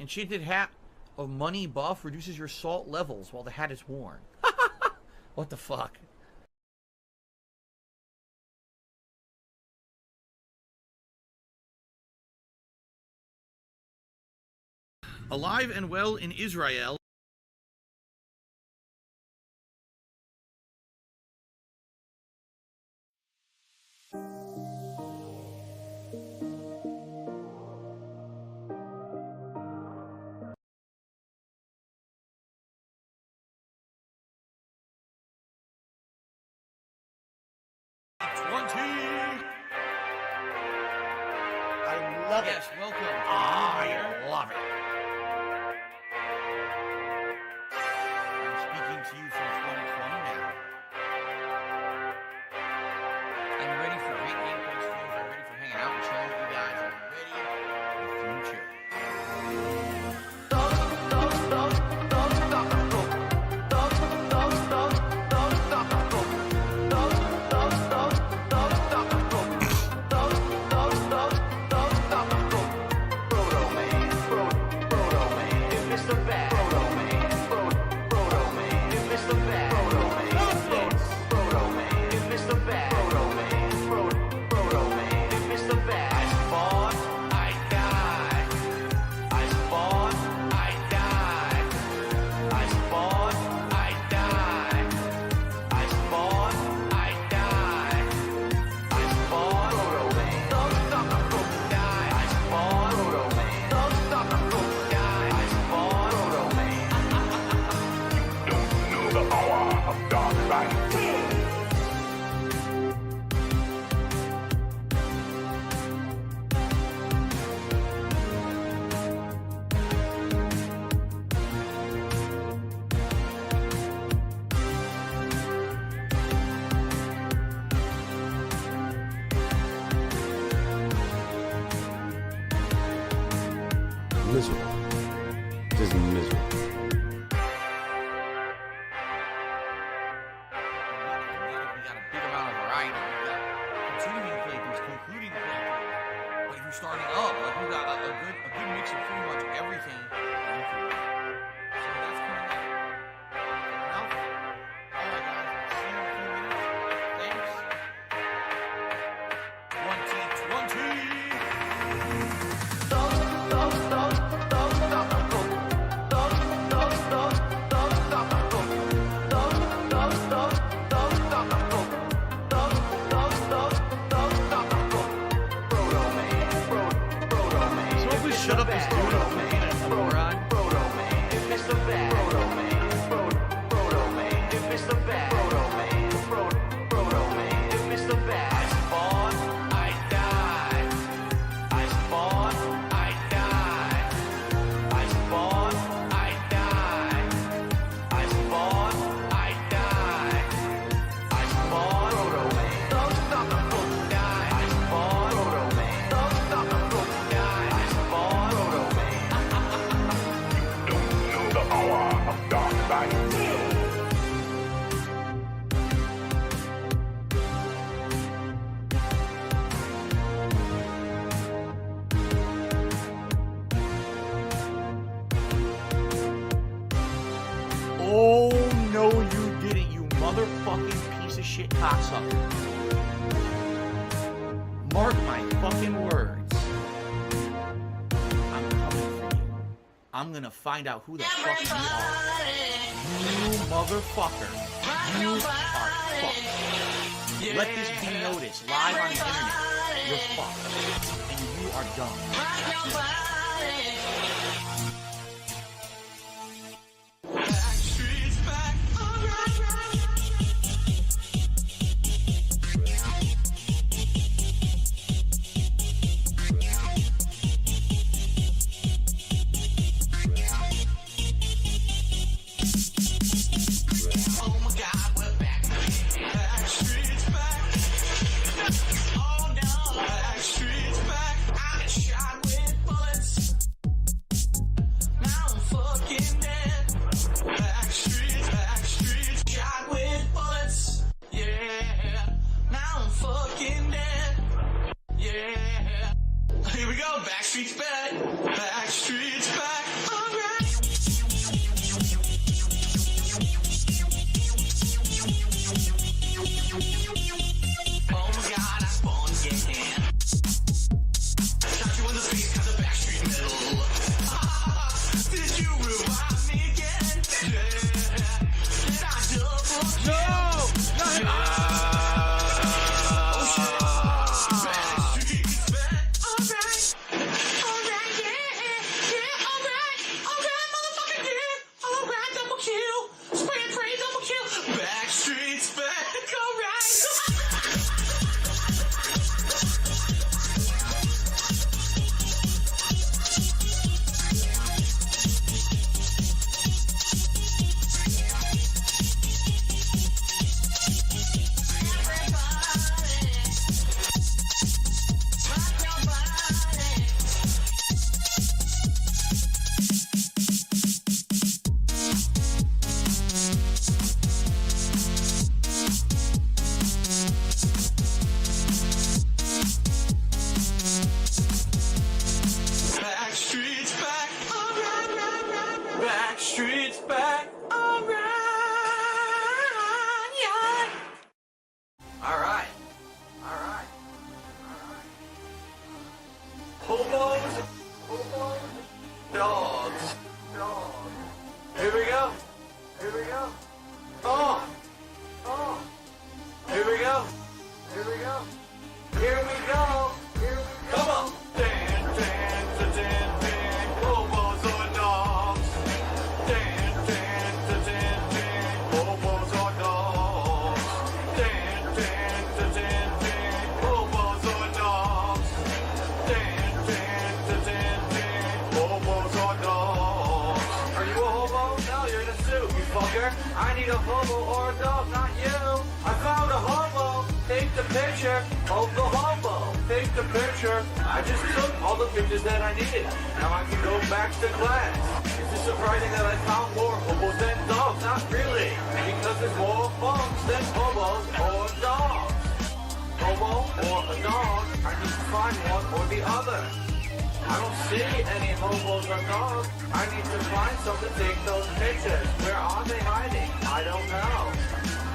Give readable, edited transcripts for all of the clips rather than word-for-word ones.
Enchanted hat of money buff reduces your salt levels while the hat is worn. What the fuck? Alive and well in Israel. I love it. Yes, welcome. I love it. I'm speaking to you from 2020 now. I'm ready for great gameplay streams. I'm ready for hanging out and chilling with you guys. I'm ready for the future. Miserable. Just miserable. We got a big amount of variety. We got continuing playthroughs, concluding playthroughs. But if you're starting up, like we got a good mix of pretty much everything. So that's coming up. Enough. All right, guys. See you in a few minutes. Thanks. 2020. Shut up this dude and moron. Oh, no, you didn't, you motherfucking piece of shit cocksucker. Mark my fucking words. I'm coming for you. I'm gonna find out who the fuck you are. You motherfucker. You are fucked. Let this be noticed live on the internet. You're fucked. And you are done. respect. Alright, yeah. Alright. Hobos. Dogs. Here we go. Oh. Here we go. Come on. Hobos or dogs. Hobos or dogs. Hobos or dogs. Hobos or dogs. Are you a hobo? No, you're in a suit, you fucker. I need a hobo or a dog, not you. I found a hobo. Take the picture of the hobo. Take the picture. I just took all the pictures that I needed. Now I can go back to class. Is it surprising that I found more hobos than dogs? Not really. Because there's more bugs than hobos or dogs. Hobo or a dog, I need to find one or the other. I don't see any hobos or dogs. I need to find some to take those pictures. Where are they hiding? I don't know.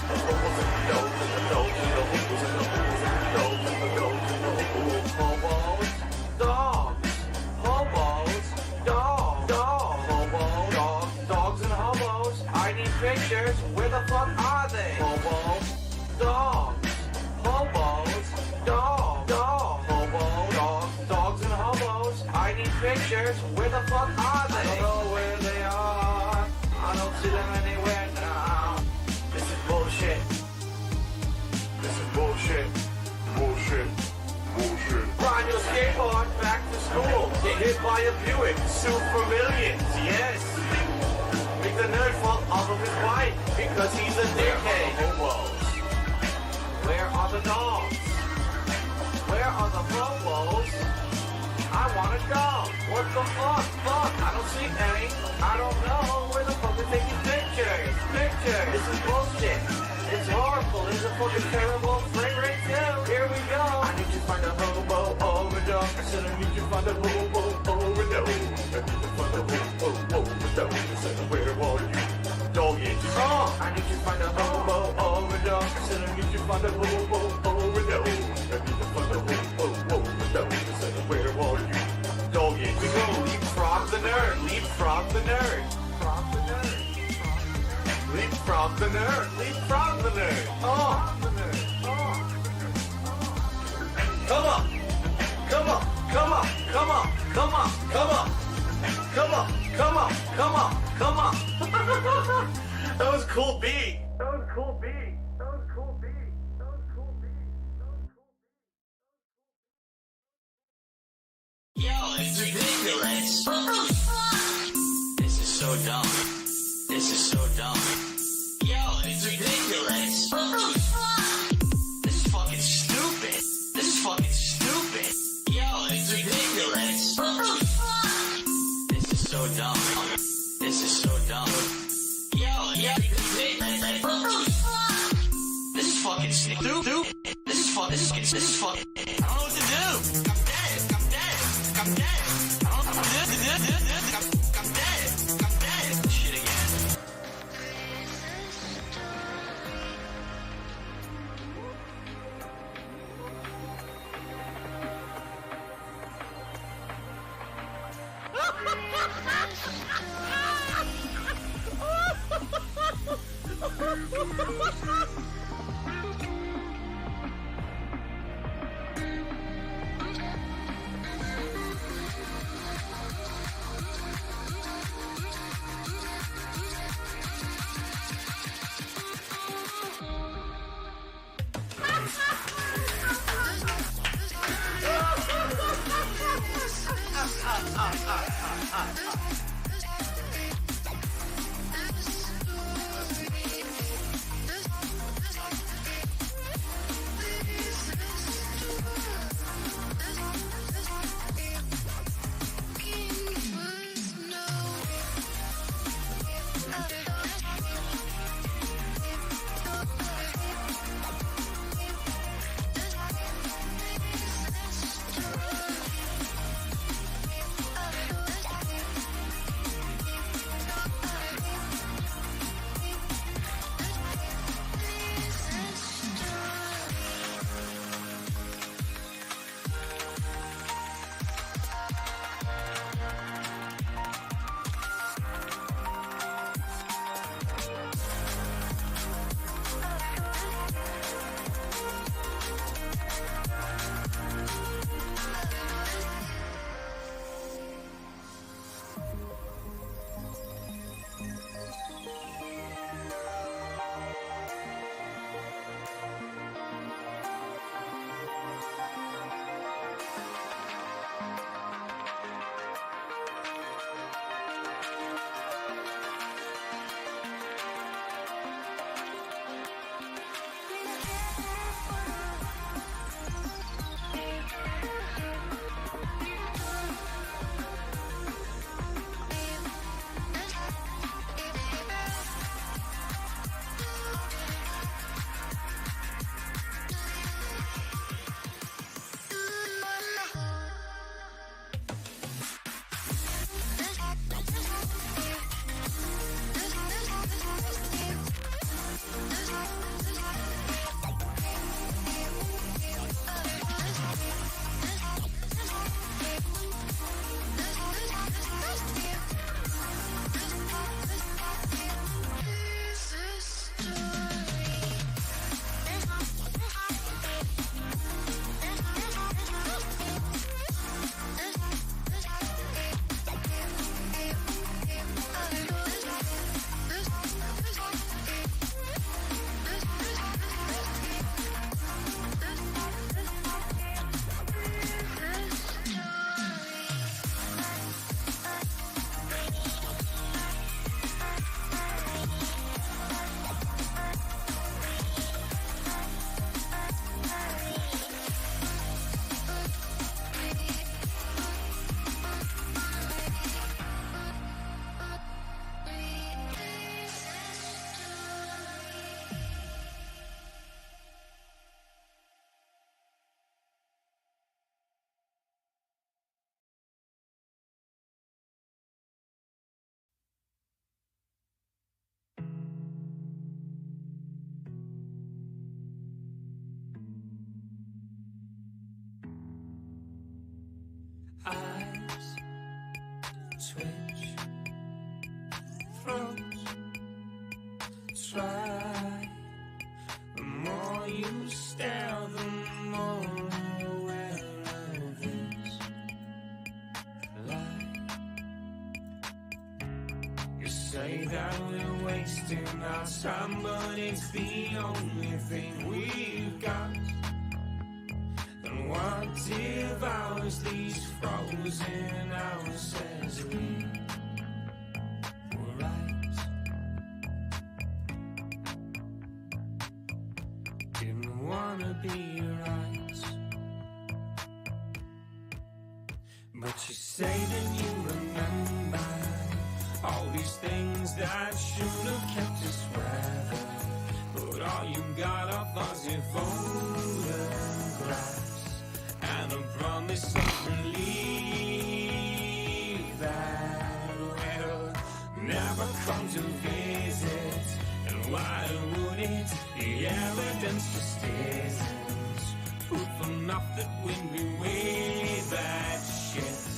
Hobos, dogs, hobos, dogs, dogs and hobos. I need pictures. Where the fuck are they? Hobos, dogs, hobos, dogs, dogs and hobos. I need pictures. Where the fuck are they? I don't know where they are. I don't see them anywhere now. This is bullshit. Ride your skateboard back to school. Get hit by a Buick. Sue for millions. Yes. Make the nerd fall off of his bike because he's a dickhead. Where are the dogs? Where are the hobos? I want a dog. What the fuck? I don't see any. I don't know where the fuck they're taking pictures. This is bullshit. It's horrible. It's a fucking terrible frame rate too. Here we go. I need to find a hobo or a dog. I said I need to find a hobo or a dog. I need to find a hobo or a dog. I said where are you? Doggies. Oh, I need to find a hobo or a dog. I said I need to find a hobo or a dog. I need to find a hobo or a dog. I said where are you? Doggies. We go leapfrog the nerd. Leapfrog the nerd. Leapfrog the nerd. Oh. Come on. That was a cool beat. Yo, it's ridiculous. This is so dumb. Yo, it's ridiculous. This is fucking stupid. Yo, it's ridiculous. This is so dumb. Yo, yeah, this is fucking stupid. This is fucking. I don't know what to do. I'm dead. Shit again. twitch, froze, try. The more you stare, the more aware of this light. You say that we're wasting our time, but it's the only thing we've got. And what devours these frozen hours says we were right. Didn't wanna be right, but you say that you remember all these things that should have kept us forever. But all you got are fuzzy photographs and a promise of relief that will never come to visit. And why would it? The evidence just isn't proof enough that when we weigh that shit,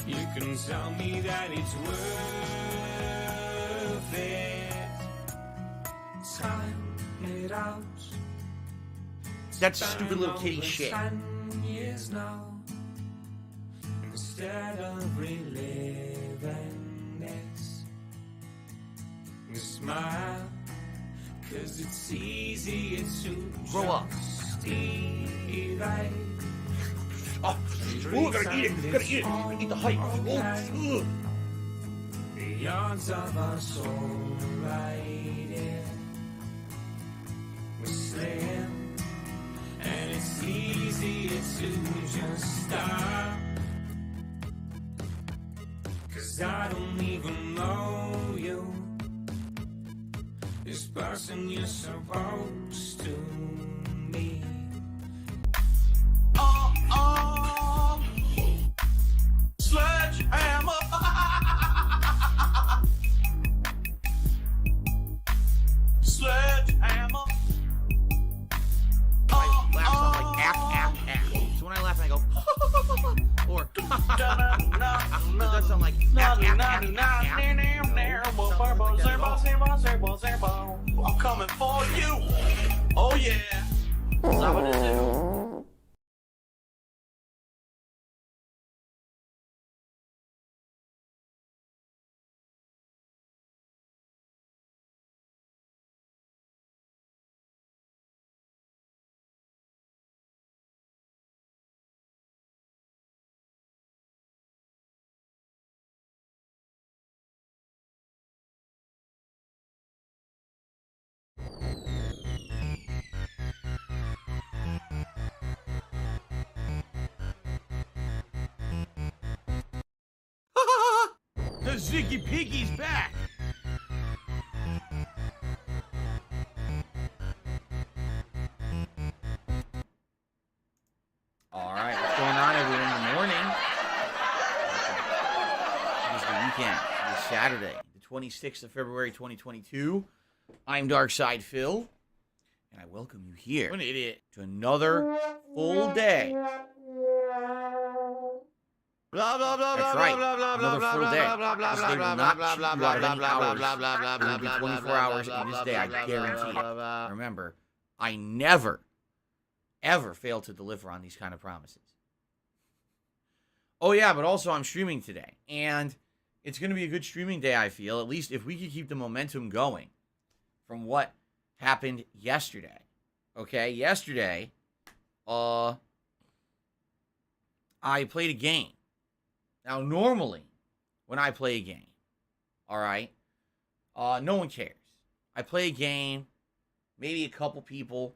you can tell me that it's worth it. Time it out. That's stupid little kitty shit. 10 years now, instead of reliving this, we smile, 'cause it's easier to Grow up. Right. Oh, gotta eat it. Gotta eat it. Eat the hype. Oh, The odds of us all right here we're slim, and it's easier to just stop. 'Cause I don't even know you, this person you're supposed to meet. Sledgehammer. Sledgehammer. I laugh sound like ack, ack, ack. So when I laugh, I go, or it does sound like ack, ack, ack, ack, ack. I'm coming for you. Oh yeah. That's not what it do. The Ziggy Piggy's back. All right, what's going on, everyone? In the morning. It is the weekend. It is Saturday, the 26th of February, 2022. I'm Darkside Phil, and I welcome you here. What an idiot. To another full day. Blah blah blah That's blah right. blah blah blah Another blah full blah day. blah blah blah This day will blah not blah cheat blah you blah out of any blah hours. blah blah blah It will be blah 24 blah hours blah in this blah day, I blah guarantee blah it. blah. Remember, I never, ever fail to deliver on these kind of promises. Oh yeah, but also I'm streaming today, and it's going to be a good streaming day, I feel, at least if we could keep the momentum going from what happened yesterday. Okay, yesterday, I played a game. Now, normally, when I play a game, all right, no one cares. I play a game, maybe a couple people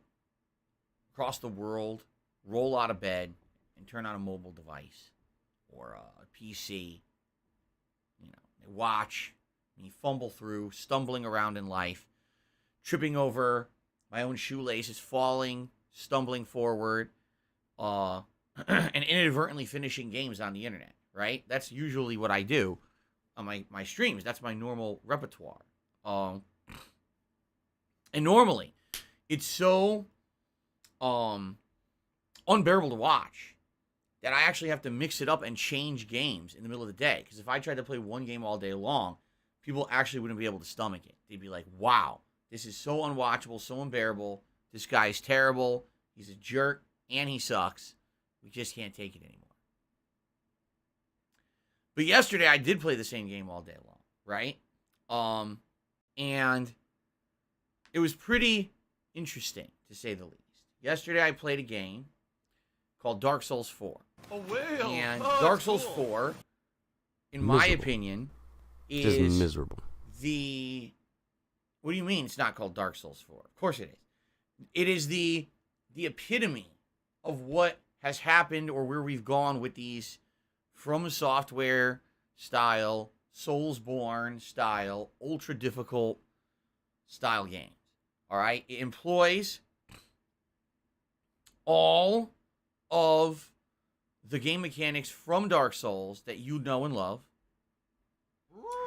across the world roll out of bed and turn on a mobile device or a PC. You know, they watch me fumble through, stumbling around in life, tripping over my own shoelaces, falling, stumbling forward, and inadvertently finishing games on the internet, right? That's usually what I do on my streams. That's my normal repertoire. And normally, it's so unbearable to watch that I actually have to mix it up and change games in the middle of the day. Because if I tried to play one game all day long, people actually wouldn't be able to stomach it. They'd be like, wow, this is so unwatchable, so unbearable. This guy's terrible. He's a jerk, and he sucks. We just can't take it anymore. But yesterday, I did play the same game all day long, right? And it was pretty interesting, to say the least. Yesterday, I played a game called Dark Souls 4. Oh, well. And Oh, Dark that's Souls cool. 4, in my Miserable. opinion, Just is miserable. the... What do you mean it's not called Dark Souls 4? Of course it is. It is the epitome of what has happened or where we've gone with these From Software style, Soulsborne style, ultra difficult style games. All right? It employs all of the game mechanics from Dark Souls that you know and love,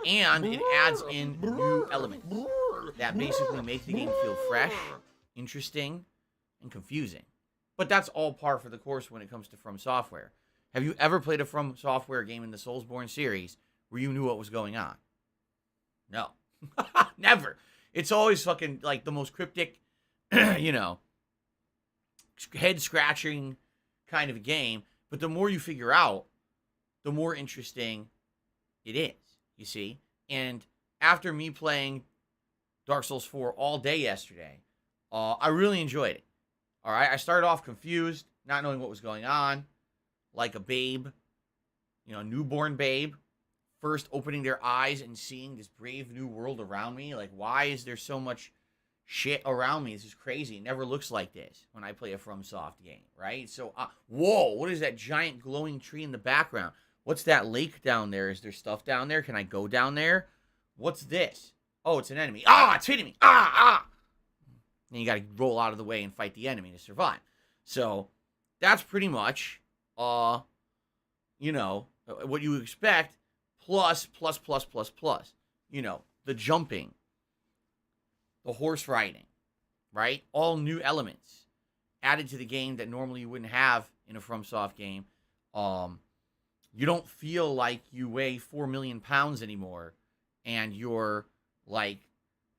and it adds in new elements that basically make the game feel fresh, interesting, and confusing. But that's all par for the course when it comes to From Software. Have you ever played a From Software game in the Soulsborne series where you knew what was going on? No. Never. It's always fucking like the most cryptic, head-scratching kind of game. But the more you figure out, the more interesting it is, you see? And after me playing Dark Souls 4 all day yesterday, I really enjoyed it. All right, I started off confused, not knowing what was going on, like a babe, newborn babe, first opening their eyes and seeing this brave new world around me. Like, why is there so much shit around me? This is crazy. It never looks like this when I play a FromSoft game, right? So, whoa, what is that giant glowing tree in the background? What's that lake down there? Is there stuff down there? Can I go down there? What's this? Oh, it's an enemy. Ah, it's hitting me. Ah. Then you got to roll out of the way and fight the enemy to survive. So that's pretty much, what you expect, plus. The jumping, the horse riding, right? All new elements added to the game that normally you wouldn't have in a FromSoft game. You don't feel like you weigh 4 million pounds anymore, and you're like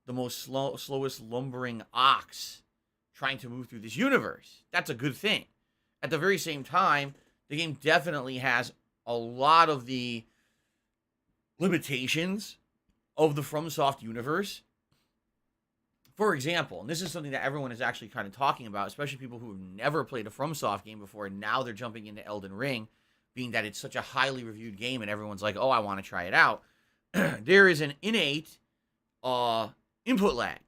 the most slowest lumbering ox trying to move through this universe. That's a good thing. At the very same time, the game definitely has a lot of the limitations of the FromSoft universe. For example, and this is something that everyone is actually kind of talking about, especially people who have never played a FromSoft game before, and now they're jumping into Elden Ring, being that it's such a highly reviewed game and everyone's like, oh, I want to try it out. There is an innate input lag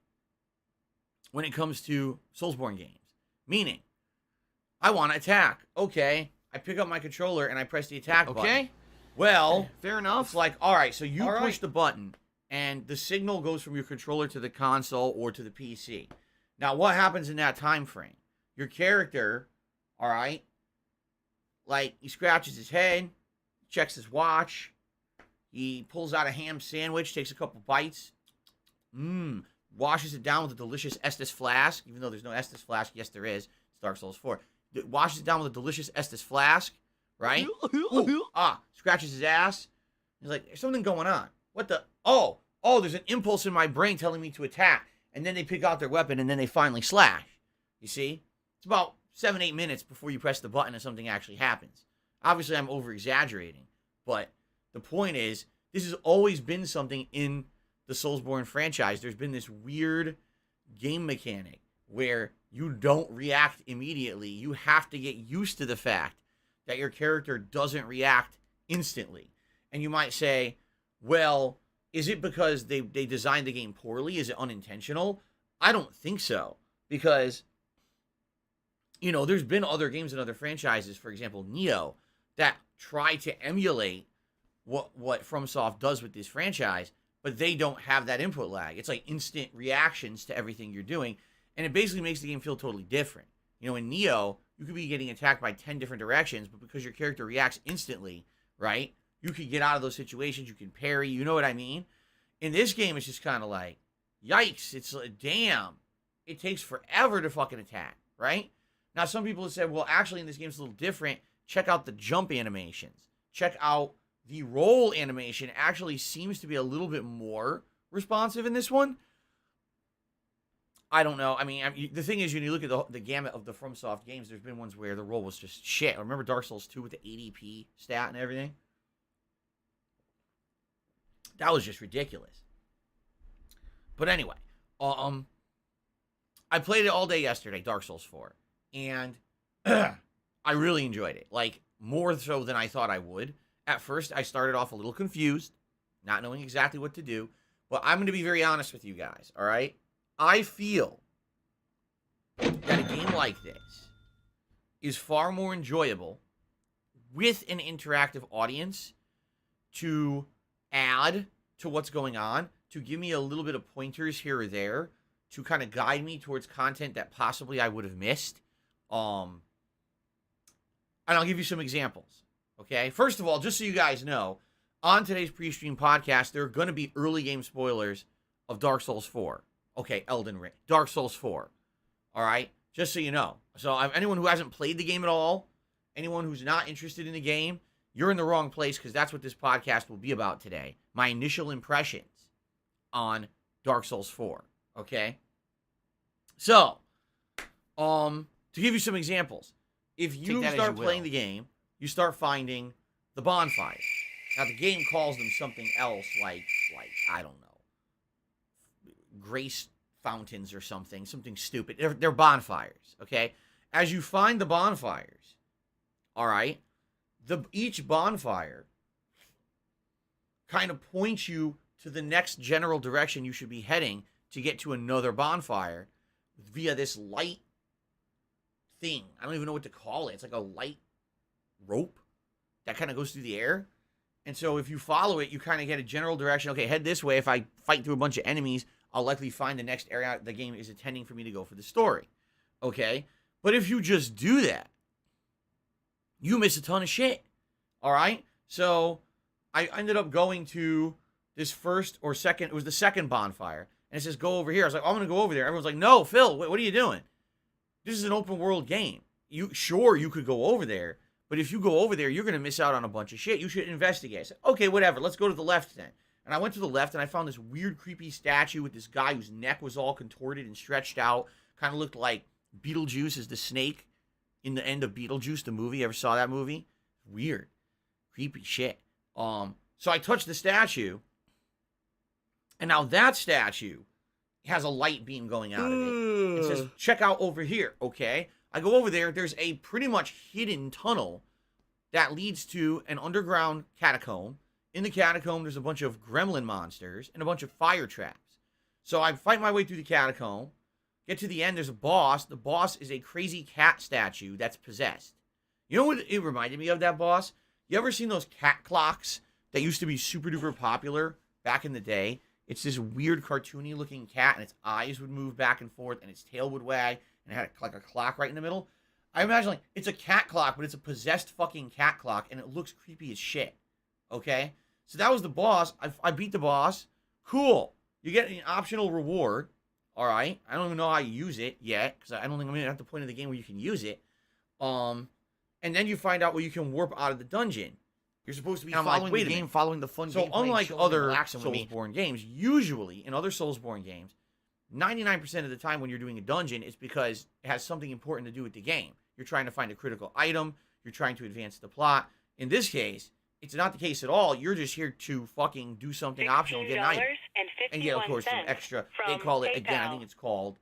when it comes to Soulsborne games. Meaning, I want to attack. Okay, I pick up my controller and I press the attack button. Okay. Well, Fair enough. it's like, all right, so you All push right. the button and the signal goes from your controller to the console or to the PC. Now, what happens in that time frame? Your character, all right, like he scratches his head, checks his watch, he pulls out a ham sandwich, takes a couple bites, washes it down with a delicious Estus flask, even though there's no Estus flask. Yes, there is. It's Dark Souls 4. Washes it down with a delicious Estus flask, right? Ooh, scratches his ass. He's like, there's something going on. What the? Oh, there's an impulse in my brain telling me to attack. And then they pick out their weapon and then they finally slash. You see? It's about 7-8 minutes before you press the button and something actually happens. Obviously, I'm over-exaggerating. But the point is, this has always been something in the Soulsborne franchise. There's been this weird game mechanic where you don't react immediately. You have to get used to the fact that your character doesn't react instantly. And you might say, well, is it because they designed the game poorly? Is it unintentional? I don't think so. Because, there's been other games and other franchises, for example, Neo, that try to emulate what FromSoft does with this franchise, but they don't have that input lag. It's like instant reactions to everything you're doing, and it basically makes the game feel totally different. In Neo, you could be getting attacked by 10 different directions, but because your character reacts instantly, right, you could get out of those situations, you can parry, you know what I mean? In this game, it's just kind of like, yikes, it's like, damn, it takes forever to fucking attack, right? Now, some people have said, well, actually, in this game, it's a little different. check out the jump animations. Check out the roll animation. Actually seems to be a little bit more responsive in this one. I don't know. I mean, the thing is, when you look at the gamut of the FromSoft games, there's been ones where the roll was just shit. I remember Dark Souls 2 with the ADP stat and everything. That was just ridiculous. But anyway, I played it all day yesterday, Dark Souls 4, and I really enjoyed it. Like, more so than I thought I would. At first, I started off a little confused, not knowing exactly what to do. But I'm going to be very honest with you guys, all right? I feel that a game like this is far more enjoyable with an interactive audience to add to what's going on, to give me a little bit of pointers here or there, to kind of guide me towards content that possibly I would have missed. And I'll give you some examples, okay? First of all, just so you guys know, on today's pre-stream podcast, there are going to be early game spoilers of Dark Souls 4. Okay, Elden Ring. Dark Souls 4. All right? Just so you know. So anyone who hasn't played the game at all, anyone who's not interested in the game, you're in the wrong place, because that's what this podcast will be about today. My initial impressions on Dark Souls 4. Okay? So, to give you some examples, if you start playing the game, you start finding the bonfires. Now, the game calls them something else, like I don't know, grace fountains or something stupid. They're bonfires, okay? As you find the bonfires, all right, each bonfire kind of points you to the next general direction you should be heading to get to another bonfire via this light thing. I don't even know what to call it. It's like a light rope that kind of goes through the air. And so if you follow it, you kind of get a general direction. Okay, head this way. If I fight through a bunch of enemies, I'll likely find the next area the game is intending for me to go for the story. Okay? But if you just do that, you miss a ton of shit. All right? So I ended up going to this first or second, it was the second bonfire. And it says, go over here. I was like, oh, I'm going to go over there. Everyone's like, no, Phil, what are you doing? This is an open world game. Sure, you could go over there. But if you go over there, you're going to miss out on a bunch of shit. You should investigate. I said, okay, whatever. Let's go to the left then. And I went to the left, and I found this weird, creepy statue with this guy whose neck was all contorted and stretched out. Kind of looked like Beetlejuice is the snake in the end of Beetlejuice, the movie. Ever saw that movie? Weird. Creepy shit. So I touched the statue, and now that statue has a light beam going out of it. It says, check out over here, okay? I go over there. There's a pretty much hidden tunnel that leads to an underground catacomb. In the catacomb, there's a bunch of gremlin monsters and a bunch of fire traps. So I fight my way through the catacomb. Get to the end, there's a boss. The boss is a crazy cat statue that's possessed. You know what it reminded me of, that boss? You ever seen those cat clocks that used to be super duper popular back in the day? It's this weird cartoony looking cat, and its eyes would move back and forth, and its tail would wag, and it had like a clock right in the middle. I imagine like it's a cat clock, but it's a possessed fucking cat clock, and it looks creepy as shit. Okay? So that was the boss. I beat the boss. Cool. You get an optional reward. All right. I don't even know how you use it yet, because I don't think I'm at the point of the game where you can use it. And then you find out where you can warp out of the dungeon. You're supposed to be following the game, following the fun game. So unlike other Soulsborne games, usually in other Soulsborne games, 99% of the time when you're doing a dungeon, it's because it has something important to do with the game. You're trying to find a critical item. You're trying to advance the plot. In this case, it's not the case at all. You're just here to fucking do something optional, get an item. And yeah, of course, some extra. They call it, again, I think it's called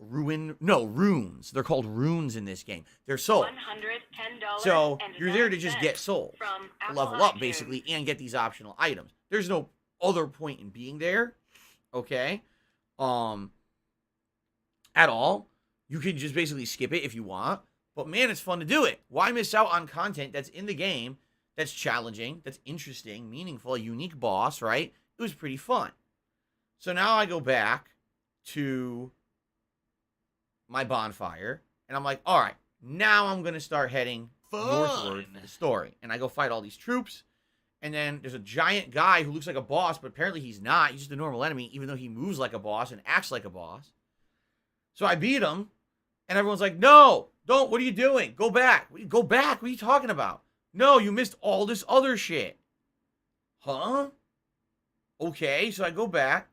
runes. They're called runes in this game. They're souls. So you're there to just get souls, to level up, basically, and get these optional items. There's no other point in being there, okay? At all. You can just basically skip it if you want. But man, it's fun to do it. Why miss out on content that's in the game, that's challenging, that's interesting, meaningful, a unique boss, right? It was pretty fun. So now I go back to my bonfire, and I'm like, all right, now I'm going to start heading northward for the story. And I go fight all these troops, and then there's a giant guy who looks like a boss, but apparently he's not. He's just a normal enemy, even though he moves like a boss and acts like a boss. So I beat him, and everyone's like, no, Don't. What are you doing? Go back. Go back. What are you talking about? No, you missed all this other shit. Huh? Okay, so I go back.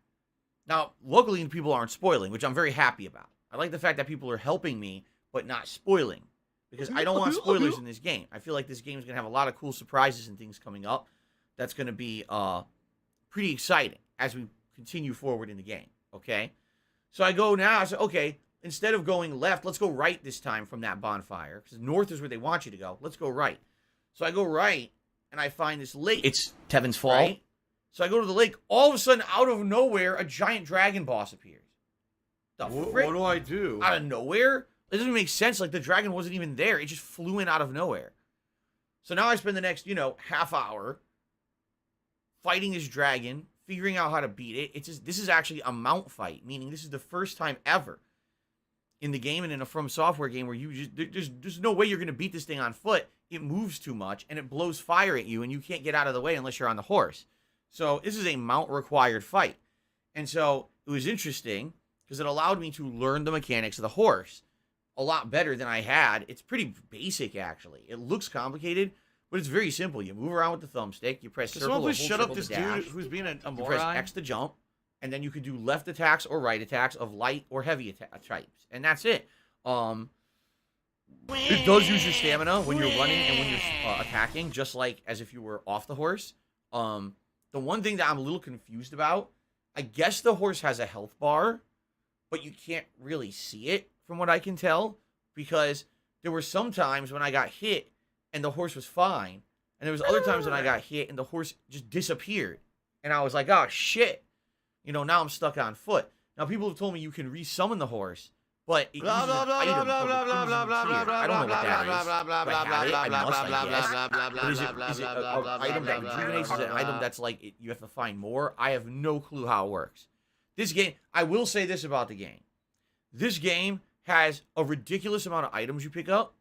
Now, luckily, people aren't spoiling, which I'm very happy about. I like the fact that people are helping me, but not spoiling. Because I don't want spoilers in this game. I feel like this game is going to have a lot of cool surprises and things coming up. That's going to be pretty exciting as we continue forward in the game. Okay? So I go now. I say, okay, instead of going left, let's go right this time from that bonfire. Because north is where they want you to go. Let's go right. So I go right, and I find this lake. It's Tevin's fault. Right? So I go to the lake. All of a sudden, out of nowhere, a giant dragon boss appears. What do I do? Out of nowhere? It doesn't make sense. Like, the dragon wasn't even there. It just flew in out of nowhere. So now I spend the next, half hour fighting this dragon, figuring out how to beat it. This is actually a mount fight, meaning this is the first time ever in the game and in a From Software game where there's no way you're going to beat this thing on foot. It moves too much, and it blows fire at you, and you can't get out of the way unless you're on the horse. So this is a mount-required fight. And so it was interesting because it allowed me to learn the mechanics of the horse a lot better than I had. It's pretty basic, actually. It looks complicated, but it's very simple. You move around with the thumbstick. You press circle. Someone please shut up to this dash. dude who's being a You moron. press X to jump, and then you can do left attacks or right attacks of light or heavy types, and that's it. It does use your stamina when you're running and when you're attacking, just like as if you were off the horse. The one thing that I'm a little confused about, I guess the horse has a health bar, but you can't really see it from what I can tell, because there were some times when I got hit and the horse was fine, and there was other times when I got hit and the horse just disappeared, and I was like, oh shit, now I'm stuck on foot. Now people have told me you can resummon the horse, but it uses an item called the Cruising Tier. I don't know what that is. Do I have it? I must, I guess. But is it an item that rejuvenates? Is it an item that's like you have to find more? I have no clue how it works. This game, I will say this about the game. This game has a ridiculous amount of items you pick up.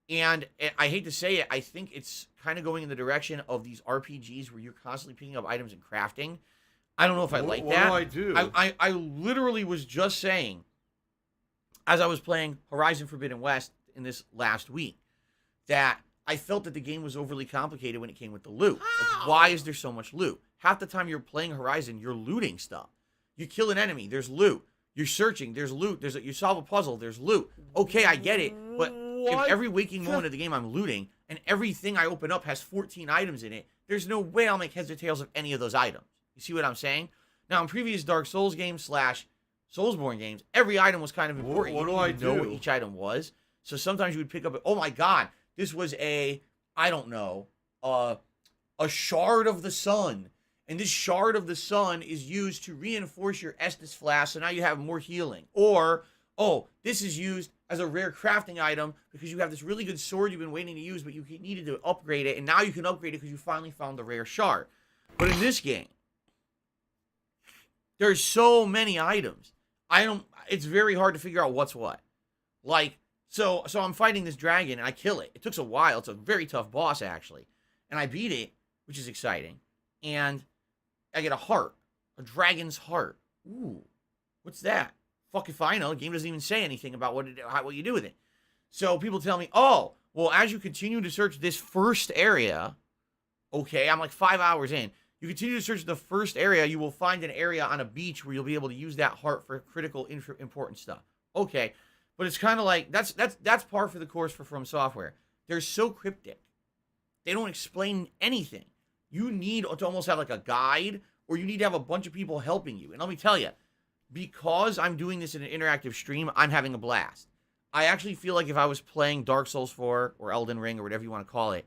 And I hate to say it, I think it's kind of going in the direction of these RPGs where you're constantly picking up items and crafting. I don't know if I like that. What do I do? I literally was just saying, as I was playing Horizon Forbidden West in this last week, that I felt that the game was overly complicated when it came with the loot. Like, why is there so much loot? Half the time you're playing Horizon, you're looting stuff. You kill an enemy, there's loot. You're searching, there's loot. You solve a puzzle, there's loot. Okay, I get it, but if every waking moment of the game I'm looting, and everything I open up has 14 items in it, there's no way I'll make heads or tails of any of those items. You see what I'm saying? Now, in previous Dark Souls games / Soulsborne games, every item was kind of important. What do you I know do? what each item was. So sometimes you would pick up, oh my god, this was a shard of the sun. And this shard of the sun is used to reinforce your Estus flask, so now you have more healing. Or, oh, this is used as a rare crafting item because you have this really good sword you've been waiting to use, but you needed to upgrade it, and now you can upgrade it because you finally found the rare shard. But in this game, there's so many items. It's very hard to figure out what's what. Like, so I'm fighting this dragon, and I kill it. It took a while. It's a very tough boss, actually. And I beat it, which is exciting. And I get a heart. A dragon's heart. Ooh, what's that? Fuck if I know. The game doesn't even say anything about what you do with it. So people tell me, oh, well, as you continue to search this first area, okay, I'm like 5 hours in. You continue to search the first area, you will find an area on a beach where you'll be able to use that heart for critical, important stuff. Okay, but it's kind of like, that's par for the course for From Software. They're so cryptic. They don't explain anything. You need to almost have like a guide, or you need to have a bunch of people helping you. And let me tell you, because I'm doing this in an interactive stream, I'm having a blast. I actually feel like if I was playing Dark Souls 4 or Elden Ring or whatever you want to call it,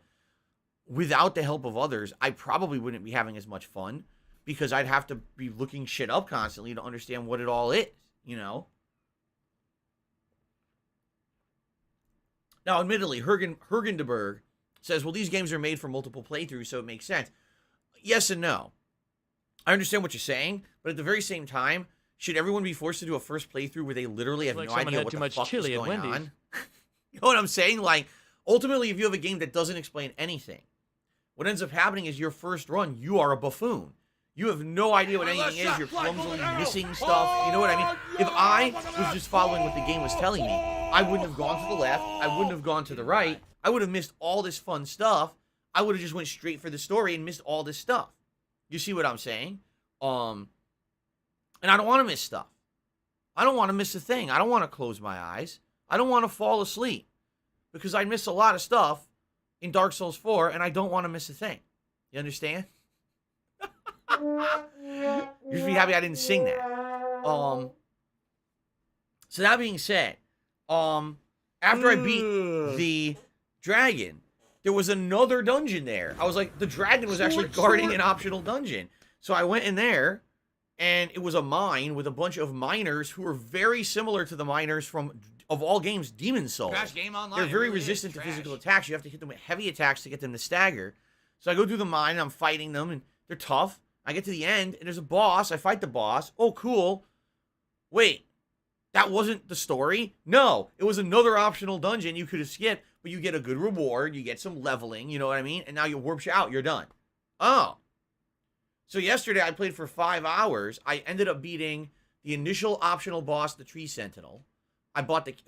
without the help of others, I probably wouldn't be having as much fun because I'd have to be looking shit up constantly to understand what it all is, Now, admittedly, Hergendeberg says, well, these games are made for multiple playthroughs, so it makes sense. Yes and no. I understand what you're saying, but at the very same time, should everyone be forced to do a first playthrough where they literally have no idea what the fuck is going on? You know what I'm saying? Like, ultimately, if you have a game that doesn't explain anything, what ends up happening is your first run, you are a buffoon. You have no idea what anything is. You're clumsily missing stuff. You know what I mean? If I was just following what the game was telling me, I wouldn't have gone to the left. I wouldn't have gone to the right. I would have missed all this fun stuff. I would have just went straight for the story and missed all this stuff. You see what I'm saying? And I don't want to miss stuff. I don't want to miss a thing. I don't want to close my eyes. I don't want to fall asleep because I miss a lot of stuff in Dark Souls 4 and I don't want to miss a thing. You understand? You should be happy I didn't sing that. So that being said, after I beat the dragon, there was another dungeon there. I was like, the dragon was actually guarding an optional dungeon. So I went in there, and it was a mine with a bunch of miners who were very similar to the miners from, of all games, Demon's Souls. Trash game online. They're very resistant to physical attacks. You have to hit them with heavy attacks to get them to stagger. So I go through the mine, and I'm fighting them, and they're tough. I get to the end, and there's a boss. I fight the boss. Oh, cool. Wait, that wasn't the story? No, it was another optional dungeon you could have skipped, but you get a good reward. You get some leveling, you know what I mean? And now you warp you out. You're done. Oh. So yesterday I played for 5 hours. I ended up beating the initial optional boss, the Tree Sentinel. I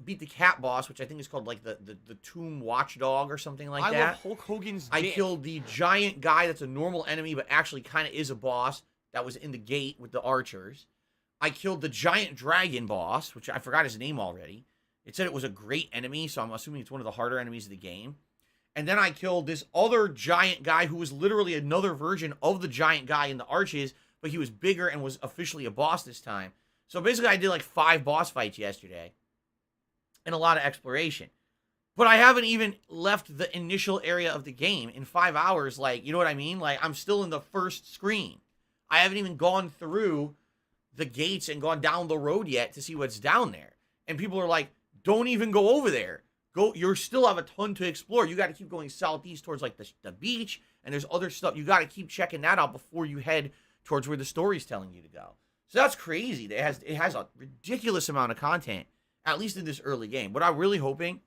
beat the cat boss, which I think is called like the Tomb Watchdog or something like that. I love Hulk Hogan's dick. I killed the giant guy that's a normal enemy, but actually kind of is a boss that was in the gate with the archers. I killed the giant dragon boss, which I forgot his name already. It said it was a great enemy, so I'm assuming it's one of the harder enemies of the game. And then I killed this other giant guy who was literally another version of the giant guy in the arches, but he was bigger and was officially a boss this time. So basically I did like 5 boss fights yesterday and a lot of exploration. But I haven't even left the initial area of the game in 5 hours. Like, you know what I mean? Like, I'm still in the first screen. I haven't even gone through the gates and gone down the road yet to see what's down there. And people are like, don't even go over there. You still have a ton to explore. You got to keep going southeast towards like the beach, and there's other stuff. You got to keep checking that out before you head towards where the story's telling you to go. So that's crazy. It has a ridiculous amount of content, at least in this early game. What I'm really hoping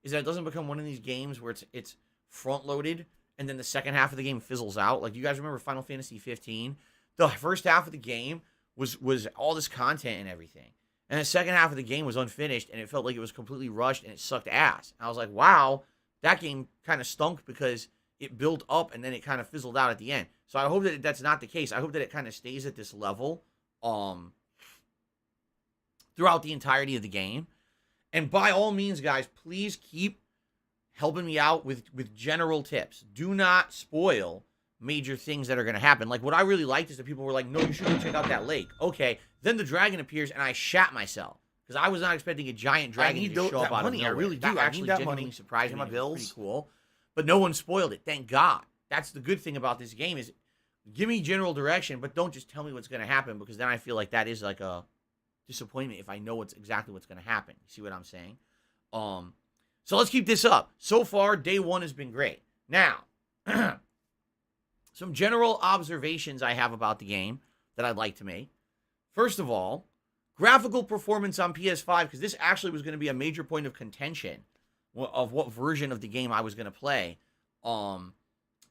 is that it doesn't become one of these games where it's front loaded and then the second half of the game fizzles out. Like, you guys remember Final Fantasy 15? The first half of the game was all this content and everything. And the second half of the game was unfinished, and it felt like it was completely rushed, and it sucked ass. And I was like, wow, that game kind of stunk because it built up, and then it kind of fizzled out at the end. So I hope that that's not the case. I hope that it kind of stays at this level throughout the entirety of the game. And by all means, guys, please keep helping me out with general tips. Do not spoil major things that are going to happen. Like, what I really liked is that people were like, no, you should go check out that lake. Okay, then the dragon appears, and I shat myself. Because I was not expecting a giant dragon to show up out of nowhere. I really do. That actually genuinely surprised me. My bills. Pretty cool. But no one spoiled it. Thank God. That's the good thing about this game is give me general direction, but don't just tell me what's going to happen, because then I feel like that is like a disappointment if I know exactly what's going to happen. You see what I'm saying? So let's keep this up. So far, day 1 has been great. Now, some general observations I have about the game that I'd like to make. First of all, graphical performance on PS5, because this actually was going to be a major point of contention of what version of the game I was going to play. And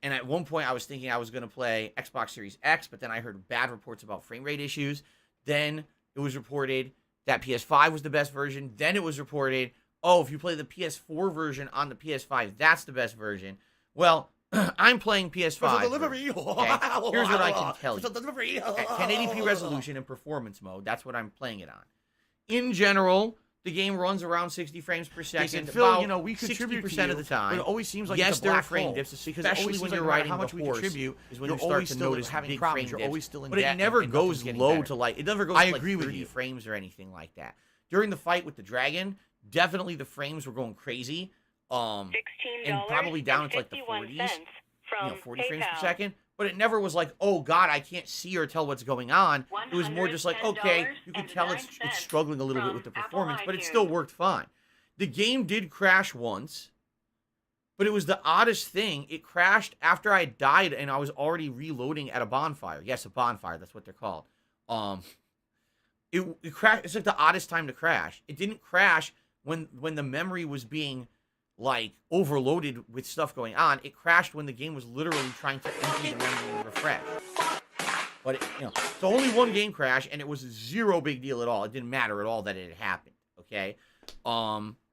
at one point I was thinking I was going to play Xbox Series X, but then I heard bad reports about frame rate issues. Then it was reported that PS5 was the best version. Then it was reported, oh, if you play the PS4 version on the PS5, that's the best version. Well, I'm playing PS5. Okay? Here's what I can tell you. At 1080p resolution and performance mode, that's what I'm playing it on. In general, the game runs around 60 frames per second. Phil, about you know, we contribute 60% of the time. But it always seems like yes, it's a there are black frame hole. dips, Because especially when you're riding how much the we horse, contribute is when you're you start always to still notice having big problems. frame You're dips. always still in But debt it never and nothing's goes getting low better. to like, it never goes I to like agree with 30 you. frames or anything like that. During the fight with the dragon, definitely the frames were going crazy. And probably down to like the 40s, 40 frames per second. But it never was like, oh God, I can't see or tell what's going on. It was more just like, okay, you can tell it's struggling a little bit with the performance, but it still worked fine. The game did crash once, but it was the oddest thing. It crashed after I died and I was already reloading at a bonfire. Yes, a bonfire, that's what they're called. It crashed. It's like the oddest time to crash. It didn't crash when the memory was being like overloaded with stuff going on. It crashed when the game was literally trying to empty the memory and refresh. But it, so only one game crash, and it was zero big deal at all. It didn't matter at all that it had happened. Okay.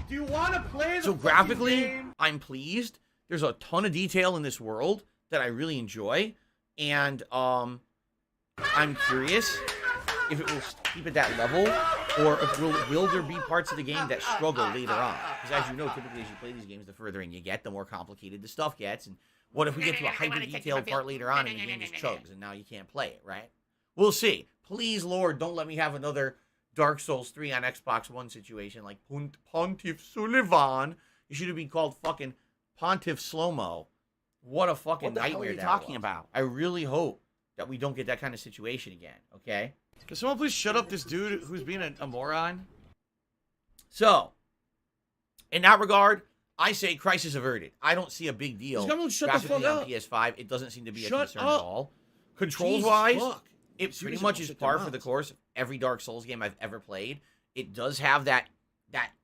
Do you want to play the So fucking graphically, game? I'm pleased. There's a ton of detail in this world that I really enjoy, and I'm curious if it will keep at that level, or if will there be parts of the game that struggle later on? Because as you know, typically as you play these games, the further in you get, the more complicated the stuff gets. And what if we get to a hyper-detailed part later on and the game just chugs and now you can't play it, right? We'll see. Please, Lord, don't let me have another Dark Souls 3 on Xbox One situation like Pontiff Sullivan. It should have been called fucking Pontiff Slow-Mo. What a fucking nightmare that talking about. I really hope that we don't get that kind of situation again, okay? Can someone please shut up this dude who's being a moron? So, in that regard, I say crisis averted. I don't see a big deal. Shut the fuck up. On PS5, it doesn't seem to be a Shut concern up. at all. Controls-wise, it Seriously, pretty much don't is shut par your for mouth. the course of every Dark Souls game I've ever played. It does have that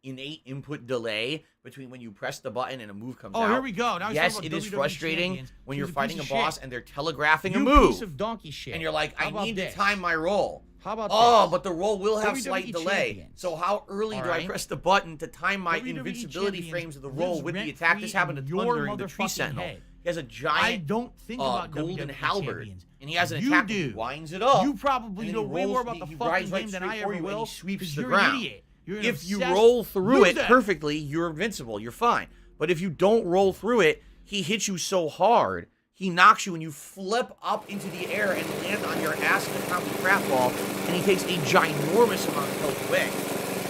innate input delay between when you press the button and a move comes out. Oh, here we go. Now he's Yes, talking it about is WWE frustrating champions. when He's you're a piece fighting a of boss shit. and they're telegraphing a You move. piece of donkey shit. And you're like, How I about need this? to time my roll. How about Oh, this? but the roll will have WWE slight delay. champions. So how early All do I right. press the button to time my WWE invincibility champions frames of the roll lives with the rent attack? free This happened to in your Thunder in the Tree motherfucking Sentinel. head. He has a I giant don't think about golden WWE halberd, champions. and he has an You attack do. that winds it up. You probably and know then he way more rolls- about the he fucking rides right game than straight I for ever you, and will. he sweeps 'cause the you're ground. An idiot. You're an If you obsessed roll through it loser. perfectly, you're invincible. You're fine. But if you don't roll through it, he hits you so hard, he knocks you and you flip up into the air and land on your ass in a comedy crap ball, and he takes a ginormous amount of health away.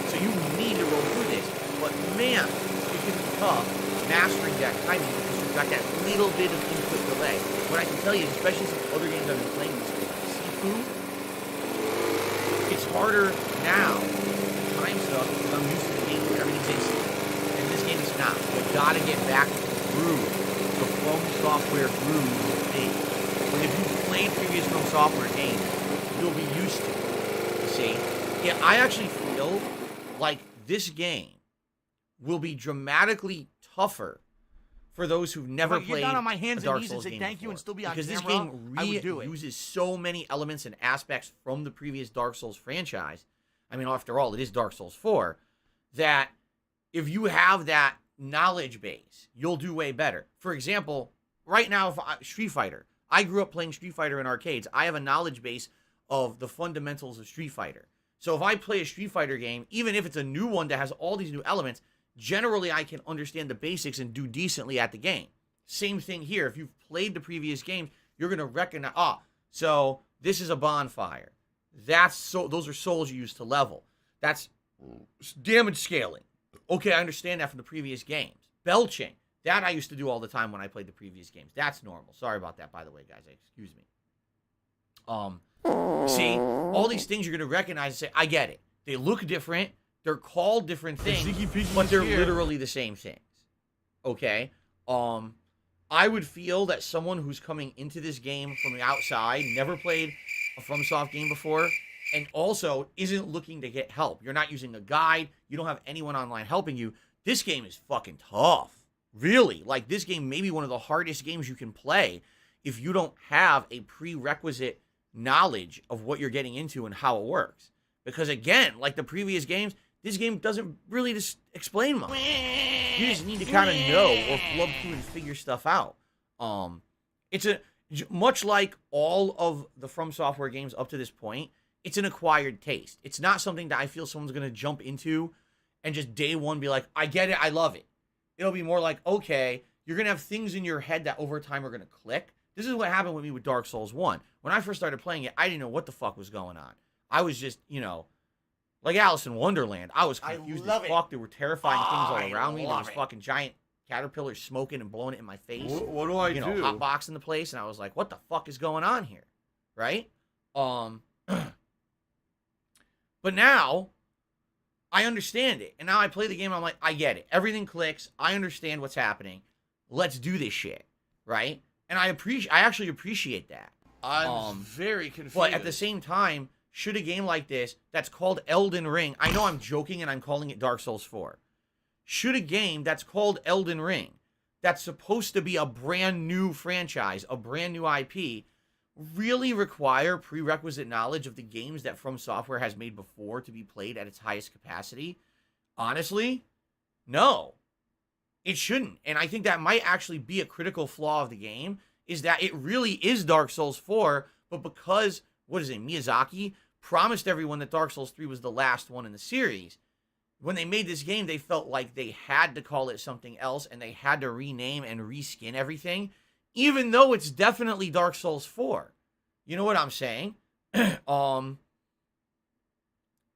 So you need to roll through this. But man, it can be tough mastering that timing because you've got that little bit of input delay. What I can tell you, especially some other games I've been playing this week, Sifu, it's harder now to time stuff because I'm used to the game where everything's instant. And this game is not. You've got to get back to the groove, the From Software groove will be. And if you've played previous From Software games, you'll be used to it. You see? Yeah, I actually feel like this game will be dramatically tougher for those who've never Get played down on my hands a and Dark knees and Souls say game thank you and before. still be on because camera, this game I would do it. uses so many elements and aspects from the previous Dark Souls franchise. I mean, after all, it is Dark Souls 4, that if you have that knowledge base, you'll do way better. For example, right now, Street Fighter. I grew up playing Street Fighter in arcades. I have a knowledge base of the fundamentals of Street Fighter. So if I play a Street Fighter game, even if it's a new one that has all these new elements, generally I can understand the basics and do decently at the game. Same thing here. If you've played the previous games, you're going to recognize, so this is a bonfire. Those are souls you use to level. That's damage scaling. Okay, I understand that from the previous games. Belching. That I used to do all the time when I played the previous games. That's normal. Sorry about that, by the way, guys. Excuse me. See, all these things you're going to recognize and say, I get it. They look different. They're called different things, but they're literally the same things. Okay? I would feel that someone who's coming into this game from the outside, never played a FromSoft game before, and also isn't looking to get help. You're not using a guide. You don't have anyone online helping you. This game is fucking tough. Really. Like, this game may be one of the hardest games you can play if you don't have a prerequisite knowledge of what you're getting into and how it works. Because, again, like the previous games, this game doesn't really just explain much. You just need to kind of know or flub through and figure stuff out. It's much like all of the From Software games up to this point, it's an acquired taste. It's not something that I feel someone's going to jump into and just day one be like, I get it, I love it. It'll be more like, okay, you're going to have things in your head that over time are going to click. This is what happened with me with Dark Souls 1. When I first started playing it, I didn't know what the fuck was going on. I was just, like Alice in Wonderland. I was confused as fuck. There were terrifying things all around me. There was fucking giant caterpillars smoking and blowing it in my face. What do I do? Hotboxing the place, and I was like, what the fuck is going on here? Right? But now, I understand it. And now I play the game, I'm like, I get it. Everything clicks. I understand what's happening. Let's do this shit. Right? And I actually appreciate that. I'm very confused. But at the same time, should a game like this that's called Elden Ring, I know I'm joking and I'm calling it Dark Souls 4. Should a game that's called Elden Ring, that's supposed to be a brand new franchise, a brand new IP, really require prerequisite knowledge of the games that From Software has made before to be played at its highest capacity? Honestly, No, it shouldn't. And I think that might actually be a critical flaw of the game, is that it really is Dark Souls 4, but because, what is it, Miyazaki promised everyone that Dark Souls 3 was the last one in the series, when they made this game, they felt like they had to call it something else, and they had to rename and reskin everything, even though it's definitely Dark Souls 4. You know what I'm saying?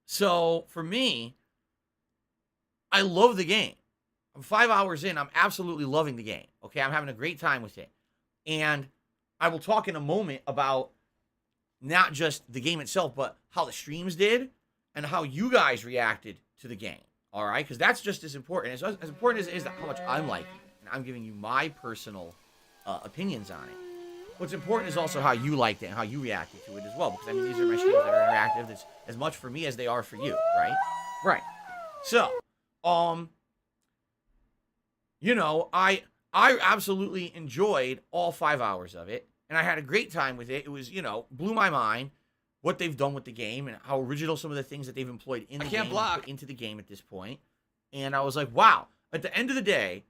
So for me, I love the game. I'm 5 hours in. I'm absolutely loving the game. Okay, I'm having a great time with it. And I will talk in a moment about not just the game itself, but how the streams did and how you guys reacted to the game. All right, because that's just as important. As important as how much I'm liking it. And I'm giving you my personal opinions on it. What's important is also how you liked it and how you reacted to it as well. Because, I mean, these are my streams that are interactive. It's as much for me as they are for you, right? Right. So, you know, I absolutely enjoyed all 5 hours of it. And I had a great time with it. It was, you know, blew my mind what they've done with the game and how original some of the things that they've employed in the game put into the game at this point. And I was like, wow. At the end of the day,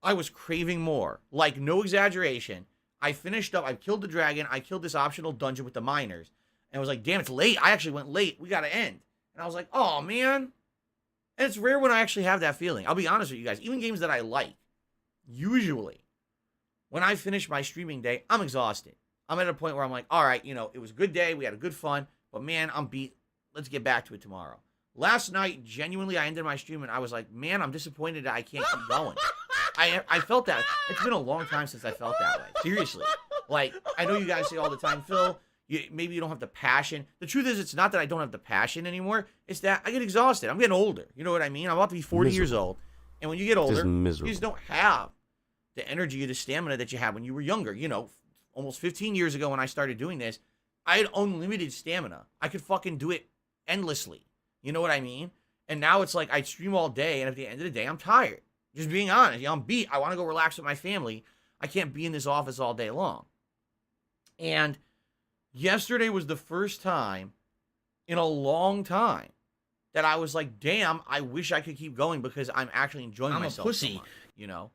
I was craving more. Like, no exaggeration. I finished up. I killed the dragon. I killed this optional dungeon with the miners. And I was like, damn, it's late. I actually went late. We got to end. And I was like, oh, man. And it's rare when I actually have that feeling. I'll be honest with you guys. Even games that I like, usually, when I finish my streaming day, I'm exhausted. I'm at a point where I'm like, all right, you know, it was a good day. We had a good fun. But, man, I'm beat. Let's get back to it tomorrow. Last night, genuinely, I ended my stream, and I was like, man, I'm disappointed that I can't keep going. I felt that. It's been a long time since I felt that way. Seriously. Like, I know you guys say all the time, Phil, maybe you don't have the passion. The truth is, it's not that I don't have the passion anymore. It's that I get exhausted. I'm getting older. You know what I mean? I'm about to be 40 years old. And when you get older, you just don't have the energy or the stamina that you had when you were younger. You know, almost 15 years ago when I started doing this, I had unlimited stamina. I could fucking do it endlessly. You know what I mean? And now it's like I stream all day, and at the end of the day, I'm tired. Just being honest. You know, I'm beat. I want to go relax with my family. I can't be in this office all day long. And yesterday was the first time in a long time that I was like, damn, I wish I could keep going because I'm actually enjoying myself. I'm a pussy. So much, you know?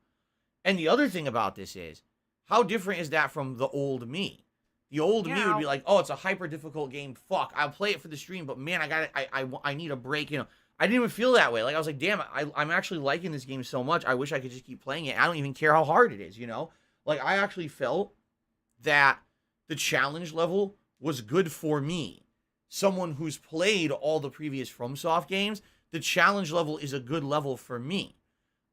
And the other thing about this is, how different is that from the old me? The old me would be like, oh, it's a hyper difficult game. Fuck, I'll play it for the stream, but man, I need a break. You know, I didn't even feel that way. Like, I was like, damn, I'm actually liking this game so much. I wish I could just keep playing it. I don't even care how hard it is, you know? Like, I actually felt that the challenge level was good for me. Someone who's played all the previous FromSoft games, the challenge level is a good level for me.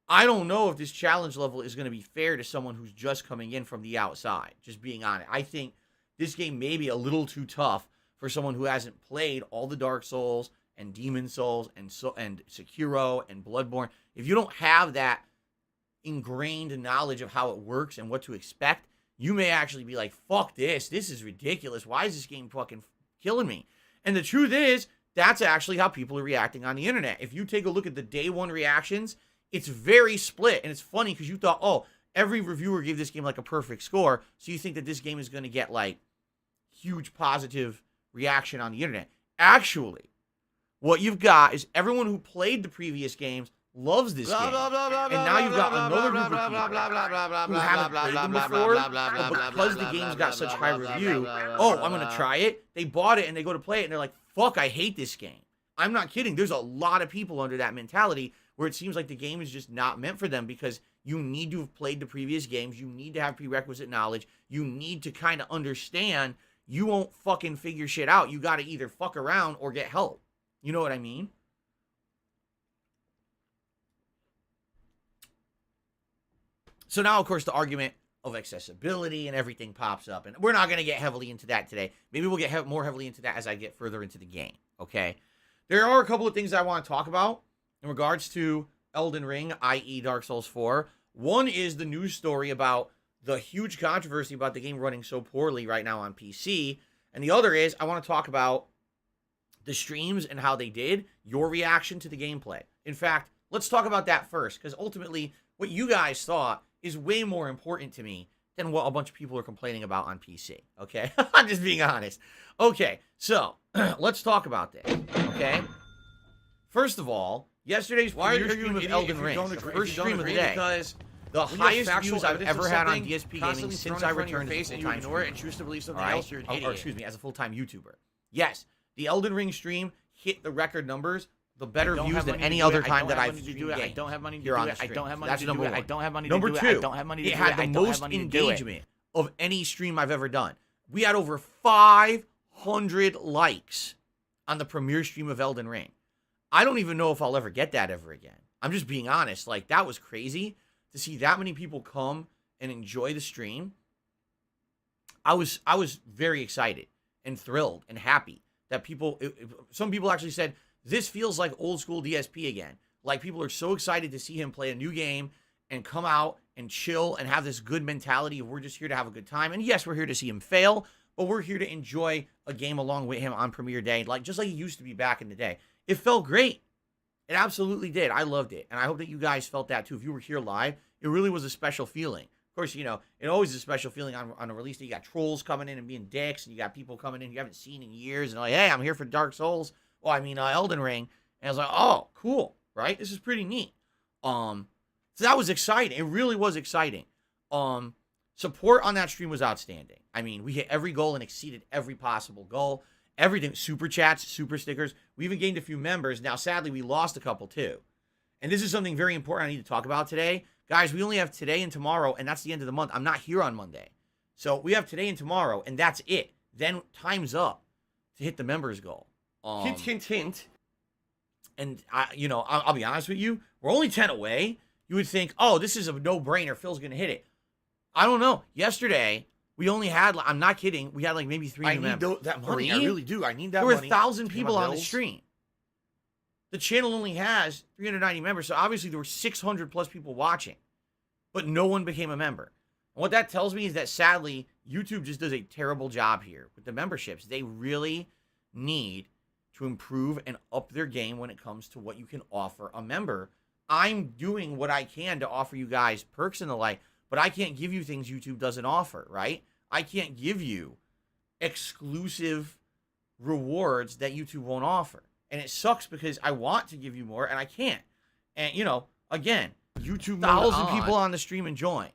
I don't know if this challenge level is going to be fair to someone who's just coming in from the outside, just being honest. I think this game may be a little too tough for someone who hasn't played all the Dark Souls and Demon Souls and Sekiro and Bloodborne. If you don't have that ingrained knowledge of how it works and what to expect, you may actually be like, fuck this. This is ridiculous. Why is this game fucking killing me? And the truth is, that's actually how people are reacting on the internet. If you take a look at the day one reactions, it's very split. And it's funny because you thought, oh, every reviewer gave this game like a perfect score. So you think that this game is going to get like huge positive reaction on the internet. Actually, what you've got is everyone who played the previous games loves this game. And now you've got another group of people who haven't played them before, but because the game's got such high review, oh, I'm going to try it. They bought it and they go to play it and they're like, fuck, I hate this game. I'm not kidding. There's a lot of people under that mentality where it seems like the game is just not meant for them because you need to have played the previous games. You need to have prerequisite knowledge. You need to kind of understand you won't fucking figure shit out. You got to either fuck around or get help. You know what I mean? So now, of course, the argument of accessibility and everything pops up. And we're not going to get heavily into that today. Maybe we'll get more heavily into that as I get further into the game, okay? There are a couple of things I want to talk about in regards to Elden Ring, i.e. Dark Souls 4. One is the news story about the huge controversy about the game running so poorly right now on PC. And the other is I want to talk about the streams and how they did, your reaction to the gameplay. In fact, let's talk about that first, because ultimately what you guys thought is way more important to me than what a bunch of people are complaining about on PC, okay? I'm just being honest. Okay, so let's talk about this, okay? First of all, Yesterday's Why are premiere you stream an of idiot Elden if you Ring, don't the agree? first If you don't stream of the agree, day. because The when you have highest factual views I've evidence of ever had on something DSP Gaming constantly since thrown I in front of your returned as a face and you full-time ignore it streamer. and choose to believe something All right? else, you're an idiot. Or excuse me, as a full-time YouTuber. Yes, the Elden Ring stream hit the record numbers, the better views than any other time that I've streamed games. I don't have money to Here do on it. the I stream. don't have money That's to do number it. one. I don't have money to Number do it. two, I don't have money to do it it. had I the don't have most money to do it. engagement of any stream I've ever done. We had over 500 likes on the premiere stream of Elden Ring. I don't even know if I'll ever get that ever again. I'm just being honest. Like, that was crazy to see that many people come and enjoy the stream. I was very excited and thrilled and happy that some people actually said, this feels like old school DSP again. Like, people are so excited to see him play a new game and come out and chill and have this good mentality of we're just here to have a good time. And yes, we're here to see him fail, but we're here to enjoy a game along with him on premiere day, like just like it used to be back in the day. It felt great. It absolutely did. I loved it. And I hope that you guys felt that too. If you were here live, it really was a special feeling. Of course, you know, it always is a special feeling on a release day. You got trolls coming in and being dicks, and you got people coming in you haven't seen in years, and like, hey, I'm here for Dark Souls. Well, I mean, Elden Ring. And I was like, oh, cool, right? This is pretty neat. So that was exciting. It really was exciting. Support on that stream was outstanding. I mean, we hit every goal and exceeded every possible goal. Everything, super chats, super stickers. We even gained a few members. Now, sadly, we lost a couple too. And this is something very important I need to talk about today. Guys, we only have today and tomorrow, and that's the end of the month. I'm not here on Monday. So we have today and tomorrow, and that's it. Then time's up to hit the members goal. Hint, hint, hint. And, I'll be honest with you. We're only 10 away. You would think, oh, this is a no-brainer. Phil's going to hit it. I don't know. Yesterday, we only had, I'm not kidding, we had like maybe 3 new members. That money. I really do. I need that There were money. 1,000 to pay my people on the bills. stream. The channel only has 390 members, so obviously there were 600 plus people watching, but no one became a member. And what that tells me is that sadly, YouTube just does a terrible job here with the memberships. They really need to improve and up their game when it comes to what you can offer a member. I'm doing what I can to offer you guys perks and the like, but I can't give you things YouTube doesn't offer, right? I can't give you exclusive rewards that YouTube won't offer. And it sucks because I want to give you more and I can't. And, again, YouTube 1,000 people on the stream and join.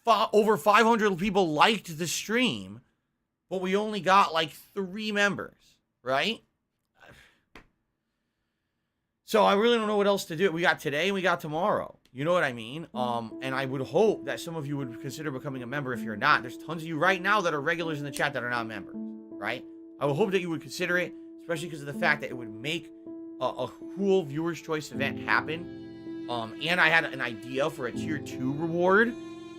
Over 500 people liked the stream, but we only got like 3 members, right? So I really don't know what else to do. We got today and we got tomorrow. You know what I mean? And I would hope that some of you would consider becoming a member if you're not. There's tons of you right now that are regulars in the chat that are not members, right? I would hope that you would consider it, especially because of the fact that it would make a cool viewer's choice event happen. And I had an idea for a tier 2 reward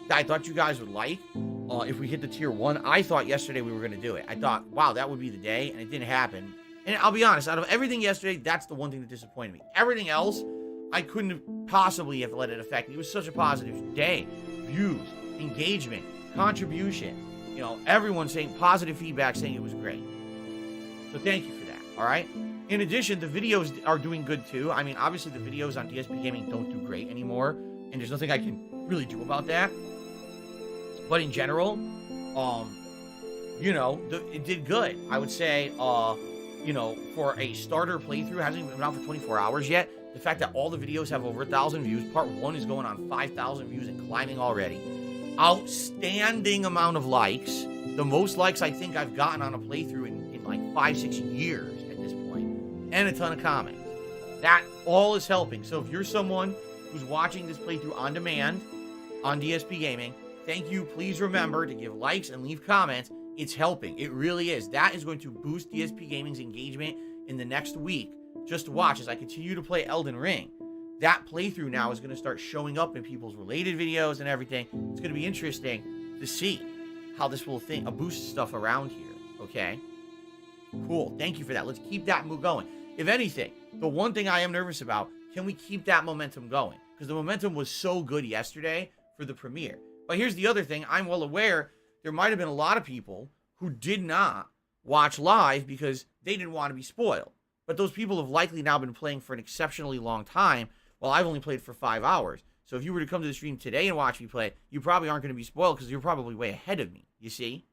that I thought you guys would like. If we hit the tier 1, I thought yesterday we were going to do it. I thought, wow, that would be the day, and it didn't happen. And I'll be honest, out of everything yesterday, that's the one thing that disappointed me. Everything else, I couldn't have possibly have let it affect me. It was such a positive day. Views, engagement, contribution. Everyone saying positive feedback, saying it was great. So thank you for that, all right? In addition, the videos are doing good too. I mean, obviously the videos on DSP Gaming don't do great anymore, and there's nothing I can really do about that. But in general, it did good. I would say, for a starter playthrough, hasn't even been out for 24 hours yet. The fact that all the videos have over 1,000 views, part 1 is going on 5,000 views and climbing already. Outstanding amount of likes. The most likes I think I've gotten on a playthrough in like 5-6 years at this point. And a ton of comments. That all is helping. So if you're someone who's watching this playthrough on demand on DSP Gaming, thank you. Please remember to give likes and leave comments. It's helping. It really is. That is going to boost DSP Gaming's engagement in the next week. Just watch as I continue to play Elden Ring. That playthrough now is going to start showing up in people's related videos and everything. It's going to be interesting to see how this will boost stuff around here. Okay? Cool. Thank you for that. Let's keep that move going. If anything, the one thing I am nervous about, can we keep that momentum going? Because the momentum was so good yesterday for the premiere. But here's the other thing. I'm well aware there might have been a lot of people who did not watch live because they didn't want to be spoiled. But those people have likely now been playing for an exceptionally long time, while I've only played for 5 hours. So if you were to come to the stream today and watch me play, you probably aren't going to be spoiled because you're probably way ahead of me. You see?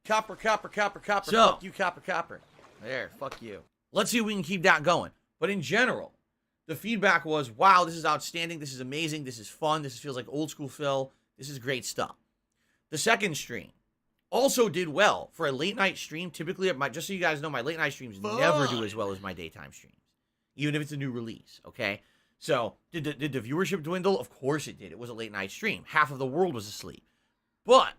Copper. So, Fuck you, copper. there, fuck you. let's see if we can keep that going. But in general, the feedback was, wow, this is outstanding. This is amazing. This is fun. This feels like old school Phil. This is great stuff. The second stream also did well for a late night stream. Typically, just so you guys know, my late night streams never do as well as my daytime streams, even if it's a new release. Okay. So did the viewership dwindle? Of course it did. It was a late night stream. Half of the world was asleep, but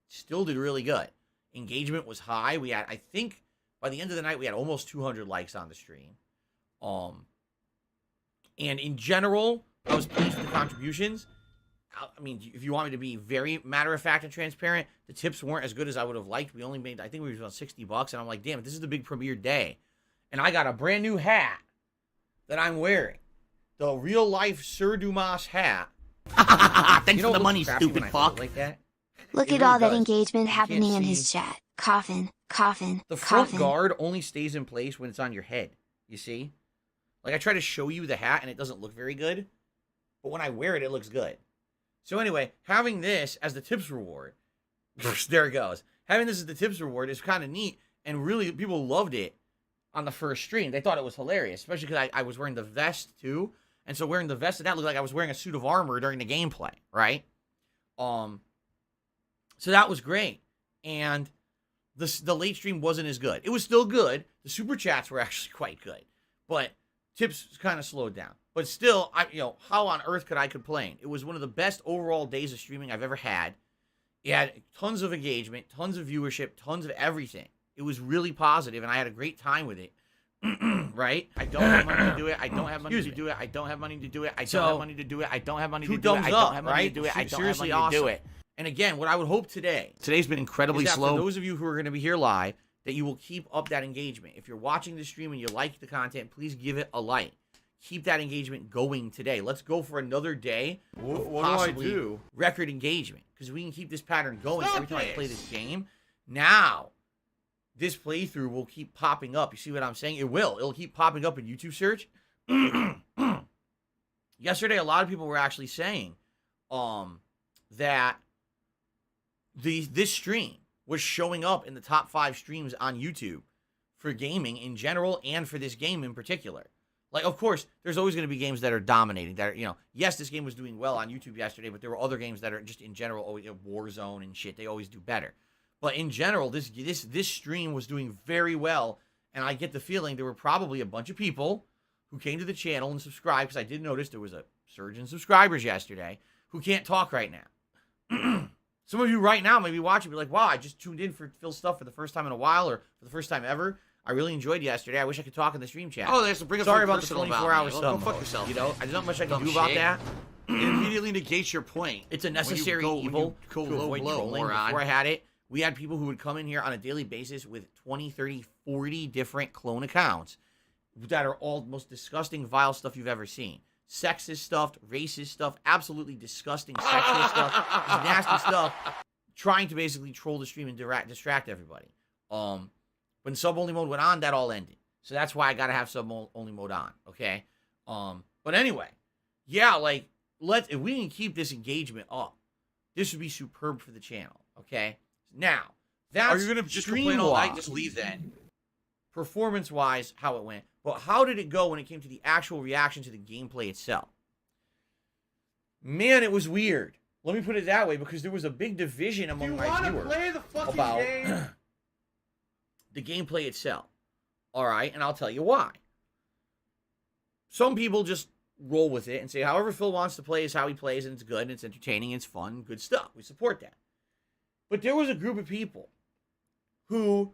still did really good. Engagement was high. We had, I think, by the end of the night, we had almost 200 likes on the stream. And in general, I was pleased with the contributions. I mean, if you want me to be very matter-of-fact and transparent, the tips weren't as good as I would have liked. We only made, I think we were about $60, and I'm like, damn, this is the big premiere day. And I got a brand new hat that I'm wearing. The real-life Sir Dumas hat. Thanks for the money, stupid fuck. Like that? Look It at really all that does. engagement You happening can't in see. his chat. Coffin, coffin, The front coffin. guard only stays in place when it's on your head. You see? Like, I try to show you the hat, and it doesn't look very good. But when I wear it, it looks good. So anyway, having this as the tips reward, there it goes. Having this as the tips reward is kind of neat, and really, people loved it on the first stream. They thought it was hilarious, especially because I was wearing the vest, too. And so wearing the vest, and that looked like I was wearing a suit of armor during the gameplay, right? So that was great. And the late stream wasn't as good. It was still good. The super chats were actually quite good. But tips kind of slowed down. But still, how on earth could I complain? It was one of the best overall days of streaming I've ever had. It had tons of engagement, tons of viewership, tons of everything. It was really positive, and I had a great time with it. Right? I don't have money to do it. I don't have money to do it. I don't have money to do it. I don't have money to do it. I don't have money to do it. I don't have money to do it. I don't have money to do it. And again, what I would hope today's been incredibly slow. For those of you who are going to be here live, that you will keep up that engagement. If you're watching the stream and you like the content, please give it a like. Keep that engagement going today. Let's go for another day. What do I do? Record engagement, because we can keep this pattern going every time I play this game. Now, this playthrough will keep popping up. You see what I'm saying? It will. It'll keep popping up in YouTube search. Yesterday, a lot of people were actually saying that this stream was showing up in the top 5 streams on YouTube for gaming in general and for this game in particular. Like, of course, there's always going to be games that are dominating. That are, yes, this game was doing well on YouTube yesterday, but there were other games that are just in general, always Warzone and shit. They always do better. But in general, this stream was doing very well, and I get the feeling there were probably a bunch of people who came to the channel and subscribed, because I did notice there was a surge in subscribers yesterday, who can't talk right now. Some of you right now may be watching, be like, wow, I just tuned in for Phil's stuff for the first time in a while, or for the first time ever. I really enjoyed yesterday. I wish I could talk in the stream chat. Oh, there's to bring up Sorry something about the personal 24 about hours me. sub. Go fuck yourself. There's not much I can Dumb do about shit. that. It immediately negates your point. It's a When you necessary go- when evil you go to low avoid blow, trolling. moron. Before I had it, we had people who would come in here on a daily basis with 20, 30, 40 different clone accounts that are all the most disgusting, vile stuff you've ever seen. Sexist stuff, racist stuff, absolutely disgusting sexual stuff, just nasty stuff, trying to basically troll the stream and distract everybody. When sub-only mode went on, that all ended. So that's why I got to have sub-only mode on, okay? But anyway, yeah, like, if we can keep this engagement up, this would be superb for the channel, okay? Now, that's Are you going to just complain all night? Just leave then. performance-wise, how it went. But how did it go when it came to the actual reaction to the gameplay itself? Man, it was weird. Let me put it that way, because there was a big division among my viewers about the gameplay itself. All right, and I'll tell you why. Some people just roll with it and say, however Phil wants to play is how he plays, and it's good, and it's entertaining, and it's fun, good stuff. We support that. But there was a group of people who,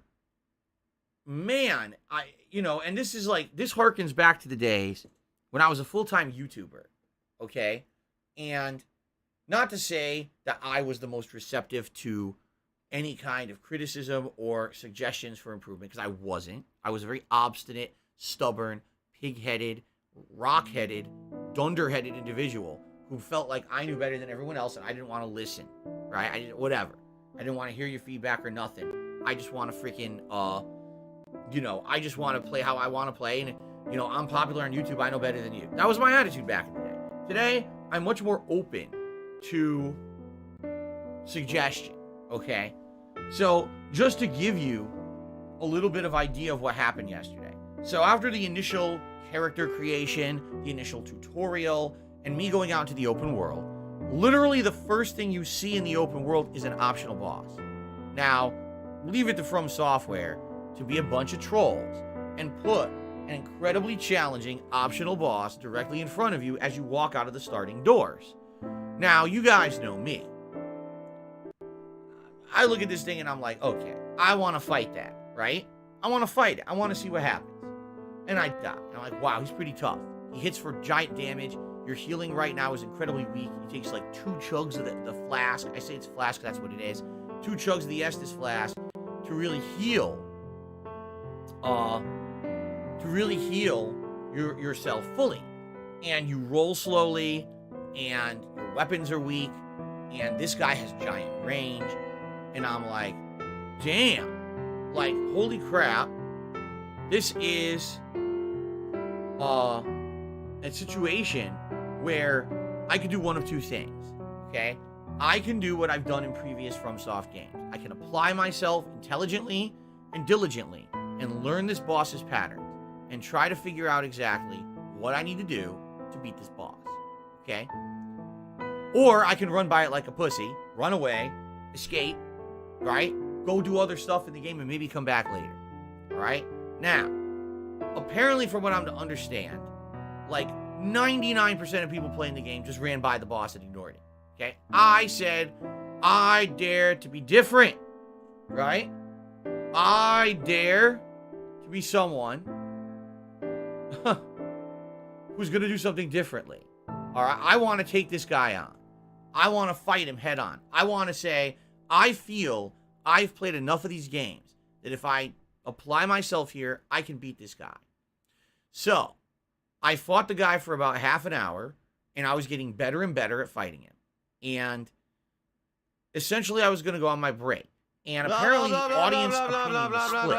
man, and this is like, this harkens back to the days when I was a full-time YouTuber, okay? And not to say that I was the most receptive to any kind of criticism or suggestions for improvement, because I wasn't. I was a very obstinate, stubborn, pig-headed, rock-headed, dunder-headed individual who felt like I knew better than everyone else, and I didn't want to listen, right? Whatever. I didn't want to hear your feedback or nothing. I just want to freaking, I just want to play how I want to play, and, I'm popular on YouTube, I know better than you. That was my attitude back in the day. Today, I'm much more open to suggestion, okay? So, just to give you a little bit of idea of what happened yesterday. So after the initial character creation, the initial tutorial, and me going out into the open world, literally the first thing you see in the open world is an optional boss. Now, leave it to From Software to be a bunch of trolls and put an incredibly challenging optional boss directly in front of you as you walk out of the starting doors. Now, you guys know me. I look at this thing and I'm like, okay, I want to fight that, right? I want to fight it. I want to see what happens. And I die. And I'm like, wow, he's pretty tough. He hits for giant damage. Your healing right now is incredibly weak. He takes like 2 chugs of the flask. I say it's flask, that's what it is. 2 chugs of the Estus flask to really heal. Yourself fully. And you roll slowly, and your weapons are weak, and this guy has giant range. And I'm like, damn. Like, holy crap. This is a situation where I can do one of 2 things, okay? I can do what I've done in previous FromSoft games. I can apply myself intelligently and diligently and learn this boss's patterns and try to figure out exactly what I need to do to beat this boss, okay? Or I can run by it like a pussy, run away, escape, right? Go do other stuff in the game and maybe come back later, all right? Now, apparently from what I'm to understand, like 99% of people playing the game just ran by the boss and ignored it, okay? I said, I dare to be different, right? I dare to be someone who's going to do something differently, all right? I want to take this guy on. I want to fight him head on. I want to say, I feel I've played enough of these games that if I apply myself here, I can beat this guy. So, I fought the guy for about half an hour, and I was getting better and better at fighting him. And essentially, I was going to go on my break. And apparently, audience opinion was split.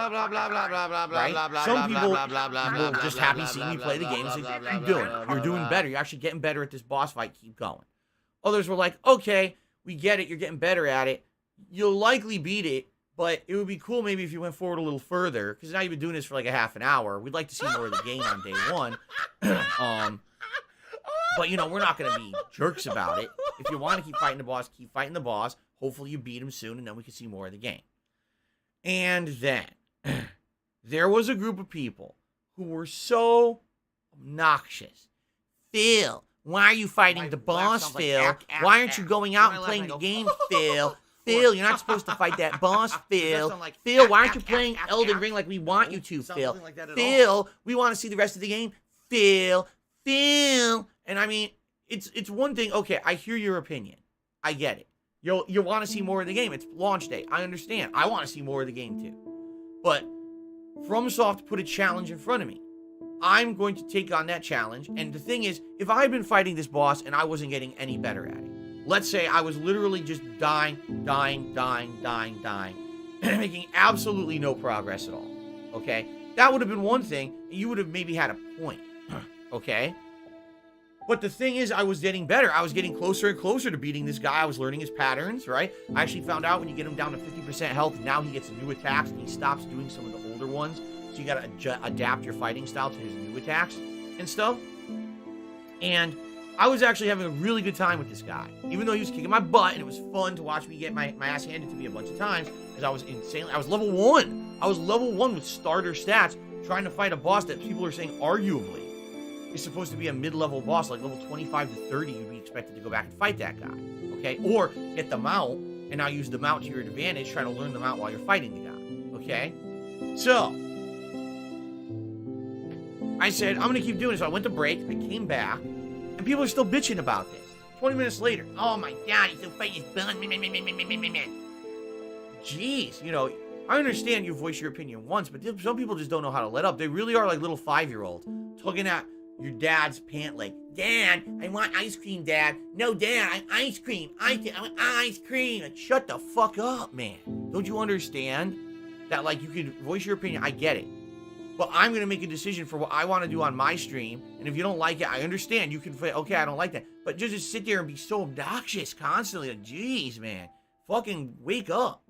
Right? Some people were just happy seeing me play the game and say, keep doing it. You're doing better. You're actually getting better at this boss fight. Keep going. Others were like, okay, we get it. You're getting better at it. You'll likely beat it, but it would be cool maybe if you went forward a little further, because now you've been doing this for like a half an hour. We'd like to see more of the game on day one. But, you know, we're not going to be jerks about it. If you want to keep fighting the boss, keep fighting the boss. Hopefully you beat him soon, and then we can see more of the game. And then, there was a group of people who were so obnoxious. Phil, why are you fighting the boss, Phil? Why aren't you going out and playing the game, Phil? Phil, you're not supposed to fight that boss, Phil. Phil, why aren't you playing Elden Ring like we want you to, Phil? Phil, we want to see the rest of the game. Phil. And I mean, it's one thing. Okay, I hear your opinion. I get it. You want to see more of the game. It's launch day. I understand. I want to see more of the game too. But FromSoft put a challenge in front of me. I'm going to take on that challenge. And the thing is, if I had been fighting this boss and I wasn't getting any better at it, let's say I was literally just dying, making absolutely no progress at all, okay? That would have been one thing, and you would have maybe had a point, okay? But the thing is, I was getting better. I was getting closer and closer to beating this guy. I was learning his patterns, right? I actually found out when you get him down to 50% health, now he gets new attacks, and he stops doing some of the older ones. So you got to adapt your fighting style to his new attacks and stuff. And I was actually having a really good time with this guy. Even though he was kicking my butt, and it was fun to watch me get my ass handed to me a bunch of times, because I was insanely... I was level 1. I was level 1 with starter stats, trying to fight a boss that people are saying arguably is supposed to be a mid-level boss, like level 25 to 30, you'd be expected to go back and fight that guy, okay? Or get the mount, and now use the mount to your advantage, try to learn the mount while you're fighting the guy, okay? So, I said, I'm going to keep doing this. So I went to break, I came back, and people are still bitching about this. 20 minutes later, oh my god, he's still fighting his bun. Jeez, you know, I understand you voice your opinion once, but some people just don't know how to let up. They really are like little 5-year-olds, tugging at your dad's pant leg. Dad, I want ice cream, Dad. No, Dad, I ice cream. I want ice cream. Like, shut the fuck up, man. Don't you understand that, like, you can voice your opinion? I get it. But I'm going to make a decision for what I want to do on my stream. And if you don't like it, I understand. You can say, okay, I don't like that. But just sit there and be so obnoxious constantly. Like, jeez, man. Fucking wake up.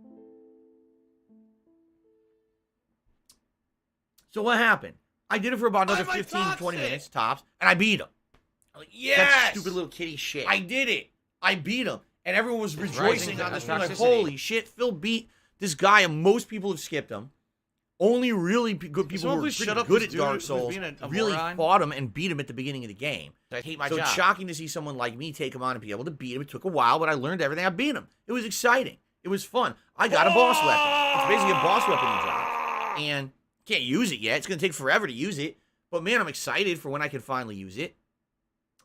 So what happened? I did it for about another 15, 20 minutes tops, and I beat him. I'm like, yes! That stupid little kitty shit. I did it. I beat him. And everyone was Rising rejoicing to on this the one. Like, toxicity. holy shit, Phil beat this guy, and most people have skipped him. Only really good people who were pretty good at Dark Souls really fought him and beat him at the beginning of the game. I hate my So job. it's shocking to see someone like me take him on and be able to beat him. It took a while, but I learned everything. I beat him. It was exciting. It was fun. I got a boss weapon. It's basically a boss weapon you drop. And can't use it yet. It's going to take forever to use it. But man, I'm excited for when I can finally use it.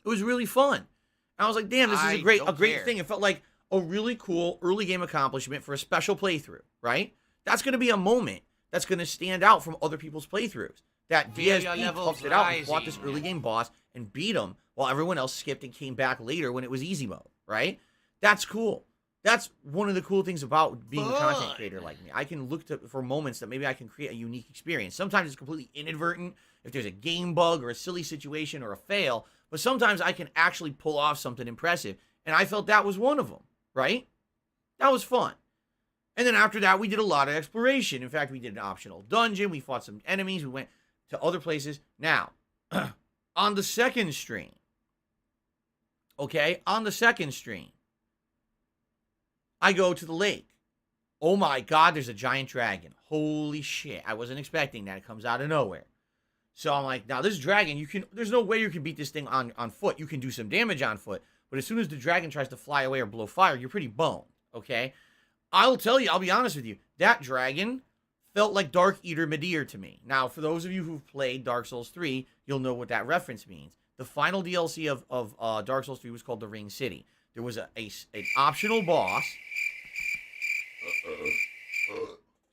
It was really fun. And I was like, damn, this is a great thing. It felt like a really cool early game accomplishment for a special playthrough, right? That's going to be a moment that's going to stand out from other people's playthroughs. That DSP toughed it out and fought this early game boss and beat him while everyone else skipped and came back later when it was easy mode, right? That's cool. That's one of the cool things about being a content creator like me. I can look for moments that maybe I can create a unique experience. Sometimes it's completely inadvertent, if there's a game bug or a silly situation or a fail, but sometimes I can actually pull off something impressive, and I felt that was one of them, right? That was fun. And then after that, we did a lot of exploration. In fact, we did an optional dungeon. We fought some enemies. We went to other places. Now, on the second stream, okay, on the second stream, I go to the lake. Oh my God, there's a giant dragon. Holy shit. I wasn't expecting that. It comes out of nowhere. So I'm like, now this dragon, there's no way you can beat this thing on foot. You can do some damage on foot. But as soon as the dragon tries to fly away or blow fire, you're pretty boned, okay? I'll tell you, I'll be honest with you, that dragon felt like Dark Eater Midir to me. Now, for those of you who've played Dark Souls 3, you'll know what that reference means. The final DLC of Dark Souls 3 was called the Ring City. There was an optional boss.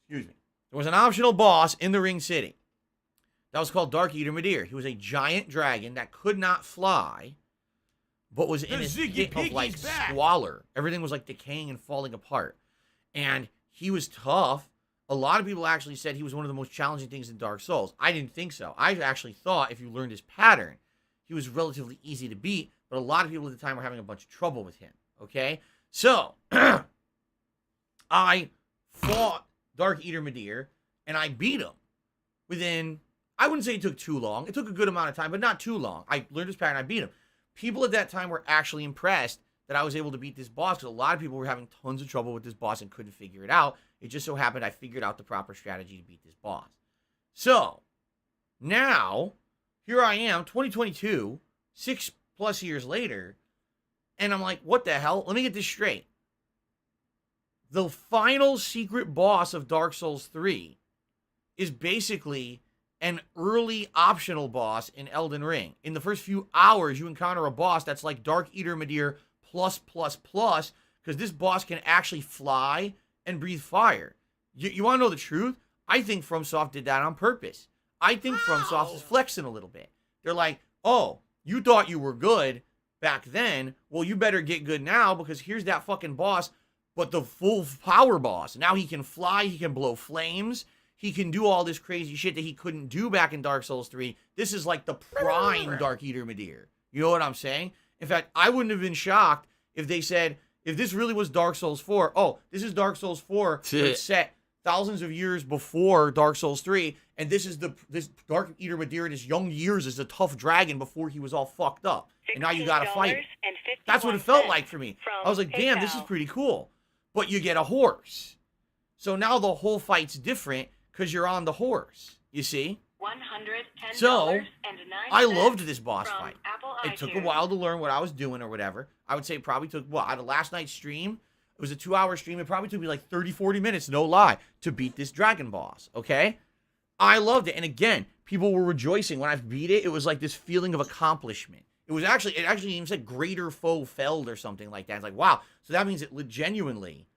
Excuse me. There was an optional boss in the Ring City. That was called Dark Eater Midir. He was a giant dragon that could not fly, but was in a state of like squalor. Everything was like decaying and falling apart. And he was tough. A lot of people actually said he was one of the most challenging things in Dark Souls. I didn't think so. I actually thought if you learned his pattern, he was relatively easy to beat, but a lot of people at the time were having a bunch of trouble with him, okay? So, I fought Dark Eater Midir, and I beat him within, I wouldn't say it took too long. It took a good amount of time, but not too long. I learned his pattern, I beat him. People at that time were actually impressed that I was able to beat this boss because a lot of people were having tons of trouble with this boss and couldn't figure it out. It just so happened I figured out the proper strategy to beat this boss. So, now, here I am, 2022, 6+ years later, and I'm like, what the hell? Let me get this straight. The final secret boss of Dark Souls 3 is basically an early optional boss in Elden Ring. In the first few hours, you encounter a boss that's like Dark Eater Midir +++, because this boss can actually fly and breathe fire. You want to know the truth? I think FromSoft did that on purpose. I think FromSoft is flexing a little bit. They're like, oh, you thought you were good back then. Well, you better get good now because here's that fucking boss, but the full power boss. Now he can fly, he can blow flames, he can do all this crazy shit that he couldn't do back in Dark Souls 3. This is like the prime Dark Eater Midir. You know what I'm saying? In fact, I wouldn't have been shocked if they said, if this really was Dark Souls 4, oh, this is Dark Souls 4, but it's set thousands of years before Dark Souls 3, and this is this Dark Eater Midir in his young years is a tough dragon before he was all fucked up. And now you gotta fight him. That's what it felt like for me. I was like, damn, this is pretty cool. But you get a horse. So now the whole fight's different because you're on the horse, you see? So, I loved this boss fight. It took a while to learn what I was doing or whatever. I would say it probably took, out of last night's stream, it was a 2-hour stream. It probably took me like 30, 40 minutes, no lie, to beat this dragon boss, okay? I loved it. And again, people were rejoicing. When I beat it, it was like this feeling of accomplishment. It actually even said greater foe felled or something like that. It's like, wow. So that means it genuinely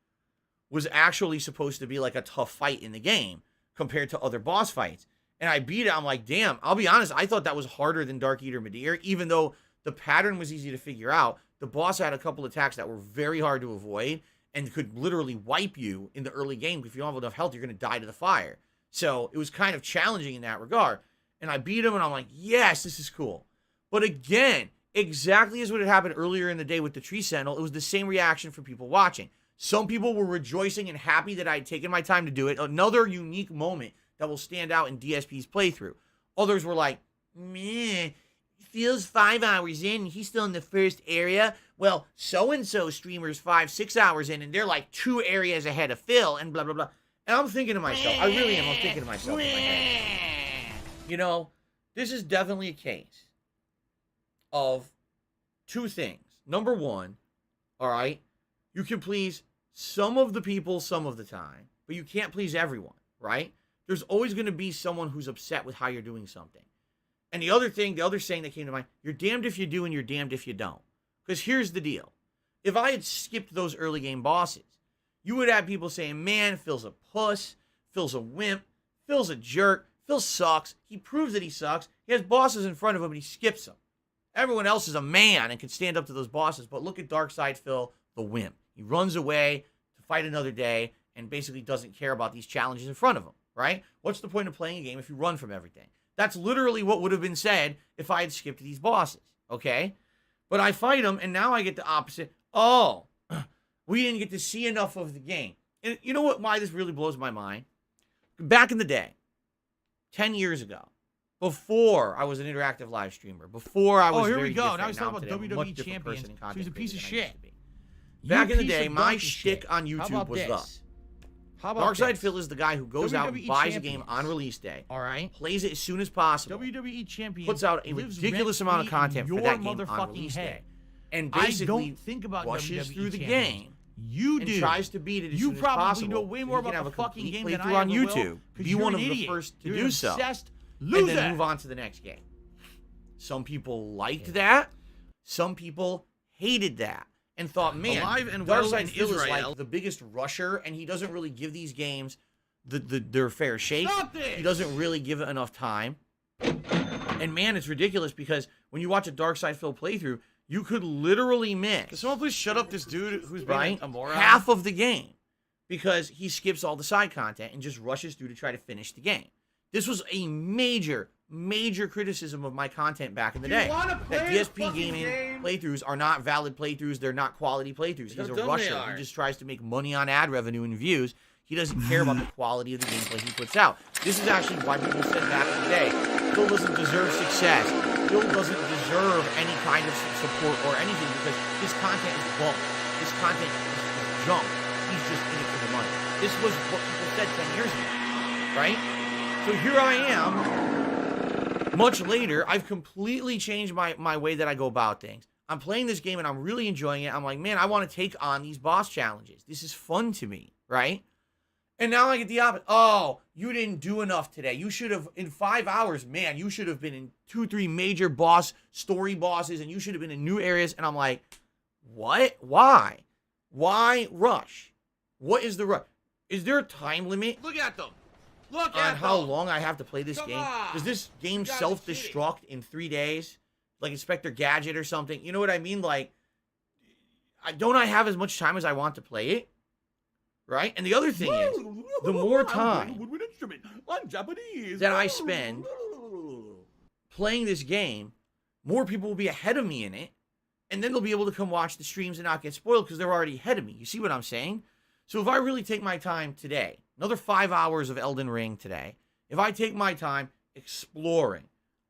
was actually supposed to be like a tough fight in the game compared to other boss fights. And I beat it. I'm like, damn, I'll be honest. I thought that was harder than Dark Eater Midir, even though the pattern was easy to figure out. The boss had a couple attacks that were very hard to avoid and could literally wipe you in the early game. If you don't have enough health, you're going to die to the fire. So it was kind of challenging in that regard. And I beat him, and I'm like, yes, this is cool. But again, exactly as what had happened earlier in the day with the Tree Sentinel, it was the same reaction for people watching. Some people were rejoicing and happy that I had taken my time to do it. Another unique moment that will stand out in DSP's playthrough. Others were like, meh, feels 5 hours in, he's still in the first area. Well, so-and-so streamer's 5-6 hours in, and they're like 2 areas ahead of Phil, and blah, blah, blah. And I'm thinking to myself, I really am, I'm thinking to myself in my head, you know, this is definitely a case of 2 things. Number 1, all right, you can please some of the people some of the time, but you can't please everyone, right? There's always going to be someone who's upset with how you're doing something. And the other saying that came to mind, you're damned if you do and you're damned if you don't. Because here's the deal. If I had skipped those early game bosses, you would have people saying, man, Phil's a puss, Phil's a wimp, Phil's a jerk, Phil sucks, he proves that he sucks, he has bosses in front of him and he skips them. Everyone else is a man and can stand up to those bosses, but look at Darkside Phil, the wimp. He runs away to fight another day and basically doesn't care about these challenges in front of him, right? What's the point of playing a game if you run from everything? That's literally what would have been said if I had skipped these bosses, okay? But I fight them, and now I get the opposite. Oh, we didn't get to see enough of the game. And you know why this really blows my mind? Back in the day, 10 years ago, before I was an interactive live streamer, before I was here very we go. different, Now he's talking I'm about today. I'm a much WWE different champions. person and So content he's a piece of creator than I used shit. to be. Back in the day, my shtick shtick on YouTube was thus. Darkside Phil is the guy who goes out and WWE buys a champions. game on release day, All right. plays it as soon as possible, WWE champion puts out a lives ridiculous amount of rent-free content in for your that game on motherfucking release head. day, and I basically don't think about rushes WWE through the champions. game You and do. tries to beat it as You soon as probably possible. know way so more you can about have the a fucking complete game than playthrough I on ever will, YouTube. 'cause Be you're one an of the idiot. first to You're do an so, obsessed and loser. then move on to the next game. Some people liked that. Some people hated that and thought, man, Alive and well Darkside in Phil is Israel. like the biggest rusher, and he doesn't really give these games their fair shake. Stop this! He doesn't really give it enough time. And man, it's ridiculous because when you watch a Darkside Phil playthrough, you could literally miss, Can someone please shut up this dude who's being right, a moron? half of the game because he skips all the side content and just rushes through to try to finish the game. This was a major criticism of my content back in the day. That DSP gaming playthroughs are not valid playthroughs. They're not quality playthroughs. He's a rusher. He just tries to make money on ad revenue and views. He doesn't care about the quality of the gameplay he puts out. This is actually why people said back in the day, Phil doesn't deserve success. Phil doesn't deserve any kind of support or anything because his content is bunk. His content is junk. He's just in it for the money. This was what people said 10 years ago, right? So here I am, much later, I've completely changed my way that I go about things. I'm playing this game and I'm really enjoying it. I'm like, man, I want to take on these boss challenges. This is fun to me, right? And now I get the opposite. Oh, you didn't do enough today. You should have, in 5 hours, man, you should have been in 2-3 major story bosses, and you should have been in new areas. And I'm like, what? Why? Why rush? What is the rush? Is there a time limit Look at them. Look on at how them. long I have to play this Come game? on. Does this game You gotta be self-destruct in 3 days? Like Inspector Gadget or something? You know what I mean? Like, don't I have as much time as I want to play it? Right? And the other thing is, the more time that I spend playing this game, more people will be ahead of me in it, and then they'll be able to come watch the streams and not get spoiled because they're already ahead of me. You see what I'm saying? So if I really take my time today, another 5 hours of Elden Ring today, if I take my time exploring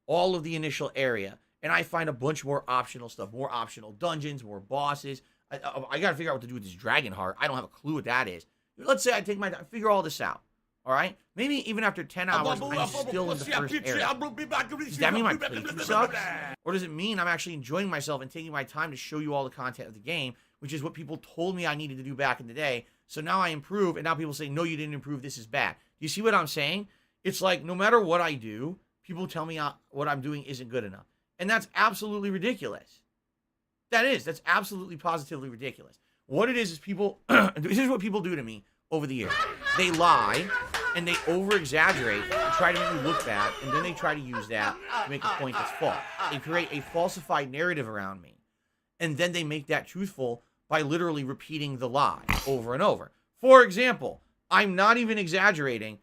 all of the initial area, and I find a bunch more optional stuff, more optional dungeons, more bosses, I got to figure out what to do with this Dragon Heart. I don't have a clue what that is. Let's say I take my time, figure all this out. All right? Maybe even after 10 hours, I'm still in the first area. Does that mean my playthrough sucks? Or does it mean I'm actually enjoying myself and taking my time to show you all the content of the game, which is what people told me I needed to do back in the day? So now I improve, and now people say, no, you didn't improve, this is bad. Do you see what I'm saying? It's like no matter what I do, people tell me what I'm doing isn't good enough. And that's absolutely ridiculous. That's absolutely positively ridiculous. What it is people, this is what people do to me over the years. They lie, and they over-exaggerate and try to make me look bad, and then they try to use that to make a point that's false. They create a falsified narrative around me, and then they make that truthful by literally repeating the lie over and over. For example, I'm not even exaggerating.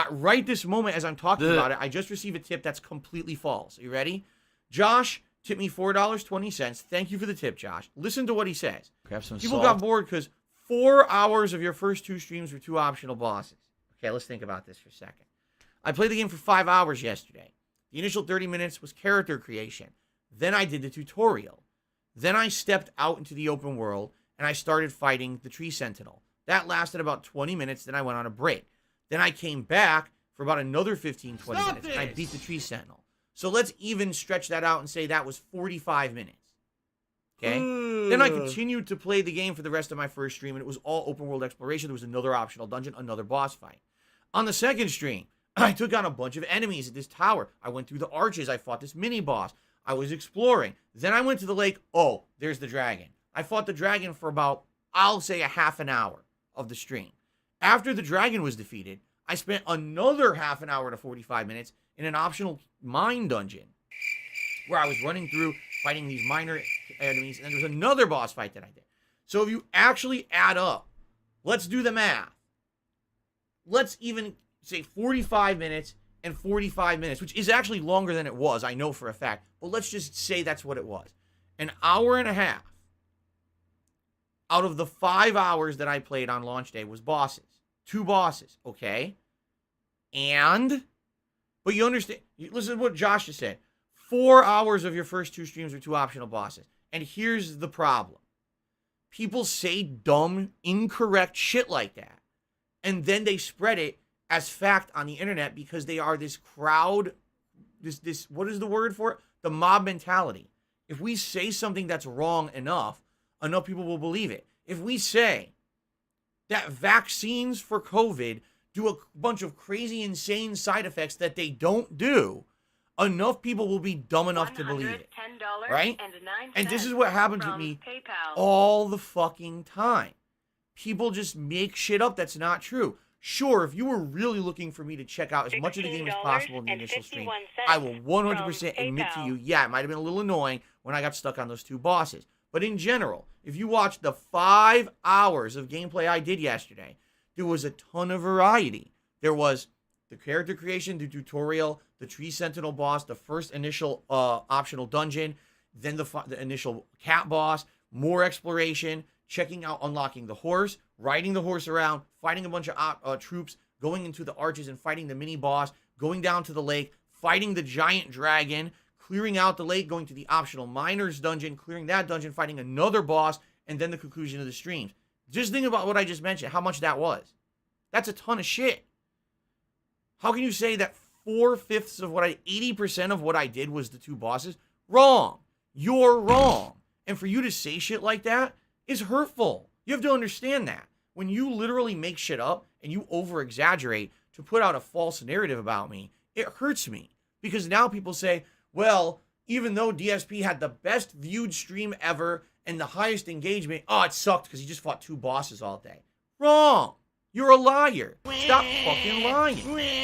Right this moment as I'm talking about it, I just received a tip that's completely false. Are you ready? Josh tipped me $4.20. Thank you for the tip, Josh. Listen to what he says. Grab some People salt. got bored because 4 hours of your first 2 streams were 2 optional bosses. Okay, let's think about this for a second. I played the game for 5 hours yesterday. The initial 30 minutes was character creation. Then I did the tutorial. Then I stepped out into the open world and I started fighting the tree sentinel. That lasted about 20 minutes. Then I went on a break. Then I came back for about another 15, 20 minutes and I beat the tree sentinel. So let's even stretch that out and say that was 45 minutes. Okay? Then I continued to play the game for the rest of my first stream, and it was all open world exploration. There was another optional dungeon, another boss fight. On the second stream, I took on a bunch of enemies at this tower. I went through the arches. I fought this mini boss. I was exploring. Then I went to the lake. Oh, there's the dragon. I fought the dragon for about, I'll say, a half an hour of the stream. After the dragon was defeated, I spent another half an hour to 45 minutes in an optional mine dungeon where I was running through fighting these minor enemies, and then there was another boss fight that I did. So if you actually add up, let's do the math. Let's even say 45 minutes and 45 minutes, which is actually longer than it was, I know for a fact, but let's just say that's what it was. An hour and a half out of the 5 hours that I played on launch day was bosses. 2 bosses, okay? But you understand, listen to what Josh just said. 4 hours of your first 2 streams were 2 optional bosses. And here's the problem. People say dumb, incorrect shit like that. And then they spread it as fact on the internet because they are this crowd, this what is the word for it? The mob mentality. If we say something that's wrong enough people will believe it. If we say that vaccines for COVID do a bunch of crazy, insane side effects that they don't do, enough people will be dumb enough to believe it. Right? And this is what happens with me all the fucking time. People just make shit up that's not true. Sure, if you were really looking for me to check out as much of the game as possible in the initial stream, I will 100% admit to you, yeah, it might have been a little annoying when I got stuck on those 2 bosses. But in general, if you watch the 5 hours of gameplay I did yesterday, there was a ton of variety. There was the character creation, the tutorial, the tree sentinel boss, the first initial optional dungeon, then the initial cat boss, more exploration, checking out, unlocking the horse, riding the horse around, fighting a bunch of troops, going into the arches and fighting the mini boss, going down to the lake, fighting the giant dragon, clearing out the lake, going to the optional miners dungeon, clearing that dungeon, fighting another boss, and then the conclusion of the streams. Just think about what I just mentioned, how much that was. That's a ton of shit. How can you say that 4/5 of 80% of what I did was the 2 bosses? Wrong. You're wrong. And for you to say shit like that is hurtful. You have to understand that. When you literally make shit up and you over-exaggerate to put out a false narrative about me, it hurts me. Because now people say, well, even though DSP had the best viewed stream ever and the highest engagement, oh, it sucked because he just fought 2 bosses all day. Wrong. You're a liar. Stop fucking lying.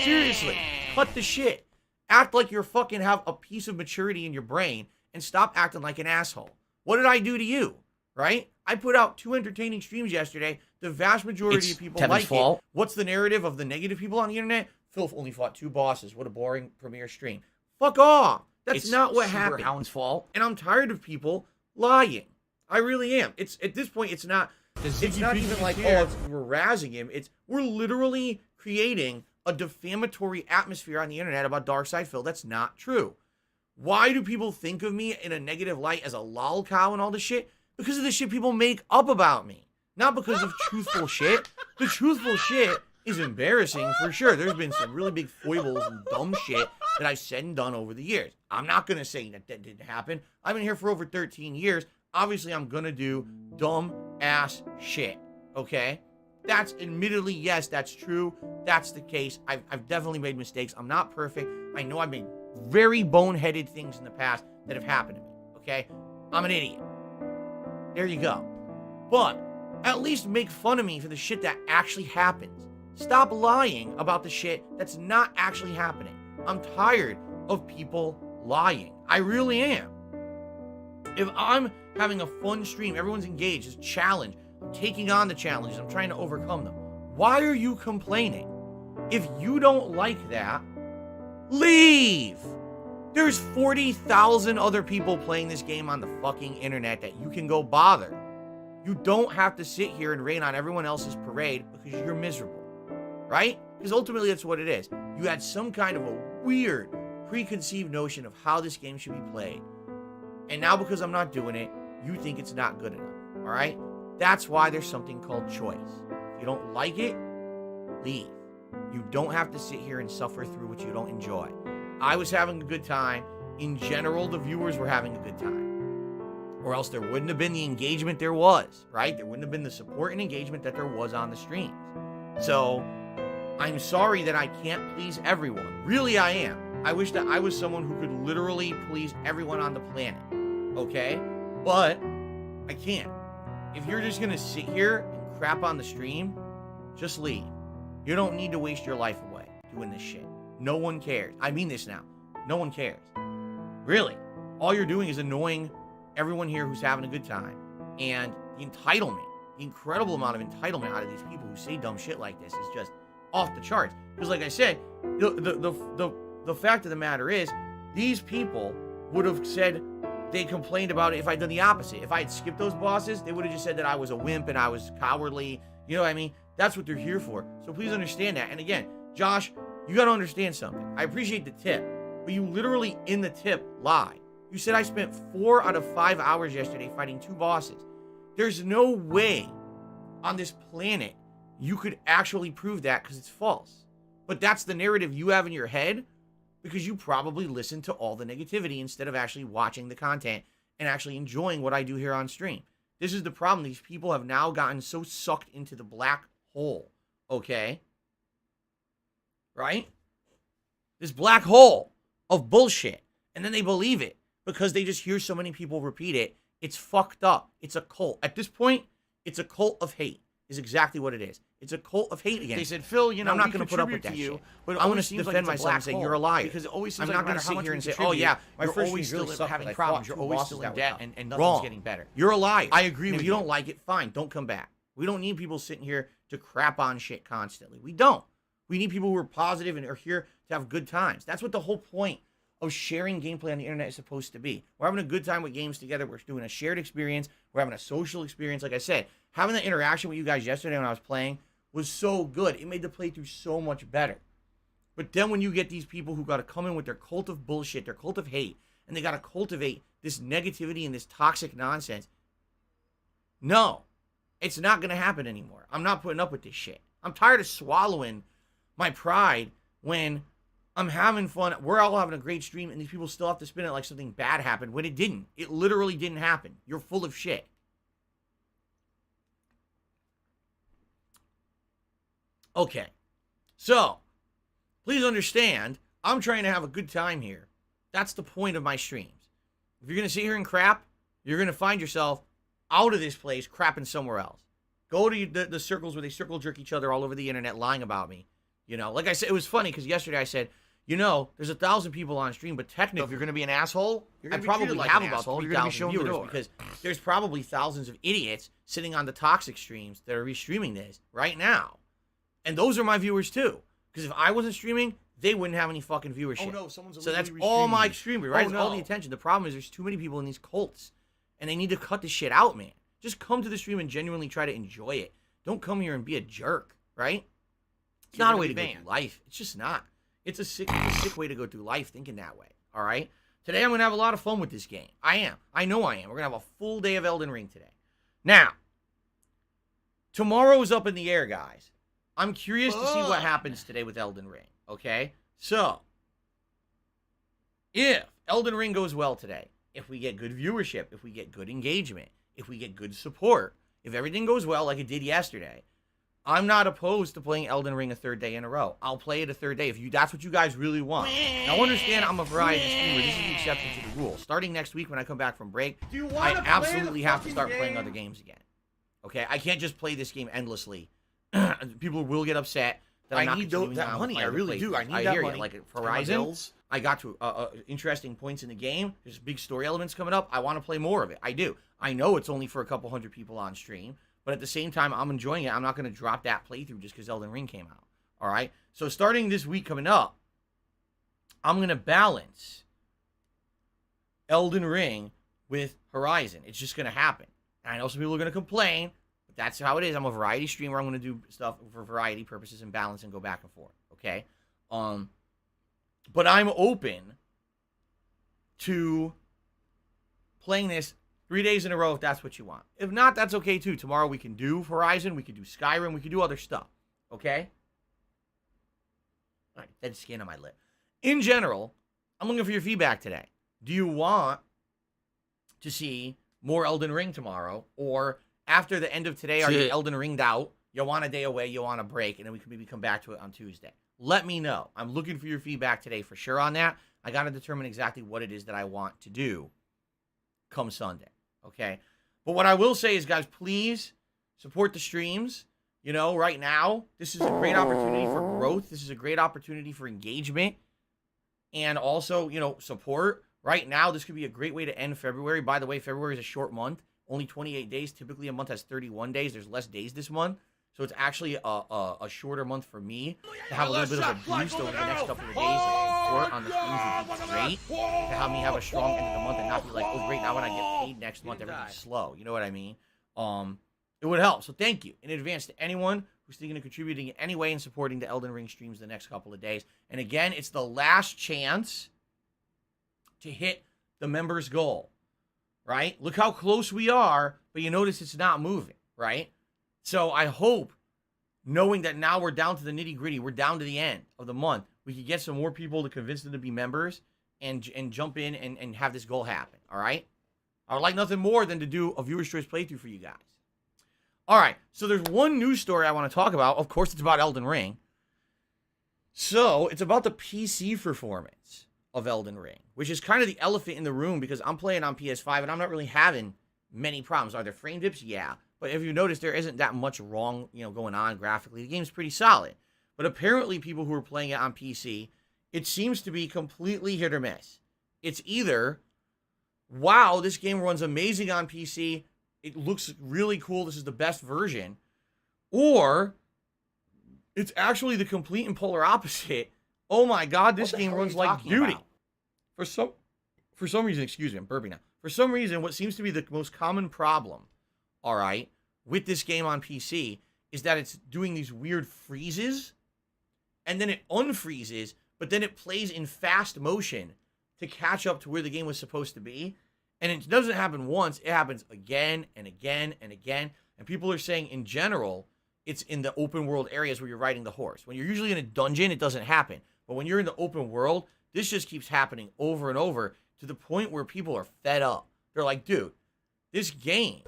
Seriously. Cut the shit. Act like you fucking have a piece of maturity in your brain and stop acting like an asshole. What did I do to you? Right? I put out 2 entertaining streams yesterday. The vast majority of people Kevin's like fault. it. What's the narrative of the negative people on the internet? Phil only fought 2 bosses. What a boring premiere stream. Fuck off. That's not what happened. Hound's fault. And I'm tired of people lying. I really am. It's at this point, it's not even like, oh, we're razzing him. We're literally creating a defamatory atmosphere on the internet about Darkside Phil. That's not true. Why do people think of me in a negative light as a lol cow and all this shit? Because of the shit people make up about me. Not because of truthful shit. The truthful shit is embarrassing for sure. There's been some really big foibles and dumb shit that I've said and done over the years. I'm not going to say that didn't happen. I've been here for over 13 years. Obviously, I'm going to do dumb ass shit. Okay? That's admittedly, yes, that's true. That's the case. I've definitely made mistakes. I'm not perfect. I know I've made very boneheaded things in the past that have happened to me. Okay? I'm an idiot. There you go. But at least make fun of me for the shit that actually happens. Stop lying about the shit that's not actually happening. I'm tired of people lying. I really am. If I'm having a fun stream, everyone's engaged, it's a challenge, I'm taking on the challenges, I'm trying to overcome them. Why are you complaining? If you don't like that, leave. There's 40,000 other people playing this game on the fucking internet that you can go bother. You don't have to sit here and rain on everyone else's parade because you're miserable, right? Because ultimately that's what it is. You had some kind of a weird, preconceived notion of how this game should be played. And now because I'm not doing it, you think it's not good enough. All right? That's why there's something called choice. If you don't like it, leave. You don't have to sit here and suffer through what you don't enjoy. I was having a good time. In general, the viewers were having a good time. Or else there wouldn't have been the engagement there was, right? There wouldn't have been the support and engagement that there was on the streams. So, I'm sorry that I can't please everyone. Really, I am. I wish that I was someone who could literally please everyone on the planet. Okay? But, I can't. If you're just gonna sit here and crap on the stream, just leave. You don't need to waste your life away doing this shit. No one cares. I mean this now. No one cares. Really. All you're doing is annoying everyone here who's having a good time. And the entitlement, the incredible amount of entitlement out of these people who say dumb shit like this is just off the charts. Because like I said, the fact of the matter is, these people would have said they complained about it if I'd done the opposite. If I had skipped those bosses, they would have just said that I was a wimp and I was cowardly. You know what I mean? That's what they're here for. So please understand that. And again, Josh, you got to understand something. I appreciate the tip, but you literally in the tip lied. You said I spent 4 out of 5 hours yesterday fighting 2 bosses. There's no way on this planet you could actually prove that because it's false. But that's the narrative you have in your head because you probably listen to all the negativity instead of actually watching the content and actually enjoying what I do here on stream. This is the problem. These people have now gotten so sucked into the black hole, okay? Right? This black hole of bullshit. And then they believe it because they just hear so many people repeat it. It's fucked up. It's a cult. At this point, it's a cult of hate is exactly what it is. It's a cult of hate again. They said, Phil, you know, I'm not going to put up with that shit. But I'm going to defend myself and say you're a liar. Because it always seems I'm not going to sit here and say, oh yeah, my first stream really sucked, having problems. You're always still in debt and nothing's getting better. You're a liar. I agree with you. If you don't like it, fine. Don't come back. We don't need people sitting here to crap on shit constantly. We don't. We need people who are positive and are here to have good times. That's what the whole point of sharing gameplay on the internet is supposed to be. We're having a good time with games together. We're doing a shared experience. We're having a social experience. Like I said, having that interaction with you guys yesterday when I was playing was so good. It made the playthrough so much better. But then when you get these people who got to come in with their cult of bullshit, their cult of hate, and they got to cultivate this negativity and this toxic nonsense, no, it's not going to happen anymore. I'm not putting up with this shit. I'm tired of swallowing my pride when I'm having fun. We're all having a great stream, and these people still have to spin it like something bad happened when it didn't. It literally didn't happen. You're full of shit. Okay. So, please understand, I'm trying to have a good time here. That's the point of my streams. If you're going to sit here and crap, you're going to find yourself out of this place crapping somewhere else. Go to the circles where they circle jerk each other all over the internet lying about me. You know, like I said, it was funny because yesterday I said, you know, there's 1,000 people on stream, but technically, if you're going to be an asshole, I probably like have about 3,000 viewers because there's probably thousands of idiots sitting on the toxic streams that are restreaming this right now. And those are my viewers too. Because if I wasn't streaming, they wouldn't have any fucking viewership. Oh no, someone's so that's all my streaming, right? Oh, no. All the attention. The problem is there's too many people in these cults. And they need to cut this shit out, man. Just come to the stream and genuinely try to enjoy it. Don't come here and be a jerk, right? It's not a way to go through life. It's just not. It's a sick way to go through life thinking that way, all right? Today I'm going to have a lot of fun with this game. I am. I know I am. We're going to have a full day of Elden Ring today. Now, tomorrow is up in the air, guys. I'm curious to see what happens today with Elden Ring, okay? So, if Elden Ring goes well today, if we get good viewership, if we get good engagement, if we get good support, if everything goes well like it did yesterday, I'm not opposed to playing Elden Ring a third day in a row. I'll play it a third day if that's what you guys really want. Now understand I'm a variety streamer. This is the exception to the rule. Starting next week when I come back from break, I absolutely have to start playing other games again. Okay? I can't just play this game endlessly. People will get upset that I need that money. I really do. I need that money. Like Horizon, I got to interesting points in the game. There's big story elements coming up. I want to play more of it. I do. I know it's only for a couple hundred people on stream, but at the same time, I'm enjoying it. I'm not going to drop that playthrough just because Elden Ring came out. All right? So starting this week coming up, I'm going to balance Elden Ring with Horizon. It's just going to happen. And I know some people are going to complain, but that's how it is. I'm a variety streamer. I'm going to do stuff for variety purposes and balance and go back and forth. Okay? But I'm open to playing this 3 days in a row if that's what you want. If not, that's okay too. Tomorrow we can do Horizon, we can do Skyrim, we can do other stuff. Okay? All right, dead skin on my lip. In general, I'm looking for your feedback today. Do you want to see more Elden Ring tomorrow? Or after the end of today, are you Elden Ringed out? You want a day away, you want a break, and then we can maybe come back to it on Tuesday. Let me know. I'm looking for your feedback today for sure on that. I got to determine exactly what it is that I want to do come Sunday, okay? But what I will say is, guys, please support the streams. You know, right now, this is a great opportunity for growth. This is a great opportunity for engagement. And also, you know, support. Right now, this could be a great way to end February. By the way, February is a short month. Only 28 days. Typically, a month has 31 days. There's less days this month. So it's actually a shorter month for me to have a little bit of a boost over the next couple of days. Like support on the streams would be great. To have me have a strong end of the month and not be like, oh, great, now when I get paid next month, everything's slow. You know what I mean? It would help. So thank you in advance to anyone who's thinking of contributing in any way and supporting the Elden Ring streams the next couple of days. And again, it's the last chance to hit the members' goal, right? Look how close we are, but you notice it's not moving, right? So I hope, knowing that now we're down to the nitty-gritty, we're down to the end of the month, we can get some more people to convince them to be members and jump in and have this goal happen, all right? I would like nothing more than to do a viewer's choice playthrough for you guys. All right, so there's one news story I want to talk about. Of course, it's about Elden Ring. So it's about the PC performance of Elden Ring, which is kind of the elephant in the room because I'm playing on PS5 and I'm not really having many problems. Are there frame dips? Yeah. But if you notice, there isn't that much wrong, you know, going on graphically. The game's pretty solid. But apparently people who are playing it on PC, it seems to be completely hit or miss. It's either, wow, this game runs amazing on PC, it looks really cool, this is the best version, or it's actually the complete and polar opposite. Oh my God, this game runs like beauty. For some reason, excuse me, I'm burping now. For some reason, what seems to be the most common problem, all right, with this game on PC is that it's doing these weird freezes, and then it unfreezes, but then it plays in fast motion to catch up to where the game was supposed to be. And it doesn't happen once, it happens again and again and again. And people are saying in general, it's in the open world areas where you're riding the horse. When you're usually in a dungeon, it doesn't happen. But when you're in the open world, this just keeps happening over and over to the point where people are fed up. They're like, dude, this game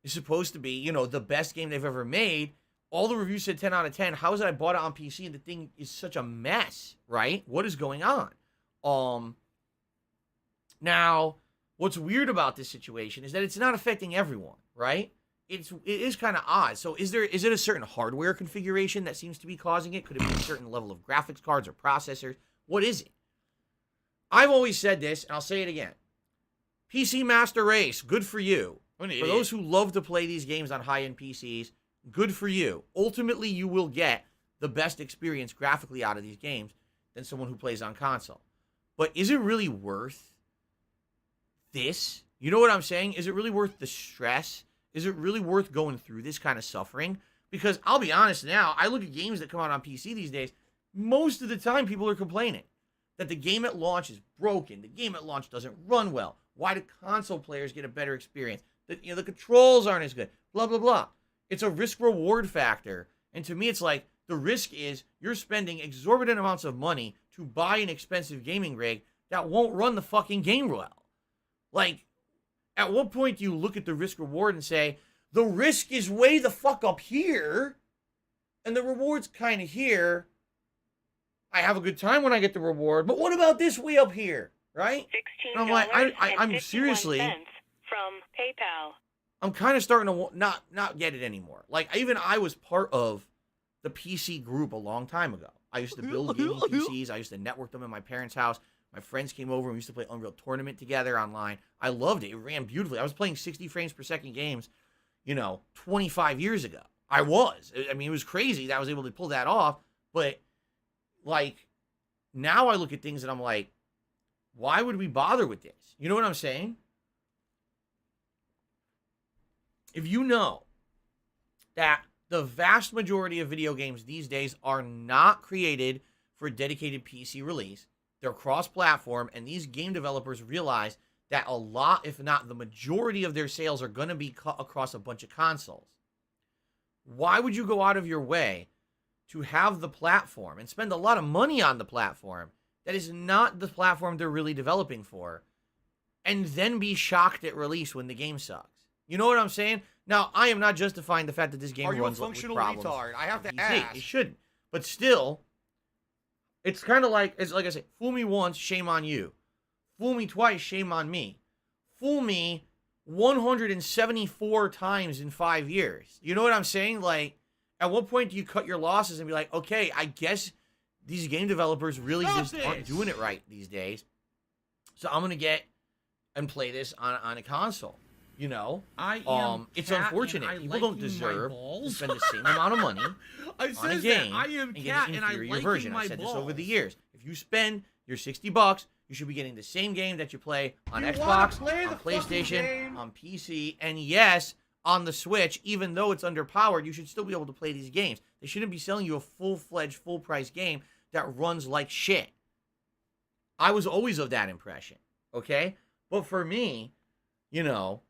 is supposed to be, you know, the best game they've ever made. All the reviews said 10 out of 10. How is it I bought it on PC and the thing is such a mess, right? What is going on? Now, what's weird about this situation is that it's not affecting everyone, right? It is kind of odd. So is it a certain hardware configuration that seems to be causing it? Could it be a certain level of graphics cards or processors? What is it? I've always said this, and I'll say it again. PC Master Race, good for you. For those who love to play these games on high-end PCs, good for you. Ultimately, you will get the best experience graphically out of these games than someone who plays on console. But is it really worth this? You know what I'm saying? Is it really worth the stress? Is it really worth going through this kind of suffering? Because I'll be honest now, I look at games that come out on PC these days, most of the time people are complaining that the game at launch is broken. The game at launch doesn't run well. Why do console players get a better experience? The controls aren't as good. Blah, blah, blah. It's a risk-reward factor. And to me, it's like, the risk is you're spending exorbitant amounts of money to buy an expensive gaming rig that won't run the fucking game well. Like, at what point do you look at the risk-reward and say, the risk is way the fuck up here, and the reward's kind of here. I have a good time when I get the reward, but what about this way up here, right? And I'm like, I'm seriously, from PayPal. I'm kind of starting to not get it anymore. Like, I was part of the PC group a long time ago. I used to build gaming PCs. I used to network them in my parents' house. My friends came over and we used to play Unreal Tournament together online. I loved it. It ran beautifully. I was playing 60 frames per second games, 25 years ago. I mean, it was crazy that I was able to pull that off. But, like, now I look at things and I'm like, why would we bother with this? You know what I'm saying? If you know that the vast majority of video games these days are not created for a dedicated PC release, They're cross-platform, and these game developers realize that a lot, if not the majority of their sales are going to be cut across a bunch of consoles. Why would you go out of your way to have the platform and spend a lot of money on the platform that is not the platform they're really developing for, and then be shocked at release when the game sucks? You know what I'm saying? Now, I am not justifying the fact that this game runs with problems. Are you a functional retard? I have to ask. It shouldn't. But still, it's kind of like, it's like I say, fool me once, shame on you. Fool me twice, shame on me. Fool me 174 times in 5 years. You know what I'm saying? Like, at what point do you cut your losses and be like, okay, I guess these game developers really aren't doing it right these days. So I'm going to get and play this on a console. You know, it's unfortunate. People don't deserve to spend the same amount of money on a game and get an inferior version. I've said this over the years. If you spend your $60, you should be getting the same game that you play on Xbox, on PlayStation, on PC, and yes, on the Switch. Even though it's underpowered, you should still be able to play these games. They shouldn't be selling you a full-fledged, full-price game that runs like shit. I was always of that impression, okay? But for me, you know,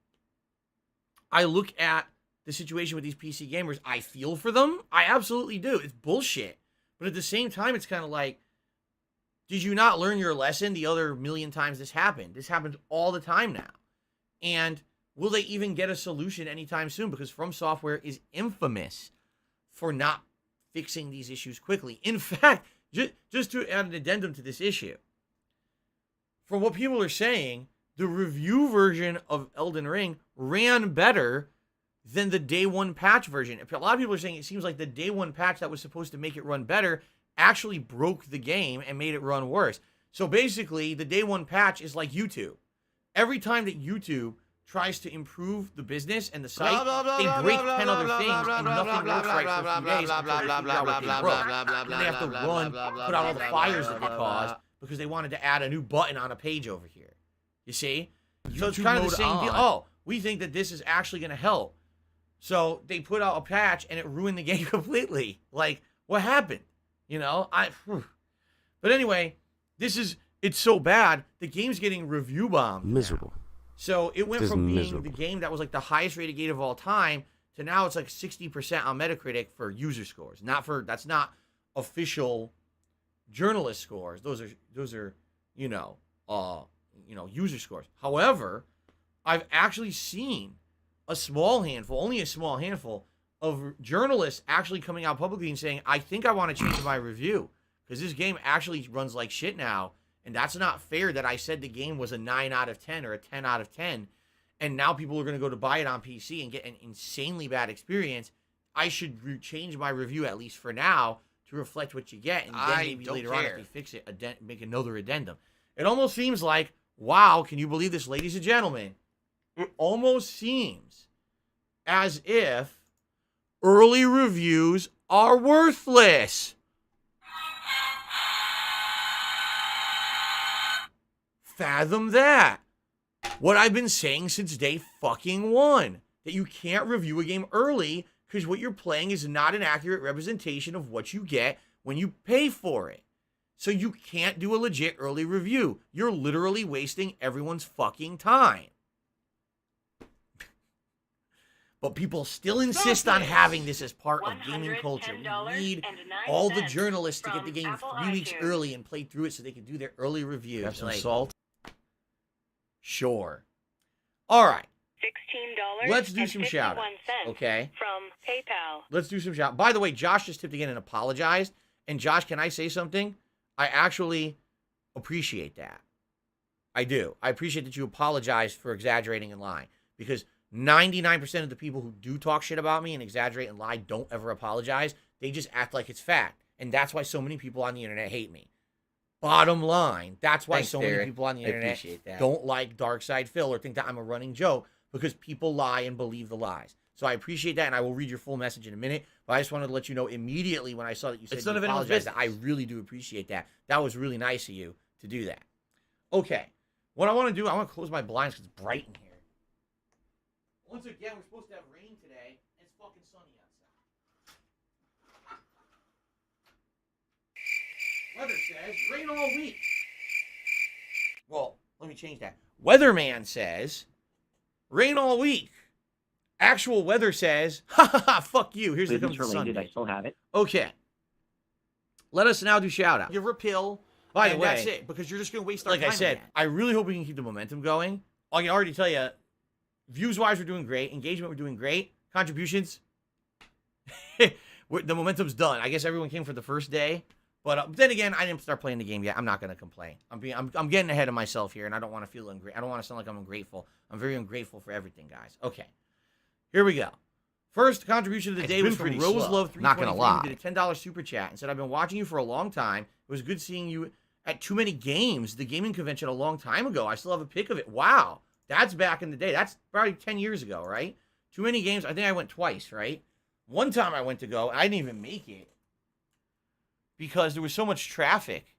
I look at the situation with these PC gamers. I feel for them. I absolutely do. It's bullshit. But at the same time, it's kind of like, did you not learn your lesson the other million times this happened? This happens all the time now. And will they even get a solution anytime soon? Because From Software is infamous for not fixing these issues quickly. In fact, just to add an addendum to this issue, from what people are saying, the review version of Elden Ring ran better than the day one patch version. A lot of people are saying it seems like the day one patch that was supposed to make it run better actually broke the game and made it run worse. So basically, the day one patch is like YouTube. Every time that YouTube tries to improve the business and the site, they break 10 other things and nothing works right for a few days until they figure out what they broke. Then they have to run, put out all the fires that they caused because they wanted to add a new button on a page over here. You see? So it's kind of the same deal. Oh, we think that this is actually going to help. So they put out a patch and it ruined the game completely. Like, what happened? You know? But anyway, it's so bad, the game's getting review bombed. Miserable. Now. So it went from being the game that was like the highest rated game of all time to now it's like 60% on Metacritic for user scores. That's not official journalist scores. Those are, user scores. However, I've actually seen only a small handful of journalists actually coming out publicly and saying, I think I want to change my review because this game actually runs like shit now. And that's not fair that I said the game was a 9 out of 10 or a 10 out of 10. And now people are going to go to buy it on PC and get an insanely bad experience. I should change my review, at least for now, to reflect what you get. And then maybe later on, if they fix it, make another addendum. It almost seems like, wow, can you believe this, ladies and gentlemen? It almost seems as if early reviews are worthless. Fathom that. What I've been saying since day fucking one. That you can't review a game early because what you're playing is not an accurate representation of what you get when you pay for it. So you can't do a legit early review. You're literally wasting everyone's fucking time. But people still insist on having this as part of gaming culture. We need all the journalists to get the game 3 weeks early and play through it so they can do their early reviews. Have some salt? Sure. All right. $16. Let's do some shout outs. Okay. From PayPal. Let's do some shout outs. By the way, Josh just tipped again and apologized. And Josh, can I say something? I actually appreciate that. I do. I appreciate that you apologized for exaggerating and lying. Because 99% of the people who do talk shit about me and exaggerate and lie don't ever apologize. They just act like it's fact. And that's why so many people on the internet hate me. Bottom line, that's why many people on the internet don't like Darkside Phil or think that I'm a running joke, because people lie and believe the lies. So I appreciate that, and I will read your full message in a minute. But I just wanted to let you know immediately when I saw that you said you apologized, that I really do appreciate that. That was really nice of you to do that. Okay. What I want to do, I want to close my blinds because it's bright in here. Once again, we're supposed to have rain today, and it's fucking sunny outside. Weather says rain all week. Well, let me change that. Weatherman says, rain all week. Actual weather says, ha ha ha, fuck you. Here's the comes the Sunday. I still have it. Okay. Let us now do shout out. Give her a pill. By the and way, that's it, because you're just going to waste our like time. I said, again. I really hope we can keep the momentum going. I can already tell you, views-wise, we're doing great. Engagement, we're doing great. Contributions, the momentum's done. I guess everyone came for the first day. But then again, I didn't start playing the game yet. I'm not going to complain. I'm getting ahead of myself here, and I don't want to feel I don't want to sound like I'm ungrateful. I'm very ungrateful for everything, guys. Okay. Here we go. First contribution of the day was from RoseLove323. Not gonna lie. Who did a $10 super chat and said, I've been watching you for a long time. It was good seeing you at Too Many Games, the gaming convention a long time ago. I still have a pic of it. Wow. That's back in the day. That's probably 10 years ago, right? Too Many Games. I think I went twice, right? One time I went to go, and I didn't even make it because there was so much traffic.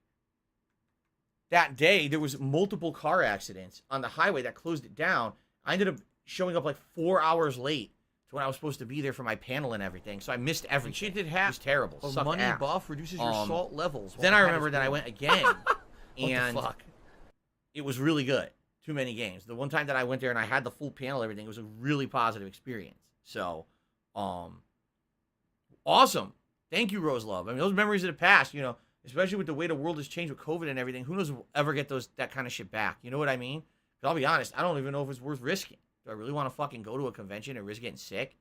That day, there was multiple car accidents on the highway that closed it down. I ended up showing up like 4 hours late to when I was supposed to be there for my panel and everything. So I missed everything. Enchanted It Hat was terrible. A Sucked money ass. buff reduces your salt levels. Then I remember that I went again, and What the fuck? it was really good. Too Many Games. The one time that I went there and I had the full panel, everything, it was a really positive experience. So, awesome. Thank you, RoseLove. I mean, those memories of the past, you know, especially with the way the world has changed with COVID and everything. Who knows if we'll ever get that kind of shit back? You know what I mean? 'Cause I'll be honest, I don't even know if it's worth risking. Do I really want to fucking go to a convention and risk getting sick?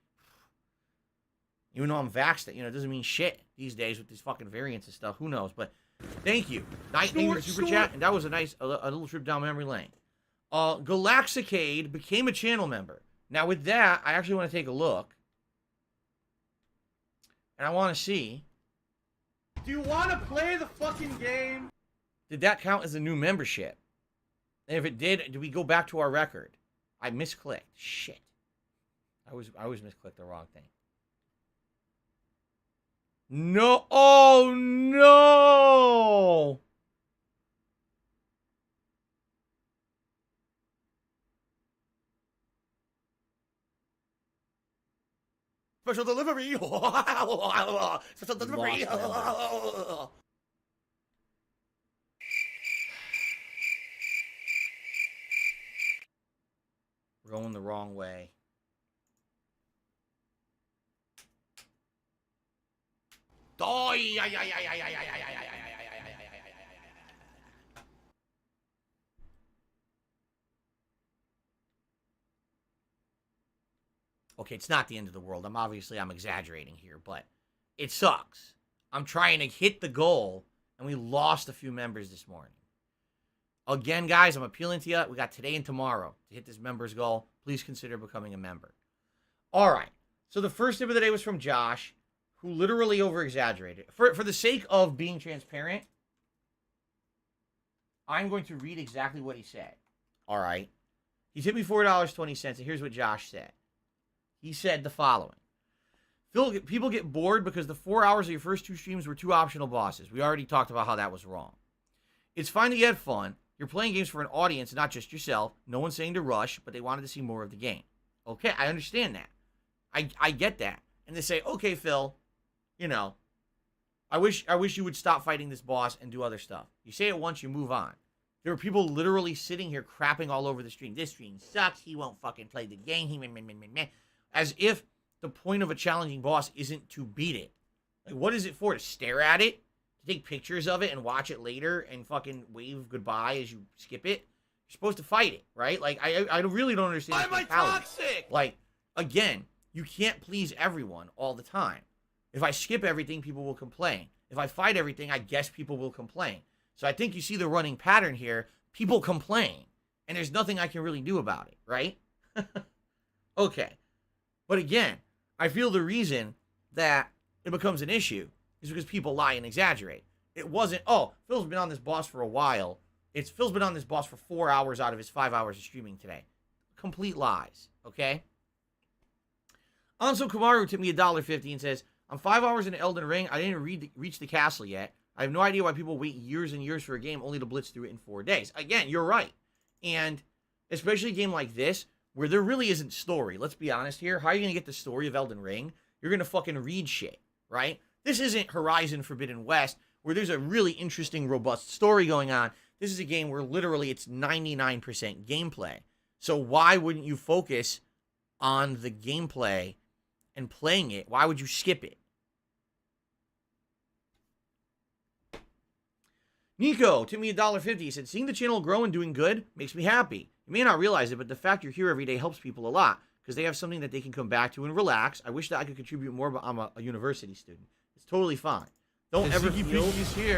Even though I'm vaxxed, you know, it doesn't mean shit these days with these fucking variants and stuff. Who knows? But thank you. Thank you for the super chat, and that was a nice, a little trip down memory lane. Galaxicade became a channel member. Now with that, I actually want to take a look. And I want to see. Do you want to play the fucking game? Did that count as a new membership? And if it did, did we go back to our record? I misclicked. Shit. I always misclicked the wrong thing. No. Oh, no. Special delivery. Special delivery. We're going the wrong way. Okay, it's not the end of the world. I'm exaggerating here, but it sucks. I'm trying to hit the goal, and we lost a few members this morning. Again, guys, I'm appealing to you. We got today and tomorrow to hit this members goal. Please consider becoming a member. All right. So the first tip of the day was from Josh, who literally over-exaggerated. For the sake of being transparent, I'm going to read exactly what he said. All right. He tipped me $4.20, and here's what Josh said. He said the following. People get bored because the 4 hours of your first two streams were two optional bosses. We already talked about how that was wrong. It's fine that you had fun. You're playing games for an audience, not just yourself. No one's saying to rush, but they wanted to see more of the game. Okay, I understand that. I get that. And they say, okay, Phil, you know, I wish you would stop fighting this boss and do other stuff. You say it once, you move on. There were people literally sitting here crapping all over the stream. This stream sucks. He won't fucking play the game. As if the point of a challenging boss isn't to beat it. Like, what is it for? To stare at it? To take pictures of it and watch it later and fucking wave goodbye as you skip it? You're supposed to fight it, right? Like, I really don't understand. Why am I toxic? Like, again, you can't please everyone all the time. If I skip everything, people will complain. If I fight everything, I guess people will complain. So I think you see the running pattern here. People complain. And there's nothing I can really do about it, right? Okay. But again, I feel the reason that it becomes an issue is because people lie and exaggerate. It wasn't, oh, Phil's been on this boss for a while. It's Phil's been on this boss for 4 hours out of his 5 hours of streaming today. Complete lies, okay? Anso Kumaru tipped me $1.50 and says, I'm 5 hours into Elden Ring. I didn't reach the castle yet. I have no idea why people wait years and years for a game only to blitz through it in 4 days. Again, you're right. And especially a game like this, where there really isn't story. Let's be honest here. How are you going to get the story of Elden Ring? You're going to fucking read shit, right? This isn't Horizon Forbidden West, where there's a really interesting, robust story going on. This is a game where literally it's 99% gameplay. So why wouldn't you focus on the gameplay and playing it? Why would you skip it? Nico, to me $1.50. He said, seeing the channel grow and doing good makes me happy. You may not realize it, but the fact you're here every day helps people a lot because they have something that they can come back to and relax. I wish that I could contribute more, but I'm a university student. It's totally fine. Don't ever feel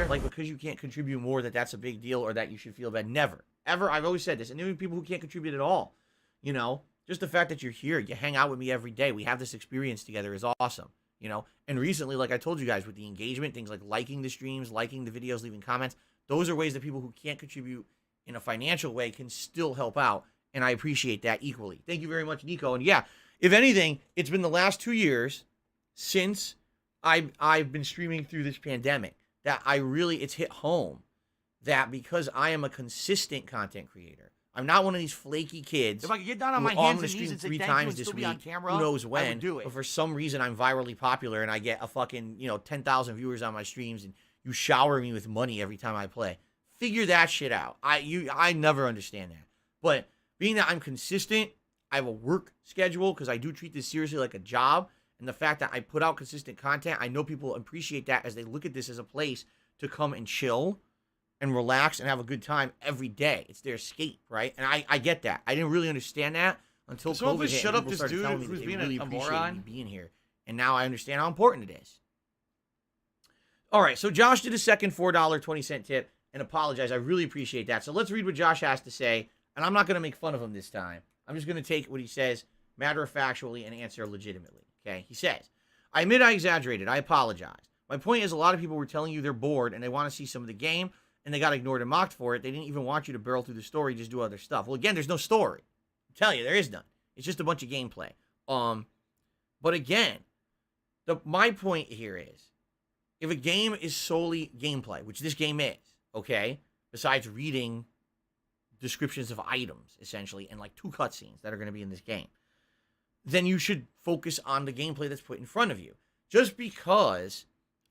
like because you can't contribute more that that's a big deal or that you should feel bad. Never. Ever. I've always said this. And even people who can't contribute at all, you know, just the fact that you're here, you hang out with me every day, we have this experience together is awesome, you know. And recently, like I told you guys, with the engagement, things like liking the streams, liking the videos, leaving comments, those are ways that people who can't contribute in a financial way can still help out. And I appreciate that equally. Thank you very much, Nico. And yeah, if anything, it's been the last 2 years since I've been streaming through this pandemic that it's hit home that because I am a consistent content creator, I'm not one of these flaky kids. If I could get down on my I'm hands gonna and knees stream and say 3 thank you times and this still be week, on camera, who knows I when, would do it. but for some reason I'm virally popular and I get a fucking, 10,000 viewers on my streams and you shower me with money every time I play. Figure that shit out. I never understand that. But being that I'm consistent, I have a work schedule because I do treat this seriously like a job. And the fact that I put out consistent content, I know people appreciate that as they look at this as a place to come and chill and relax and have a good time every day. It's their escape, right? And I get that. I didn't really understand that until COVID hit. Shut up People this started dude telling me who's that they being really a appreciated moron. me being here. And now I understand how important it is. All right, so Josh did a second $4.20 tip and apologize. I really appreciate that. So let's read what Josh has to say. And I'm not going to make fun of him this time. I'm just going to take what he says matter-of-factually and answer legitimately. Okay? He says, I admit I exaggerated. I apologize. My point is a lot of people were telling you they're bored and they want to see some of the game and they got ignored and mocked for it. They didn't even want you to barrel through the story, just do other stuff. Well, again, there's no story. I'm telling you, there is none. It's just a bunch of gameplay. But again, my point here is, if a game is solely gameplay, which this game is, okay, besides reading descriptions of items, essentially, and like 2 cutscenes that are going to be in this game, then you should focus on the gameplay that's put in front of you. Just because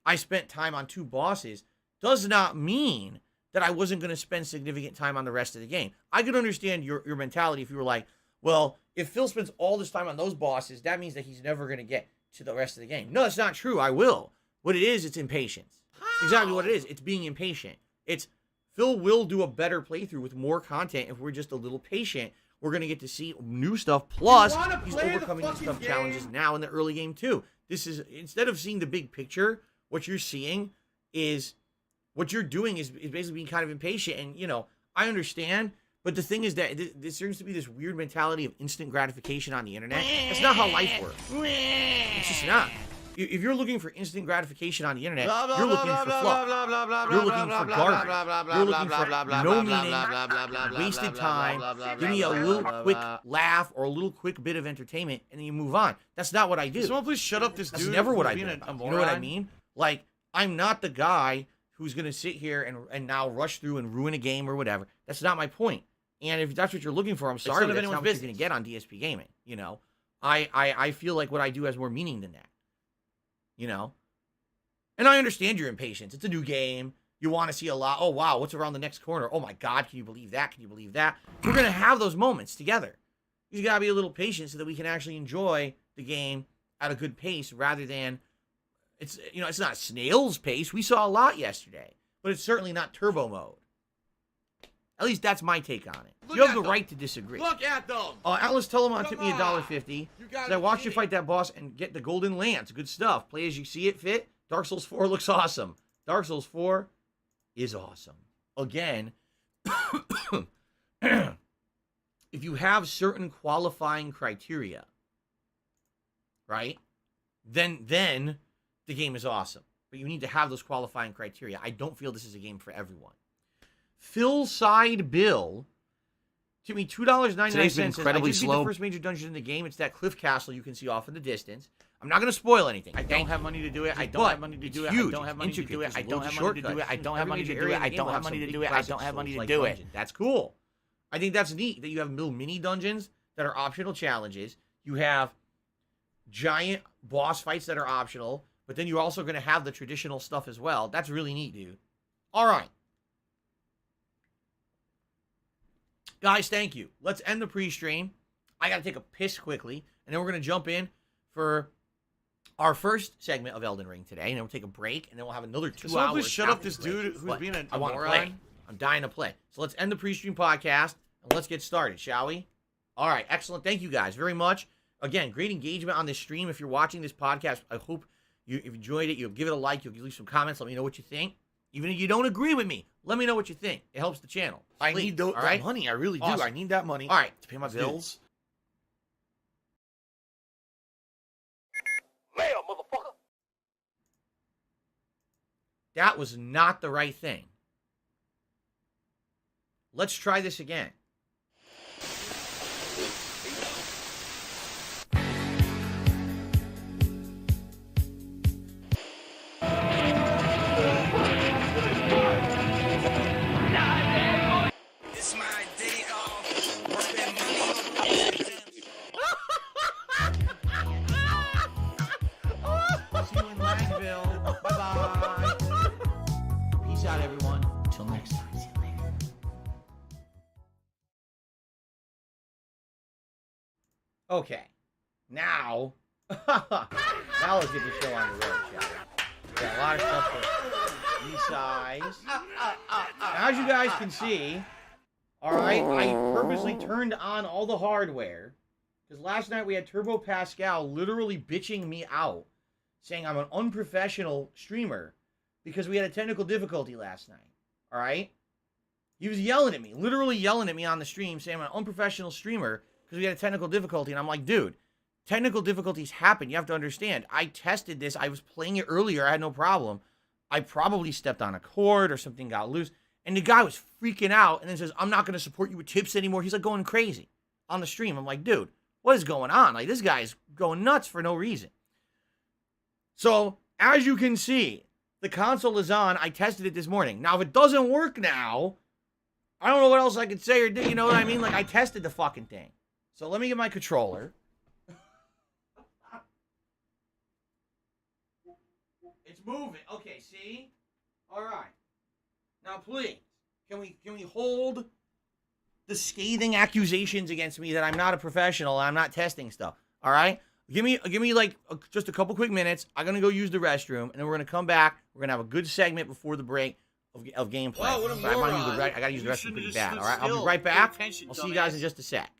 I spent time on 2 bosses does not mean that I wasn't going to spend significant time on the rest of the game. I could understand your mentality if you were like, well, if Phil spends all this time on those bosses, that means that he's never going to get to the rest of the game. No, it's not true. I will. What it is, it's impatience. Exactly what it is. It's being impatient. It's Phil will do a better playthrough with more content if we're just a little patient. We're going to get to see new stuff. Plus, he's overcoming these tough challenges now in the early game, too. This is, instead of seeing the big picture, what you're seeing is, what you're doing is basically being kind of impatient. And, I understand, but the thing is that there seems to be this weird mentality of instant gratification on the internet. That's not how life works. It's just not. If you're looking for instant gratification on the internet, you're looking for fluff. You're looking for garbage. You're looking for no meaning, wasted time. Give me a little quick laugh or a little quick bit of entertainment, and then you move on. That's not what I do. Someone please shut up this dude. That's never what I do. You know what I mean? Like, I'm not the guy who's going to sit here and now rush through and ruin a game or whatever. That's not my point. And if that's what you're looking for, I'm sorry, but that's not what you're going to get on DSP Gaming. I feel like what I do has more meaning than that. And I understand your impatience. It's a new game. You want to see a lot. Oh, wow, what's around the next corner? Oh, my God, can you believe that? Can you believe that? We're going to have those moments together. You got to be a little patient so that we can actually enjoy the game at a good pace rather than, it's not snail's pace. We saw a lot yesterday, but it's certainly not turbo mode. At least that's my take on it. You have the right to disagree. Look at them. Alice Telemon tipped me $1.50. I watched you fight that boss and get the golden lance. Good stuff. Play as you see it fit. Dark Souls 4 looks awesome. Dark Souls 4 is awesome. Again, if you have certain qualifying criteria, right, then the game is awesome. But you need to have those qualifying criteria. I don't feel this is a game for everyone. Phil Side Bill to me $2.99. Today's been incredibly slow. The first major dungeon in the game. It's that cliff castle you can see off in the distance. I'm not going to spoil anything. I don't have money to do it. I don't have money to do it. I don't have money to do it. I don't have money to do it. I don't have money to do it. I don't have money to do it. I don't have money to do it. That's cool. I think that's neat that you have little mini dungeons that are optional challenges. You have giant boss fights that are optional, but then you're also going to have the traditional stuff as well. That's really neat, dude. All right. Guys, thank you. Let's end the pre-stream. I got to take a piss quickly, and then we're going to jump in for our first segment of Elden Ring today, and then we'll take a break, and then we'll have another 2 hours. Please shut up this dude who's being a I want to moron. play. I'm dying to play. So let's end the pre-stream podcast, and let's get started, shall we? All right, excellent. Thank you guys very much. Again, great engagement on this stream. If you're watching this podcast, I hope you've enjoyed it. You'll give it a like. You'll leave some comments. Let me know what you think. Even if you don't agree with me, let me know what you think. It helps the channel. I need that money. I really do. Awesome. I need that money. All right. To pay my bills. Mail, motherfucker. That was not the right thing. Let's try this again. It's my day off. Spend money on See you in Langville. Bye-bye. Peace out, everyone. Until next time. See you later. Okay. Now, now let's get the show on the road, shall we? We got a lot of stuff to resize. As you guys can see, all right, I purposely turned on all the hardware because last night we had Turbo Pascal literally bitching me out, saying I'm an unprofessional streamer because we had a technical difficulty last night. All right, he was yelling at me, literally yelling at me on the stream, saying I'm an unprofessional streamer because we had a technical difficulty, and I'm like, dude, technical difficulties happen. You have to understand. I tested this. I was playing it earlier. I had no problem. I probably stepped on a cord or something got loose. And the guy was freaking out and then says, I'm not going to support you with tips anymore. He's like going crazy on the stream. I'm like, dude, what is going on? Like, this guy's going nuts for no reason. So, as you can see, the console is on. I tested it this morning. Now, if it doesn't work now, I don't know what else I could say or do. You know what I mean? Like, I tested the fucking thing. So, let me get my controller. It's moving. Okay, see? All right. Now, please, can we hold the scathing accusations against me that I'm not a professional and I'm not testing stuff? All right? Give me like just a couple quick minutes. I'm going to go use the restroom, and then we're going to come back. We're going to have a good segment before the break of gameplay. Wow, what a But moron. I got to use the You restroom should've pretty just bad. stood All right? I'll still. be right Pay back. attention, I'll see you guys in dumbass. just a sec.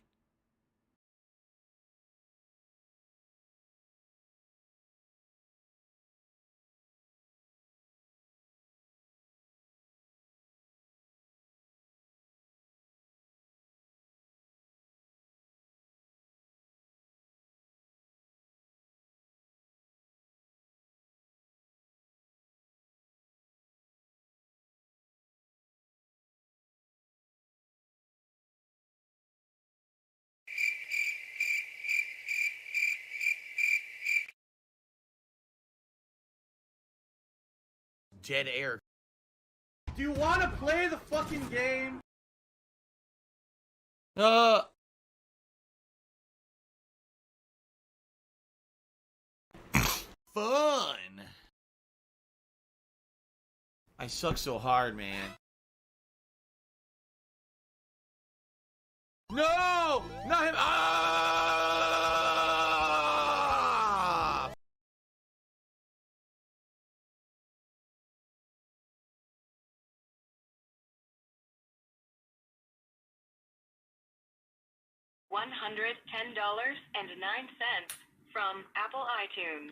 Dead air. Do you want to play the fucking game? Fun. I suck so hard, man. No! Not him! Ah! $110.09 from Apple iTunes.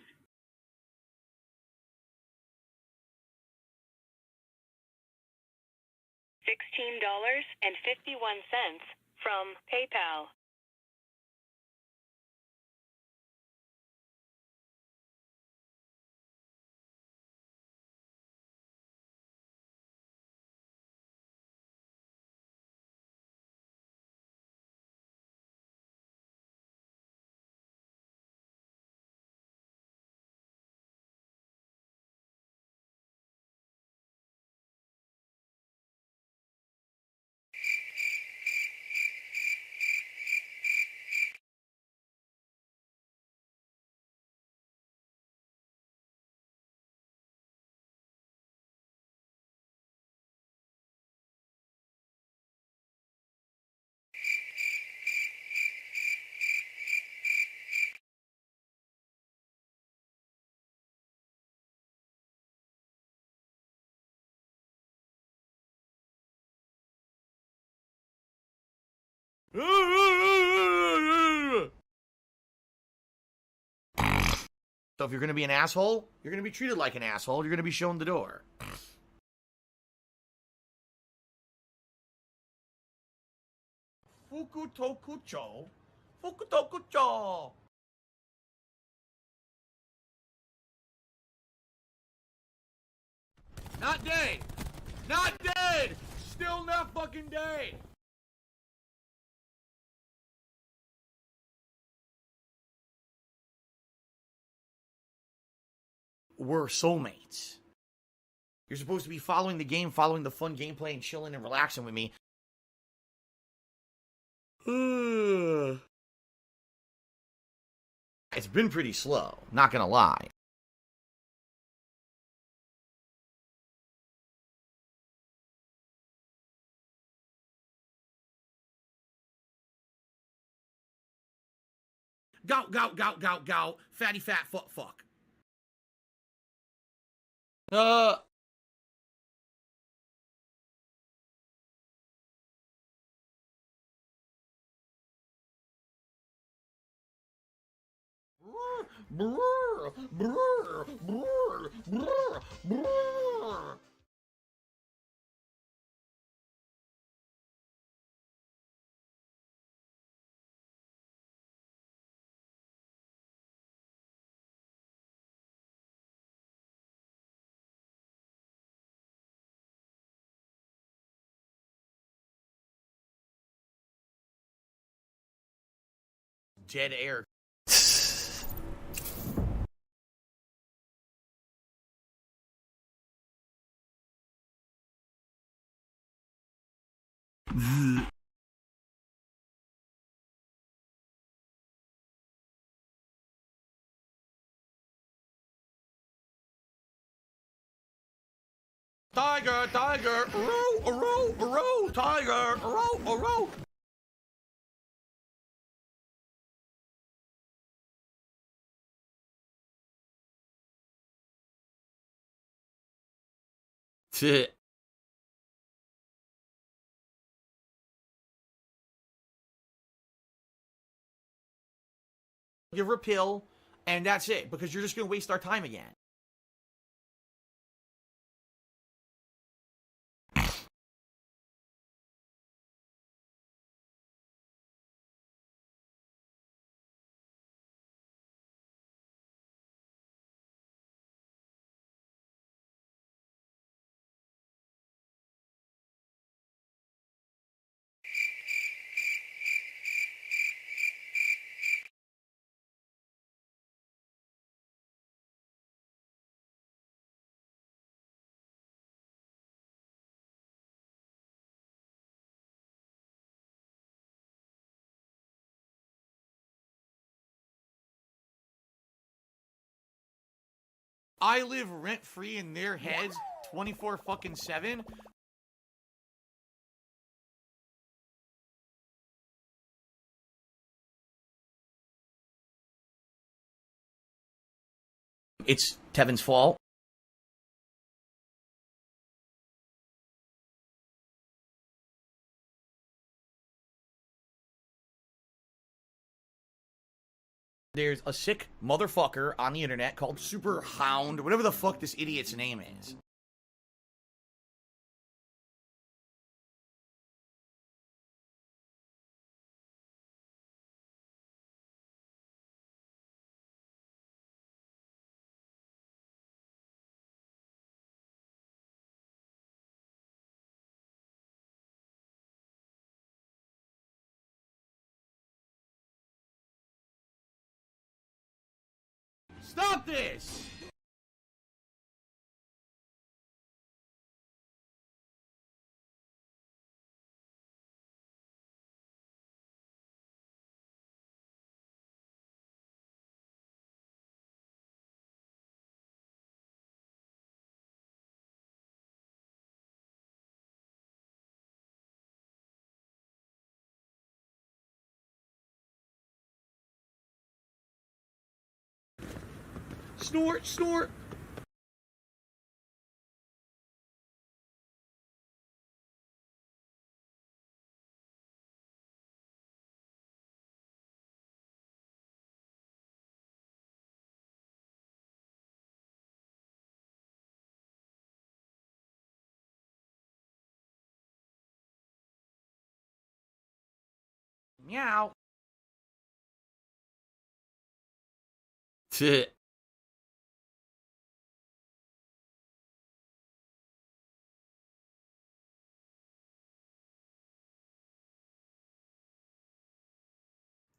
$16.51 from PayPal. So if you're going to be an asshole, you're going to be treated like an asshole. You're going to be shown the door. Fukutokucho. Fukutokucho. Not dead. Not dead. Still not fucking dead. We're soulmates. You're supposed to be following the game, following the fun gameplay, and chilling and relaxing with me. It's been pretty slow, not gonna lie. Gout, gout, gout, gout, gout. Fatty, fat, fuck, fuck. Dead air. Tiger, tiger, row, row, row, tiger, row, row. Shit. Give her a pill, and that's it, because you're just gonna waste our time again. I live rent-free in their heads 24 fucking 7. It's Tevin's fault. There's a sick motherfucker on the internet called Super Hound, whatever the fuck this idiot's name is. Stop this! Snort, snort! Meow.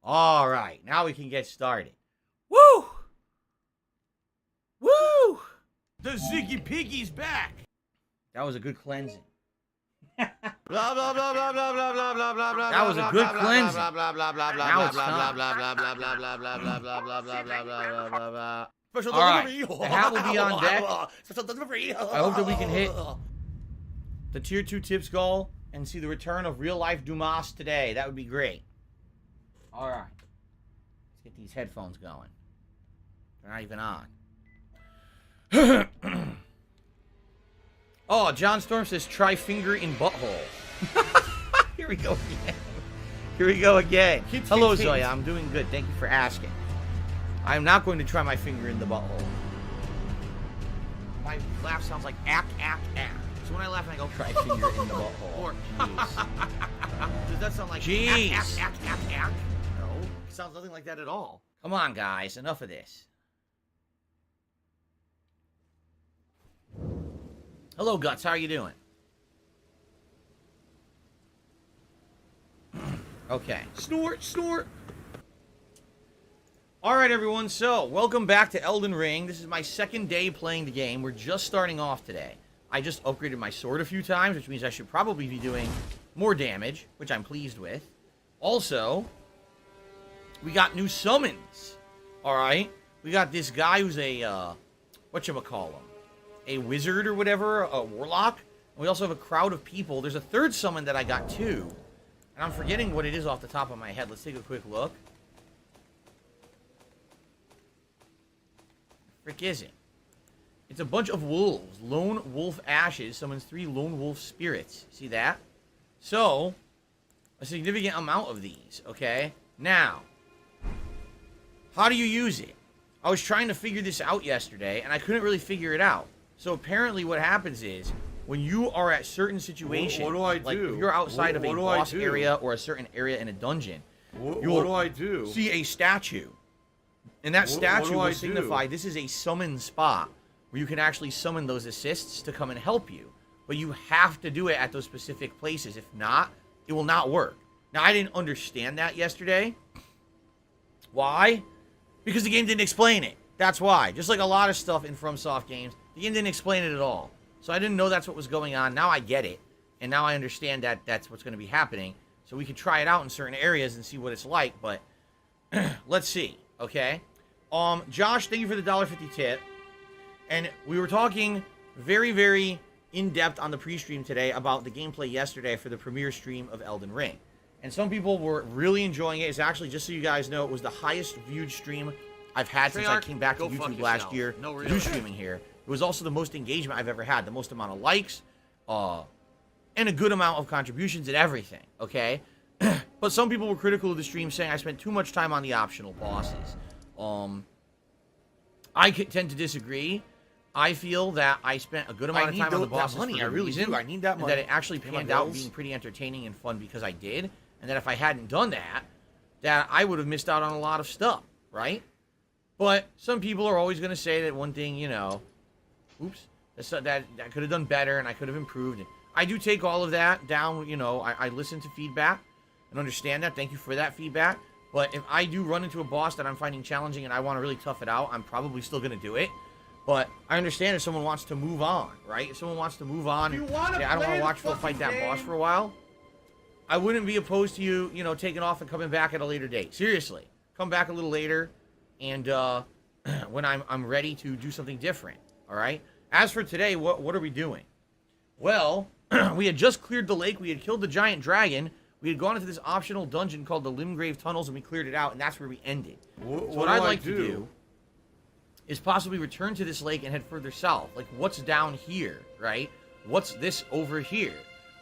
All right, now we can get started. Woo! Woo! The Ziggy Piggy's back. That was a good cleansing. Blah blah blah blah blah blah blah blah blah blah blah. That was a good cleansing. Blah blah blah blah blah. Now it's blah time. blah blah blah blah blah blah blah blah blah blah blah blah blah blah. Special All right, delivery. the hat will be on deck. Special delivery. I hope that we can hit the tier 2 tips goal and see the return of real life Dumas today. That would be great. All right. Let's get these headphones going. They're not even on. Oh, John Storm says, try finger in butthole. Here we go again. Here we go again. Hello, Zoya. I'm doing good. Thank you for asking. I'm not going to try my finger in the butthole. My laugh sounds like ack, ack, ack. So when I laugh, I go, try finger in the butthole. Or, Does that sound like jeez. ack, ack, ack, ack, ack? No, it sounds nothing like that at all. Come on, guys. Enough of this. Hello, Guts. How are you doing? Okay. Snort, snort. All right, everyone. So, welcome back to Elden Ring. This is my second day playing the game. We're just starting off today. I just upgraded my sword a few times, which means I should probably be doing more damage, which I'm pleased with. Also, we got new summons. All right? We got this guy who's a, whatchamacallem? A wizard or whatever, a warlock. And we also have a crowd of people. There's a third summon that I got too. And I'm forgetting what it is off the top of my head. Let's take a quick look. Frick is it? It's a bunch of wolves. Lone Wolf Ashes summons 3 Lone Wolf Spirits. See that? So, a significant amount of these, okay? Now, how do you use it? I was trying to figure this out yesterday, and I couldn't really figure it out. So apparently what happens is, when you are at certain situations, what do I like do? if you're outside of a What do I boss do? area or a certain area in a dungeon, What you'll do I do? see a statue. And that What statue do I will do? signify this is a summon spot where you can actually summon those assists to come and help you. But you have to do it at those specific places. If not, it will not work. Now, I didn't understand that yesterday. Why? Because the game didn't explain it. That's why. Just like a lot of stuff in FromSoft games, the game didn't explain it at all. So I didn't know that's what was going on. Now I get it. And now I understand that that's what's going to be happening. So we can try it out in certain areas and see what it's like. But let's see. Okay? Josh, thank you for the $1.50 tip. And we were talking very, very in-depth on the pre-stream today about the gameplay yesterday for the premiere stream of Elden Ring. And some people were really enjoying it. It's actually, just so you guys know, it was the highest viewed stream I've had since I came back to YouTube last year to do streaming here. It was also the most engagement I've ever had, the most amount of likes, and a good amount of contributions and everything, okay? But some people were critical of the stream, saying I spent too much time on the optional bosses. I tend to disagree. I feel that I spent a good amount of time on the bosses money. for I good really reason, do. I need that money. and that it actually Pay my panned out bills. being pretty entertaining and fun because I did, and that if I hadn't done that, that I would have missed out on a lot of stuff, right? But some people are always going to say that one thing, you know, oops, that I could have done better and I could have improved. And I do take all of that down, you know, I listen to feedback and understand that. Thank you for that feedback. But if I do run into a boss that I'm finding challenging and I want to really tough it out, I'm probably still going to do it. But I understand if someone wants to move on, right? If someone wants to move on, You wanna I don't want play to the watch Phil fucking fight that boss game? for a while. I wouldn't be opposed to you, you know, taking off and coming back at a later date. Seriously, come back a little later, and when I'm ready to do something different. All right. As for today, what are we doing? Well, we had just cleared the lake. We had killed the giant dragon. We had gone into this optional dungeon called the Limgrave Tunnels, and we cleared it out, and that's where we ended. What I'd like to do is possibly return to this lake and head further south. Like, what's down here, right? What's this over here?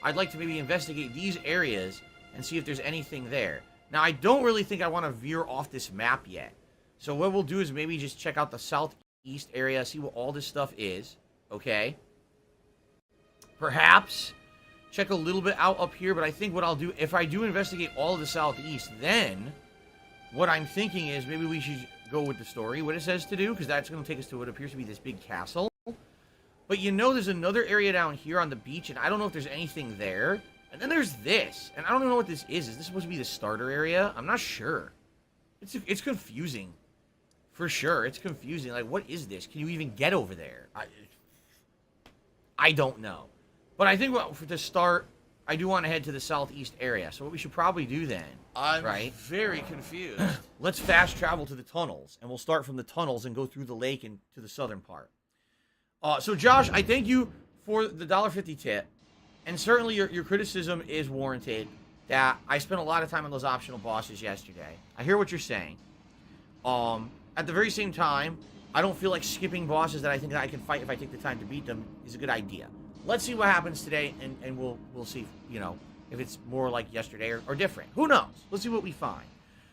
I'd like to maybe investigate these areas and see if there's anything there. Now, I don't really think I want to veer off this map yet. So what we'll do is maybe just check out the southeast area, see what all this stuff is, okay? Perhaps check a little bit out up here, but I think what I'll do, if I do investigate all of the southeast, then what I'm thinking is maybe we should go with the story, what it says to do, because that's going to take us to what appears to be this big castle. But you know there's another area down here on the beach, and I don't know if there's anything there. And then there's this, and I don't even know what this is. Is this supposed to be the starter area? I'm not sure. It's confusing. For sure, it's confusing. Like, what is this? Can you even get over there? I don't know. But I think to start, I do want to head to the southeast area. So what we should probably do then, I'm right? very confused. Let's fast travel to the tunnels, and we'll start from the tunnels and go through the lake and to the southern part. So Josh, I thank you for the $1.50 tip, and certainly your criticism is warranted. That I spent a lot of time on those optional bosses yesterday. I hear what you're saying. At the very same time, I don't feel like skipping bosses that I think that I can fight if I take the time to beat them is a good idea. Let's see what happens today, and we'll see, you know, if it's more like yesterday or different. Who knows? Let's see what we find.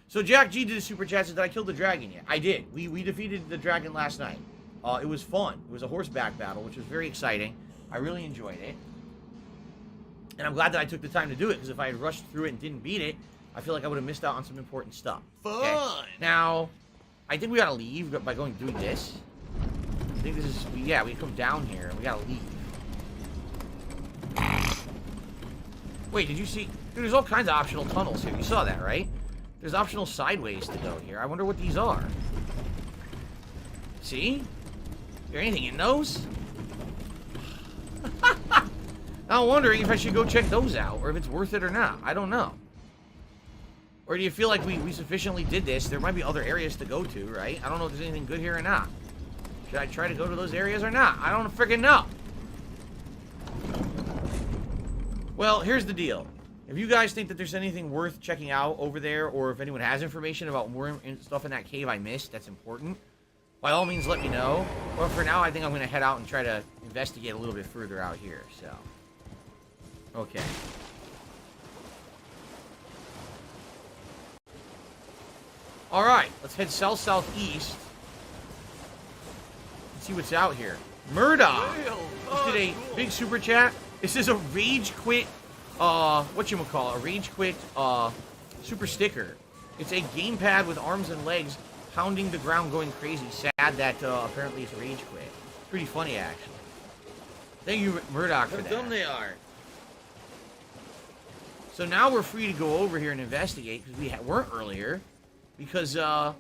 So Jack G did a super chat, said, did I kill the dragon yet? I did. We defeated the dragon last night. It was fun. It was a horseback battle, which was very exciting. I really enjoyed it. And I'm glad that I took the time to do it, because if I had rushed through it and didn't beat it, I feel like I would have missed out on some important stuff. Fun! Okay. Now, I think we gotta leave by going through this. I think this is, yeah, we come down here, and we gotta leave. Wait, did you see? Dude, there's all kinds of optional tunnels here. You saw that, right? There's optional sideways to go here. I wonder what these are. See? Is there anything in those? I'm wondering if I should go check those out, or if it's worth it or not. I don't know. Or do you feel like we sufficiently did this? There might be other areas to go to, right? I don't know if there's anything good here or not. Should I try to go to those areas or not? I don't freaking know. Well, here's the deal. If you guys think that there's anything worth checking out over there, or if anyone has information about more stuff in that cave I missed that's important, by all means let me know. But for now, I think I'm going to head out and try to investigate a little bit further out here, so... Okay. Alright, let's head south-southeast. Let's see what's out here. Murdoch! Just did a big super chat. This is a rage quit, whatchamacallit, a rage quit, super sticker. It's a gamepad with arms and legs pounding the ground going crazy. Sad that, apparently it's rage quit. It's pretty funny, actually. Thank you, Murdoch, for that. How dumb they are. So now we're free to go over here and investigate, because we weren't earlier, because the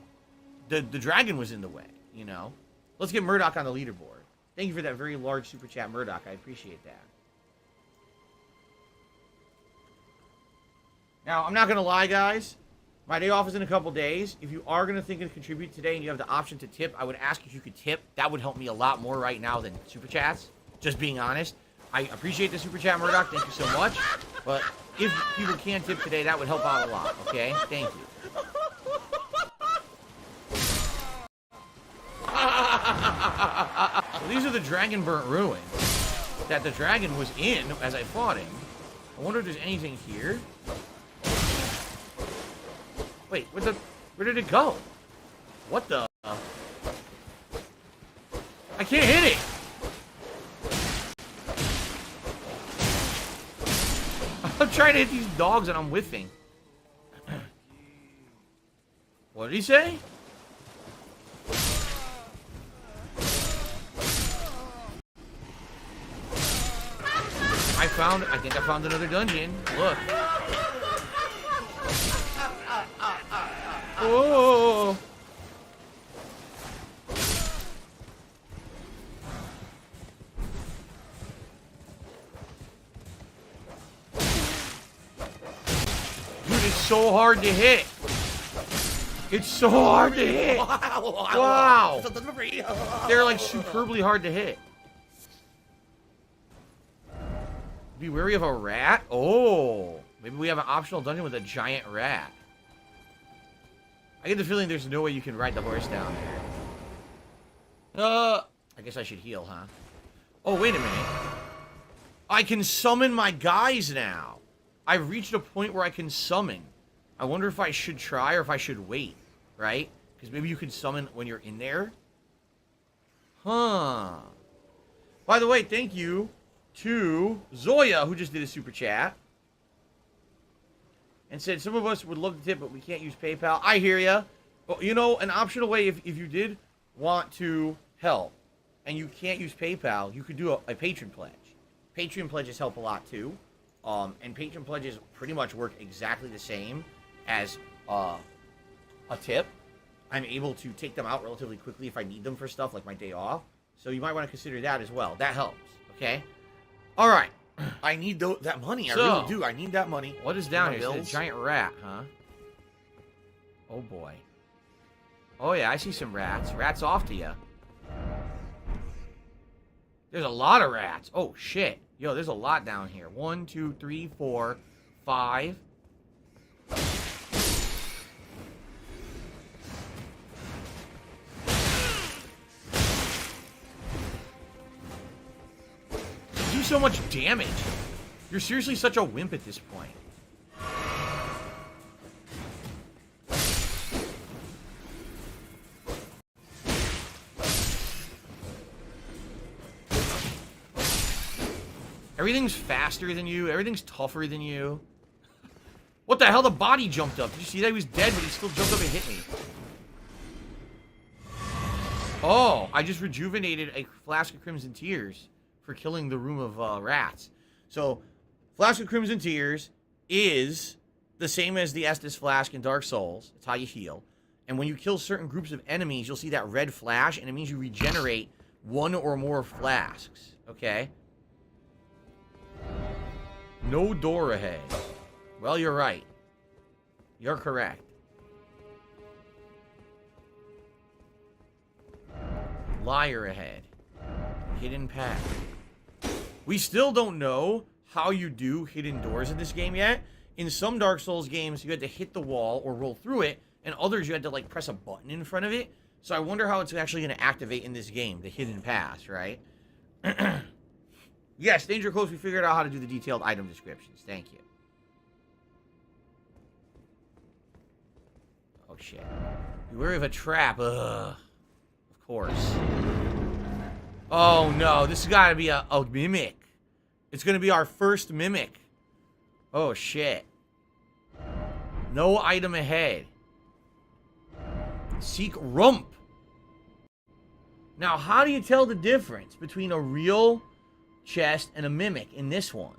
dragon was in the way, you know. Let's get Murdoch on the leaderboard. Thank you for that very large super chat, Murdoch. I appreciate that. Now, I'm not going to lie, guys. My day off is in a couple days. If you are going to think of contribute today and you have the option to tip, I would ask if you could tip. That would help me a lot more right now than super chats. Just being honest. I appreciate the super chat, Murdoch. Thank you so much. But if people can tip today, that would help out a lot. Okay? Thank you. So these are the dragon burnt ruins that the dragon was in as I fought him. I wonder if there's anything here. Wait, where did it go? What the? I can't hit it. I'm trying to hit these dogs and I'm whiffing. What did he say? I think I found another dungeon. Look. Oh. Dude, it's so hard to hit. It's so hard to hit. Wow. They're like superbly hard to hit. Be wary of a rat? Oh. Maybe we have an optional dungeon with a giant rat. I get the feeling there's no way you can ride the horse down there. I guess I should heal, huh? Oh, wait a minute. I can summon my guys now. I've reached a point where I can summon. I wonder if I should try or if I should wait, right? Because maybe you can summon when you're in there. Huh. By the way, thank you to Zoya, who just did a super chat. And said, some of us would love to tip, but we can't use PayPal. I hear ya. Well, you know, an optional way, if you did want to help, and you can't use PayPal, you could do a patron pledge. Patreon pledges help a lot, too. And patron pledges pretty much work exactly the same as a tip. I'm able to take them out relatively quickly if I need them for stuff like my day off. So you might want to consider that as well. That helps, okay? All right. I need that money. I So, really do. I need that money. What is down here? Bills? It's a giant rat, huh? Oh, boy. Oh, yeah, I see some rats. Rats off to you. There's a lot of rats. Oh, shit. Yo, there's a lot down here. 1, 2, 3, 4, 5. You do so much damage. You're seriously such a wimp at this point. Everything's faster than you. Everything's tougher than you. What the hell? The body jumped up. Did you see that? He was dead, but he still jumped up and hit me. Oh, I just rejuvenated a Flask of Crimson Tears for killing the room of rats. So, Flask of Crimson Tears is the same as the Estus Flask in Dark Souls. It's how you heal. And when you kill certain groups of enemies, you'll see that red flash, and it means you regenerate one or more flasks. Okay? No door ahead. Well, you're right. You're correct. Liar ahead. Hidden path. We still don't know how you do hidden doors in this game yet. In some Dark Souls games, you had to hit the wall or roll through it, and others you had to, like, press a button in front of it. So I wonder how it's actually going to activate in this game, the hidden paths, right? Yes, Danger Close, we figured out how to do the detailed item descriptions. Thank you. Oh, shit. Beware of a trap. Ugh. Of course. Oh, no. This has got to be a mimic. It's going to be our first mimic. Oh, shit. No item ahead. Seek rump. Now, how do you tell the difference between a real chest and a mimic in this one?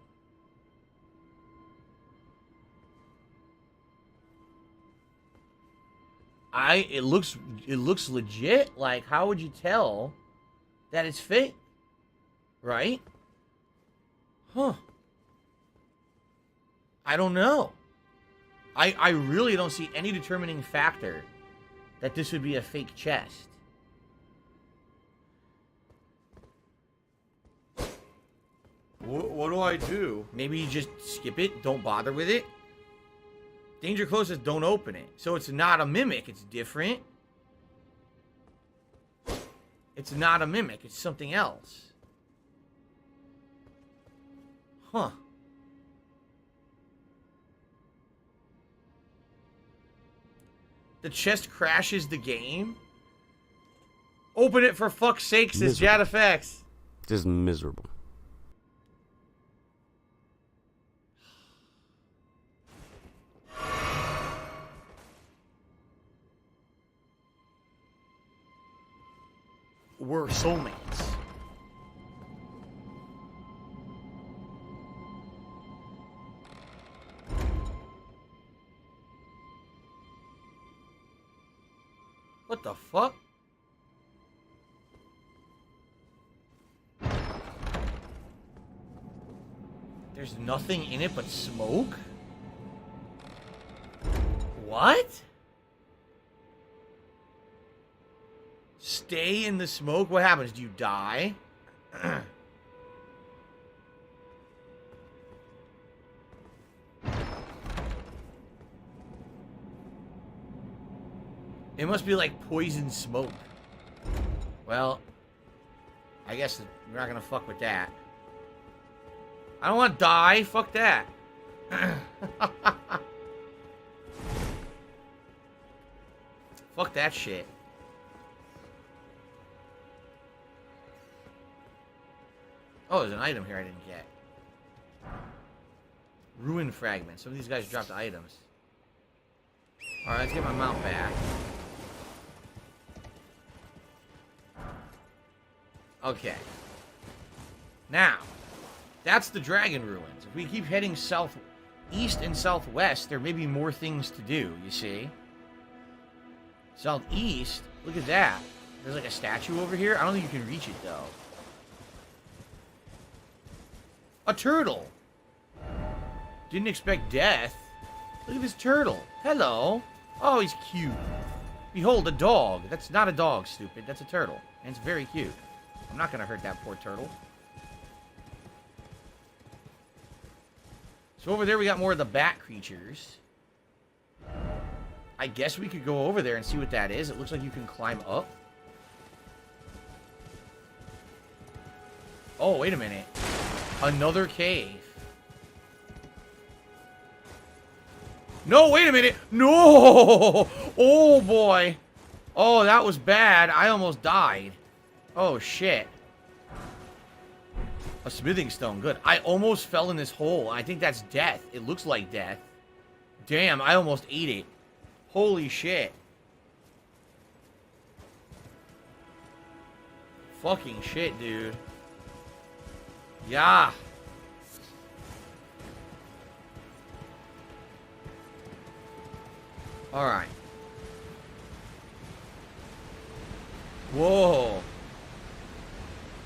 It looks legit. Like, how would you tell that it's fake? Right? Huh. I don't know. I really don't see any determining factor that this would be a fake chest. What do I do? Maybe you just skip it, don't bother with it. Danger Close says don't open it. So it's not a mimic, it's different. It's not a mimic, it's something else. Huh. The chest crashes the game? Open it for fuck's sake, says Jad Effects. Just miserable. We're soulmates. What the fuck? There's nothing in it but smoke? What? Stay in the smoke? What happens? Do you die? It must be like poison smoke. Well, I guess we're not gonna fuck with that. I don't want to die. Fuck that. Fuck that shit. Oh, there's an item here I didn't get. Ruin fragments. Some of these guys dropped items. Alright, let's get my mount back. Okay. Now, that's the dragon ruins. If we keep heading southeast and southwest, there may be more things to do, you see? Southeast, look at that. There's like a statue over here. I don't think you can reach it, though. A turtle! Didn't expect death. Look at this turtle. Hello. Oh, he's cute. Behold, a dog. That's not a dog, stupid. That's a turtle. And it's very cute. I'm not going to hurt that poor turtle. So over there we got more of the bat creatures. I guess we could go over there and see what that is. It looks like you can climb up. Oh, wait a minute. Another cave. No, wait a minute. No! Oh, boy. Oh, that was bad. I almost died. Oh, shit. A smithing stone. Good. I almost fell in this hole. I think that's death. It looks like death. Damn, I almost ate it. Holy shit. Fucking shit, dude. Yeah. Alright. Whoa.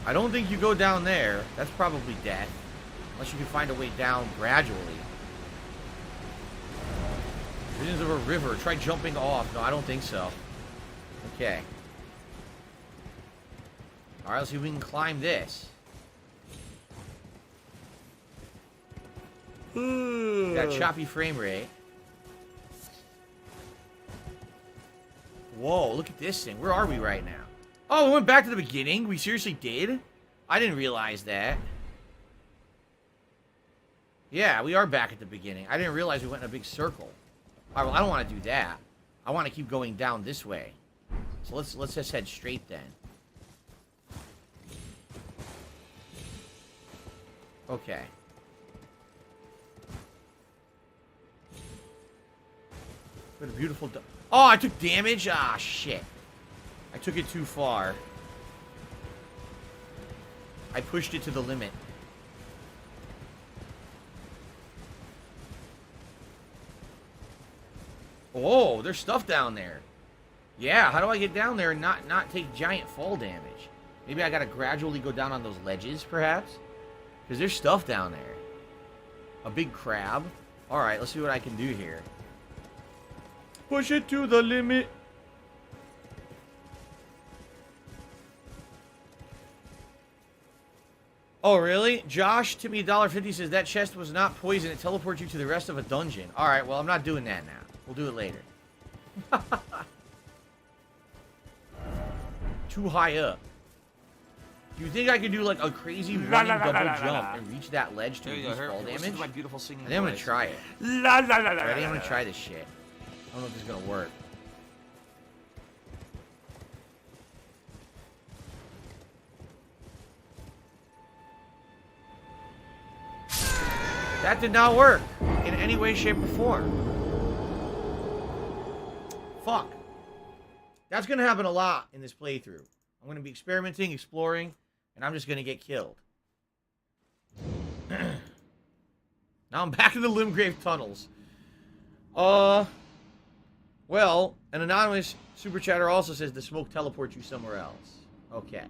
I don't think you go down there. That's probably death. Unless you can find a way down gradually. Visions of a river. Try jumping off. No, I don't think so. Okay. Alright, let's see if we can climb this. Got choppy frame rate. Whoa, look at this thing. Where are we right now? Oh, we went back to the beginning? We seriously did? I didn't realize that. Yeah, we are back at the beginning. I didn't realize we went in a big circle. Alright, well, I don't want to do that. I want to keep going down this way. So let's just head straight then. Okay. What a beautiful... Oh, I took damage? Ah, shit. I took it too far. I pushed it to the limit. Oh, there's stuff down there. Yeah, how do I get down there and not take giant fall damage? Maybe I gotta gradually go down on those ledges, perhaps? Because there's stuff down there. A big crab. Alright, let's see what I can do here. Push it to the limit. Oh, really? Josh, Timmy $1.50 says that chest was not poison. It teleports you to the rest of a dungeon. Alright, well, I'm not doing that now. We'll do it later. Too high up. Do you think I could do like a crazy running double jump and reach that ledge to reduce fall damage? My beautiful singing I think I'm gonna try it. Ready? I'm gonna try this shit. I don't know if this is gonna work. That did not work in any way, shape, or form. Fuck. That's gonna happen a lot in this playthrough. I'm gonna be experimenting, exploring, and I'm just gonna get killed. Now I'm back in the Limgrave tunnels. Well, an anonymous super chatter also says the smoke teleports you somewhere else. Okay.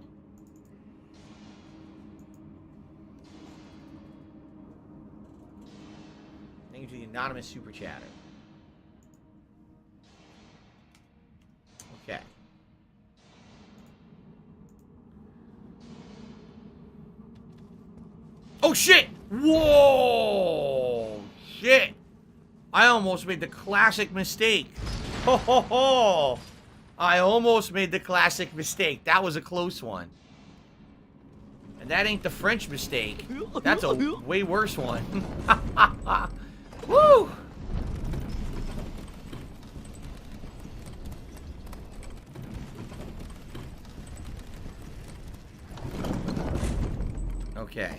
Thank you to the anonymous super chatter. Okay. Oh, shit! Whoa! Shit! I almost made the classic mistake. Ho, ho, ho! I almost made the classic mistake. That was a close one. And that ain't the French mistake. That's a way worse one. Woo! Okay.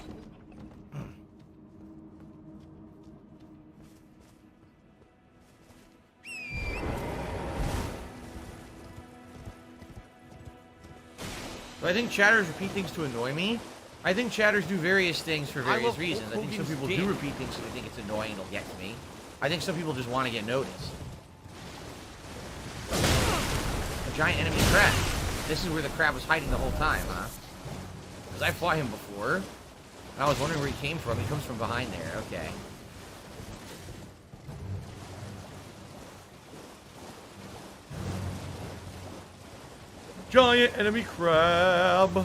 I think chatters repeat things to annoy me. I think chatters do various things for various reasons. I think some people do repeat things because they think it's annoying, it'll get to me. I think some people just want to get noticed. A giant enemy crab. This is where the crab was hiding the whole time, huh? Because I fought him before, and I was wondering where he came from. He comes from behind there, okay. Giant enemy crab.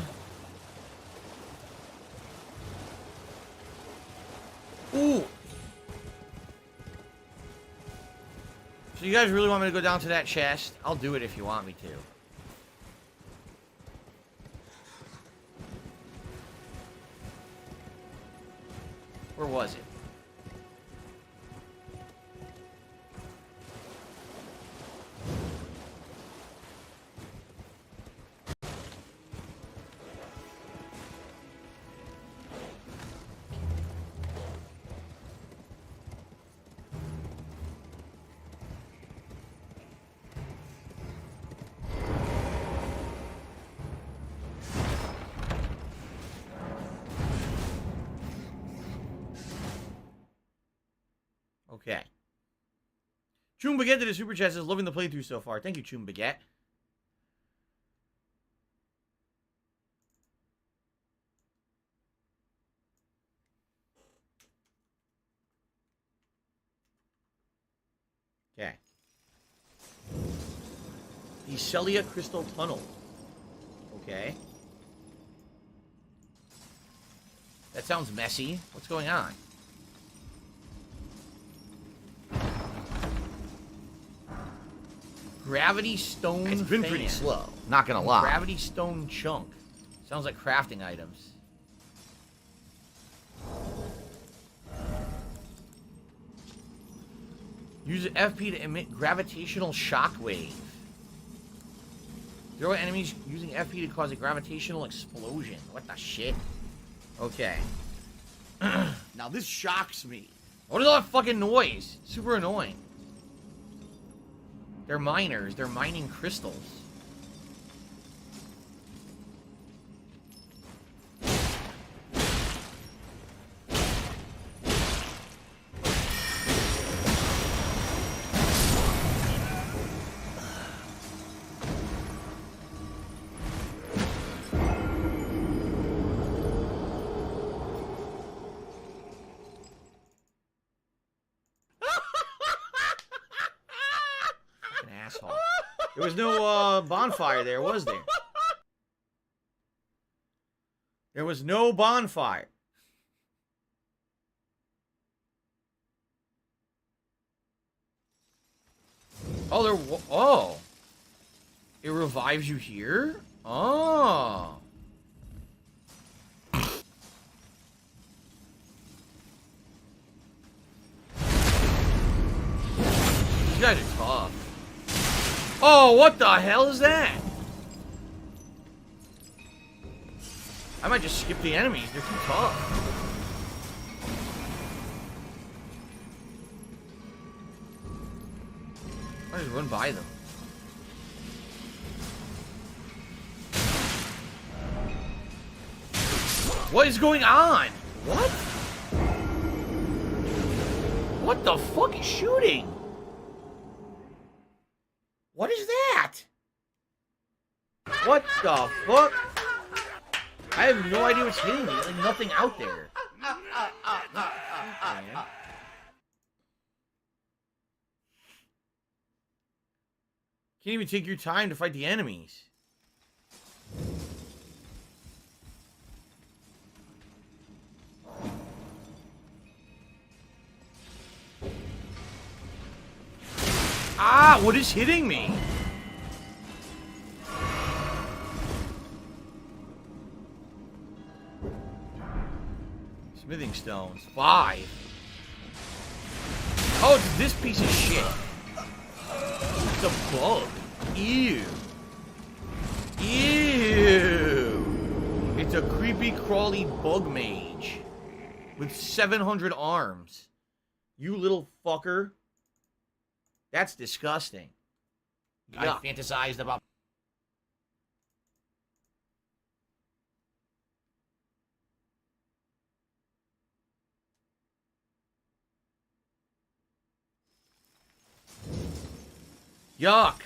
Ooh. So you guys really want me to go down to that chest? I'll do it if you want me to. Where was it? Okay. Choom Baguette did a super chat, says, loving the playthrough so far. Thank you, Choom Baguette. Okay. The Celia Crystal Tunnel. Okay. That sounds messy. What's going on? Gravity Stone It's been fan. pretty slow, not gonna lie. Gravity Stone Chunk. Sounds like crafting items. Use FP to emit gravitational shockwave. Throw at enemies using FP to cause a gravitational explosion. What the shit? Okay. Now this shocks me. What is all that fucking noise? Super annoying. They're miners. They're mining crystals. There was no bonfire there, was there? There was no bonfire. Oh, oh. It revives you here? Oh. These guys are tough. Oh, what the hell is that? I might just skip the enemies. They're too tough. I just run by them. What is going on? What? What the fuck is shooting? What is that? What the fuck? I have no idea what's hitting me. Like nothing out there. Can't even take your time to fight the enemies. Ah, what is hitting me? Smithing stones. 5. Oh, it's this piece of shit. It's a bug. Ew. Ew. It's a creepy, crawly bug mage. With 700 arms. You little fucker. That's disgusting. I fantasized about... Yuck.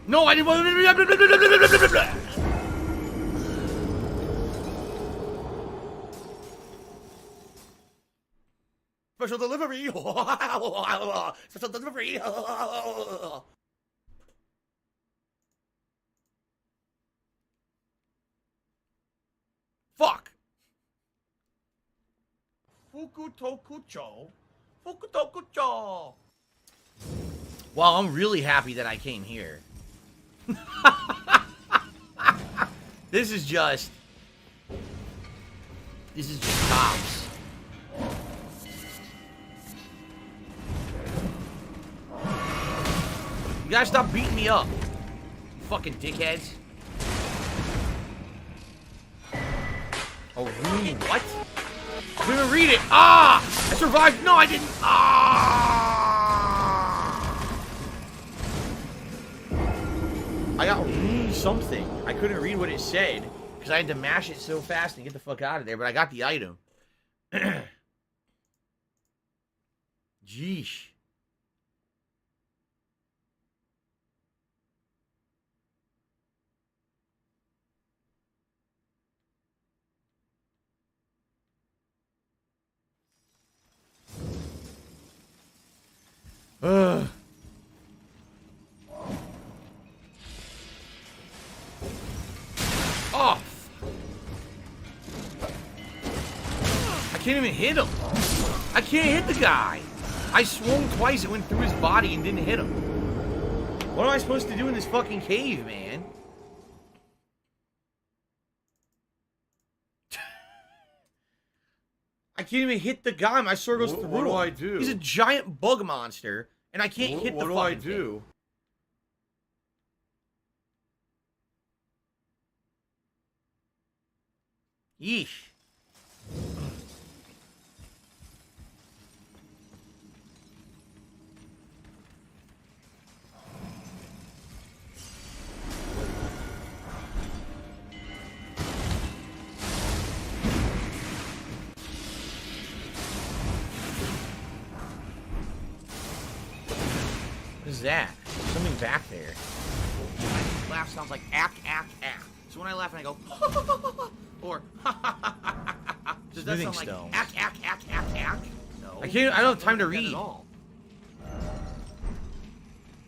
No, I didn't want to. Special delivery. Special delivery. Fuck. Fukutokucho. Fukutokucho. Well, I'm really happy that I came here. This is just tops. You guys stop beating me up, you fucking dickheads. Oh, really? What? I couldn't even read it. Ah! I survived. No, I didn't. Ah! I got something. I couldn't read what it said because I had to mash it so fast and get the fuck out of there, but I got the item. Jeesh. Ugh. Oh! I can't even hit him. I can't hit the guy. I swung twice, it went through his body and didn't hit him. What am I supposed to do in this fucking cave, man? I can't even hit the guy. My sword goes through him. What do I do? He's a giant bug monster, and I can't hit the fucking thing. What do I do? Yeesh. What is that? Something back there. My laugh sounds like ack, ack, ack. So when I laugh and I go, or does that sound like ack, ack, ack, ack, ack? No. I don't have time to read. I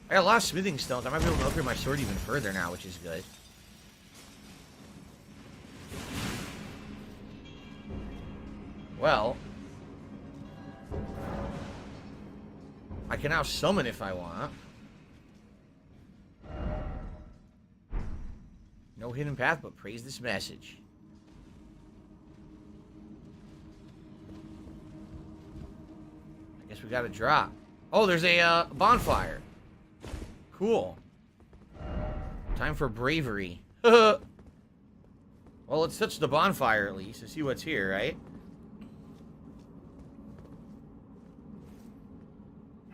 got a lot of smithing stones. I might be able to upgrade my sword even further now, which is good. Well, I can now summon if I want. No hidden path, but praise this message. I guess we got a drop. Oh, there's a bonfire. Cool. Time for bravery. Well, let's touch the bonfire at least to see what's here, right?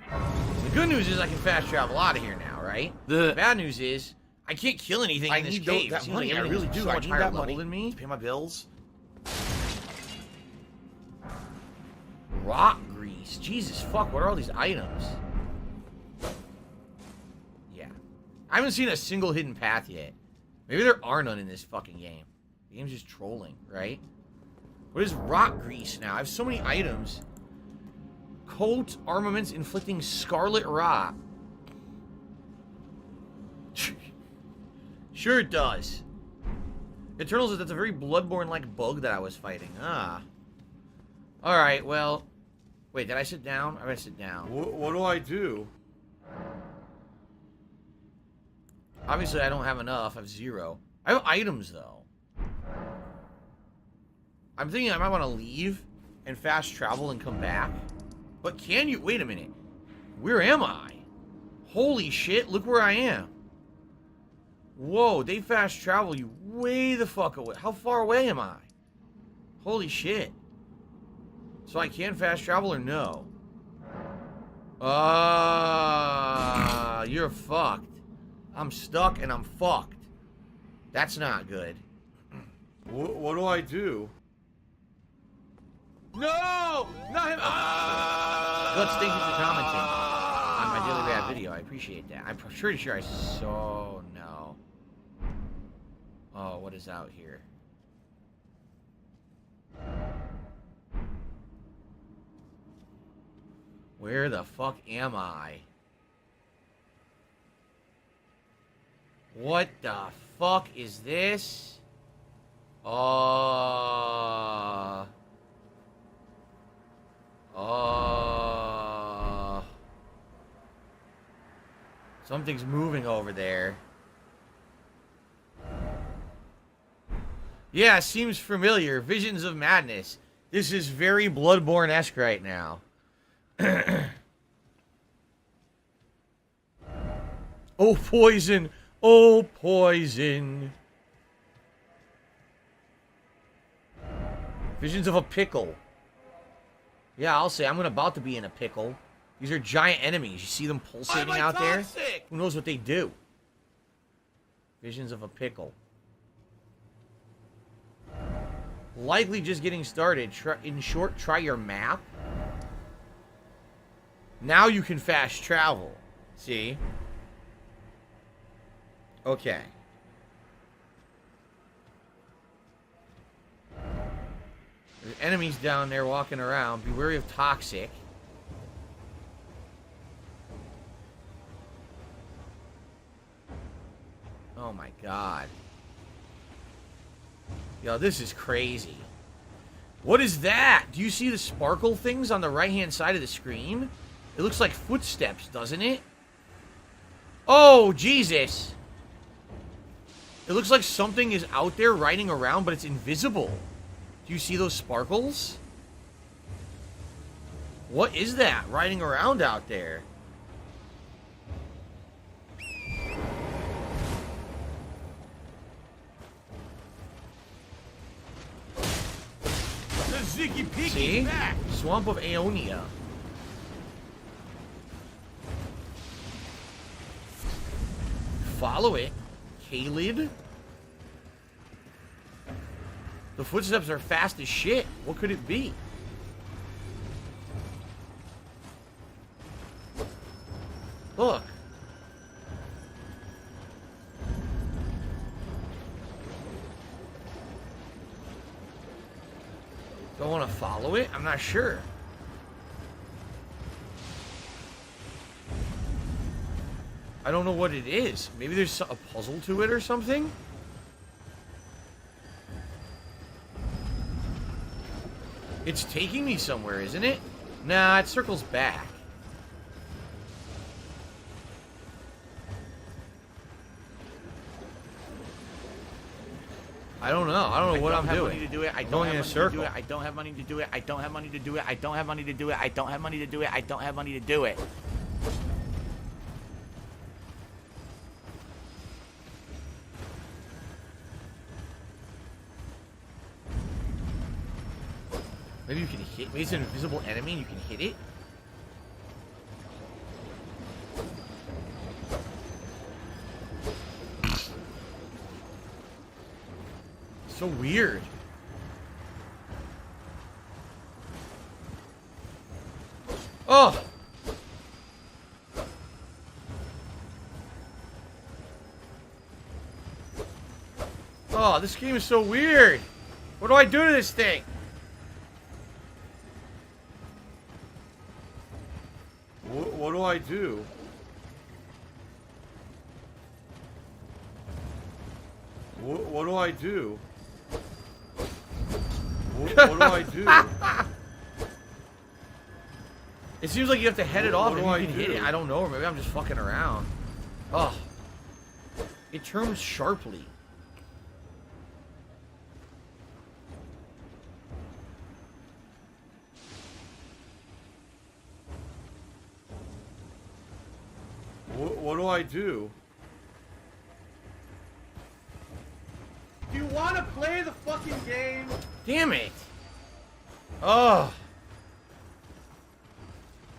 The good news is I can fast travel out of here now, right? The bad news is I can't kill anything in this cave. That money. I really do. I need that money than me to pay my bills. Rock grease. Jesus fuck, what are all these items? Yeah. I haven't seen a single hidden path yet. Maybe there are none in this fucking game. The game's just trolling, right? What is rock grease now? I have so many items. Coat armaments inflicting scarlet rot. Sure it does. Eternal says that's a very Bloodborne-like bug that I was fighting. Ah. Alright, well. Wait, did I sit down? I'm gonna sit down. What do I do? Obviously, I don't have enough. I have 0. I have items, though. I'm thinking I might want to leave and fast travel and come back. But can you? Wait a minute. Where am I? Holy shit, look where I am. Whoa, they fast travel you way the fuck away. How far away am I? Holy shit. So I can fast travel or no? You're fucked. I'm stuck and I'm fucked. That's not good. What do I do? No! Not him! Let's thank you for commenting on my Daily Rap video. I appreciate that. I'm pretty sure I saw... no. Oh, what is out here? Where the fuck am I? What the fuck is this? Something's moving over there. Yeah, seems familiar. Visions of Madness. This is very Bloodborne-esque right now. Oh, poison. Oh, poison. Visions of a pickle. Yeah, I'll say I'm about to be in a pickle. These are giant enemies. You see them pulsating out there? Who knows what they do? Visions of a pickle. Likely just getting started. In short, try your map. Now you can fast travel. See? Okay. There's enemies down there walking around. Be wary of toxic. Oh my god. Yo, this is crazy. What is that? Do you see the sparkle things on the right-hand side of the screen? It looks like footsteps, doesn't it? Oh, Jesus. It looks like something is out there riding around, but it's invisible. Do you see those sparkles? What is that riding around out there? See? Back. Swamp of Aeonia. Follow it. Kalid? The footsteps are fast as shit. What could it be? Look. Do I want to follow it? I'm not sure. I don't know what it is. Maybe there's a puzzle to it or something? It's taking me somewhere, isn't it? Nah, it circles back. I don't know. I don't know what I'm doing. I don't have money to do it. I don't have money to do it. I don't have money to do it. I don't have money to do it. I don't have money to do it. I don't have money to do it. Maybe you can hit. Maybe it's an invisible enemy and you can hit it. So weird. Oh! Oh, this game is so weird. What do I do to this thing? What do I do? What do I do? What do I do? It seems like you have to head it off and you can hit it. I don't know, or maybe I'm just fucking around. Oh. It turns sharply. What do I do? Do you want to play the fucking game? Damn it. Oh.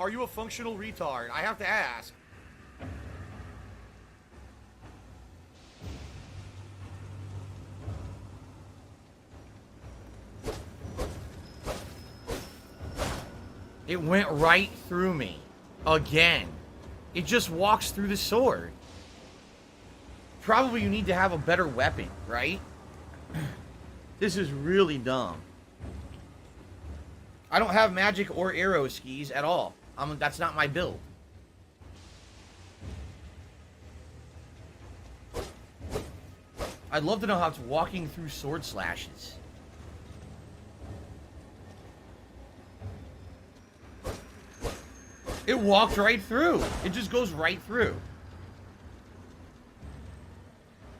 Are you a functional retard? I have to ask. It went right through me. Again. It just walks through the sword. Probably you need to have a better weapon, right? This is really dumb. I don't have magic or arrow skis at all. That's not my build. I'd love to know how it's walking through sword slashes. It walked right through. It just goes right through.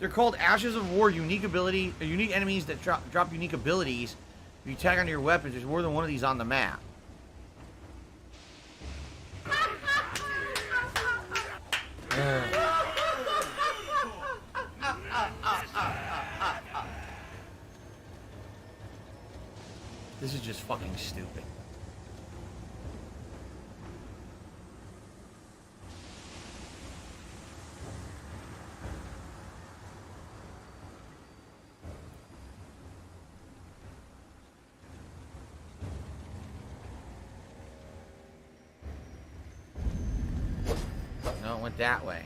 They're called Ashes of War, unique enemies that drop unique abilities. If you tag onto your weapons, there's more than one of these on the map. This is just fucking stupid. No, it went that way.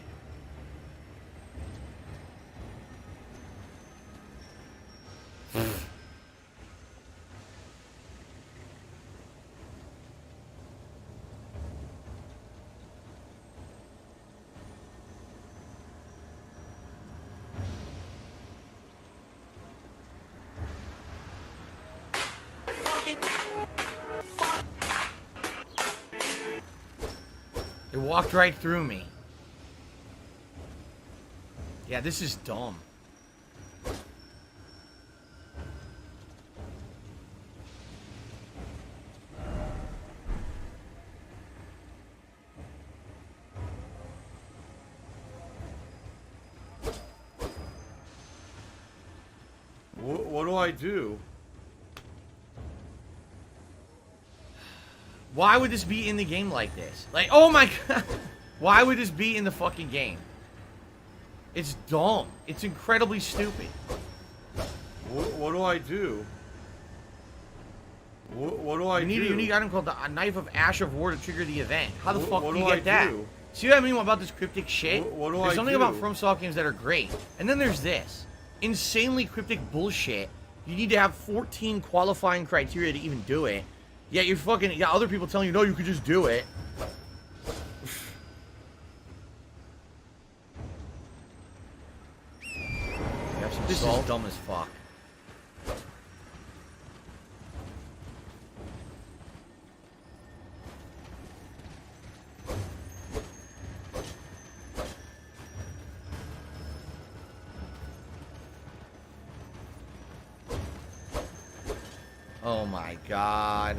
It walked right through me. Yeah, this is dumb. What do I do? Why would this be in the game like this? Like, oh my god. Why would this be in the fucking game? It's dumb. It's incredibly stupid. What do I do? What do I do? You need a unique item called a Knife of Ash of War to trigger the event. How the fuck do you get that? See what I mean about this cryptic shit? There's something about FromSoft games that are great. And then there's this. Insanely cryptic bullshit. You need to have 14 qualifying criteria to even do it. Yeah, you got other people telling you, no, you could just do it. This is dumb as fuck. Oh my god.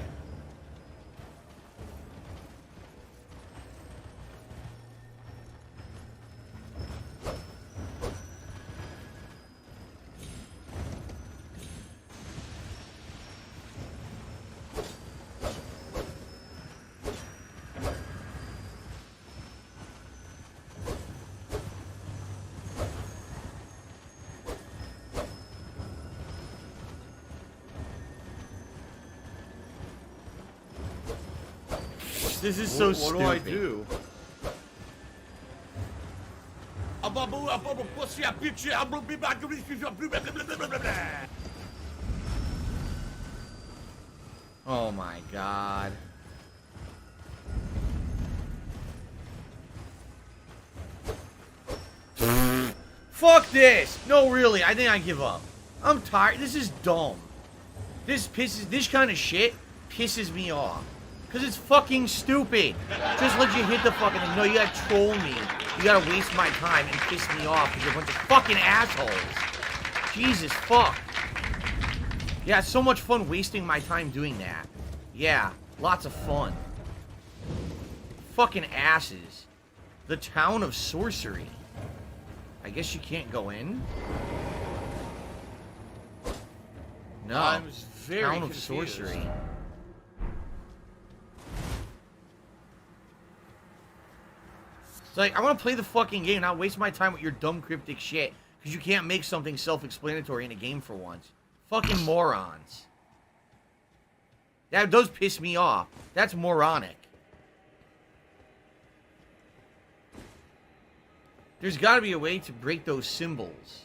This is so stupid. What do I do? Oh my god. Fuck this! No, really, I think I give up. I'm tired. This is dumb. This kind of shit pisses me off. Because it's fucking stupid. Just let you hit the fucking thing. No, you gotta troll me. You gotta waste my time and piss me off because you're a bunch of fucking assholes. Jesus fuck. Yeah, it's so much fun wasting my time doing that. Yeah, lots of fun. Fucking asses. The town of sorcery. I guess you can't go in? No. I'm very town of confused. sorcery. It's like, I want to play the fucking game, not waste my time with your dumb cryptic shit. Because you can't make something self-explanatory in a game for once. Fucking morons. That does piss me off. That's moronic. There's got to be a way to break those symbols.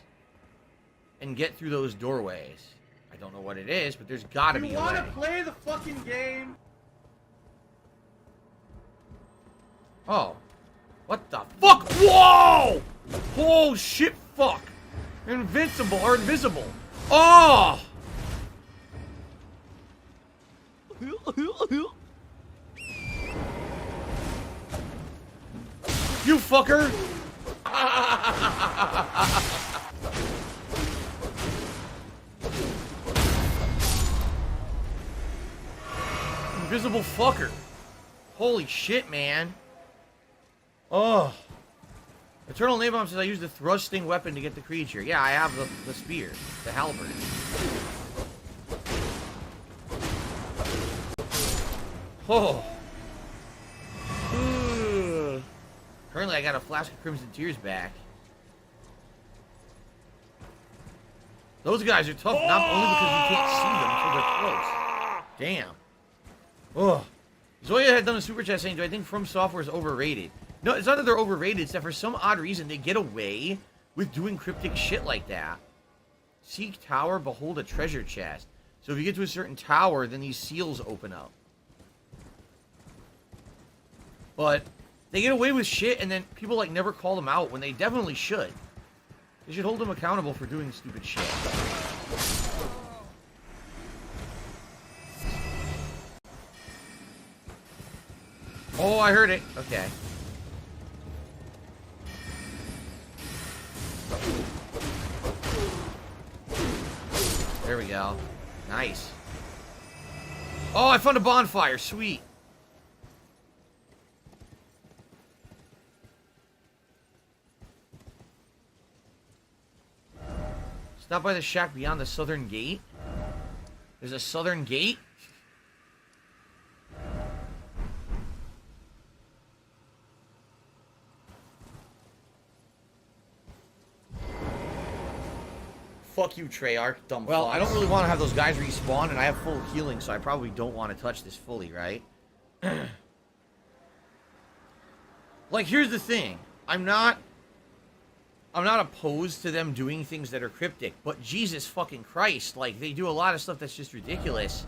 And get through those doorways. I don't know what it is, but there's got to be a way. You want to play the fucking game? Oh. What the fuck? Whoa! Oh, shit, fuck. Invincible, or invisible. Oh! You fucker! Invisible fucker. Holy shit, man. Oh. Eternal Nabob says I used the thrusting weapon to get the creature. Yeah, I have the spear. The halberd. Oh. Ugh. Currently, I got a flask of Crimson Tears back. Those guys are tough, not only because you can't see them until they're close. Damn. Ugh. Zoya had done a super chat saying, do I think From Software is overrated? No, it's not that they're overrated, it's that for some odd reason they get away with doing cryptic shit like that. Seek tower, behold a treasure chest. So if you get to a certain tower, then these seals open up. But they get away with shit and then people like never call them out when they definitely should. They should hold them accountable for doing stupid shit. Oh, I heard it. Okay. There we go. Nice. Oh, I found a bonfire. Sweet. Stop by the shack beyond the southern gate. There's a southern gate? Fuck you, Treyarch, dumb fuck. Well, I don't really want to have those guys respawn, and I have full healing, so I probably don't want to touch this fully, right? Like, here's the thing. I'm not opposed to them doing things that are cryptic, but Jesus fucking Christ, like, they do a lot of stuff that's just ridiculous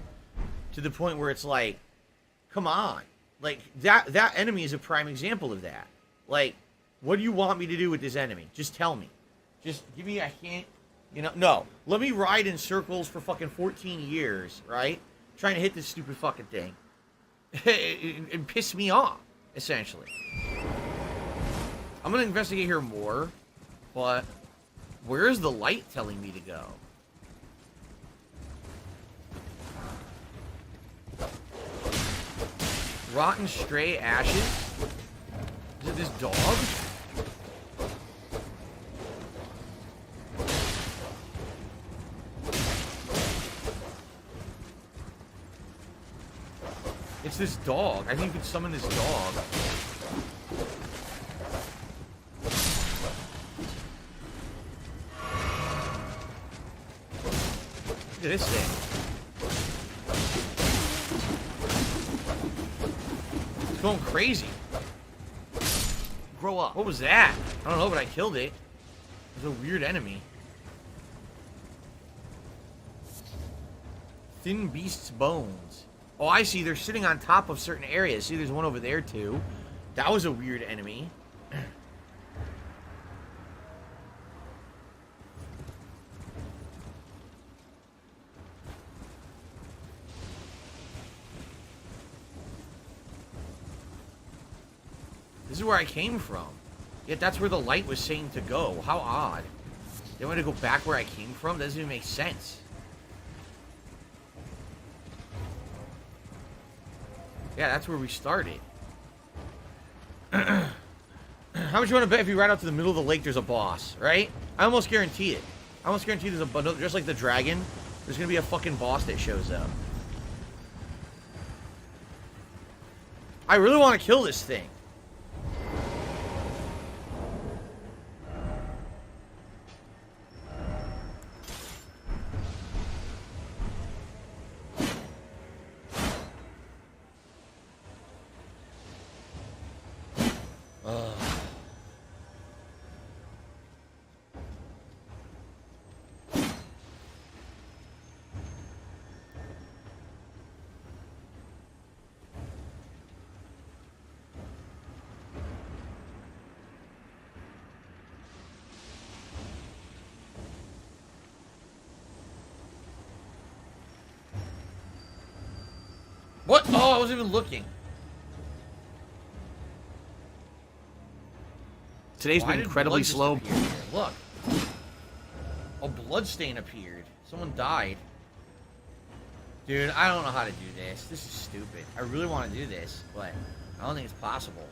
to the point where it's like, come on. Like, that enemy is a prime example of that. Like, what do you want me to do with this enemy? Just tell me. Just give me a hint. You know, no. Let me ride in circles for fucking 14 years, right? Trying to hit this stupid fucking thing. And piss me off, essentially. I'm gonna investigate here more, but where is the light telling me to go? Rotten stray ashes? Is it this dog? It's this dog. I think you could summon this dog. Look at this thing. It's going crazy. Grow up. What was that? I don't know, but I killed it. It was a weird enemy. Thin beast's bones. Oh, I see. They're sitting on top of certain areas. See, there's one over there, too. That was a weird enemy. This is where I came from. Yet that's where the light was saying to go. How odd. They want to go back where I came from? That doesn't even make sense. Yeah, that's where we started. How much you want to bet if you ride out to the middle of the lake there's a boss, right? I almost guarantee it. I almost guarantee there's a... Just like the dragon, there's going to be a fucking boss that shows up. I really want to kill this thing. Oh, I wasn't even looking. Today's Why been did incredibly blood just slow. appear here? Look. A blood stain appeared. Someone died. Dude, I don't know how to do this. This is stupid. I really want to do this, but I don't think it's possible.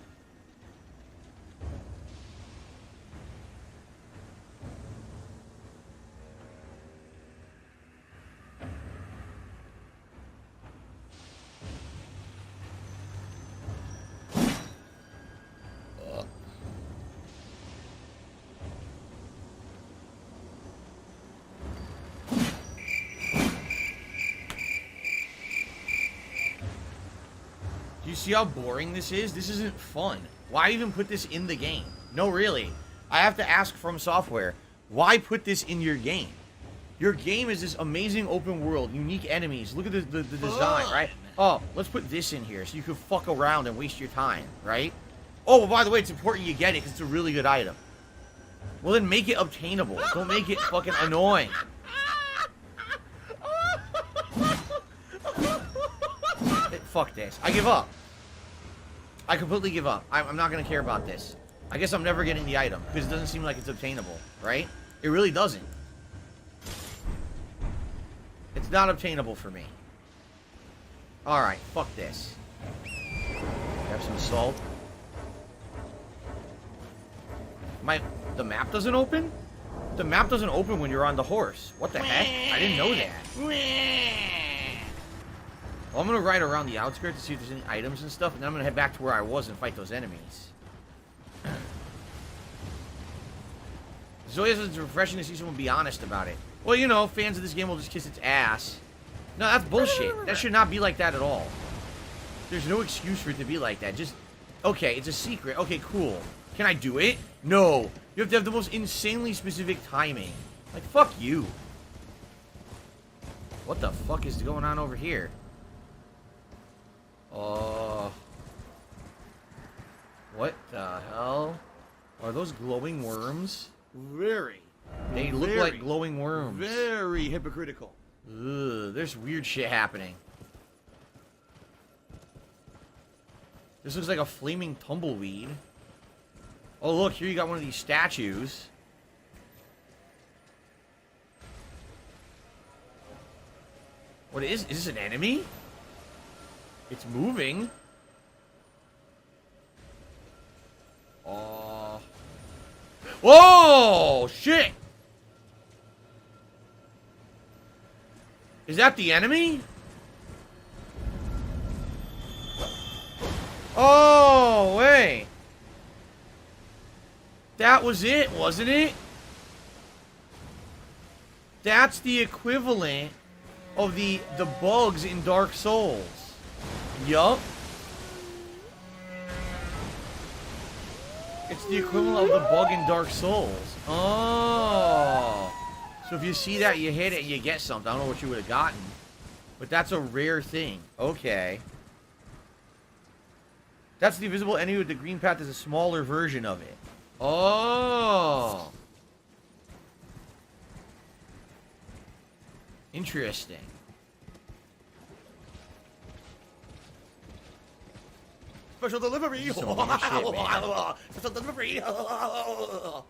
Do you see how boring this is? This isn't fun. Why even put this in the game? No, really. I have to ask From Software, why put this in your game? Your game is this amazing open world, unique enemies. Look at the design, right? Oh, let's put this in here so you can fuck around and waste your time, right? Oh, well, by the way, it's important you get it because it's a really good item. Well, then make it obtainable. Don't make it fucking annoying. Fuck this. I give up. I completely give up. I'm not going to care about this. I guess I'm never getting the item because it doesn't seem like it's obtainable, right? It really doesn't. It's not obtainable for me. Alright, fuck this. Have some salt. The map doesn't open? The map doesn't open when you're on the horse. What the heck? I didn't know that. Well, I'm gonna ride around the outskirts to see if there's any items and stuff, and then I'm gonna head back to where I was and fight those enemies. Zoya says it's refreshing to see someone be honest about it. Well, you know, fans of this game will just kiss its ass. No, that's bullshit. That should not be like that at all. There's no excuse for it to be like that. Just, okay, it's a secret. Okay, cool. Can I do it? No. You have to have the most insanely specific timing. Like, fuck you. What the fuck is going on over here? What the hell? Are those glowing worms? Very. They look Very, like glowing worms. Very hypocritical. Ugh, there's weird shit happening. This looks like a flaming tumbleweed. Oh, look, here you got one of these statues. What is this an enemy? It's moving. Oh. Whoa! Shit! Is that the enemy? Oh, wait. That was it, wasn't it? That's the equivalent of the bugs in Dark Souls. Yup. It's the equivalent of the bug in Dark Souls. Oh. So if you see that, you hit it, you get something. I don't know what you would have gotten. But that's a rare thing. Okay. That's the invisible enemy with the green path is a smaller version of it. Oh. Interesting. Special delivery. Some weird shit, man. Special delivery. What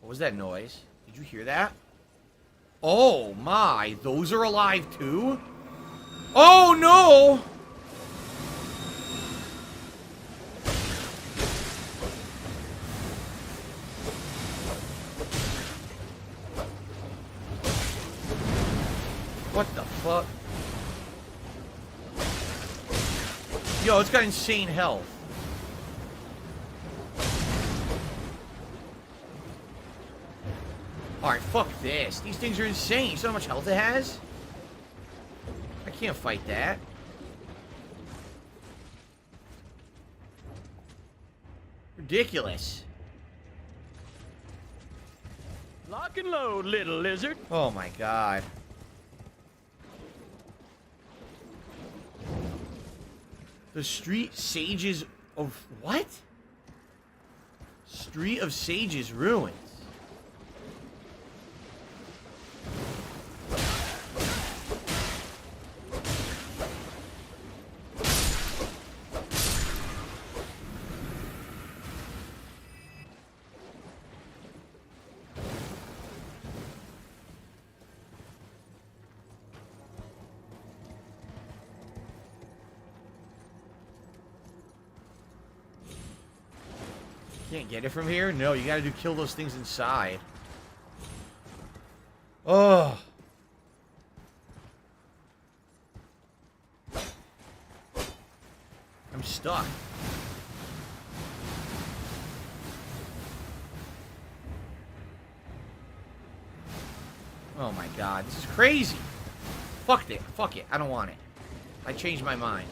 was that noise? Did you hear that? Oh my, those are alive too? Oh no! What the fuck? Yo, it's got insane health. Alright, fuck this. These things are insane. You see how much health it has? I can't fight that. Ridiculous. Lock and load, little lizard. Oh my god. The Street Sages of... what? Street of Sages Ruins. Can't get it from here? No, you gotta kill those things inside. Oh. I'm stuck. Oh my god, this is crazy. Fuck it. Fuck it. I don't want it. I changed my mind.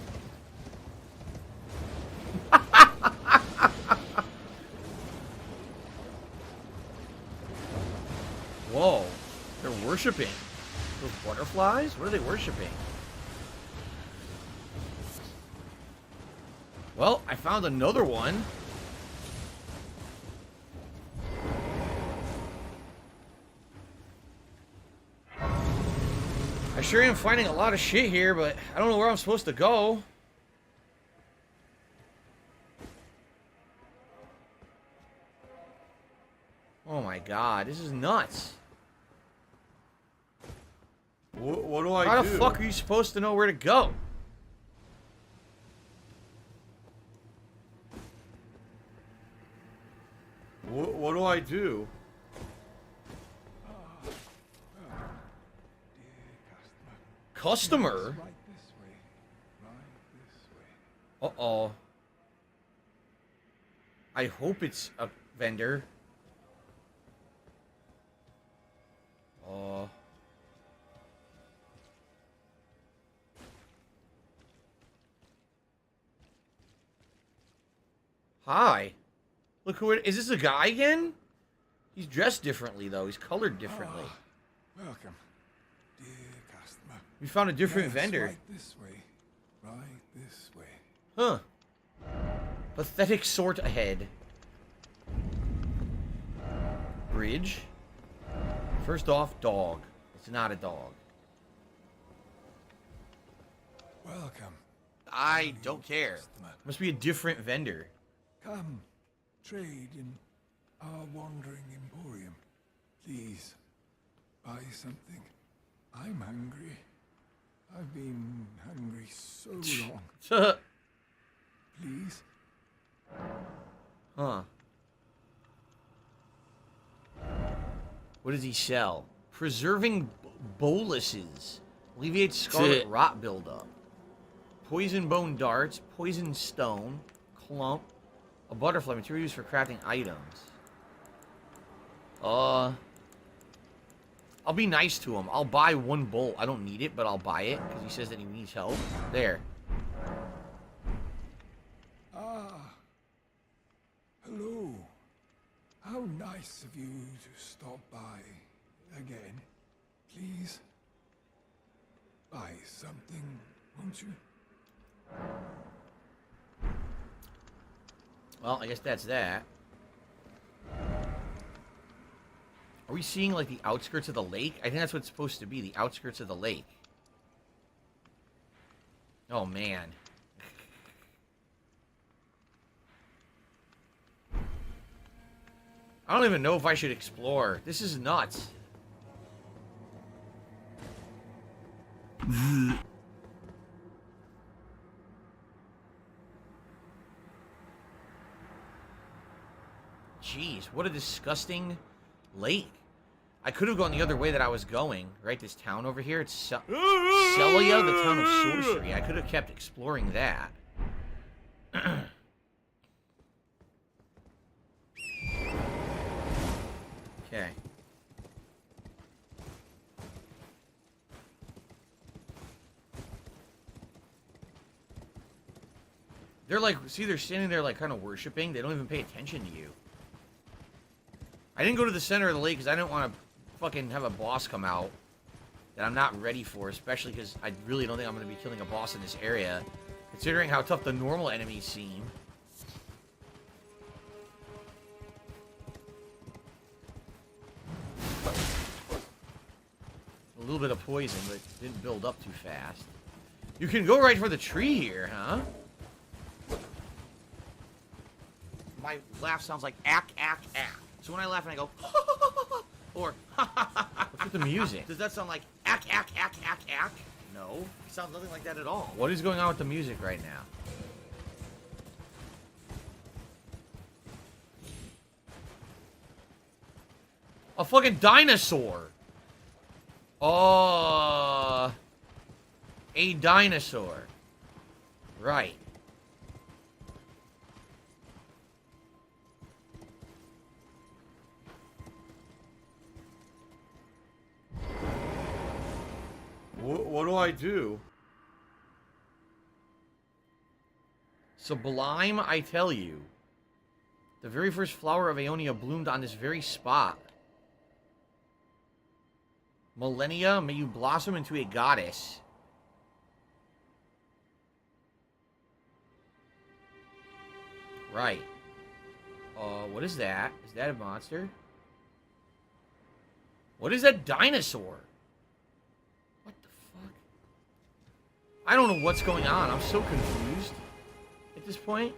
Whoa. They're worshipping. Those butterflies? What are they worshipping? Well, I found another one. I sure am finding a lot of shit here, but I don't know where I'm supposed to go. Oh my god, this is nuts. What do I do? How the fuck are you supposed to know where to go? What do I do? Customer? Uh-oh. I hope it's a vendor. Hi. Look who it is. This a guy again? He's dressed differently, though. He's colored differently. Welcome, dear customer. We found a different Yes, vendor. Right this way. Right this way. Huh. Pathetic sort ahead. Bridge. First off, dog. It's not a dog. Welcome. I don't care. Customer. Must be a different vendor. Come, trade in our wandering emporium. Please, buy something. I'm hungry. I've been hungry so long. Please. Huh. What does he sell? Preserving boluses. Alleviates scarlet rot buildup. Poison bone darts. Poison stone. Clump. A butterfly. Material used for crafting items. I'll be nice to him. I'll buy one bolt. I don't need it, but I'll buy it because he says that he needs help. There. Ah. Hello. How nice of you to stop by again. Please. Buy something, won't you? Well, I guess that's that. Are we seeing, like, the outskirts of the lake? I think that's what it's supposed to be, the outskirts of the lake. Oh, man. I don't even know if I should explore. This is nuts. Jeez, what a disgusting lake. I could have gone the other way that I was going, right? This town over here, it's Celia, the town of sorcery. I could have kept exploring that. Okay. They're like, see, they're standing there like kind of worshiping. They don't even pay attention to you. I didn't go to the center of the lake because I didn't want to fucking have a boss come out that I'm not ready for, especially because I really don't think I'm going to be killing a boss in this area, considering how tough the normal enemies seem. A little bit of poison, but it didn't build up too fast. You can go right for the tree here, huh? My laugh sounds like ack, ack, ack. So when I laugh and I go, or what's with the music? Does that sound like ack, ack, ack, ack, ack? No, it sounds nothing like that at all. What is going on with the music right now? A fucking dinosaur. A dinosaur. Right. What do I do? Sublime, I tell you. The very first flower of Aeonia bloomed on this very spot. Millennia, may you blossom into a goddess. Right. What is that? Is that a monster? What is that dinosaur? What the fuck? I don't know what's going on. I'm so confused at this point.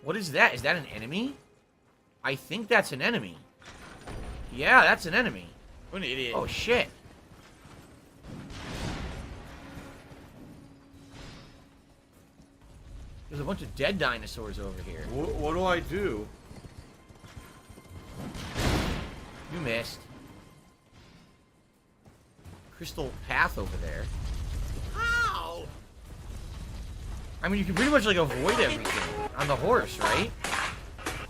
What is that? Is that an enemy? I think that's an enemy. Yeah, that's an enemy. What an idiot. Oh, shit. There's a bunch of dead dinosaurs over here. What do I do? You missed. Crystal path over there. Ow! I mean, you can pretty much, like, avoid everything on the horse, right?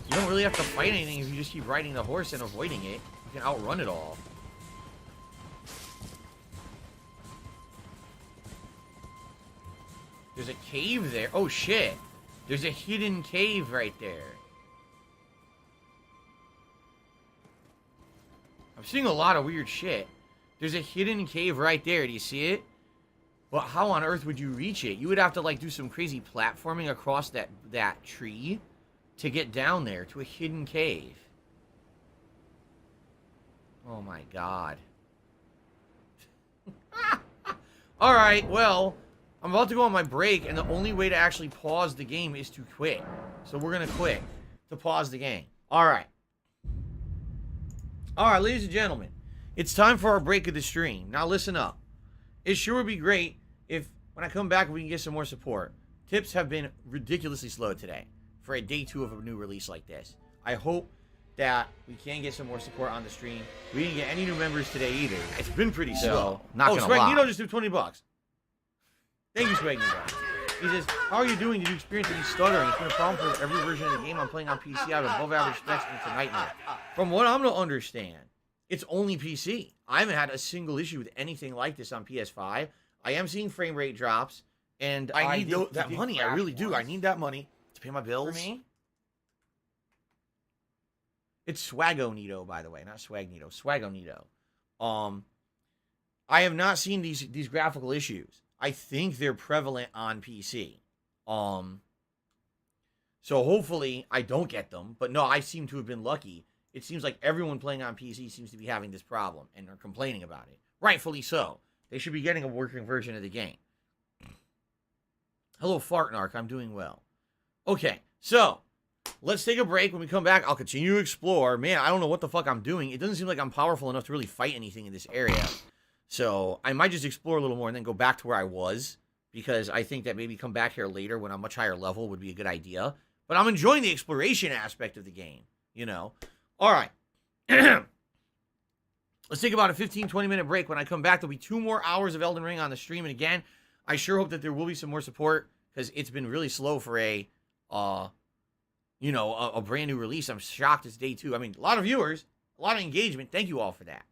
You don't really have to fight anything if you just keep riding the horse and avoiding it. You can outrun it all. There's a cave there. Oh, shit. There's a hidden cave right there. I'm seeing a lot of weird shit. There's a hidden cave right there. Do you see it? Well, how on earth would you reach it? You would have to, like, do some crazy platforming across that tree to get down there to a hidden cave. Oh, my God. All right, well, I'm about to go on my break, and the only way to actually pause the game is to quit. So we're going to quit to pause the game. All right. All right, ladies and gentlemen, it's time for our break of the stream. Now, listen up. It sure would be great if, when I come back, we can get some more support. Tips have been ridiculously slow today for a day 2 of a new release like this. I hope that we can get some more support on the stream. We didn't get any new members today either. It's been pretty slow. Not gonna lie. Swagnito just did $20. Thank you, Swagnito. He says, how are you doing? Did you experience any stuttering? It's been a problem for every version of the game I'm playing on PC. I have above average specs and it's a nightmare. From what I'm to understand, it's only PC. I haven't had a single issue with anything like this on PS5. I am seeing frame rate drops, and I need that money. I really do. I need that money to pay my bills. For me? It's Swagonito, by the way, not Swagnito. Swagonito. I have not seen these graphical issues. I think they're prevalent on PC. So hopefully I don't get them. But no, I seem to have been lucky. It seems like everyone playing on PC seems to be having this problem and are complaining about it. Rightfully so. They should be getting a working version of the game. Hello, Fartnark. I'm doing well. Okay, so let's take a break. When we come back, I'll continue to explore. Man, I don't know what the fuck I'm doing. It doesn't seem like I'm powerful enough to really fight anything in this area. So I might just explore a little more and then go back to where I was, because I think that maybe come back here later when I'm much higher level would be a good idea. But I'm enjoying the exploration aspect of the game, you know. All right. Let's take about a 15-20 minute break. When I come back, there'll be 2 more hours of Elden Ring on the stream. And again, I sure hope that there will be some more support, because it's been really slow for a brand new release. I'm shocked it's day 2. I mean, a lot of viewers, a lot of engagement. Thank you all for that.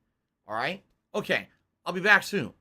All right? Okay. I'll be back soon.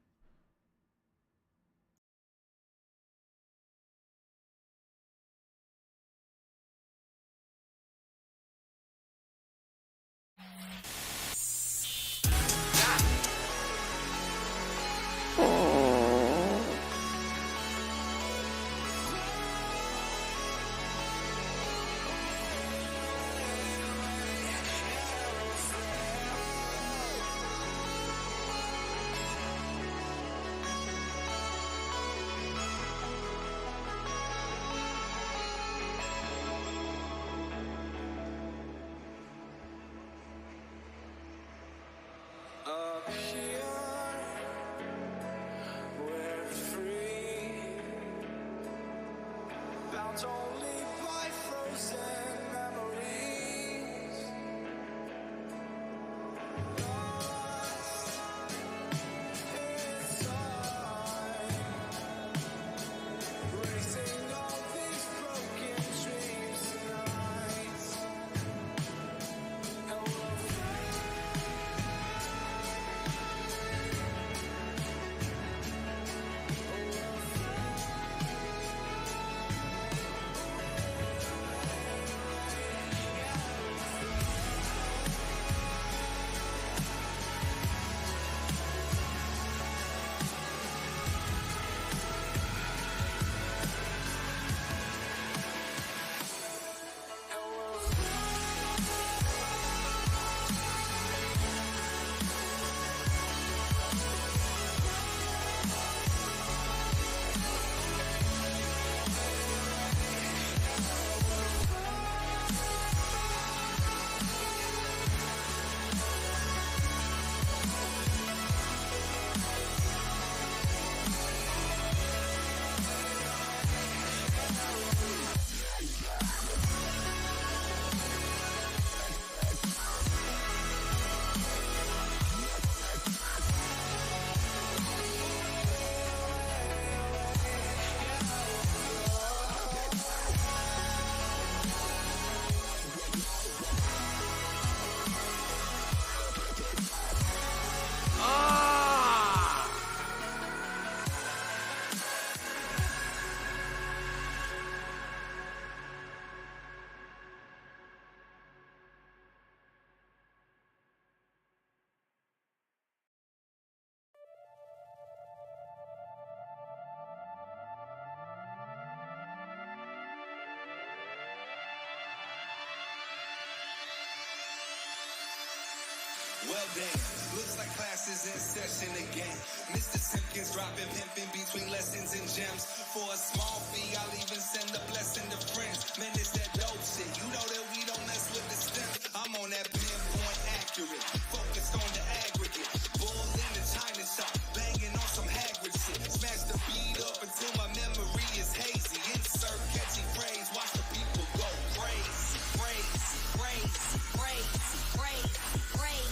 Well, damn, looks like class is in session again. Mr. Simpkins dropping pimping between lessons and gems. For a small fee, I'll even send a blessing to friends. Man, it's that dope shit. You know that we don't mess with the stem. I'm on that pinpoint accurate, focused on the aggregate. Bull in the China shop, banging on some Hagrid shit. Smash the beat up until my memory is hazy. Insert catchy phrase, watch the people go crazy. Praise, praise, praise, praise, praise, praise,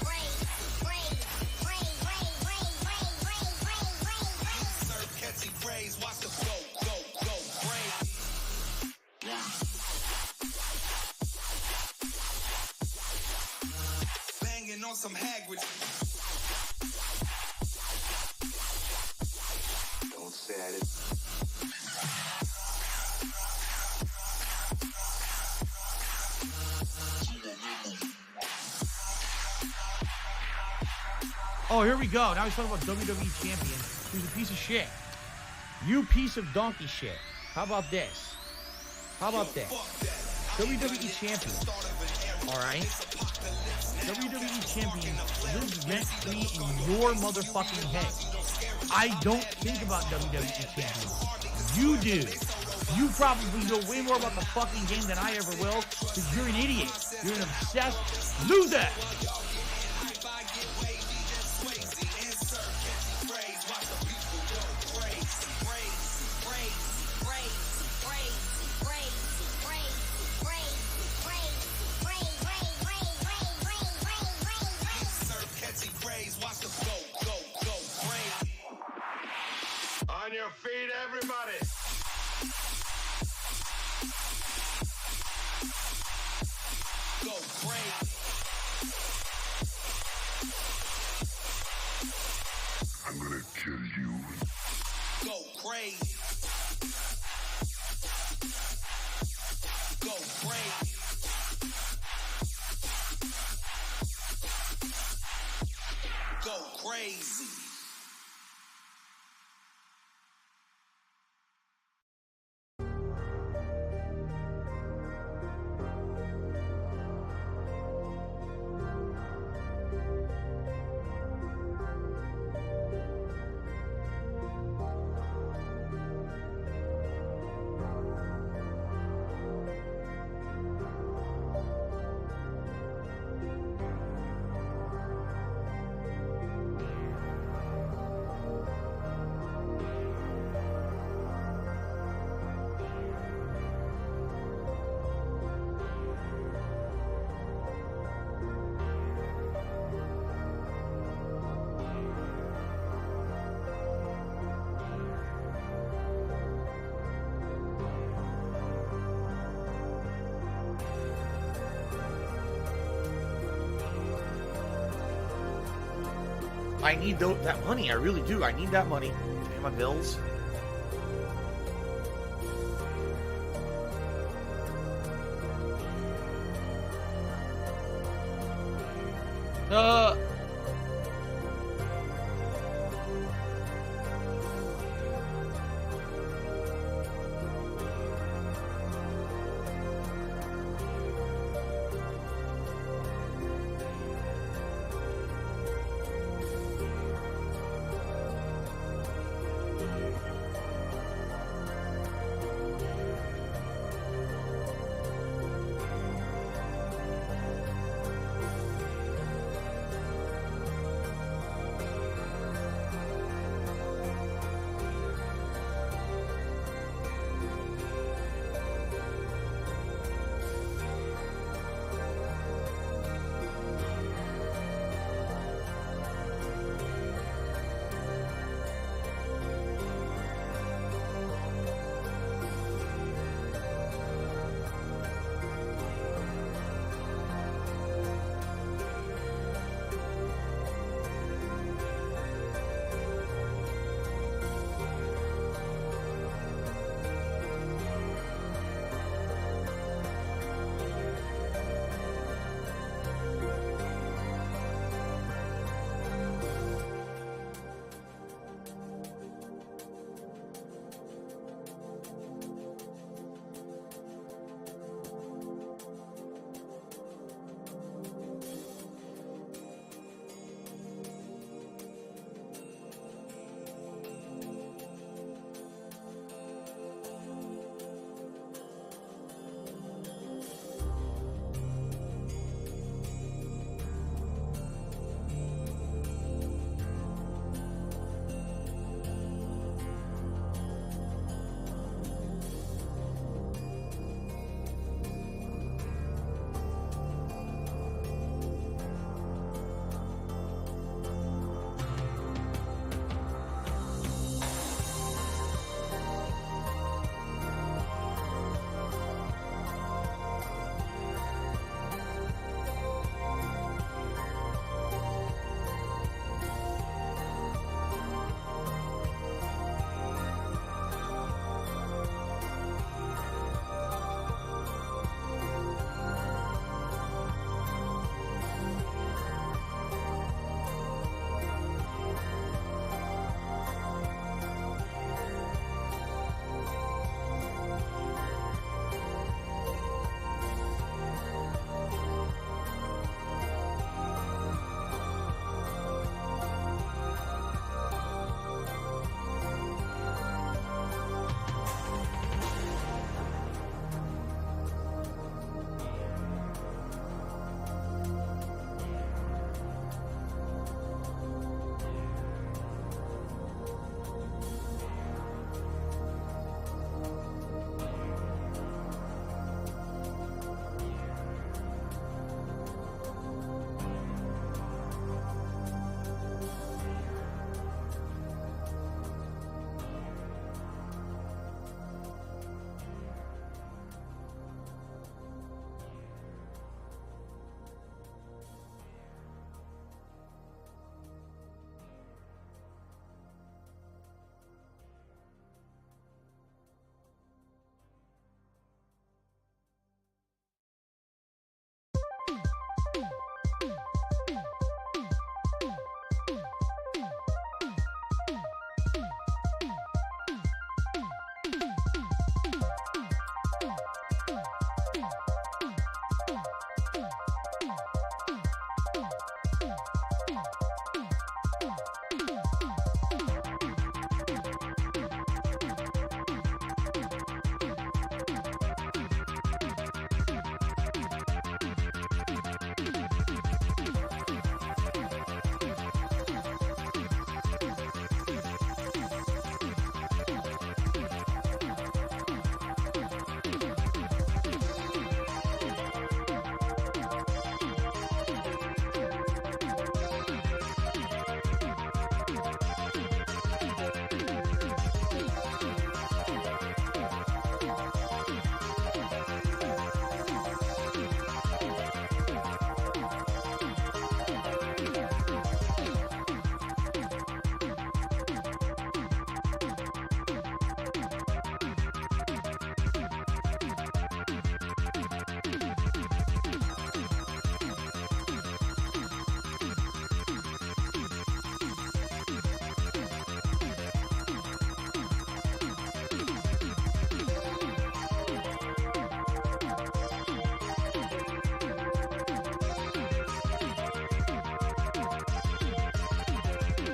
praise, praise, praise, praise. Insert catchy phrase, watch the go crazy. Banging on some Hagrid. Don't say I didn't. Oh, here we go. Now he's talking about WWE champion, who's a piece of shit. You piece of donkey shit. How about this? How about this? WWE champion. All right. WWE champion lives rent free in your motherfucking head. I don't think about WWE champion. You do. You probably know way more about the fucking game than I ever will, because you're an idiot. You're an obsessed loser. On your feet, everybody. Go crazy. I'm gonna kill you. Go crazy. Go crazy. Go crazy. I need that money. I really do. I need that money to pay my bills.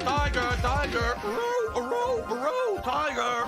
tiger, tiger, tiger,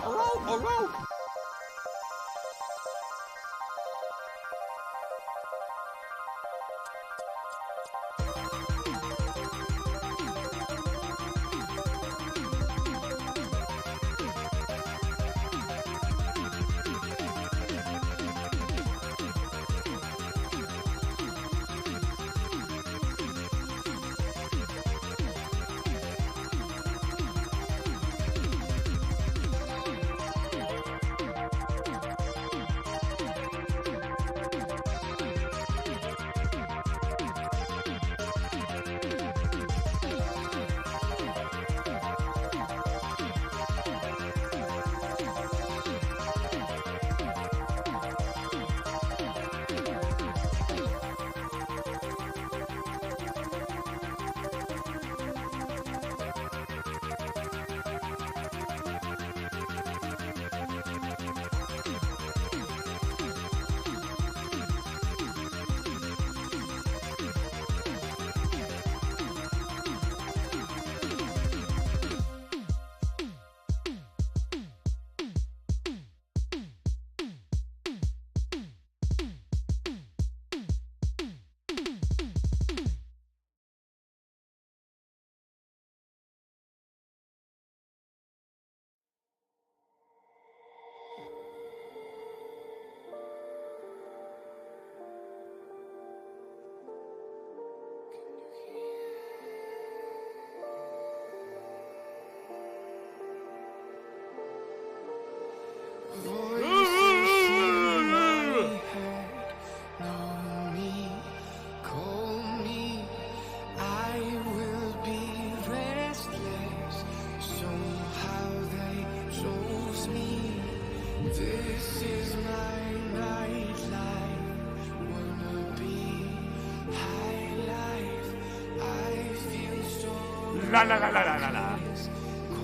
La la la la la la la.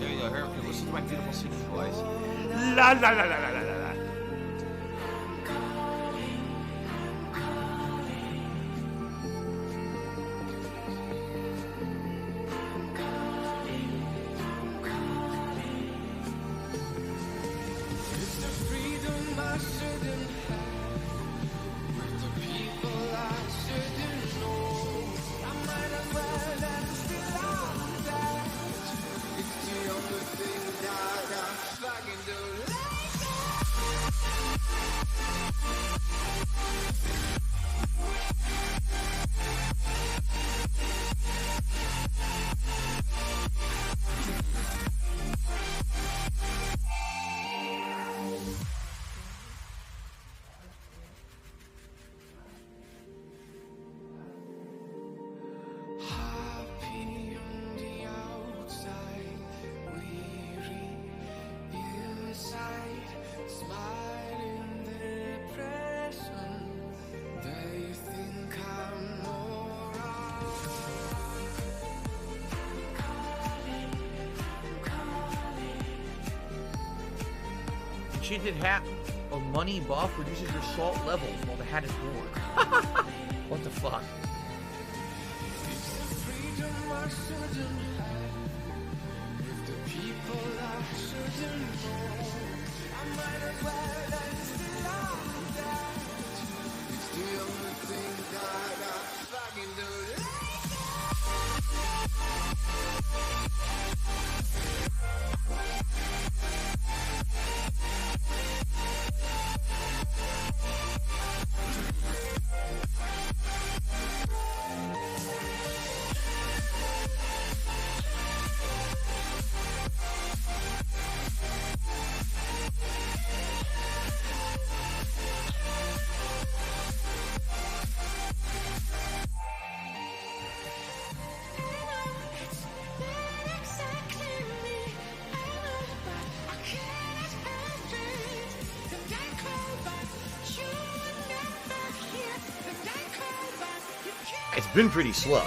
There you go. Here, listen to my beautiful singing voice. La la la la la la la. Enchanted hat or money buff reduces your salt levels while the hat is worn. What the fuck? It's been pretty slow.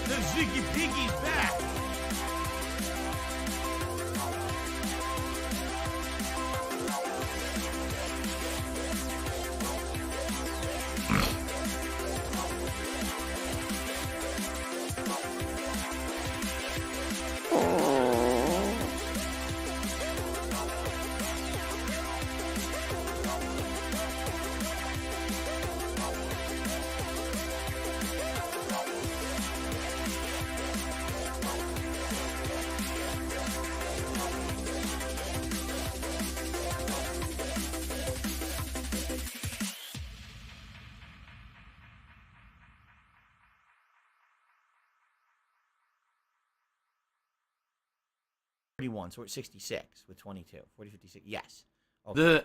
The Ziggy Piggy's back. So we're at 66 with 22. 40, 56. Yes. Okay.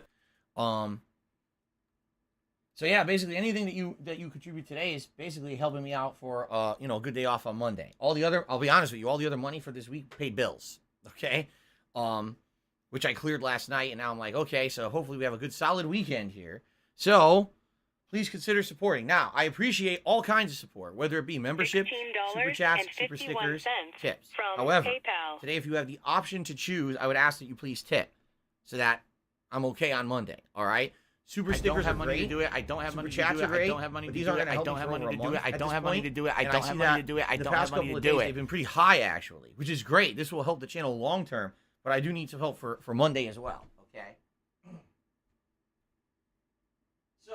So yeah, basically anything that you contribute today is basically helping me out for a good day off on Monday. All the other, I'll be honest with you, all the other money for this week paid bills. Okay? Which I cleared last night, and now I'm like, okay, so hopefully we have a good solid weekend here. So please consider supporting. Now, I appreciate all kinds of support, whether it be membership, super chats, super stickers, tips. However, PayPal. today if you have the option to choose, I would ask that you please tip so that I'm okay on Monday. All right? Super stickers are great. I don't have money to do it. I don't have money to do Chats it. are great, I don't have money but to these do aren't it. gonna I help don't me have for money over to a do it. month I at don't this have money point. to do it. I And don't see have that money to do it. I the don't past have money couple to of do days, it. they've been pretty high, actually, which is great. This will help the channel long term, but I do need some help for Monday as well. Okay? So,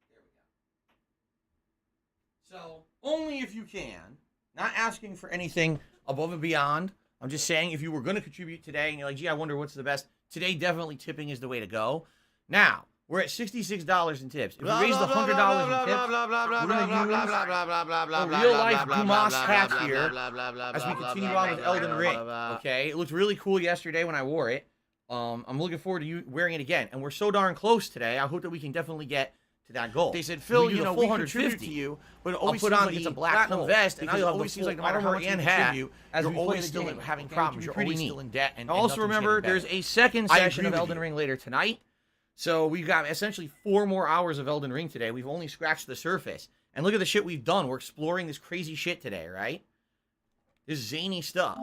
there we go. So, only if you can, not asking for anything above and beyond. I'm just saying if you were going to contribute today and you're like, gee, I wonder what's the best. Today, definitely tipping is the way to go. Now, we're at $66 in tips. If we raise the $100 in tips, we're going to use a real-life Dumas hat here as we continue on with Elden Ring. Okay? It looked really cool yesterday when I wore it. I'm looking forward to you wearing it again. And we're so darn close today, I hope that we can definitely get to that goal. They said, Phil, you know, we contribute 150 to you, but it I'll always put seems on like the it's a black platinum hole. vest, and Because I'll it have always the seems like no full matter how armor much we and hat contribute, as you're we play always the still game. having Okay, problems. which You're would be always pretty still neat. in debt. And Also nothing's remember, getting there's better. a second I session of agree with Elden you. Ring later tonight. So we've got essentially 4 more hours of Elden Ring today. We've only scratched the surface. And look at the shit we've done. We're exploring this crazy shit today, right? This zany stuff.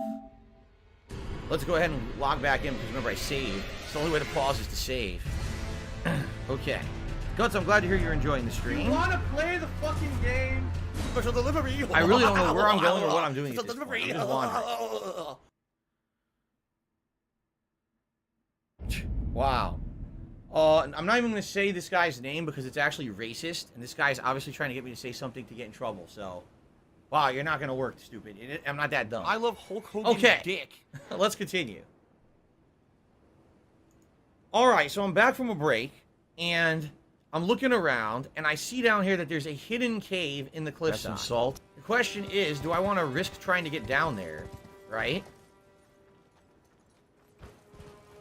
Let's go ahead and log back in because remember I saved. It's the only way to pause is to save. Okay. Guts, I'm glad to hear you're enjoying the stream. You want to play the fucking game? Special delivery. I really don't know where I'm going or what I'm doing at this point. I'm just wandering. Wow. I'm not even going to say this guy's name because it's actually racist, and this guy's obviously trying to get me to say something to get in trouble, so... Wow, you're not going to work, stupid. I'm not that dumb. I love Hulk Hogan's dick. Let's continue. Alright, so I'm back from a break, and I'm looking around, and I see down here that there's a hidden cave in the cliffside. Some salt. The question is, do I want to risk trying to get down there, right?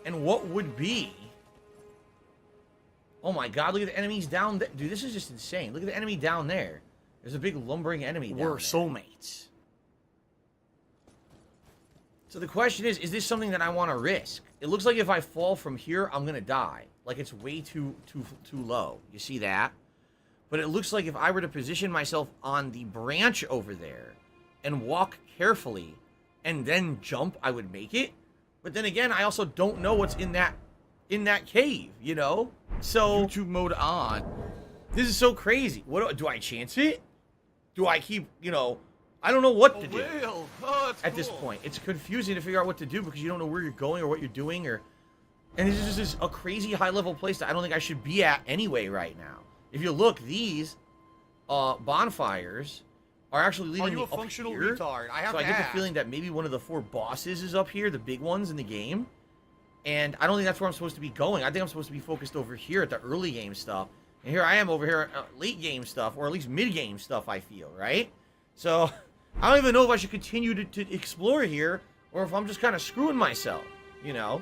And what would be Oh my god, look at the enemies down there. Dude, this is just insane. Look at the enemy down there. There's a big lumbering enemy down there. We're soulmates. So the question is this something that I want to risk? It looks like if I fall from here, I'm going to die. Like, it's way too low. You see that? But it looks like if I were to position myself on the branch over there and walk carefully and then jump, I would make it. But then again, I also don't know what's in that cave, you know? So YouTube mode on. this is so crazy. What do I chance it? Do I keep, you know, I don't know what to do. Whale. Oh, that's At this cool. point, it's confusing to figure out what to do because you don't know where you're going or what you're doing, and this is a crazy high level place that I don't think I should be at anyway right now. If you look, these bonfires are actually leading Are you me a functional up here. retard? I have So to I get ask. the feeling that maybe one of the 4 bosses is up here, the big ones in the game, and I don't think that's where I'm supposed to be going. I think I'm supposed to be focused over here at the early game stuff, and here I am over here at late game stuff, or at least mid game stuff. I feel right. So I don't even know if I should continue to explore here, or if I'm just kind of screwing myself, you know?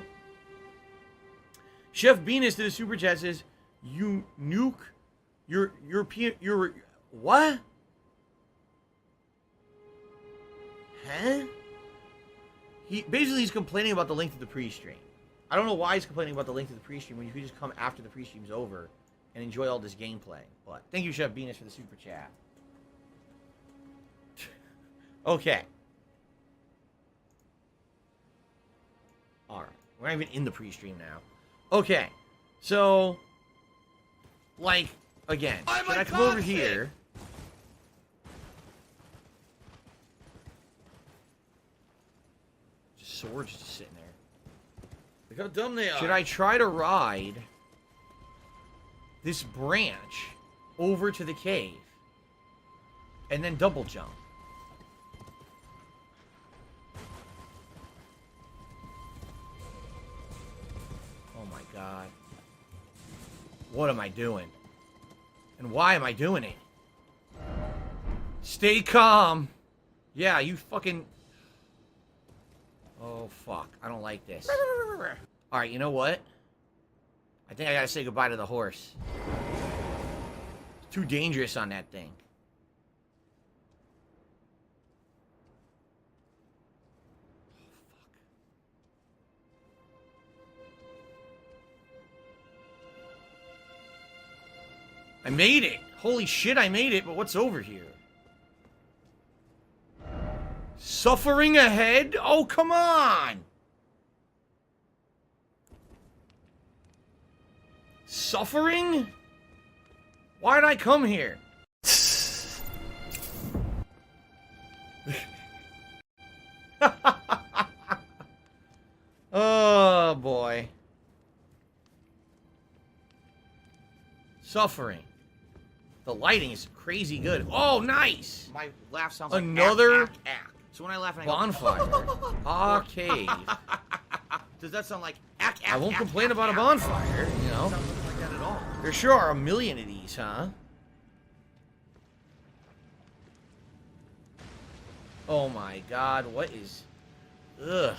Chef Venus did a super chat, says, you nuke your what? Huh? He's complaining about the length of the pre-stream. I don't know why he's complaining about the length of the pre-stream when you could just come after the pre-stream's over and enjoy all this gameplay. But thank you, Chef Venus, for the super chat. Okay. Alright. We're not even in the pre-stream now. Okay. So, like, again, should I come over here? Just swords just sitting there. Look how dumb they are. Should I try to ride this branch over to the cave and then double jump? Oh my god. What am I doing? And why am I doing it? Stay calm. Yeah, you fucking... Oh, fuck. I don't like this. Alright, you know what? I think I gotta say goodbye to the horse. It's too dangerous on that thing. I made it! Holy shit, I made it, but what's over here? Suffering ahead? Oh, come on! Suffering? Why did I come here? Oh, boy. Suffering. The lighting is crazy good. Oh, nice! My laugh sounds Another like ack. So when I laugh and I go, bonfire. Arcade. does that sound like ack, ack, I won't ack, complain ack, about a ack? bonfire, you know. Sounds nothing like that at all. There sure are a million of these, huh? Oh my god, what is... Ugh.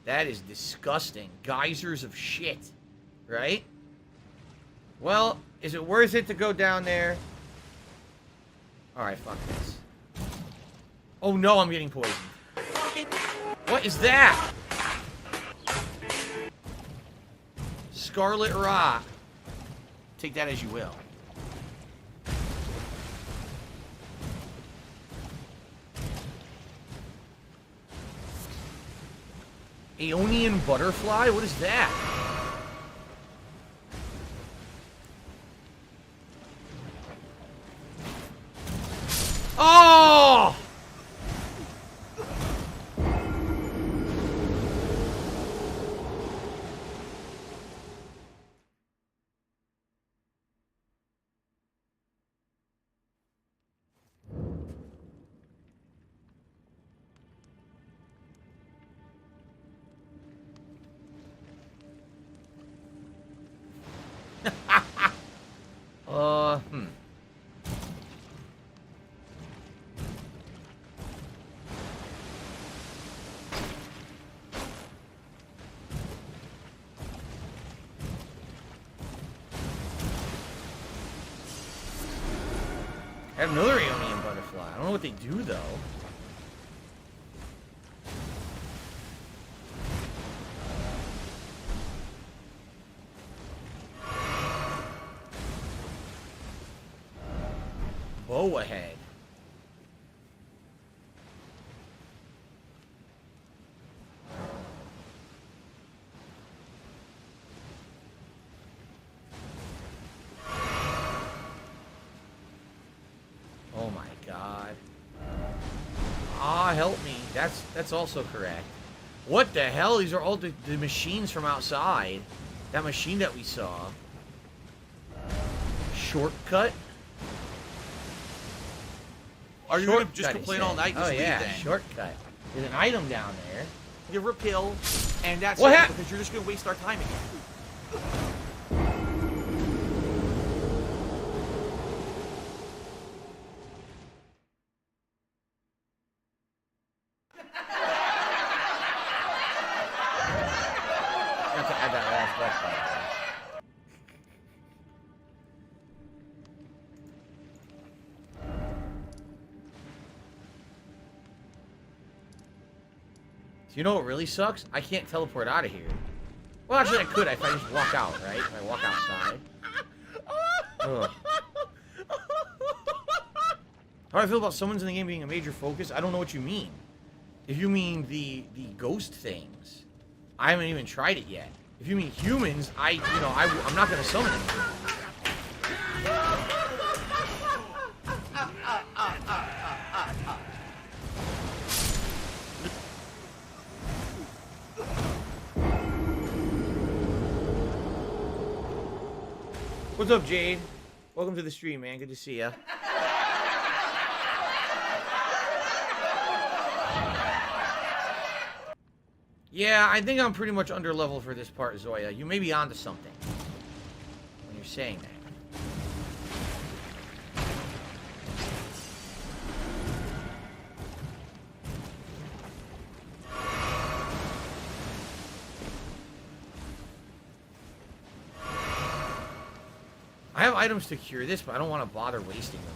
That is disgusting. Geysers of shit. Right? Well, is it worth it to go down there? Alright, fuck this. Oh no, I'm getting poisoned. What is that? Scarlet Rot. Take that as you will. Aeonian Butterfly? What is that? Oh! I have another Aeonian butterfly. I don't know what they do, though. Boa head. Oh my god. Ah, help me. That's also correct. What the hell? These are all the machines from outside. That machine that we saw. Shortcut? Are you going to just complain all night? Oh, Just yeah, leave then. shortcut. There's an item down there. Give her a pill, and that's What it, hap- because you're just going to waste our time again. I have to add that last breath, by the way. You know what really sucks? I can't teleport out of here. Well, actually, I could if I just walk out, right? If I walk outside. Ugh. How do I feel about summons in the game being a major focus? I don't know what you mean. If you mean the ghost things, I haven't even tried it yet. If you mean humans, I'm not gonna summon anything. What's up, Jade? Welcome to the stream, man. Good to see ya. Yeah, I think I'm pretty much under level for this part, Zoya. You may be onto something when you're saying that. I have items to cure this, but I don't want to bother wasting them.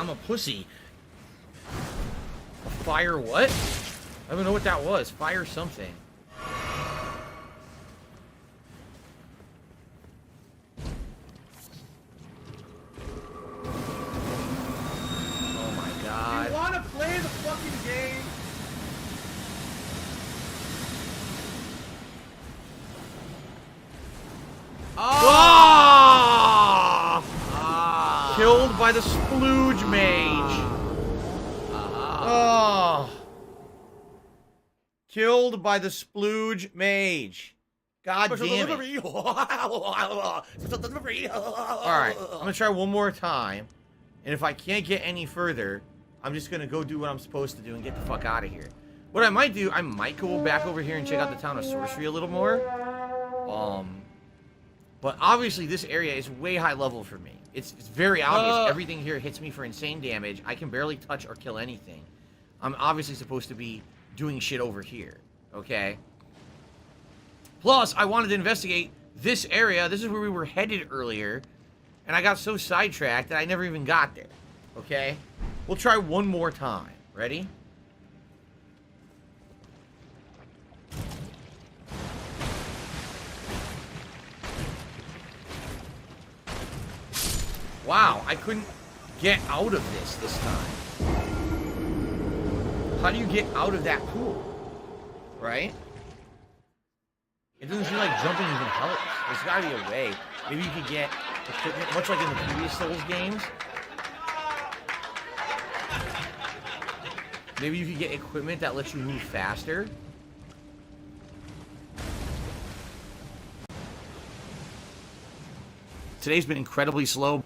I'm a pussy. A fire what? I don't know what that was. Fire something. Oh my god. You want to play the fucking game? Ah! Killed by the splooge mage. Oh. Killed by the splooge mage. God damn it. Alright, I'm gonna try one more time. And if I can't get any further, I'm just gonna go do what I'm supposed to do and get the fuck out of here. What I might do, I might go back over here and check out the town of Sorcery a little more. But obviously this area is way high level for me. It's very obvious. Everything here hits me for insane damage. I can barely touch or kill anything. I'm obviously supposed to be doing shit over here. Okay? Plus, I wanted to investigate this area. This is where we were headed earlier. And I got so sidetracked that I never even got there. Okay? We'll try one more time. Ready? Wow, I couldn't get out of this time. How do you get out of that pool? Right? It doesn't seem like jumping even helps. There's gotta be a way. Maybe you could get equipment, much like in the previous Souls games. Maybe you could get equipment that lets you move faster. Today's been incredibly slow.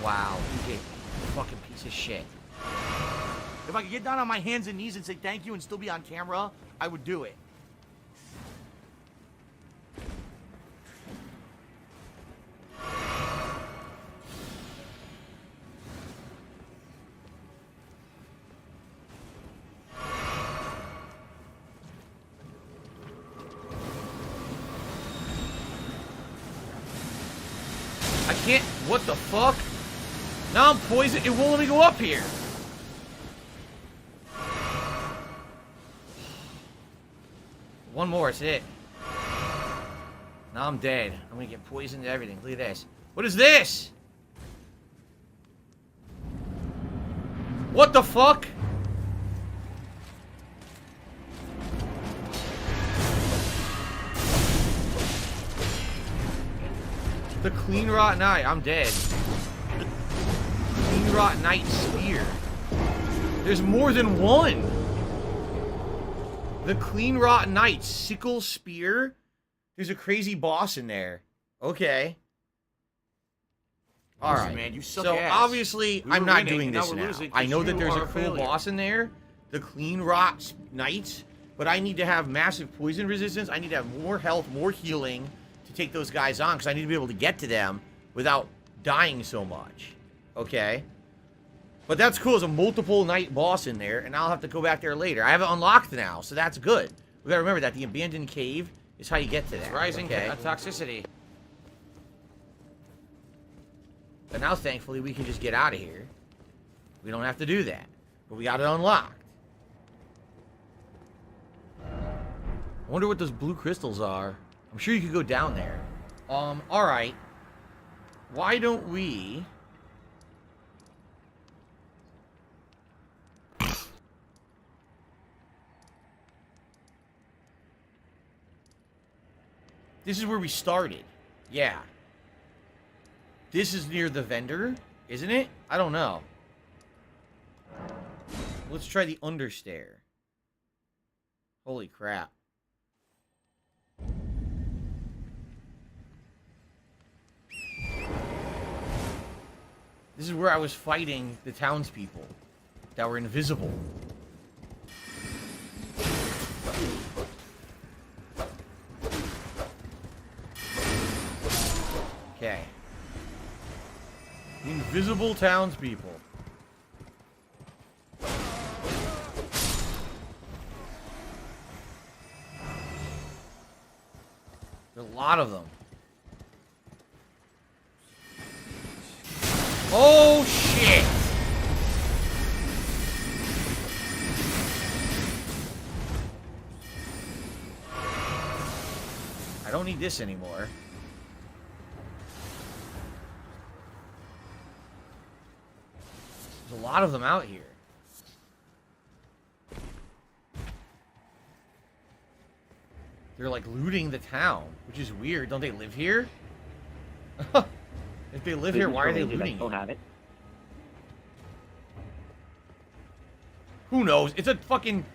Wow, you fucking piece of shit. If I could get down on my hands and knees and say thank you and still be on camera, I would do it. I can't. What the fuck? Now I'm poisoned. It won't let me go up here. One more, it's it. Now I'm dead. I'm gonna get poisoned and everything. Look at this. What is this? What the fuck? The Clean Rot Knight. I'm dead. Clean Rot Knight Spear. There's more than one. The Clean Rot Knight Sickle Spear. There's a crazy boss in there. Okay. All right, man, you suck so ass. obviously We I'm were not winning, doing and now this we're now. losing I 'cause know that you there's are a a cool failure. boss in there, the Clean Rot Knight, but I need to have massive poison resistance. I need to have more health, more healing to take those guys on because I need to be able to get to them without dying so much. Okay. But that's cool. There's a multiple night boss in there, and I'll have to go back there later. I have it unlocked now, so that's good. We gotta remember that the abandoned cave is how you get to that. Rising okay? toxicity. But now, thankfully, we can just get out of here. We don't have to do that. But we got it unlocked. I wonder what those blue crystals are. I'm sure you could go down there. Alright. Why don't we... This is where we started. Yeah. This is near the vendor, isn't it? I don't know. Let's try the understair. Holy crap. This is where I was fighting the townspeople that were invisible. Okay. The invisible townspeople. There's a lot of them. Oh, shit! I don't need this anymore. There's a lot of them out here. They're like looting the town, which is weird. Don't they live here? If they live here, why are they looting it? Have it. Who knows? It's a fucking...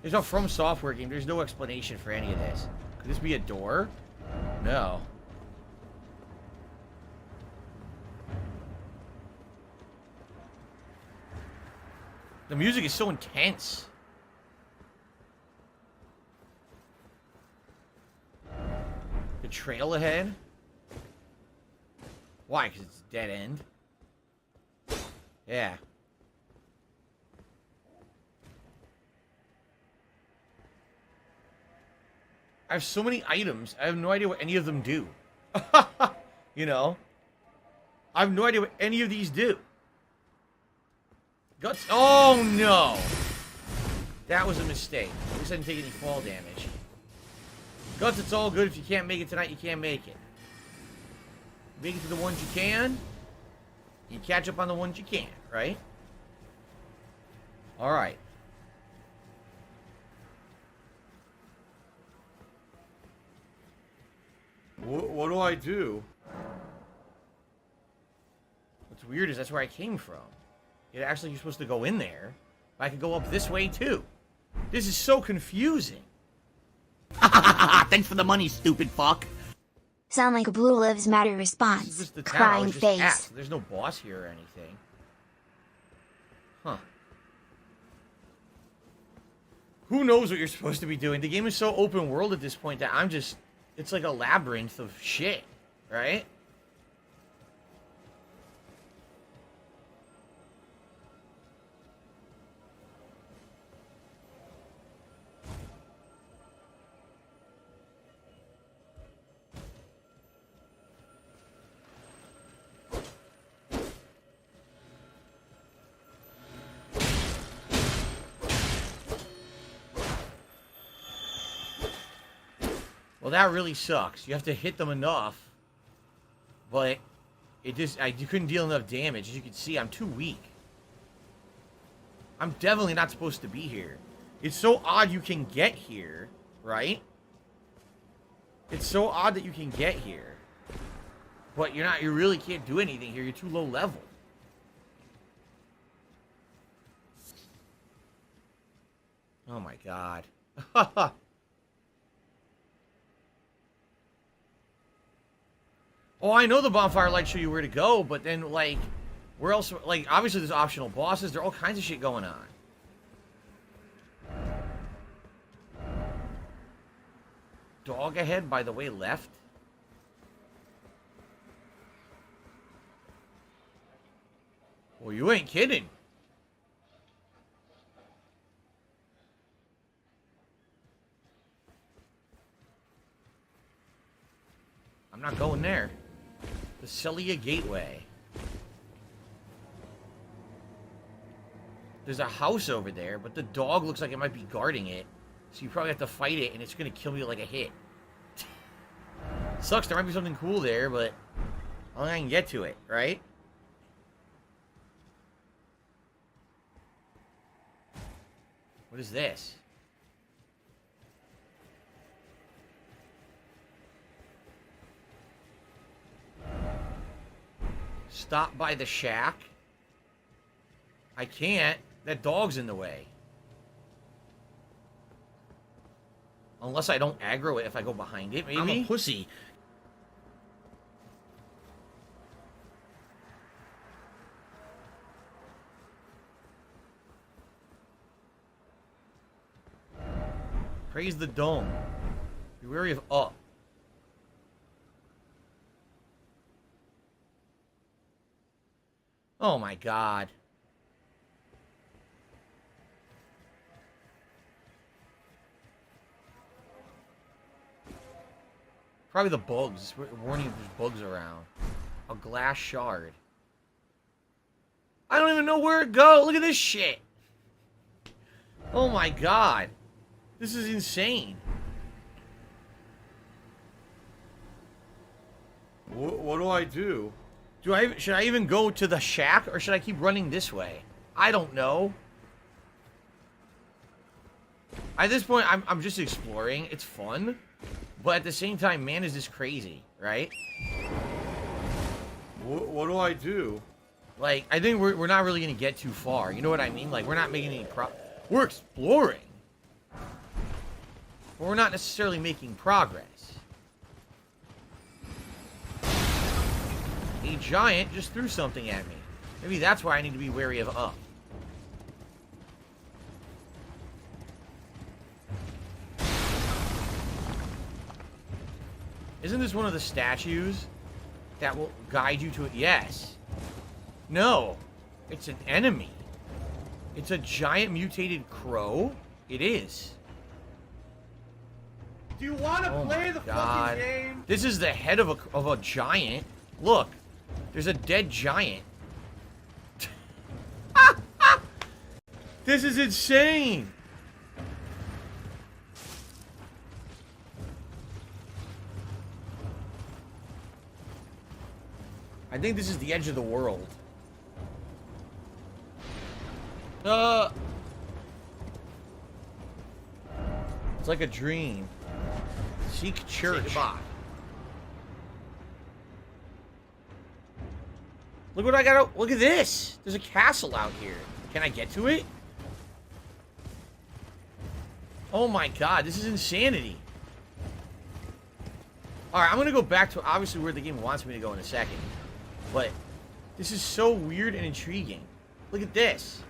There's a From Software game. There's no explanation for any of this. Could this be a door? No. The music is so intense. The trail ahead? Why? Because it's dead end? Yeah. I have so many items. I have no idea what any of them do. You know? I have no idea what any of these do. Guts. Oh, no. That was a mistake. At least I didn't take any fall damage. Guts, it's all good. If you can't make it tonight, you can't make it. Make it to the ones you can. You catch up on the ones you can't, right? Alright. What do I do? What's weird is that's where I came from. It actually, you're supposed to go in there. But I could go up this way, too. This is so confusing. Thanks for the money, stupid fuck. Sound like a Blue Lives Matter This is response. just the town. Crying It's just face. apps. There's no boss here or anything. Huh. Who knows what you're supposed to be doing? The game is so open world at this point that I'm just... It's like a labyrinth of shit, right? Well, that really sucks. You have to hit them enough. But it just... you couldn't deal enough damage. As you can see, I'm too weak. I'm definitely not supposed to be here. It's so odd you can get here, right? It's so odd that you can get here. But you're not... You really can't do anything here. You're too low level. Oh my god. Oh, I know the bonfire lights show you where to go, but then, like, where else? Like, obviously there's optional bosses. There are all kinds of shit going on. Dog ahead, by the way, left. Well, you ain't kidding. I'm not going there. The Celia Gateway. There's a house over there, but the dog looks like it might be guarding it. So you probably have to fight it, and it's going to kill you like a hit. Sucks, there might be something cool there, but I don't think I can get to it, right? What is this? Stop by the shack? I can't. That dog's in the way. Unless I don't aggro it if I go behind it, maybe? I'm a pussy. Praise the dome. Be wary of up. Oh my god. Probably the bugs. Warning if there's bugs around. A glass shard. I don't even know where it goes. Look at this shit. Oh my god. This is insane. What do I do? Should I even go to the shack, or should I keep running this way? I don't know. At this point, I'm just exploring. It's fun. But at the same time, man, is this crazy, right? What do I do? Like, I think we're not really going to get too far. You know what I mean? Like, we're not making any We're exploring. But we're not necessarily making progress. A giant just threw something at me. Maybe that's why I need to be wary of up. Isn't this one of the statues that will guide you to it? Yes. No. It's an enemy. It's a giant mutated crow. It is. Do you want to play the fucking game? This is the head of a giant. Look. There's a dead giant. This is insane. I think this is the edge of the world. It's like a dream. Seek church. Look what I got. Look at this. There's a castle out here. Can I get to it? Oh my god, this is insanity. Alright, I'm gonna go back to obviously where the game wants me to go in a second. But this is so weird and intriguing. Look at this.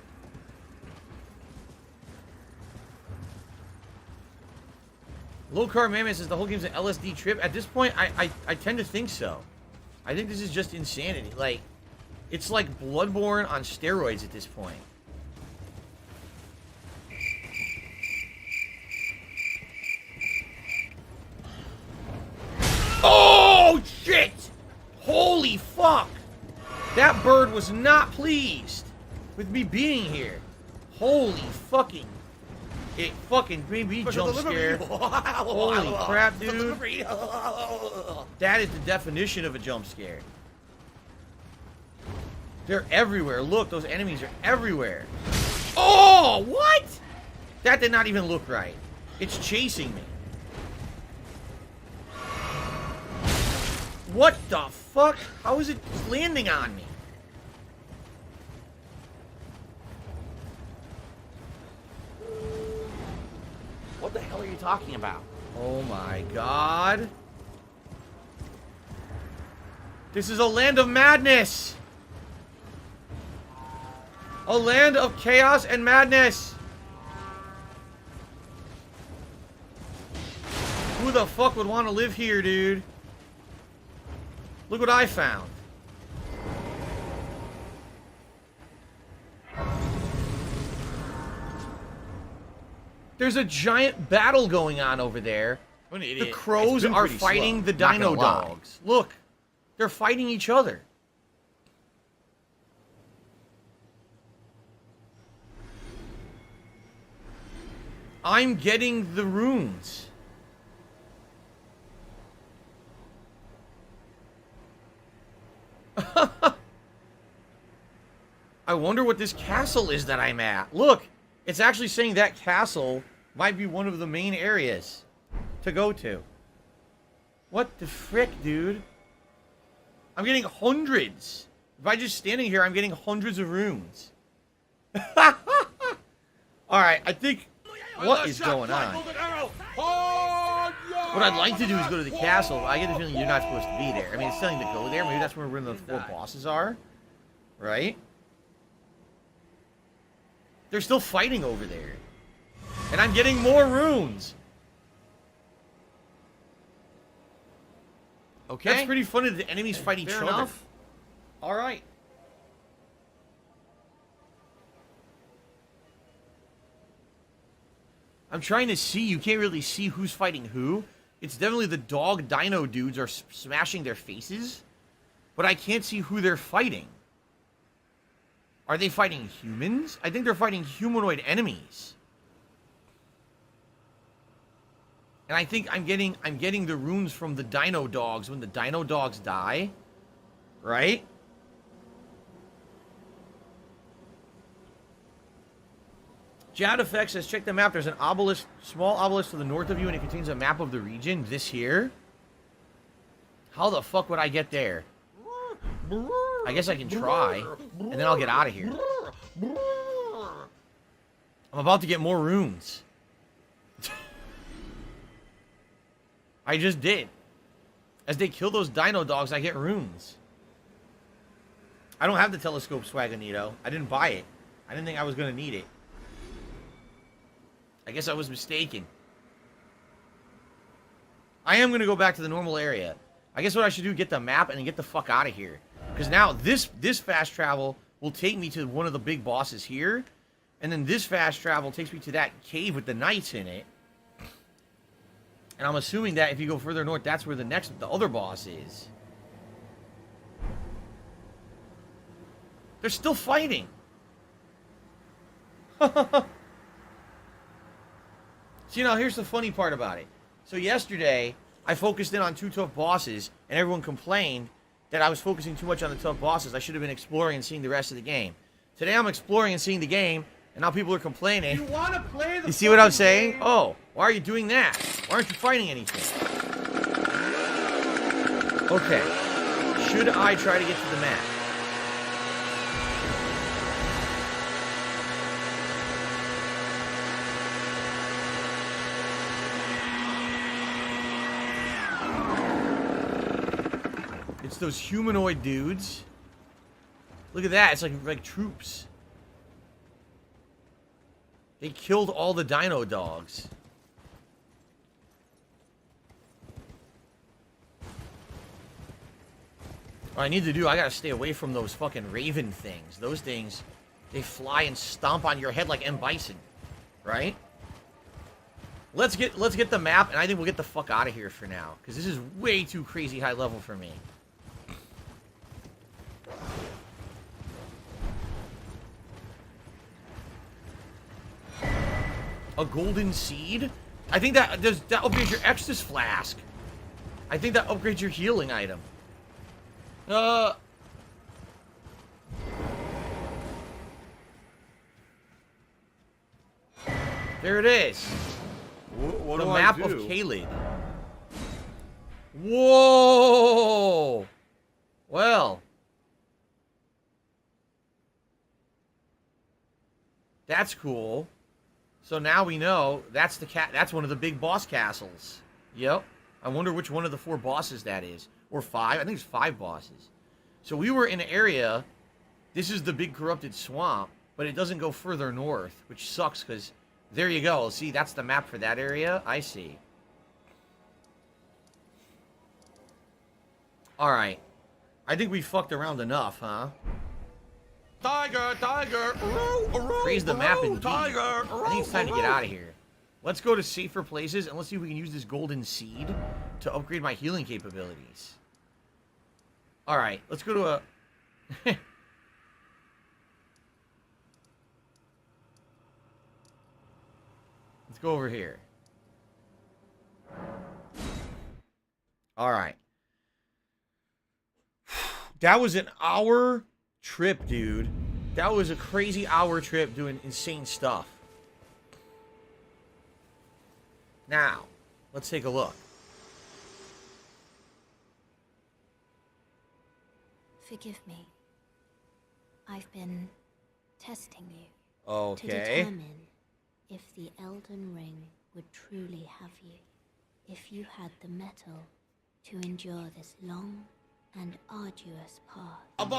Low Carb Mammoth says the whole game's an LSD trip. At this point, I tend to think so. I think this is just insanity. Like, it's like Bloodborne on steroids at this point. Oh, shit! Holy fuck! That bird was not pleased with me being here. Holy fucking... It fucking made me jump scare. Holy crap, dude. That is the definition of a jump scare. They're everywhere. Look, those enemies are everywhere. Oh, what? That did not even look right. It's chasing me. What the fuck? How is it landing on me? What the hell are you talking about? Oh my god. This is a land of madness. A land of chaos and madness. Who the fuck would want to live here, dude? Look what I found. There's a giant battle going on over there. What an idiot. The crows are fighting the dino dogs. Look, they're fighting each other. I'm getting the runes. I wonder what this castle is that I'm at. Look, it's actually saying that castle might be one of the main areas to go to. What the frick, dude? I'm getting hundreds. By just standing here, I'm getting hundreds of runes. Alright, I think... What is going on? What I'd like to do is go to the castle. I get the feeling you're not supposed to be there. I mean, it's telling you to go there. Maybe that's where the 4 bosses are. Right? They're still fighting over there. And I'm getting more runes. Okay. That's pretty funny that the enemies fight each Fair other. enough. Alright. I'm trying to see. You can't really see who's fighting who. It's definitely the dog dino dudes are smashing their faces. But I can't see who they're fighting. Are they fighting humans? I think they're fighting humanoid enemies. And I think I'm getting the runes from the dino dogs when the dino dogs die. Right? Jad Effect says, check the map. There's an obelisk, small obelisk to the north of you, and it contains a map of the region. This here? How the fuck would I get there? I guess I can try, and then I'll get out of here. I'm about to get more runes. I just did. As they kill those dino dogs, I get runes. I don't have the telescope, Swagonito. I didn't buy it. I didn't think I was going to need it. I guess I was mistaken. I am going to go back to the normal area. I guess what I should do, get the map and then get the fuck out of here. Because now this fast travel will take me to one of the big bosses here. And then this fast travel takes me to that cave with the knights in it. And I'm assuming that if you go further north, that's where the other boss is. They're still fighting. See, now here's the funny part about it. So yesterday, I focused in on 2 tough bosses, and everyone complained that I was focusing too much on the tough bosses. I should have been exploring and seeing the rest of the game. Today I'm exploring and seeing the game, and now people are complaining. You want to play the You see what I'm saying? game? Oh, why are you doing that? Why aren't you fighting anything? Okay. Should I try to get to the map? It's those humanoid dudes. Look at that. It's like troops. They killed all the dino dogs. What I need to do, I gotta stay away from those fucking raven things. Those things, they fly and stomp on your head like M. Bison. Right? Let's get the map, and I think we'll get the fuck out of here for now. Because this is way too crazy high level for me. A golden seed? I think that upgrades your Exodus flask. I think that upgrades your healing item. There it is. What The do map I of do? Kaled. Whoa! Well. That's cool. So now we know that's that's one of the big boss castles. Yep. I wonder which one of the 4 bosses that is. Or 5. I think it's 5 bosses. So we were in an area. This is the big corrupted swamp, but it doesn't go further north, which sucks because there you go. See, that's the map for that area. I see. Alright. I think we fucked around enough, huh? Tiger, tiger, Raise the map indeed. tiger. I think it's time to get out of here. Let's go to safer places and let's see if we can use this golden seed to upgrade my healing capabilities. Alright, let's go to a... Let's go over here. Alright. That was an hour trip, dude. That was a crazy hour trip doing insane stuff. Now, let's take a look. Forgive me. I've been testing you to Okay. determine if the Elden Ring would truly have you. If you had the mettle to endure this long and arduous path. Had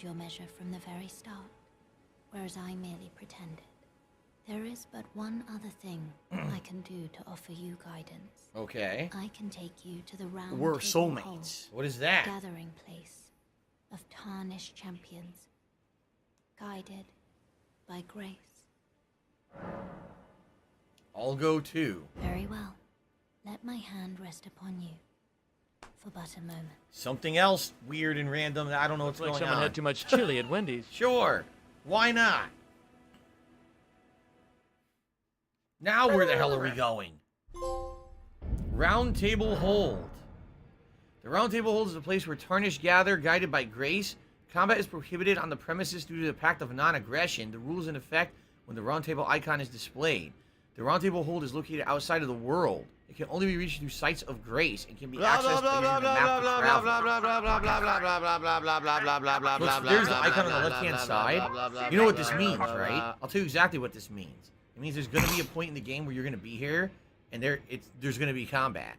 your measure from the very start, whereas I merely pretended. There is but one other thing I can do to offer you guidance. Okay. I can take you to the round We're table hall, soulmates. What is that? gathering place of tarnished champions, guided by grace. I'll go too. Very well. Let my hand rest upon you for but a moment. Something else weird and random that I don't know what's Looks like going someone on. had too much chili at Wendy's. Sure. Why not? Now where the hell are we going? Round Table Hold. The Round Table Hold is a place where tarnished gather, guided by grace. Combat is prohibited on the premises due to the Pact of Non-Aggression. The rules in effect when the Round Table icon is displayed. The Round Table Hold is located outside of the world. It can only be reached through sites of grace and can be accessed by using the map to travel. There's the icon on the left-hand side. You know what this means, right? I'll tell you exactly what this means. It means there's going to be a point in the game where you're going to be here, and there's going to be combat.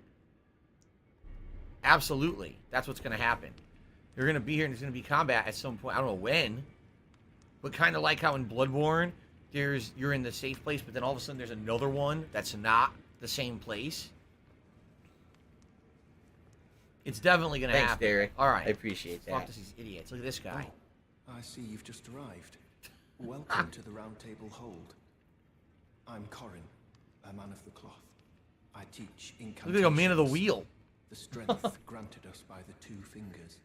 Absolutely. That's what's going to happen. You're going to be here, and there's going to be combat at some point. I don't know when, but kind of like how in Bloodborne, you're in the safe place, but then all of a sudden there's another one that's not the same place. It's definitely going to happen. Thanks, Derek. All right. I appreciate Fuck that. these idiots. Look at this guy. I see you've just arrived. Welcome to the Round Table Hold. I'm Corin, a man of the cloth. I teach incantations. Look like a man of the wheel. The strength granted us by the 2 fingers,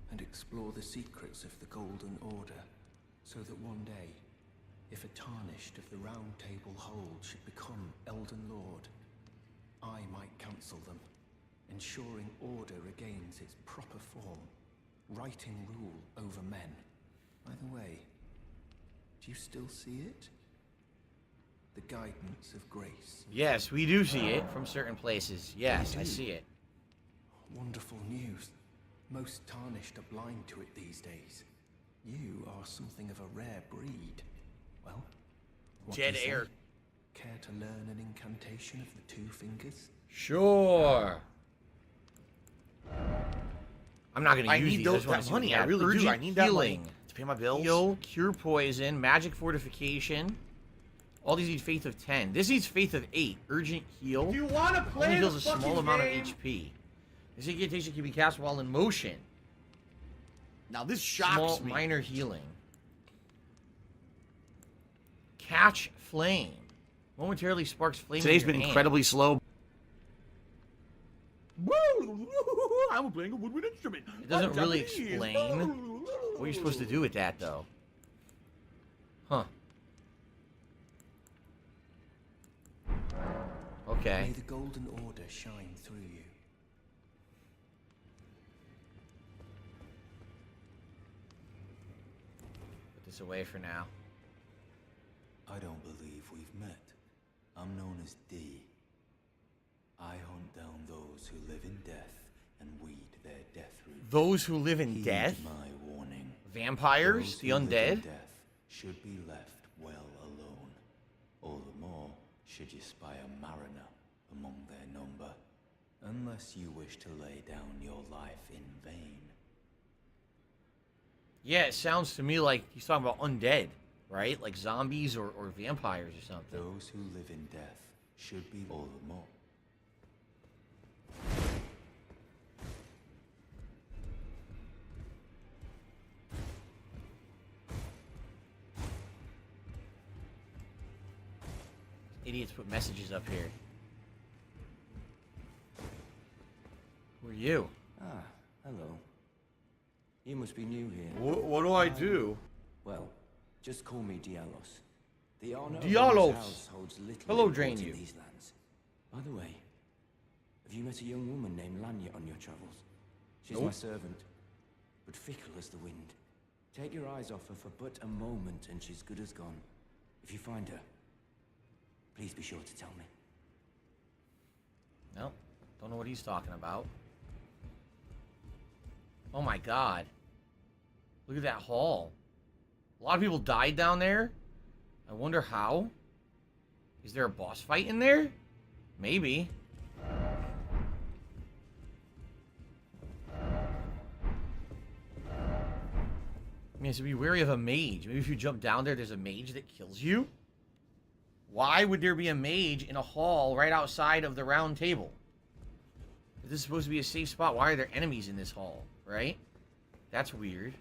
and explore the secrets of the Golden Order, so that one day, if a tarnished of the Round Table Hold should become Elden Lord, I might counsel them, ensuring order regains its proper form, righting rule over men. By the way, do you still see it? The guidance of grace. Yes, we do see it from certain places. Yes, I see it. Wonderful news. Most tarnished are blind to it these days. You are something of a rare breed. Well, what Dead do you say? air. Care to learn an incantation of the 2 fingers? Sure. I'm not going to I use need these. those- I just want that to money. see I what we got. really do. I Urgent need that money healing. to pay my bills. Heal, cure poison, magic fortification. All these need faith of 10. This needs faith of 8. Urgent heal. Do you want to play Only the heals a small fucking amount game? of HP. This incantation can be cast while in motion. Now this shocks Small, me. minor healing. Catch flame. Momentarily sparks flame. Today's in your been hand. incredibly slow. I'm playing a woodwind instrument. It doesn't I'm really Japanese. explain what you're supposed to do with that, though. Huh. Okay. May the Golden Order shine through you. Put this away for now. I don't believe we've met. I'm known as D. I hunt down those who live in death and weed their death root. Those who live in Heed death? my warning. Vampires? Those The who live in undead? death should be left well alone. All the more should you spy a mariner among their number. Unless you wish to lay down your life in vain. Yeah, it sounds to me like he's talking about undead, right? Like zombies or vampires or something. Those who live in death should be all the more. Idiots put messages up here. Who are you? Ah, hello. You must be new here. What do I do? Well, just call me Dialos. The honor Dialos. of this house holds little Hello, importance Drain in you. these lands. By the way, have you met a young woman named Lanya on your travels? She's my Nope. servant, but fickle as the wind. Take your eyes off her for but a moment, and she's good as gone. If you find her, please be sure to tell me. No, don't know what he's talking about. Oh my god. Look at that hall. A lot of people died down there. I wonder how. Is there a boss fight in there? Maybe. I mean, so be wary of a mage. Maybe if you jump down there, there's a mage that kills you? Why would there be a mage in a hall right outside of the round table? If this is supposed to be a safe spot, why are there enemies in this hall, right? That's weird.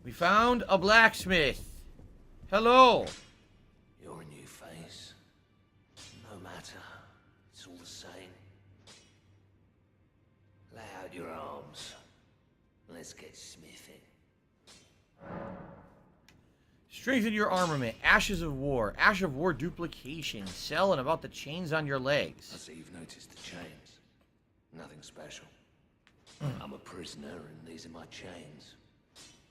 We found a blacksmith. Hello. You're a new face. No matter. It's all the same. Lay out your arms. Let's get smithing. Strengthen your armament. Ashes of War. Ash of War duplication. Sell and about the chains on your I legs. see you've noticed the chains. Nothing special. I'm a prisoner and these are my chains.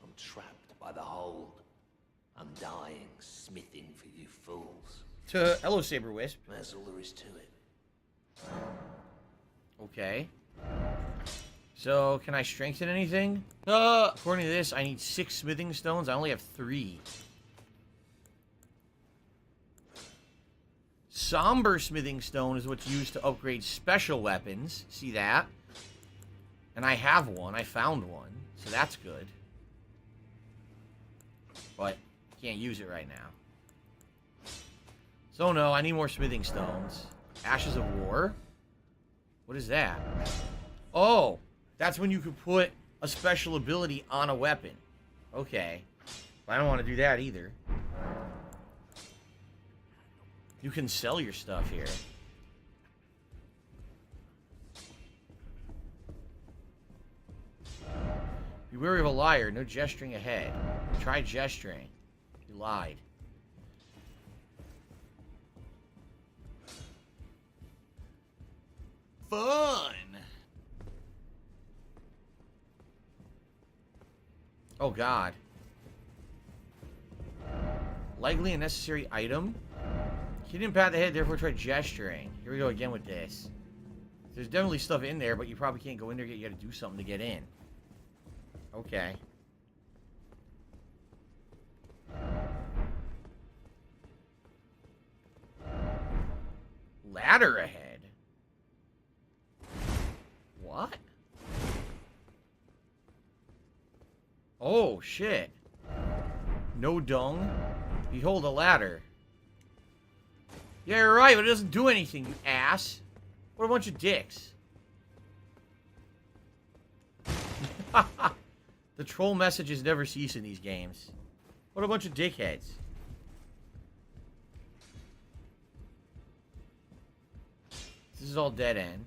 I'm trapped by the hold. I'm dying, smithing for you fools. Hello, Saber Wisp. That's all there is to it. Okay. So, can I strengthen anything? According to this, I need 6 smithing stones. I only have 3. Somber smithing stone is what's used to upgrade special weapons. See that? And I have one. I found one. So that's good. But can't use it right now. So no, I need more smithing stones. Ashes of War. What is that? Oh, that's when you could put a special ability on a weapon. Okay. I don't want to do that either. You can sell your stuff here. Be wary of a liar. No gesturing ahead. Try gesturing. You lied. Fun. Oh, God. Likely a necessary item. He didn't pat the head, therefore try gesturing. Here we go again with this. There's definitely stuff in there, but you probably can't go in there yet. You gotta do something to get in. Okay. Ladder ahead. What? Oh, shit. No dung. Behold a ladder. Yeah, you're right, but it doesn't do anything, you ass. What a bunch of dicks. The troll messages never cease in these games. What a bunch of dickheads. This is all dead end.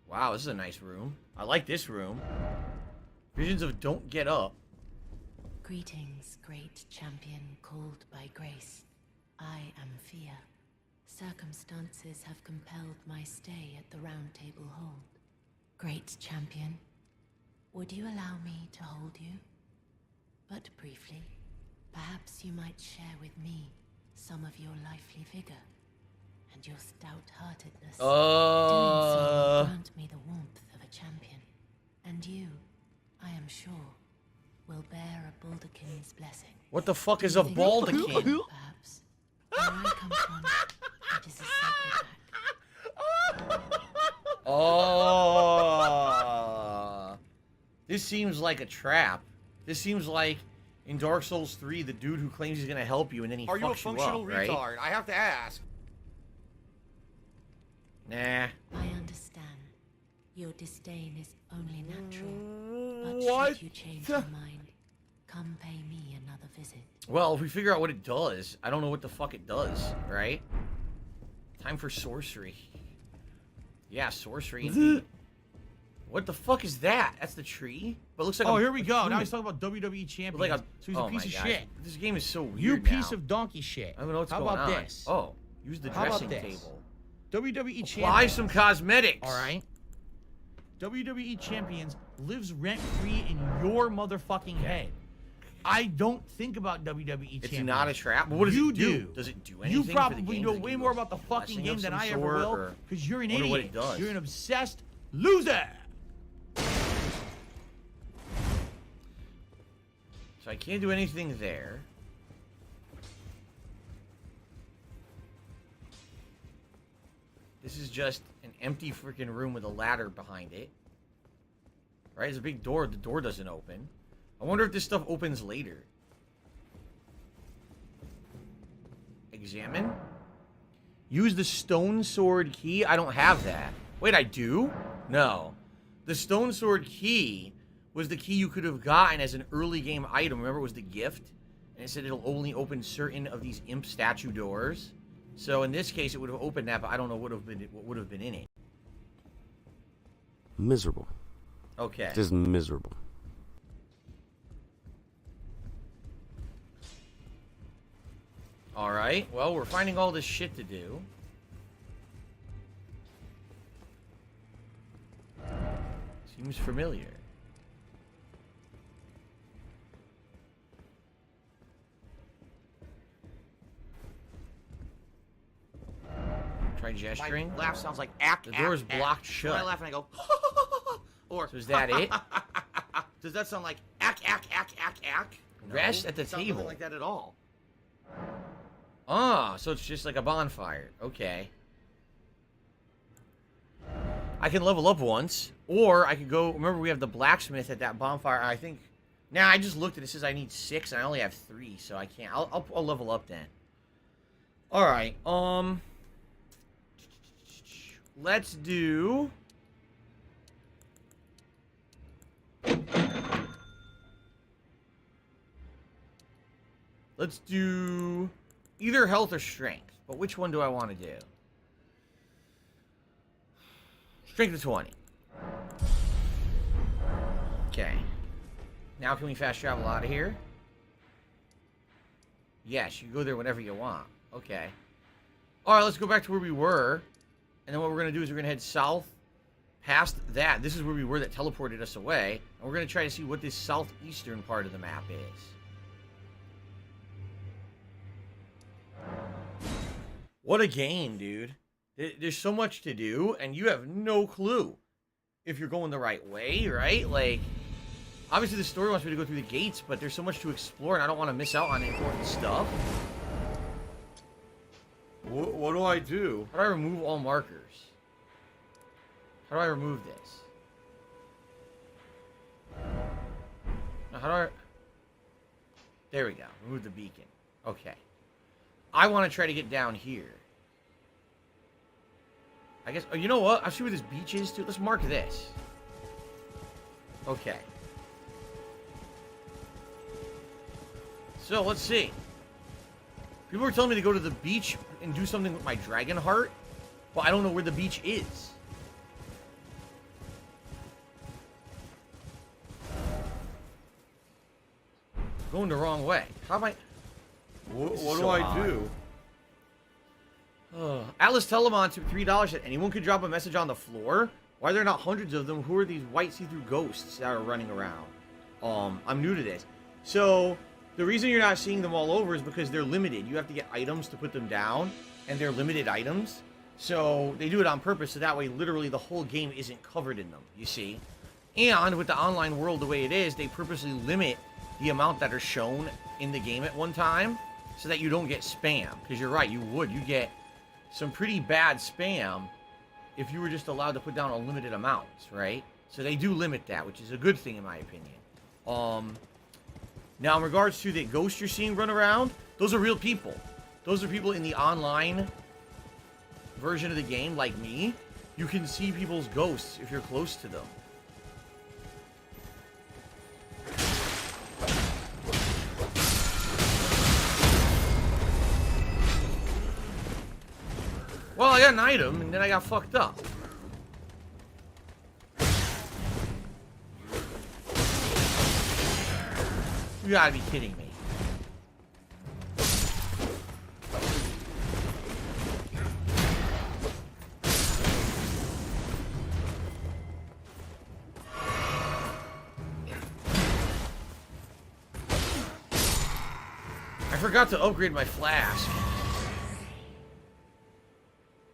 Wow, this is a nice room. I like this room. Visions of Don't Get Up. Greetings, great champion called by grace. I am Fia. Circumstances have compelled my stay at the Round Table Hold. Great champion, would you allow me to hold you? But briefly, perhaps you might share with me some of your lively vigor and your stout-heartedness. Doing so will grant me the warmth of a champion, and you, I am sure, will bear a baldaquin's blessing. What the fuck is a baldaquin? Perhaps. Where I come from, it is a sacred act. Oh. This seems like a trap. This seems like in Dark Souls 3, the dude who claims he's gonna help you and then he Are you a fucks you functional up, right? retard? I have to ask. Nah. I understand. Your disdain is only natural. But What? should you change your mind, come pay me another visit. Well, if we figure out what it does, I don't know what the fuck it does, right? Time for sorcery. Yeah, sorcery indeed. What the fuck is that? That's the tree? But it looks like Oh, a- here we a go. Now human. he's talking about WWE champions. Like a, So he's oh a piece my of gosh. shit. This game is so weird You piece now. of donkey shit. I don't know what's How going about on. this? Oh, use the How about dressing this? table. WWE Apply champions. some cosmetics. All right. WWE champions lives rent free in your motherfucking head. I don't think about WWE It's champions. not a trap. But what does you it do? Does it do anything? You for the probably game? know Does it way give more you a about the fucking blessing game of than some I ever sort, will, or- because you're an I wonder idiot. what it does. You're an obsessed loser. So I can't do anything there. This is just an empty freaking room with a ladder behind it. Right? There's a big door. The door doesn't open. I wonder if this stuff opens later. Examine. Use the stone sword key. I don't have that. Wait, I do? No. The stone sword key was the key you could have gotten as an early game item. Remember, it was the gift? And it said it'll only open certain of these imp statue doors. So in this case, it would have opened that, but I don't know what would have been in it. Miserable. Okay. Just miserable. All right. Well, we're finding all this shit to do. Seems familiar. Try gesturing. My laugh sounds like ack. The door is ack, ack. blocked When shut. I laugh and I go, or So is that it? does that sound like ack, ack, ack, ack, ack? Rest at the it's not table. nothing like that at all. Ah, so it's just like a bonfire. Okay. I can level up once, or I could go. Remember, we have the blacksmith at that bonfire. I think. Now I just looked at it. It says I need 6, and I only have 3, so I can't. I'll level up then. All right. Let's do. Let's do either health or strength. But which one do I want to do? Strength of 20. Okay. Now can we fast travel out of here? Yes, you go there whenever you want. Okay. Alright, let's go back to where we were. And then what we're going to do is we're going to head south past that. This is where we were that teleported us away. And we're going to try to see what this southeastern part of the map is. What a game, dude. There's so much to do, and you have no clue if you're going the right way, right? Like, obviously the story wants me to go through the gates, but there's so much to explore, and I don't want to miss out on important stuff. What do I do? How do I remove all markers? How do I remove this? How do I... There we go. Remove the beacon. Okay. I want to try to get down here. I guess... Oh, you know what? I'll see where this beach is, too. Let's mark this. Okay. So, let's see. People were telling me to go to the beach and do something with my dragon heart. Well, I don't know where the beach is. Going the wrong way. How am I... What do I do? Alice Telemon took $3 said, anyone could drop a message on the floor? Why are there not hundreds of them? Who are these white see-through ghosts that are running around? I'm new to this. So, the reason you're not seeing them all over is because they're limited. You have to get items to put them down, and they're limited items. So, they do it on purpose, so that way, literally, the whole game isn't covered in them, you see? And, with the online world the way it is, they purposely limit the amount that are shown in the game at one time, so that you don't get spam. Because you're right, you would. You get some pretty bad spam if you were just allowed to put down unlimited amounts, right? So they do limit that, which is a good thing in my opinion. Now in regards to the ghosts you're seeing run around, those are real people. Those are people in the online version of the game, like me. You can see people's ghosts if you're close to them. Well, I got an item, and then I got fucked up. You gotta be kidding me. I forgot to upgrade my flask.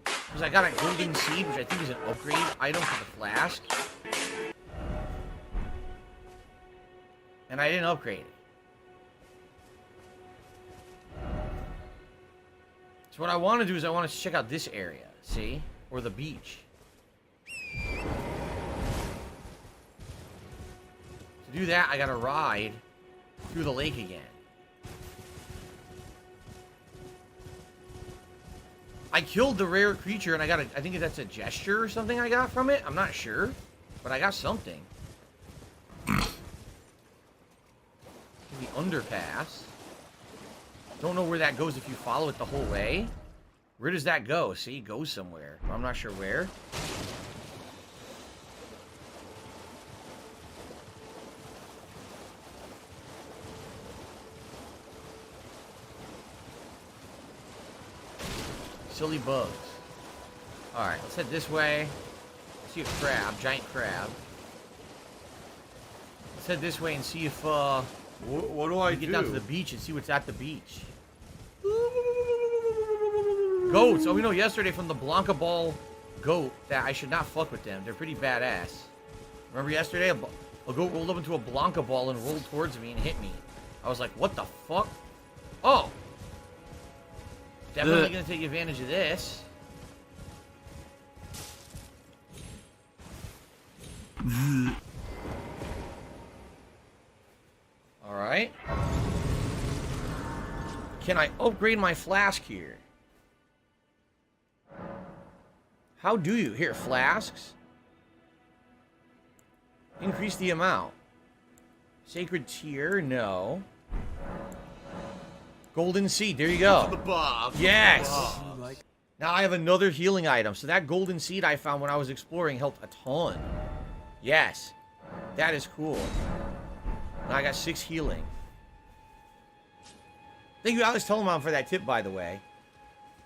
Because I got a golden seed, which I think is an upgrade item for the flask. And I didn't upgrade it. So what I want to do is I want to check out this area, see? Or the beach. To do that, I gotta ride through the lake again. I killed the rare creature and I got a, I think that's a gesture or something I got from it. I'm not sure, but I got something. The underpass. Don't know where that goes if you follow it the whole way. Where does that go? See, it goes somewhere. I'm not sure where. Silly bugs. Alright, let's head this way. See a crab, giant crab. Let's head this way and see if, what do I get down to the beach and see what's at the beach. Goats! Oh, we know yesterday from the Blanca Ball goat that I should not fuck with them. They're pretty badass. Remember yesterday? A goat rolled up into a Blanca Ball and rolled towards me and hit me. I was like, what the fuck? Oh! Definitely gonna take advantage of this. Alright. Can I upgrade my flask here? How do you? Here, flasks. Increase the amount. Sacred tier, no. Golden seed, there you go. Yes! Now I have another healing item. So that golden seed I found when I was exploring helped a ton. Yes. That is cool. Now I got 6 healing. Thank you, Alex Telemon, for that tip, by the way.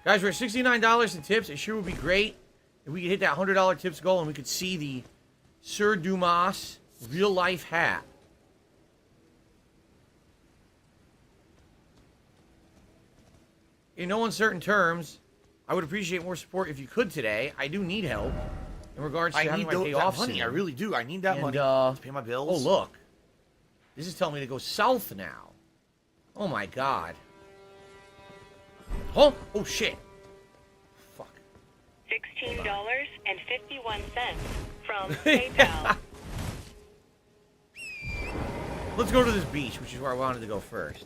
Guys, we're at $69 in tips. It sure would be great if we could hit that $100 tips goal and we could see the Sir Dumas real-life hat. In no uncertain terms, I would appreciate more support if you could today. I do need help in regards to having my day off money. soon. I really do. I need that And, money to pay my bills. Oh, look. This is telling me to go south now. Oh, my God. Huh? Oh, shit. Fuck. $16.51 from PayPal. Let's go to this beach, which is where I wanted to go first.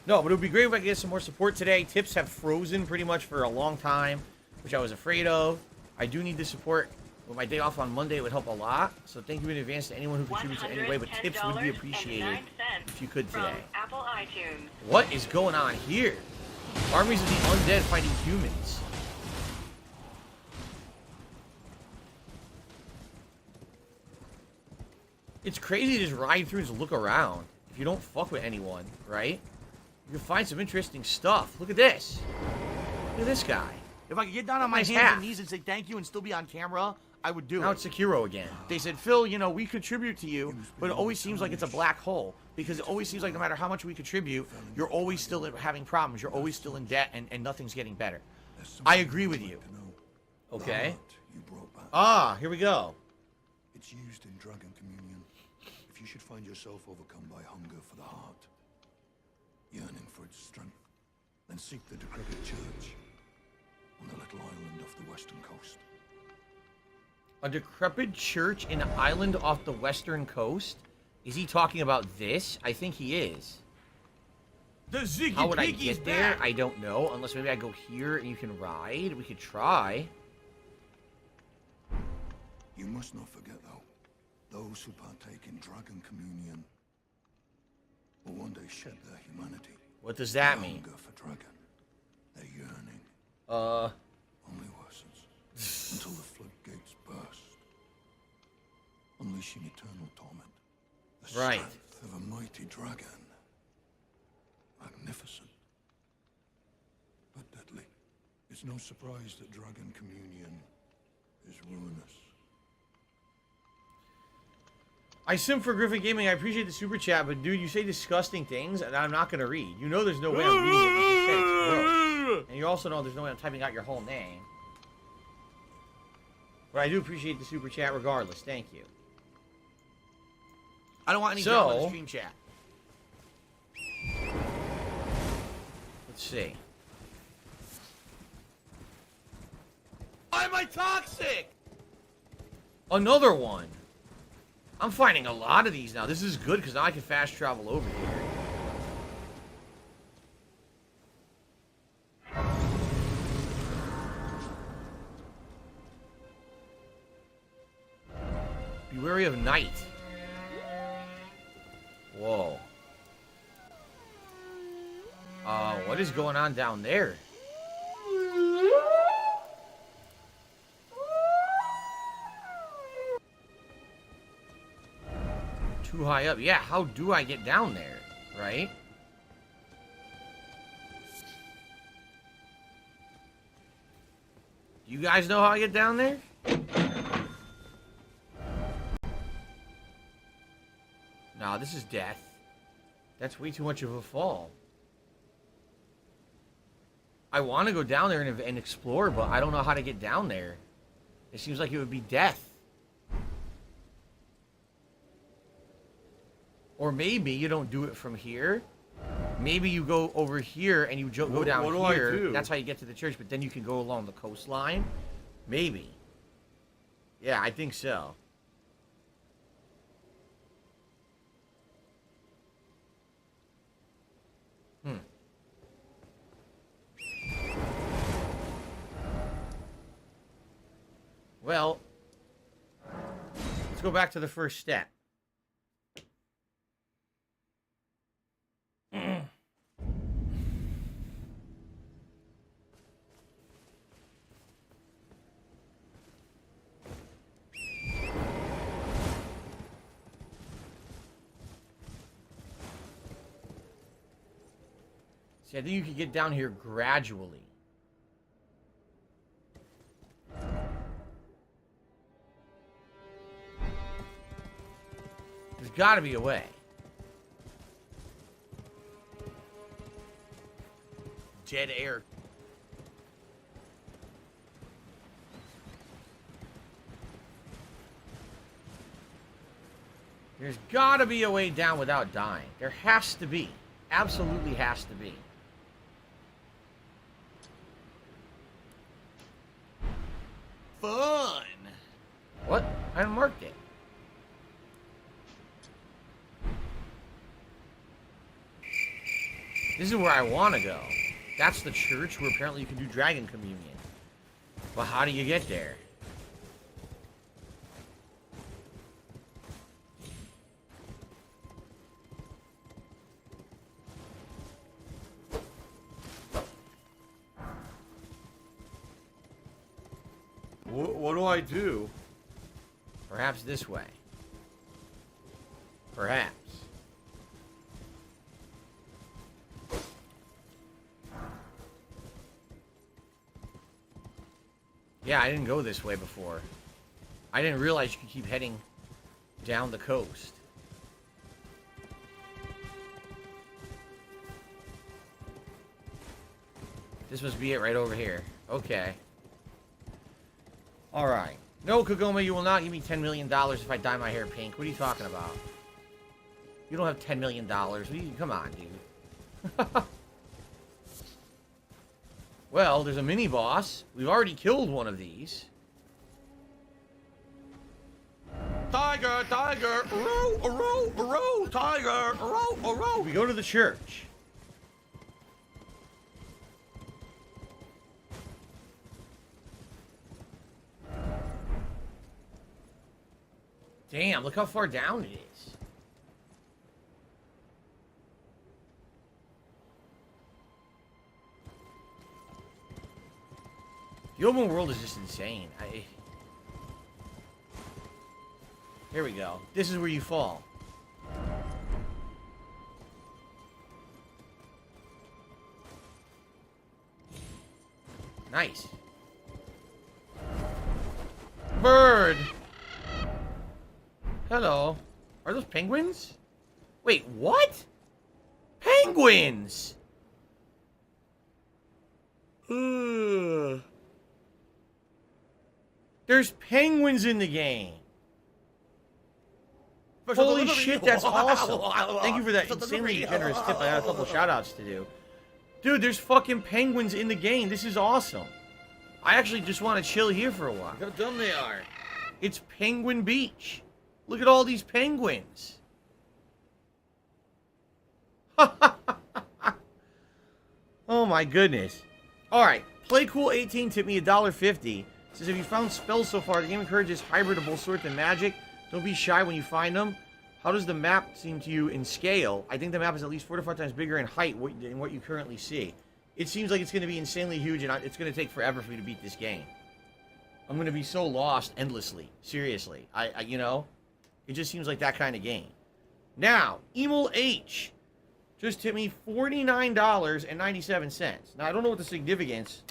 No, but it would be great if I could get some more support today. Tips have frozen pretty much for a long time, which I was afraid of. I do need the support. With my day off on Monday, it would help a lot. So thank you in advance to anyone who contributes in any way, but tips would be appreciated if you could today. Apple iTunes. What is going on here? Armies of the undead fighting humans. It's crazy to just ride through and just look around. If you don't fuck with anyone, right? You can find some interesting stuff. Look at this. Look at this guy. If I could get down on my Nice hands hat. and knees and say thank you and still be on camera, I would do Now it. it's Sekiro again. They said, Phil, you know, we contribute to you, but it always seems like it's a black hole. Because it always seems like no matter how much we contribute, you're always still having problems. You're always still in debt, and nothing's getting better. I agree with you. Okay. Ah, here we go. It's used in Dragon Communion. If you should find yourself overcome by hunger for the heart, yearning for its strength, then seek the decrepit church on the little island off the western coast. A decrepit church in an island off the western coast? Is he talking about this? I think he is. The Ziggy How would I Piggy's get there? back. I don't know. Unless maybe I go here and you can ride. We could try. You must not forget, though, those who partake in Dragon Communion will one day shed their humanity. What does that Their mean? Hunger for Dragon, their yearning, only worsens until the floodgates burst, unleashing eternal torment. The Right. strength of a mighty dragon. Magnificent, but deadly. It's no surprise that Dragon Communion is ruinous. I sim for Griffin Gaming. I appreciate the super chat, but dude, you say disgusting things, and I'm not gonna read. You know there's no way I'm reading what you say. It's gross. And you also know there's no way I'm typing out your whole name. But I do appreciate the super chat regardless. Thank you. I don't want any drama in the stream chat. Let's see. Why am I toxic? Another one. I'm finding a lot of these now. This is good because now I can fast travel over here. Be wary of night. Whoa. What is going on down there? Too high up. Yeah, how do I get down there? Right? Do you guys know how I get down there? Nah, this is death. That's way too much of a fall. I want to go down there and explore, but I don't know how to get down there. It seems like it would be death. Or maybe you don't do it from here. Maybe you go over here and you go down what do I here. do? That's how you get to the church, but then you can go along the coastline. Maybe. Yeah, I think so. Well, let's go back to the first step. See, I think you can get down here gradually. There's got to be a way. Dead air. There's got to be a way down without dying. There has to be. Absolutely has to be. Fun. What? I marked it. This is where I want to go. That's the church where apparently you can do Dragon Communion. But how do you get there? What do I do? Perhaps this way. Perhaps. Yeah, I didn't go this way before. I didn't realize you could keep heading down the coast. This must be it right over here. Okay. Alright. No, Kagoma, you will not give me $10 million if I dye my hair pink. What are you talking about? You don't have $10 million. Come on, dude. Well, there's a mini-boss. We've already killed one of these. Tiger, tiger, row, row, row, tiger, row, row. We go to the church. Damn, look how far down it is. The open world is just insane. Here we go. This is where you fall. Nice. Bird! Hello. Are those penguins? Wait, what? Penguins! Ugh. There's penguins in the game. Holy shit, that's awesome. Thank you for that insanely generous tip. I had a couple shout-outs to do. Dude, there's fucking penguins in the game. This is awesome. I actually just want to chill here for a while. Look how dumb they are. It's Penguin Beach. Look at all these penguins. Oh my goodness. Alright, PlayCool18 tipped me $1.50. Says, if you found spells so far, the game encourages hybrid of both swords and magic. Don't be shy when you find them. How does the map seem to you in scale? I think the map is at least 4 to 5 times bigger in height than what you currently see. It seems like it's going to be insanely huge, and it's going to take forever for me to beat this game. I'm going to be so lost endlessly. Seriously. You know, it just seems like that kind of game. Now, Emil H. just tipped me $49.97. Now, I don't know what the significance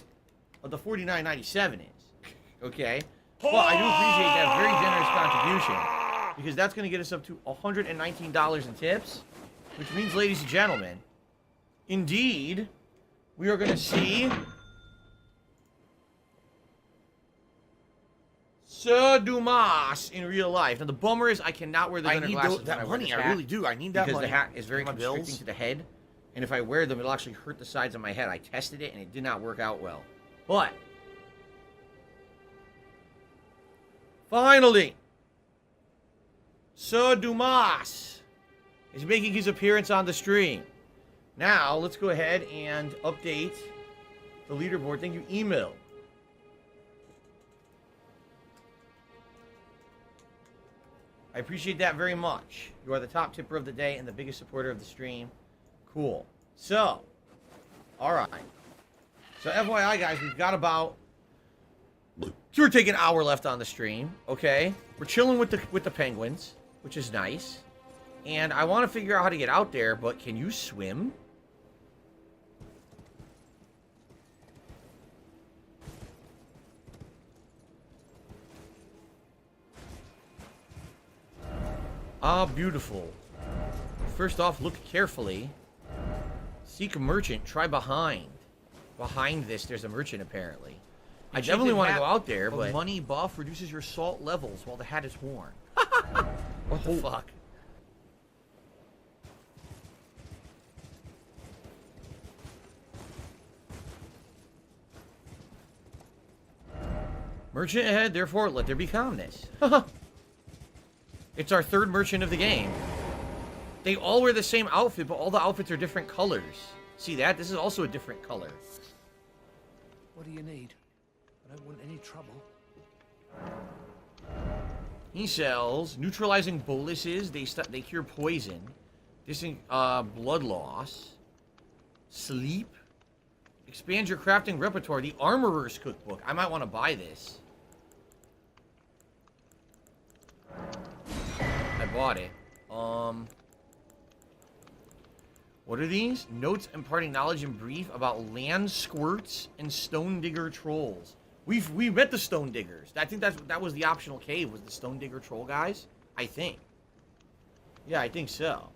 of the $49.97 is. Okay? But I do appreciate that very generous contribution, because that's going to get us up to $119 in tips, which means, ladies and gentlemen, indeed, we are going to see Sir Dumas in real life. Now, the bummer is I cannot wear the gunner glasses. That money, I really do. I need that because money. the hat is very constricting to the head, and if I wear them, it'll actually hurt the sides of my head. I tested it, and it did not work out well. But finally, Sir Dumas is making his appearance on the stream. Now, let's go ahead and update the leaderboard. Thank you, Email. I appreciate that very much. You are the top tipper of the day and the biggest supporter of the stream. Cool. So, alright. So, FYI, guys, we've got about... So we're taking an hour left on the stream, okay? We're chilling with the penguins, which is nice. And I want to figure out how to get out there, but can you swim? Ah, beautiful. First off, look carefully. Seek a merchant. Try behind. Behind this, there's a merchant, apparently. I definitely want to go out there, but... money buff reduces your salt levels while the hat is worn. What the fuck? Merchant ahead, therefore let there be calmness. It's our third merchant of the game. They all wear the same outfit, but all the outfits are different colors. See that? This is also a different color. What do you need? I don't want any trouble. He sells neutralizing boluses. They cure poison. Blood loss. Sleep. Expand your crafting repertoire. The Armorer's Cookbook. I might want to buy this. I bought it. What are these? Notes imparting knowledge in brief about land squirts and stone digger trolls. We met the stone diggers. I think that was the optional cave, was the stone digger troll guys. I think. Yeah, I think so.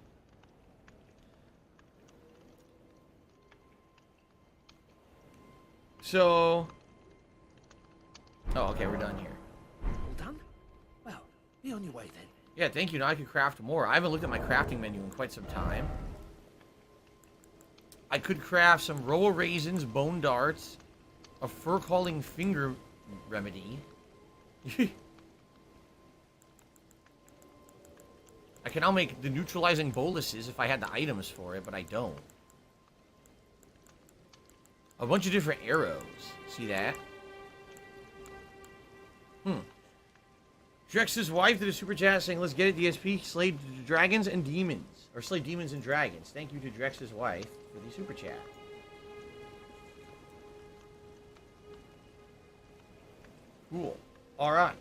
So. Oh, okay, we're done here. All done? Well, be on your way then. Yeah, thank you. Now I can craft more. I haven't looked at my crafting menu in quite some time. I could craft some roll raisins, bone darts, a fur-calling finger remedy. I can now make the neutralizing boluses if I had the items for it, but I don't. A bunch of different arrows. See that? Drex's wife did a super chat saying, let's get it, DSP. Slay dragons and demons. Or slay demons and dragons. Thank you to Drex's wife for the super chat. Cool. Alright.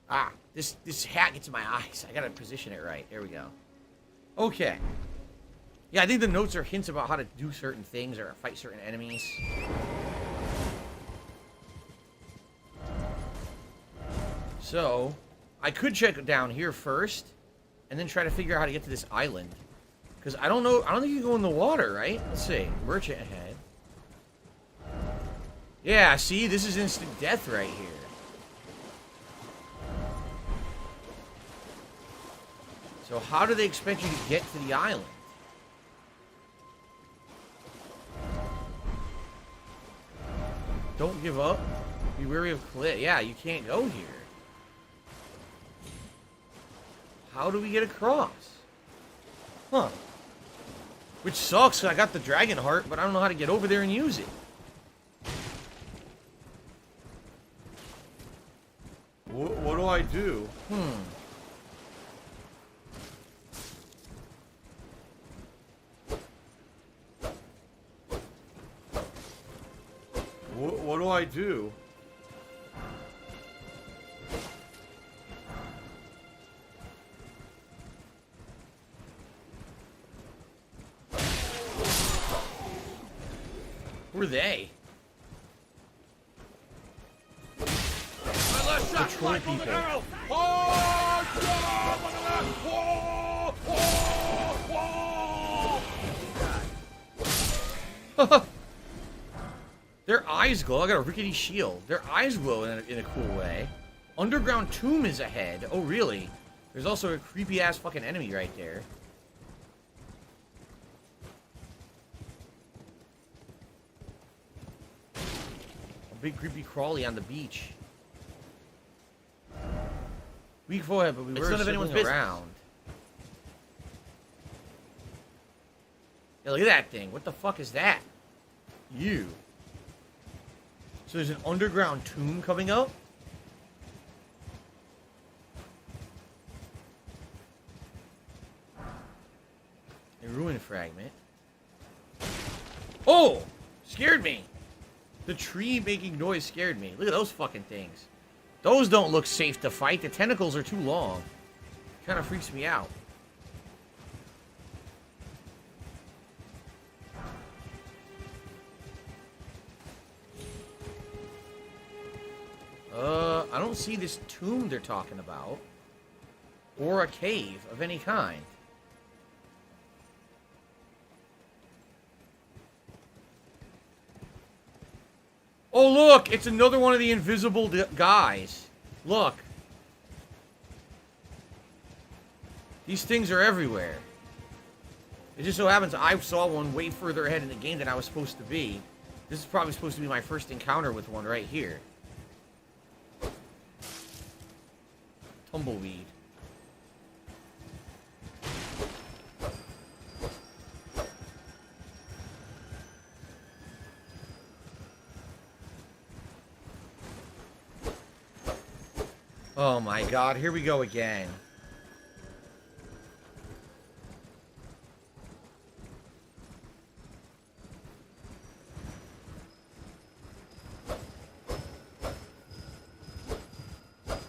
Ah, this hat gets in my eyes. I gotta position it right. There we go. Okay. Yeah, I think the notes are hints about how to do certain things or fight certain enemies. So, I could check down here first, and then try to figure out how to get to this island. Because I don't know, I don't think you can go in the water, right? Let's see. Merchant ahead. Yeah, see? This is instant death right here. So how do they expect you to get to the island? Don't give up. Be wary of cliff. Yeah, you can't go here. How do we get across? Huh. Which sucks, I got the dragon heart, but I don't know how to get over there and use it. What do I do? What do I do? Who are they? The troll people. Their eyes glow. I got a rickety shield. Their eyes glow in a cool way. Underground tomb is ahead. Oh, really? There's also a creepy-ass fucking enemy right there. A big creepy crawly on the beach. Weak forehead, but we were circling around. Yeah, look at that thing. What the fuck is that? You. So there's an underground tomb coming up? A ruin fragment. Oh! Scared me! The tree making noise scared me. Look at those fucking things. Those don't look safe to fight. The tentacles are too long. Kind of freaks me out. I don't see this tomb they're talking about. Or a cave of any kind. Oh, look! It's another one of the invisible guys. Look. These things are everywhere. It just so happens I saw one way further ahead in the game than I was supposed to be. This is probably supposed to be my first encounter with one right here. Tumbleweed. Oh my god, here we go again.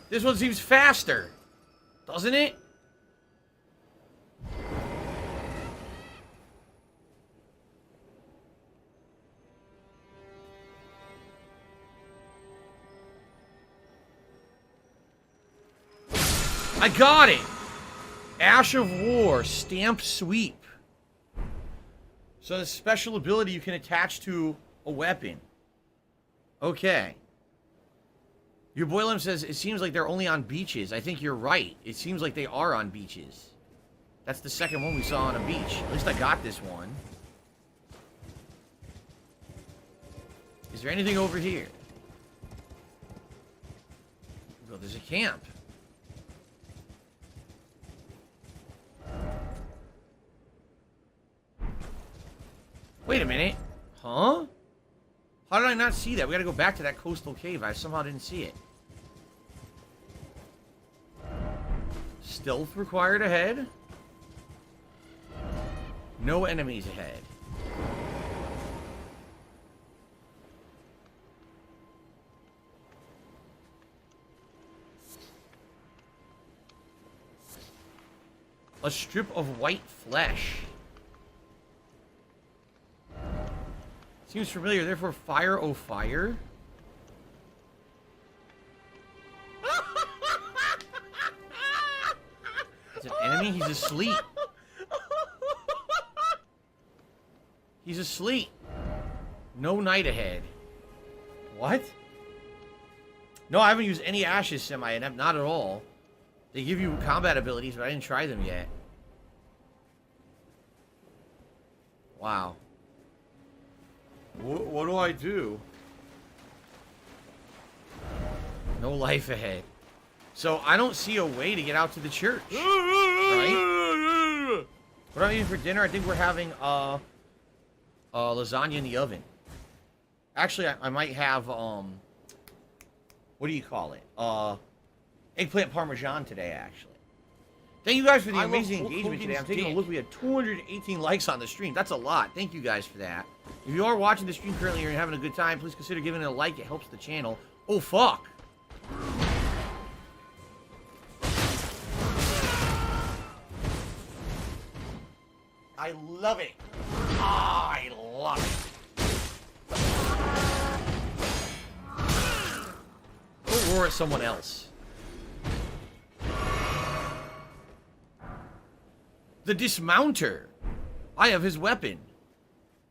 This one seems faster, doesn't it? I got it! Ash of War, Stamp Sweep. So the special ability you can attach to a weapon. Okay. Your Boylem says, it seems like they're only on beaches. I think you're right. It seems like they are on beaches. That's the second one we saw on a beach. At least I got this one. Is there anything over here? Well, there's a camp. Wait a minute. Huh? How did I not see that? We gotta go back to that coastal cave. I somehow didn't see it. Stealth required ahead. No enemies ahead. A strip of white flesh. Seems familiar, therefore fire, oh fire. Is it an enemy? He's asleep. He's asleep. No night ahead. What? No, I haven't used any ashes semi-inept, not at all. They give you combat abilities, but I didn't try them yet. Wow. What do I do? No life ahead. So I don't see a way to get out to the church. Right? What am I eating for dinner? I think we're having lasagna in the oven. Actually, I might have what do you call it? Eggplant parmesan today, actually. Thank you guys for the amazing engagement today. I'm taking a look. We had 218 likes on the stream. That's a lot. Thank you guys for that. If you are watching the stream currently and you're having a good time, please consider giving it a like. It helps the channel. Oh, fuck. I love it. I love it. Go roar at someone else. The dismounter. I have his weapon.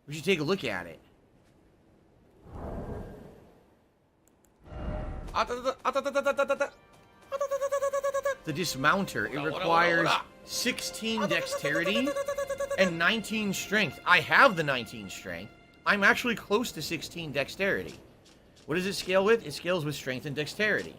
We should take a look at it. The dismounter. It requires 16 dexterity and 19 strength. I have the 19 strength. I'm actually close to 16 dexterity. What does it scale with? It scales with strength and dexterity.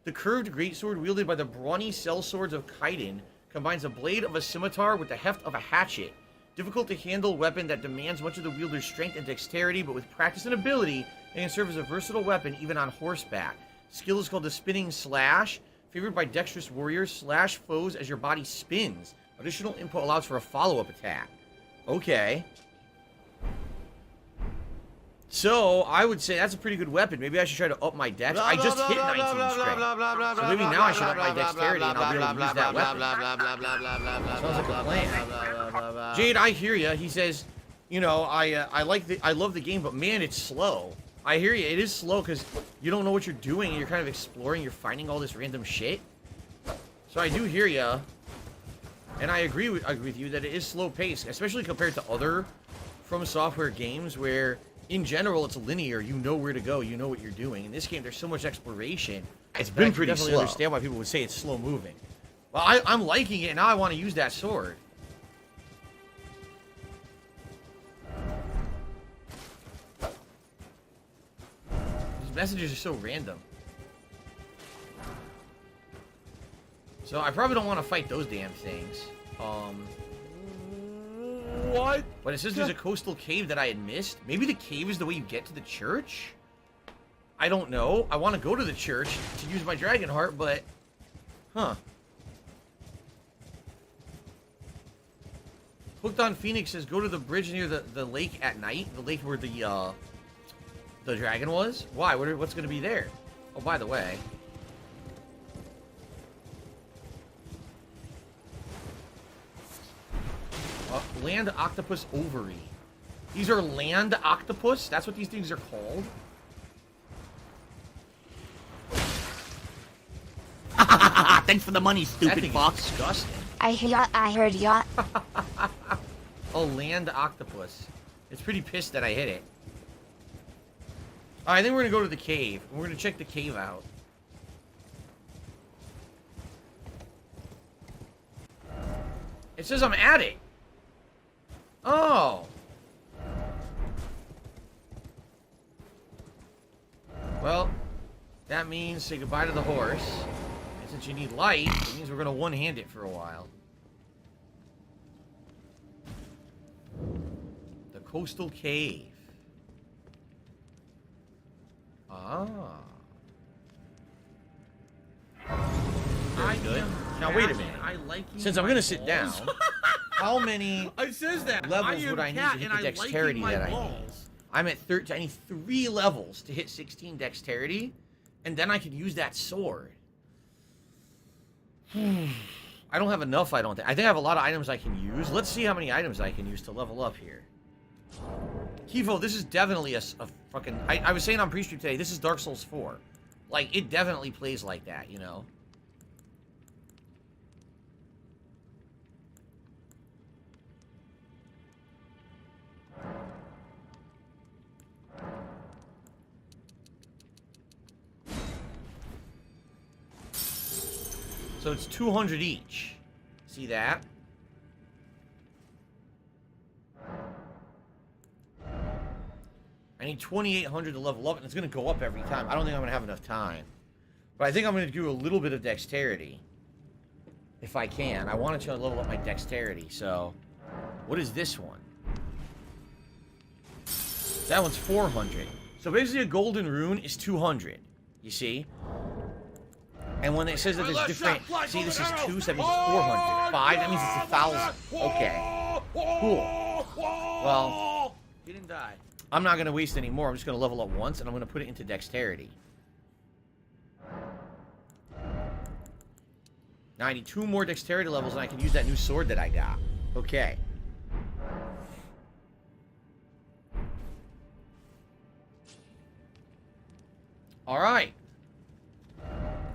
The curved greatsword wielded by the brawny sellswords of Kaiden combines a blade of a scimitar with the heft of a hatchet. Difficult to handle weapon that demands much of the wielder's strength and dexterity, but with practice and ability, it can serve as a versatile weapon even on horseback. Skill is called the Spinning Slash. Favored by dexterous warriors, slash foes as your body spins. Additional input allows for a follow-up attack. Okay. So, I would say that's a pretty good weapon. Maybe I should try to up my dex. I just hit 19 strength. So maybe now I should up my dexterity and I'll be able to use that weapon. Sounds like a plan. Jade, I hear ya. He says, you know, I love the game, but man, it's slow. I hear you. It is slow because you don't know what you're doing and you're kind of exploring. You're finding all this random shit. So I do hear ya. And I agree with you that it is slow paced, especially compared to other From Software games where in general, it's linear. You know where to go. You know what you're doing. In this game, there's so much exploration. It's been pretty slow. I definitely understand why people would say it's slow moving. Well, I'm liking it, and now I want to use that sword. These messages are so random. So I probably don't want to fight those damn things. What? But it says there's a coastal cave that I had missed. Maybe the cave is the way you get to the church? I don't know. I want to go to the church to use my dragon heart, but... Huh. Hooked on Phoenix says, go to the bridge near the lake at night. The lake where the dragon was. Why? What's going to be there? Oh, by the way. Land octopus ovary. These are land octopus? That's what these things are called? Thanks for the money, stupid fuck. Disgusting. I heard ya. Oh, land octopus. It's pretty pissed that I hit it. Alright, I think we're gonna go to the cave. We're gonna check the cave out. It says I'm at it. Oh. Well, that means say goodbye to the horse. And since you need light, it means we're gonna one-hand it for a while. The coastal cave. Ah. Very good. Now wait a minute. Since I'm gonna sit down, how many It says that. levels would I need to hit the dexterity that I need? I'm at 13. I need 3 levels to hit 16 dexterity, and then I could use that sword. I don't have enough, I don't think. I think I have a lot of items I can use. Let's see how many items I can use to level up here. Kivo, this is definitely a fucking... I was saying on pre-stream today, this is Dark Souls 4. Like, it definitely plays like that, you know? So it's 200 each. See that? I need 2,800 to level up, and it's going to go up every time. I don't think I'm going to have enough time. But I think I'm going to do a little bit of dexterity. If I can. I want to try to level up my dexterity, so... What is this one? That one's 400. So basically a golden rune is 200. You see? And when it says that there's different... See, this is 2, so that means it's 400. 5, that means it's 1,000. Okay. Cool. Well... He didn't die. I'm not going to waste any more. I'm just going to level up once, and I'm going to put it into dexterity. Now I need 2 more dexterity levels, and I can use that new sword that I got. Okay. Alright.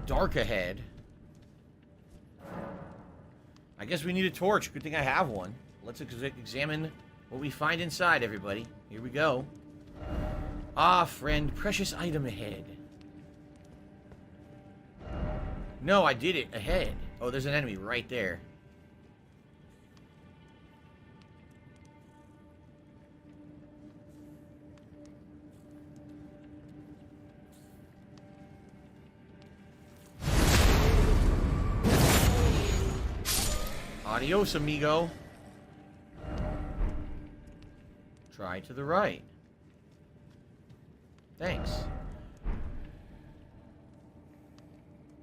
Dark ahead. I guess we need a torch. Good thing I have one. Let's examine what we find inside, everybody. Here we go. Ah, friend. Precious item ahead. No, I did it. Ahead. Oh, there's an enemy right there. Adios, amigo. Try to the right. Thanks.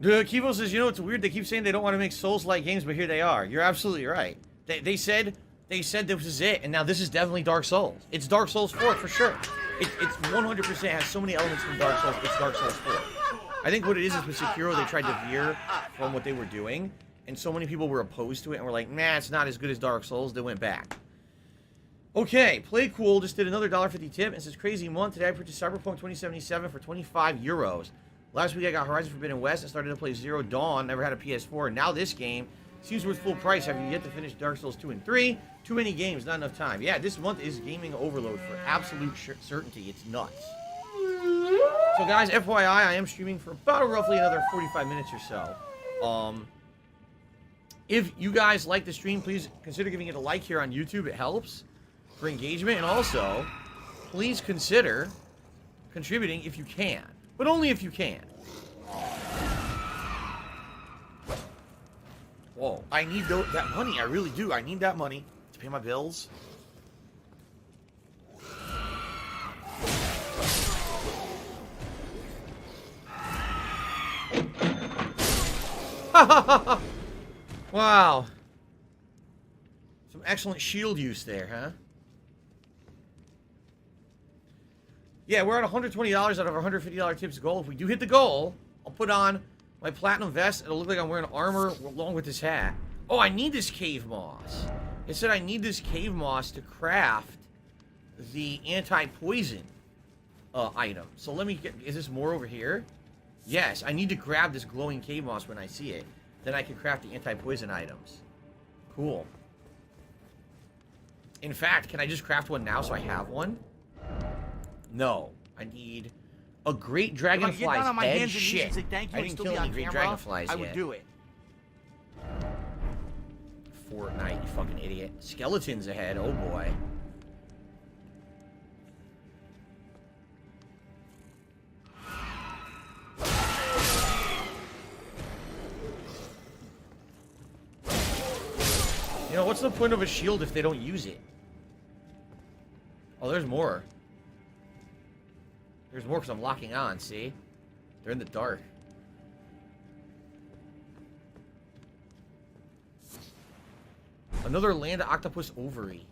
Kivo says, you know, it's weird. They keep saying they don't want to make Souls-like games, but here they are. You're absolutely right. They said this is it, and now this is definitely Dark Souls. It's Dark Souls 4 for sure. It's 100% has so many elements from Dark Souls. It's Dark Souls 4. I think what it is with Sekiro, they tried to veer from what they were doing, and so many people were opposed to it and were like, nah, it's not as good as Dark Souls. They went back. Okay, Play Cool just did another $1.50 tip and says, crazy month. Today I purchased Cyberpunk 2077 for 25 euros. Last week I got Horizon Forbidden West and started to play Zero Dawn. Never had a PS4. And now this game seems worth full price. Have you yet to finish Dark Souls 2 and 3? Too many games, not enough time. Yeah, this month is gaming overload for absolute certainty. It's nuts. So guys, FYI, I am streaming for about roughly another 45 minutes or so. If you guys like the stream, please consider giving it a like here on YouTube. It helps for engagement. And also, please consider contributing if you can. But only if you can. Whoa. I need that money. I really do. I need that money to pay my bills. Wow. Some excellent shield use there, huh? Yeah, we're at $120 out of our $150 tips goal. If we do hit the goal, I'll put on my platinum vest. It'll look like I'm wearing armor along with this hat. Oh, I need this cave moss. It said I need this cave moss to craft the anti-poison item. So let me get... Is this more over here? Yes, I need to grab this glowing cave moss when I see it. Then I can craft the anti-poison items. Cool. In fact, can I just craft one now so I have one? No. I need a great dragonfly's head. Shit. Say thank you I and didn't still kill be any on great camera, dragonflies I yet. would do it. Fortnite, you fucking idiot. Skeletons ahead. Oh, boy. You know, what's the point of a shield if they don't use it? Oh, there's more. There's more because I'm locking on, see? They're in the dark. Another land octopus ovary.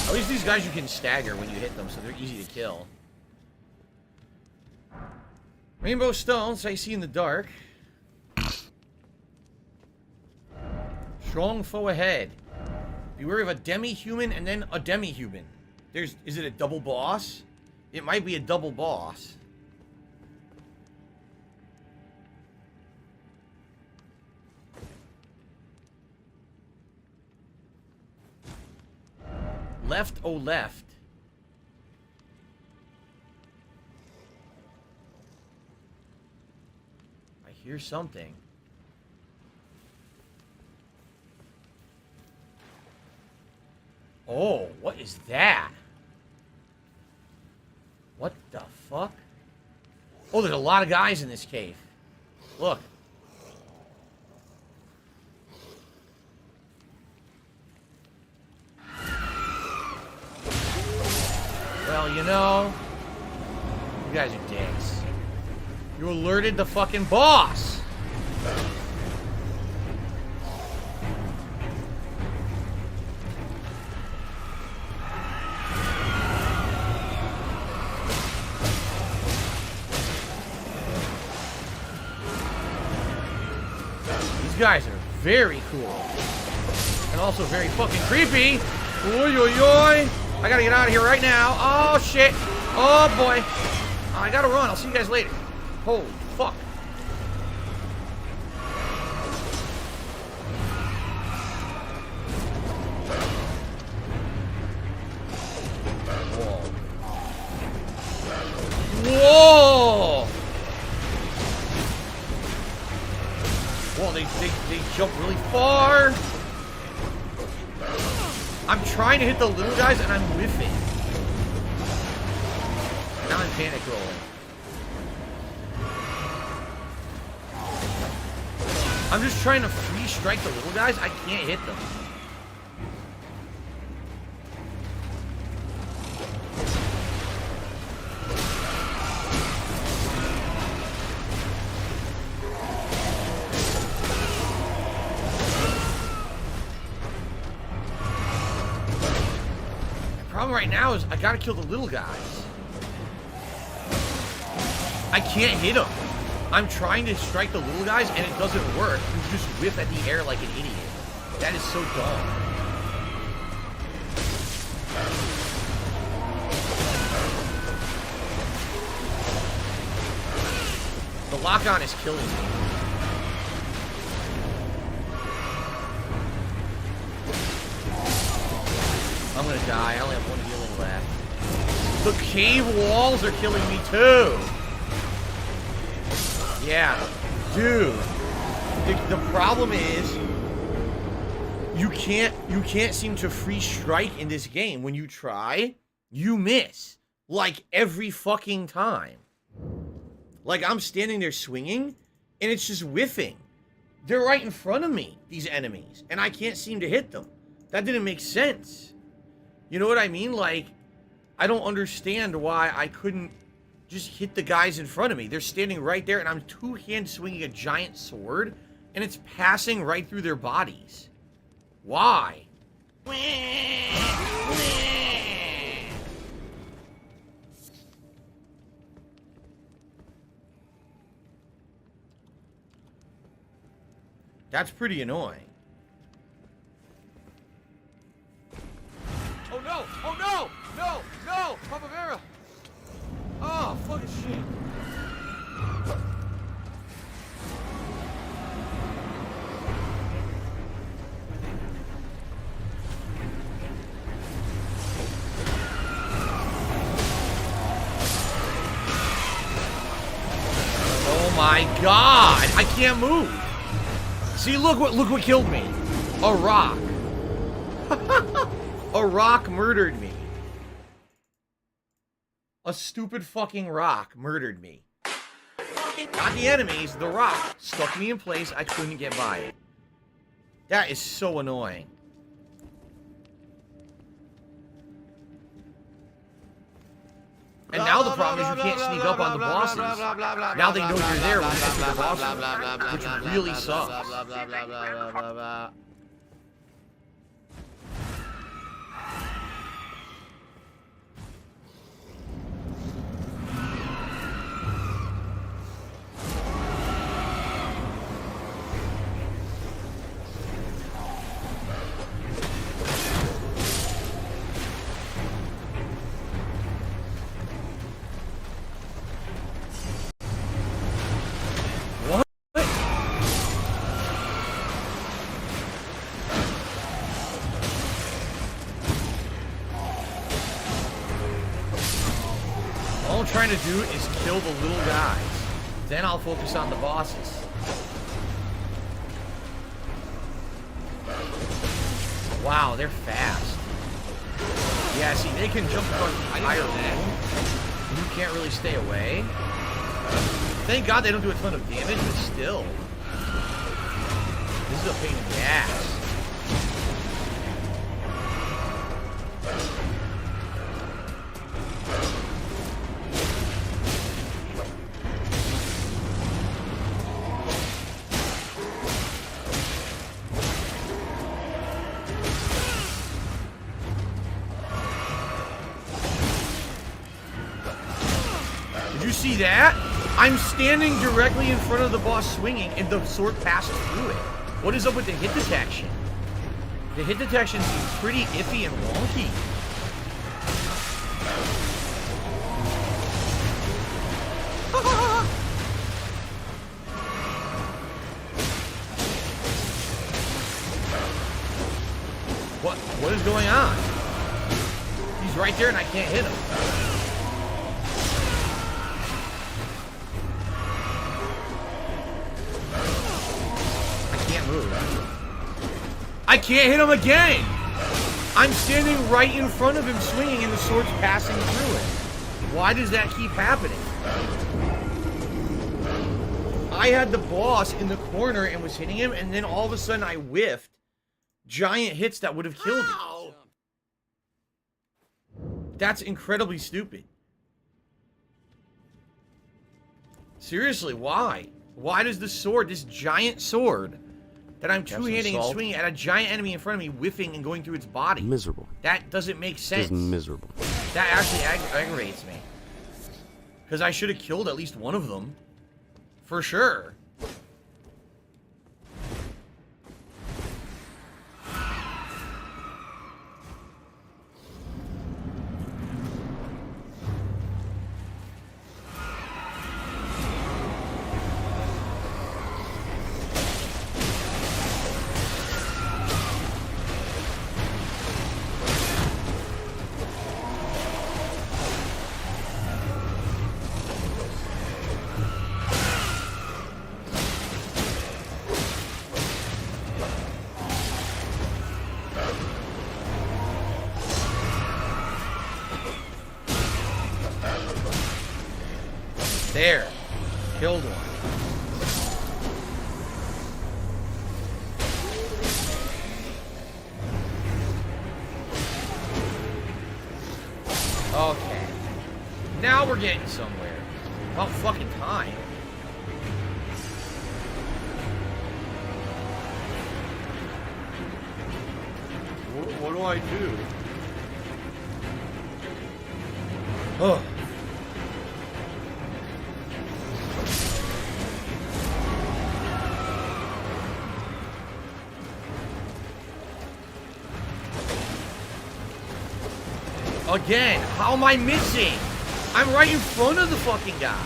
At least these guys you can stagger when you hit them, so they're easy to kill. Rainbow stones I see in the dark. Strong foe ahead. Beware of a demi-human and then a demi-human. Is it a double boss? It might be a double boss. Left, oh left. I hear something. Oh, what is that? What the fuck? Oh, there's a lot of guys in this cave. Look. Well, you know, you guys are dicks. You alerted the fucking boss. These guys are very cool. And also very fucking creepy. Oi, oi, oi. I gotta get out of here right now. Oh, shit. Oh, boy. I gotta run. I'll see you guys later. Holy fuck. Whoa. Whoa! Whoa, they jump really far. I'm trying to hit the little guys and I'm whiffing. Now I'm panic rolling. I'm just trying to free strike the little guys. I can't hit them. Problem right now is I gotta kill the little guys. I can't hit them. I'm trying to strike the little guys and it doesn't work. You just whip at the air like an idiot. That is so dumb. The lock-on is killing me. I'm gonna die. I only have one healing left. The cave walls are killing me too. Yeah, dude. The problem is you can't seem to free strike in this game. When you try, you miss like every fucking time. Like I'm standing there swinging, and it's just whiffing. They're right in front of me, these enemies, and I can't seem to hit them. That didn't make sense. You know what I mean? Like, I don't understand why I couldn't just hit the guys in front of me. They're standing right there, and I'm two-hand swinging a giant sword, and it's passing right through their bodies. Why? That's pretty annoying. Oh no! Oh no! No! No! Primavera! Oh, fucking shit. Oh my god! I can't move! See, look what killed me. A rock. A rock murdered me. A stupid fucking rock murdered me. Not the enemies, the rock stuck me in place. I couldn't get by it. That is so annoying. And now the problem is you can't sneak up on the bosses. Now they know you're there when you get to the boss room, which really sucks. All I'm trying to do is kill the little guys. Then I'll focus on the bosses. Wow, they're fast. Yeah, see, they can jump across the entire room. You can't really stay away. Thank God they don't do a ton of damage, but still. This is a pain in the ass. See that? I'm standing directly in front of the boss swinging and the sword passes through it. What is up with the hit detection? The hit detection seems pretty iffy and wonky. What is going on? He's right there and I can't hit him. I can't hit him again! I'm standing right in front of him swinging and the sword's passing through it. Why does that keep happening? I had the boss in the corner and was hitting him, and then all of a sudden I whiffed giant hits that would have killed him. That's incredibly stupid. Seriously, why? Why does the sword, this giant sword, that I'm two-handing and swinging at a giant enemy in front of me, whiffing and going through its body? Miserable. That doesn't make sense. It's miserable. That actually aggravates me. Because I should have killed at least one of them. For sure. There. Killed one. Okay. Now we're getting somewhere. About fucking time. What do I do? Oh. Again, how am I missing? I'm right in front of the fucking guy.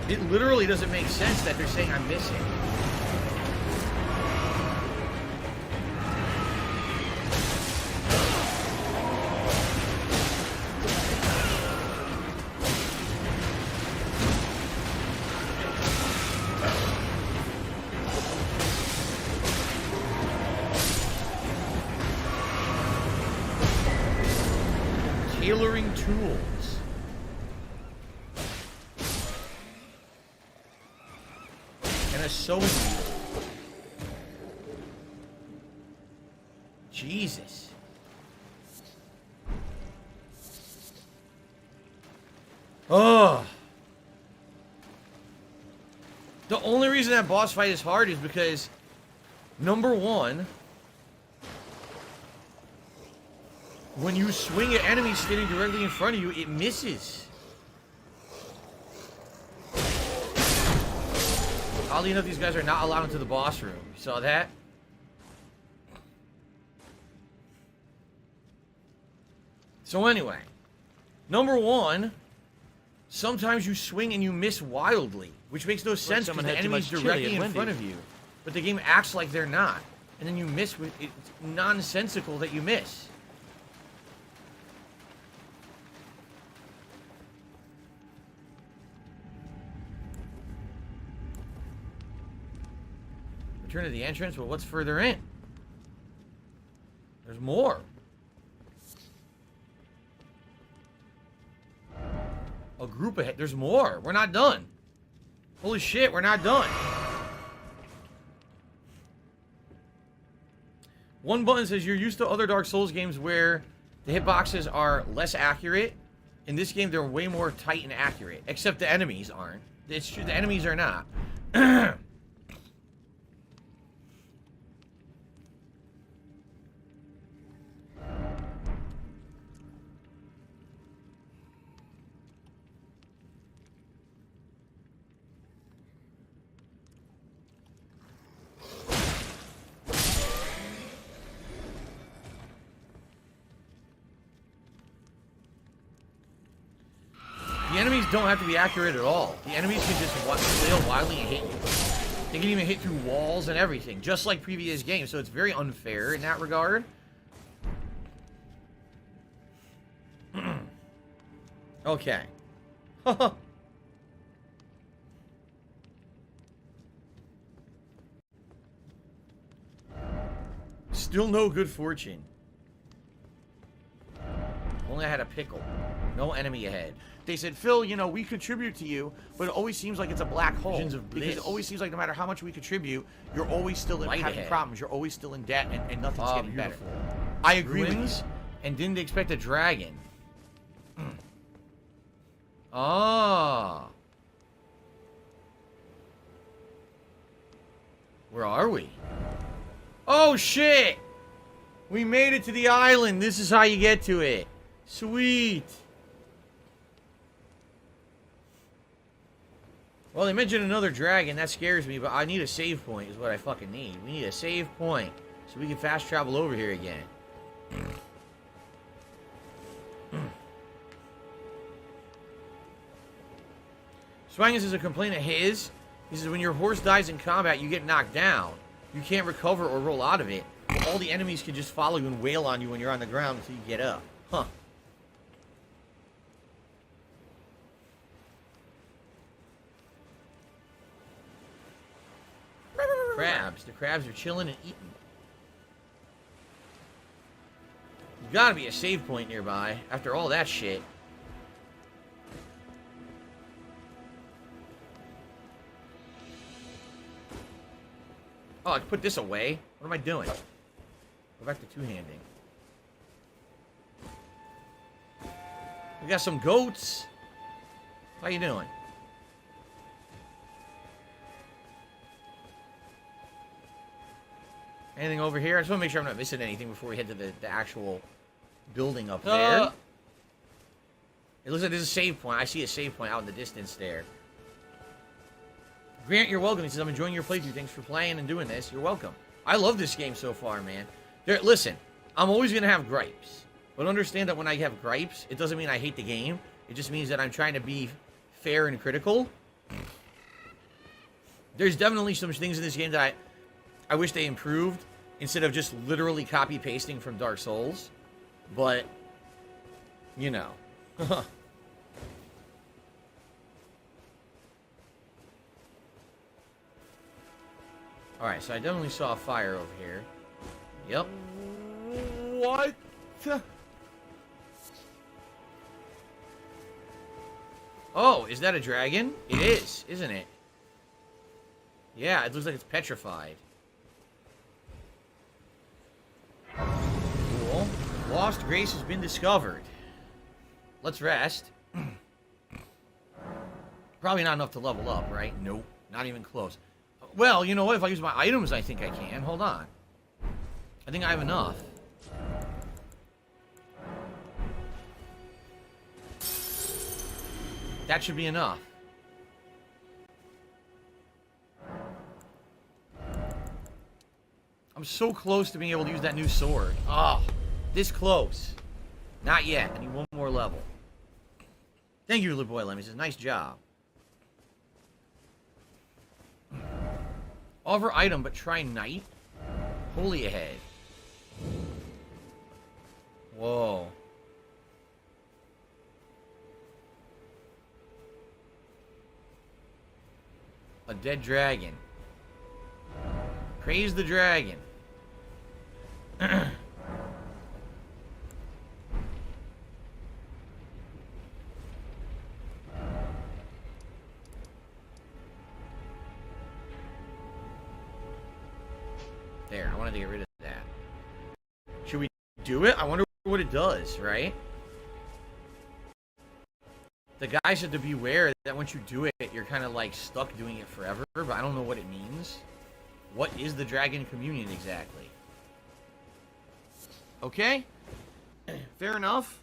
It literally doesn't make sense that they're saying I'm missing. Tailoring tools. And a sewing wheel. Jesus. Oh. The only reason that boss fight is hard is because, number one, when you swing at enemies standing directly in front of you, it misses. Oddly enough, these guys are not allowed into the boss room. You saw that? So anyway, number one, sometimes you swing and you miss wildly, which makes no sense because the enemy's directly in front of you. But the game acts like they're not. And then you miss. It's nonsensical that you miss. Return to the entrance. Well, what's further in? There's more. A group ahead. There's more. We're not done. Holy shit, we're not done. One button says you're used to other Dark Souls games where the hitboxes are less accurate. In this game, they're way more tight and accurate. Except the enemies aren't. It's true, the enemies are not. The enemies don't have to be accurate at all. The enemies can just flail wildly and hit you. They can even hit through walls and everything, just like previous games, so it's very unfair in that regard. Okay. Still no good fortune. Only I had a pickle. No enemy ahead. They said, Phil, you know, we contribute to you, but it always seems like it's a black hole. Because it always seems like no matter how much we contribute, you're always still having problems. You're always still in debt, and nothing's getting better. I agree with you. And didn't expect a dragon. Ah. Where are we? Oh, shit! We made it to the island. This is how you get to it. Sweet. Well, they mentioned another dragon. That scares me, but I need a save point is what I fucking need. We need a save point so we can fast travel over here again. Swangus is a complaint of his. He says, when your horse dies in combat, you get knocked down. You can't recover or roll out of it. But all the enemies can just follow you and wail on you when you're on the ground until you get up. Huh. Crabs. The crabs are chilling and eating. There's gotta be a save point nearby after all that shit. Oh, I can put this away. What am I doing? Go back to two-handing. We got some goats. How you doing? Anything over here? I just want to make sure I'm not missing anything before we head to the actual building up there. It looks like there's a save point. I see a save point out in the distance there. Grant, you're welcome. He says, I'm enjoying your playthrough. Thanks for playing and doing this. You're welcome. I love this game so far, man. Listen, I'm always going to have gripes. But understand that when I have gripes, it doesn't mean I hate the game. It just means that I'm trying to be fair and critical. There's definitely some things in this game that I wish they improved instead of just literally copy-pasting from Dark Souls. But, you know. Alright, so I definitely saw a fire over here. Yep. What? Oh, is that a dragon? It is, isn't it? Yeah, it looks like it's petrified. Cool. Lost Grace has been discovered. Let's rest. Probably not enough to level up, right? Nope. Not even close. Well, you know what? If I use my items, I think I can. Hold on. I think I have enough. That should be enough. I'm so close to being able to use that new sword. Oh, this close. Not yet. I need one more level. Thank you, little boy Lemmy. Says, nice job. Offer item, but try night. Holy ahead. Whoa. A dead dragon. Praise the dragon. There, I wanted to get rid of that. Should we do it? I wonder what it does, right? The guy said to beware that once you do it, you're kind of like stuck doing it forever, but I don't know what it means. What is the Dragon Communion exactly? Okay. Fair enough.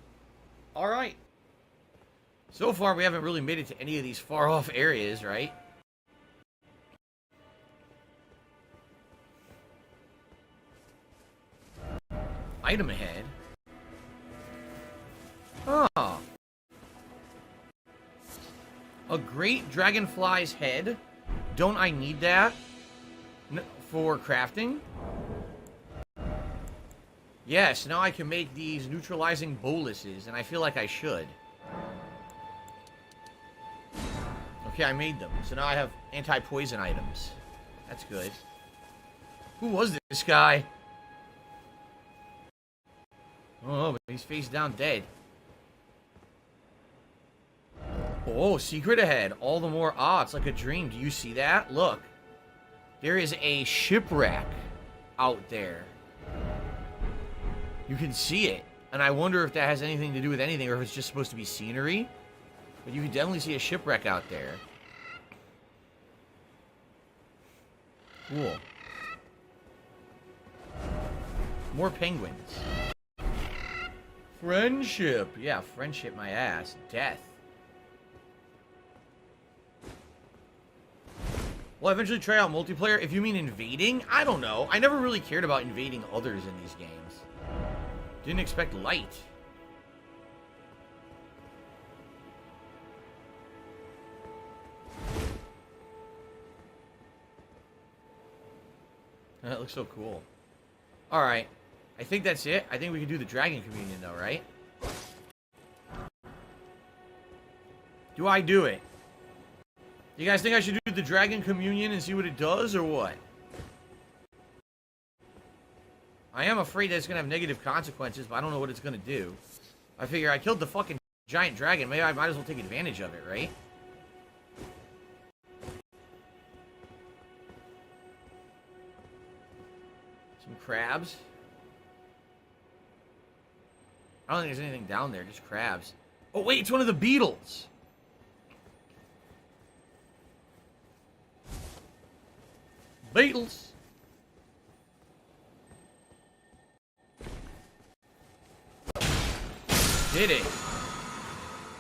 Alright. So far, we haven't really made it to any of these far-off areas, right? Item ahead. Oh. A great dragonfly's head. Don't I need that for crafting? Yes, now I can make these neutralizing boluses, and I feel like I should. Okay, I made them. So now I have anti-poison items. That's good. Who was this guy? Oh, but he's face down dead. Oh, secret ahead. All the more. Ah, it's like a dream. Do you see that? Look. There is a shipwreck out there. You can see it. And I wonder if that has anything to do with anything or if it's just supposed to be scenery. But you can definitely see a shipwreck out there. Cool. More penguins. Friendship. Yeah, friendship my ass. Death. Well, eventually try out multiplayer. If you mean invading, I don't know. I never really cared about invading others in these games. Didn't expect light. That looks so cool. Alright. I think that's it. I think we can do the Dragon Communion though, right? Do I do it? You guys think I should do the Dragon Communion and see what it does, or what? I am afraid that it's going to have negative consequences, but I don't know what it's going to do. I figure I killed the fucking giant dragon. Maybe I might as well take advantage of it, right? Some crabs. I don't think there's anything down there, just crabs. Oh, wait, it's one of the beetles. Beetles. Did it.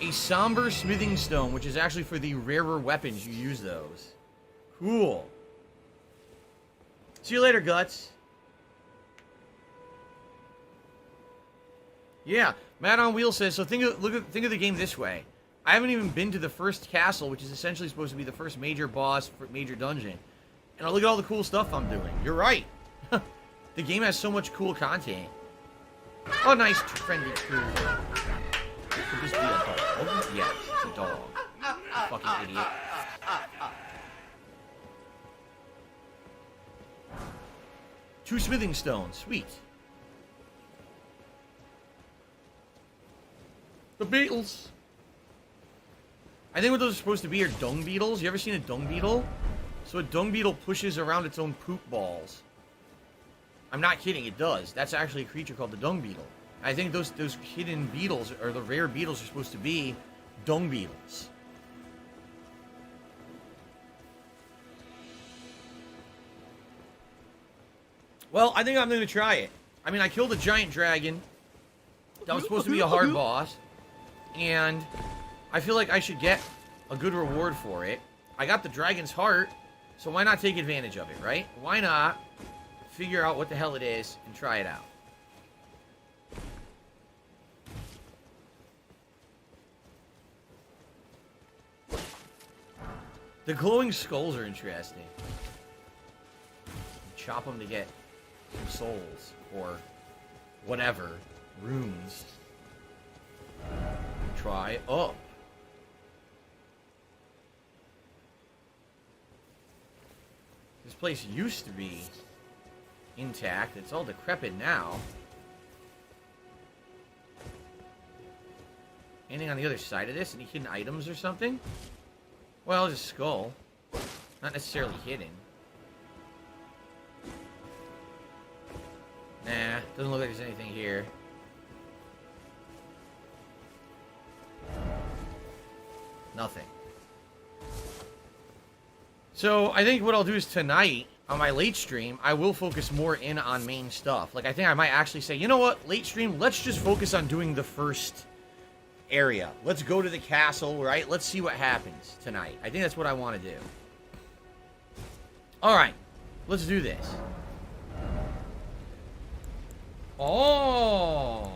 A somber smithing stone, which is actually for the rarer weapons. You use those. Cool. See you later, Guts. Yeah, Matt on Wheel says, so think of the game this way. I haven't even been to the first castle, which is essentially supposed to be the first major boss, major dungeon. And look at all the cool stuff I'm doing. You're right. The game has so much cool content. Oh, nice, friendly crew. Could this be a dog? Yes, it's a dog. You fucking idiot. Two smithing stones. Sweet. The beetles. I think what those are supposed to be are dung beetles. You ever seen a dung beetle? So a dung beetle pushes around its own poop balls. I'm not kidding, it does. That's actually a creature called the dung beetle. I think those hidden beetles, or the rare beetles, are supposed to be dung beetles. Well, I think I'm going to try it. I mean, I killed a giant dragon. That was supposed to be a hard boss. And I feel like I should get a good reward for it. I got the dragon's heart, so why not take advantage of it, right? Why not figure out what the hell it is and try it out? The glowing skulls are interesting. Chop them to get some souls, or whatever. Runes. Try up. This place used to be intact. It's all decrepit now. Anything on the other side of this? Any hidden items or something? Well, just a skull. Not necessarily hidden. Nah, doesn't look like there's anything here. Nothing. So, I think what I'll do is tonight, on my late stream, I will focus more in on main stuff. Like, I think I might actually say, you know what, late stream, let's just focus on doing the first area. Let's go to the castle, right? Let's see what happens tonight. I think that's what I want to do. Alright, let's do this. Oh!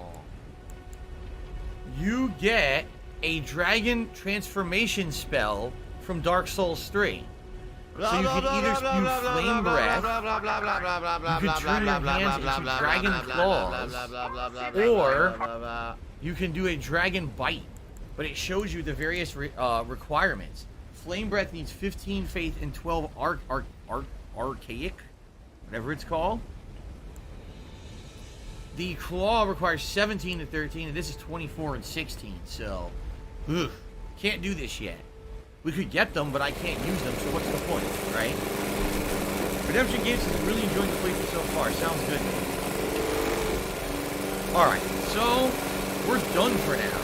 You get a dragon transformation spell from Dark Souls 3. So you can either spew flame breath, you can turn your hands into dragon claws, or you can do a dragon bite. But it shows you the various requirements. Flame breath needs 15 faith and 12 archaic, whatever it's called. The claw requires 17 to 13, and this is 24 and 16, so... Ugh, can't do this yet. We could get them, but I can't use them, so what's the point, right? Redemption Games is really enjoying the playthrough so far. Sounds good. Alright, so we're done for now.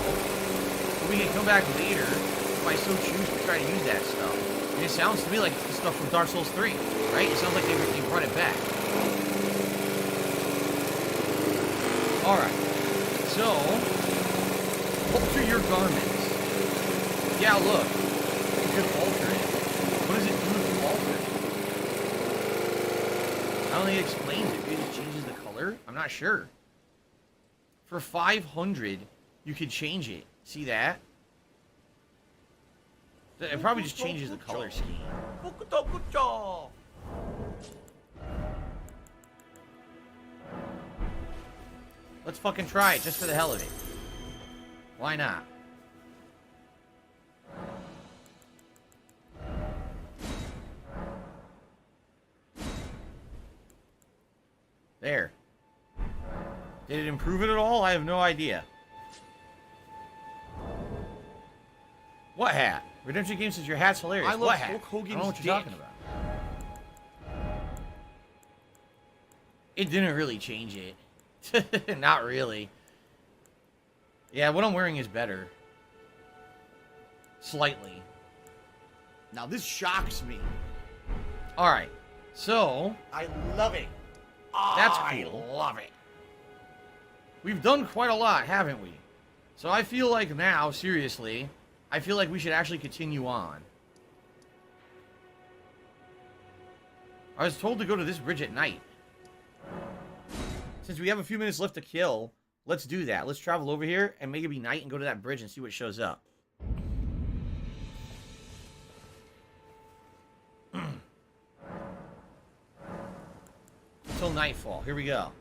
But we can come back later if I so choose to try to use that stuff. And it sounds to me like it's the stuff from Dark Souls 3, right? It sounds like they brought it back. Alright, so alter your garments. Yeah, look. You can alter it. What does it do if you alter it? I don't think it explains it. Maybe it changes the color? I'm not sure. For 500, you could change it. See that? It probably just changes the color scheme. Let's fucking try it, just for the hell of it. Why not? There. Did it improve it at all? I have no idea. What hat? Redemption Game says your hat's hilarious. I love what hat? Hulk Hogan's I don't know what you're talking about. It didn't really change it. Not really. Yeah, what I'm wearing is better. Slightly. Now this shocks me. Alright, so... I love it. That's I cool. love it. We've done quite a lot, haven't we? So I feel like now, seriously, I feel like we should actually continue on. I was told to go to this bridge at night. Since we have a few minutes left to kill, let's do that. Let's travel over here and make it be night and go to that bridge and see what shows up. Until nightfall. Here we go.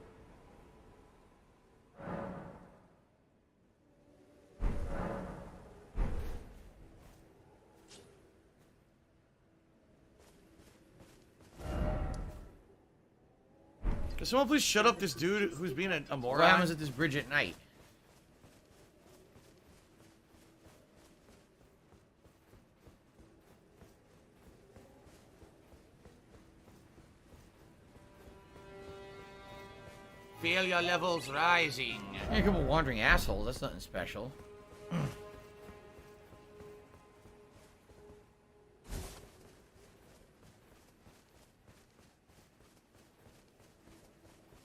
Can someone please shut up this dude who's being a moron? What happens at this bridge at night? Feel your levels rising. Yeah, a couple wandering assholes. That's nothing special.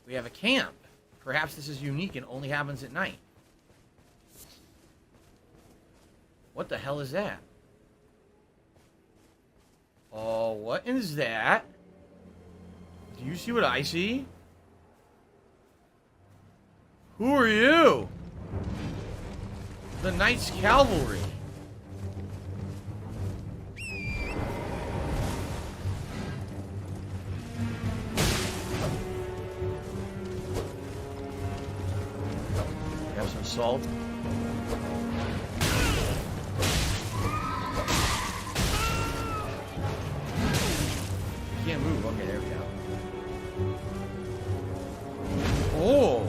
We have a camp. Perhaps this is unique and only happens at night. What the hell is that? Oh, what is that? Do you see what I see? Who are you? The Knights Cavalry. Have some salt. Can't move. Okay, there we go. Oh.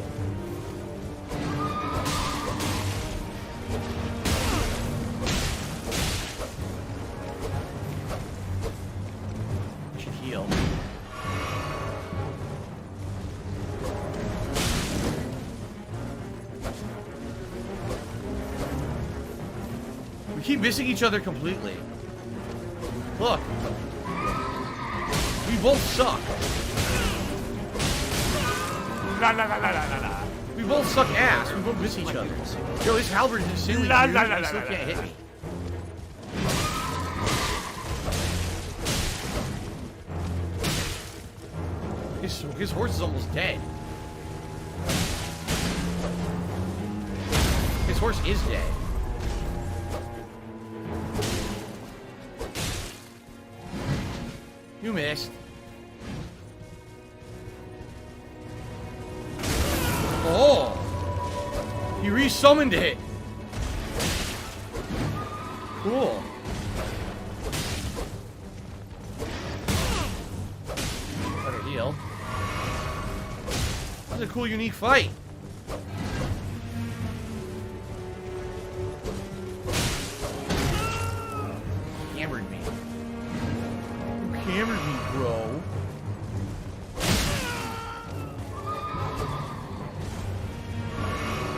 Should heal. We keep missing each other completely. Look. We both suck. La la la la la la. We both suck ass. We both miss each other. Yo, this halberd is insanely La huge la and la he la still la can't la. hit me. His horse is almost dead. His horse is dead. You missed. Oh! He resummoned it. Cool. Better heal. That was a cool, unique fight. Hammered me. You hammered me, bro.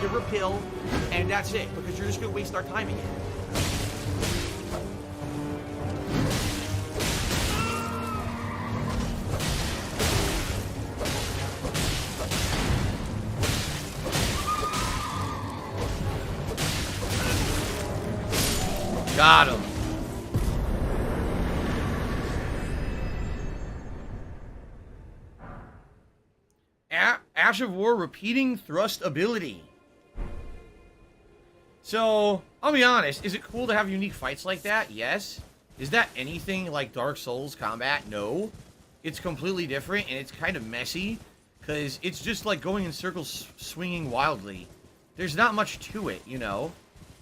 Give her a pill, and that's it, because you're just gonna waste our time again. Got him. Ash of War repeating thrust ability. So, I'll be honest, is it cool to have unique fights like that? Yes. Is that anything like Dark Souls combat? No. It's completely different, and it's kind of messy, because it's just like going in circles swinging wildly. There's not much to it, you know?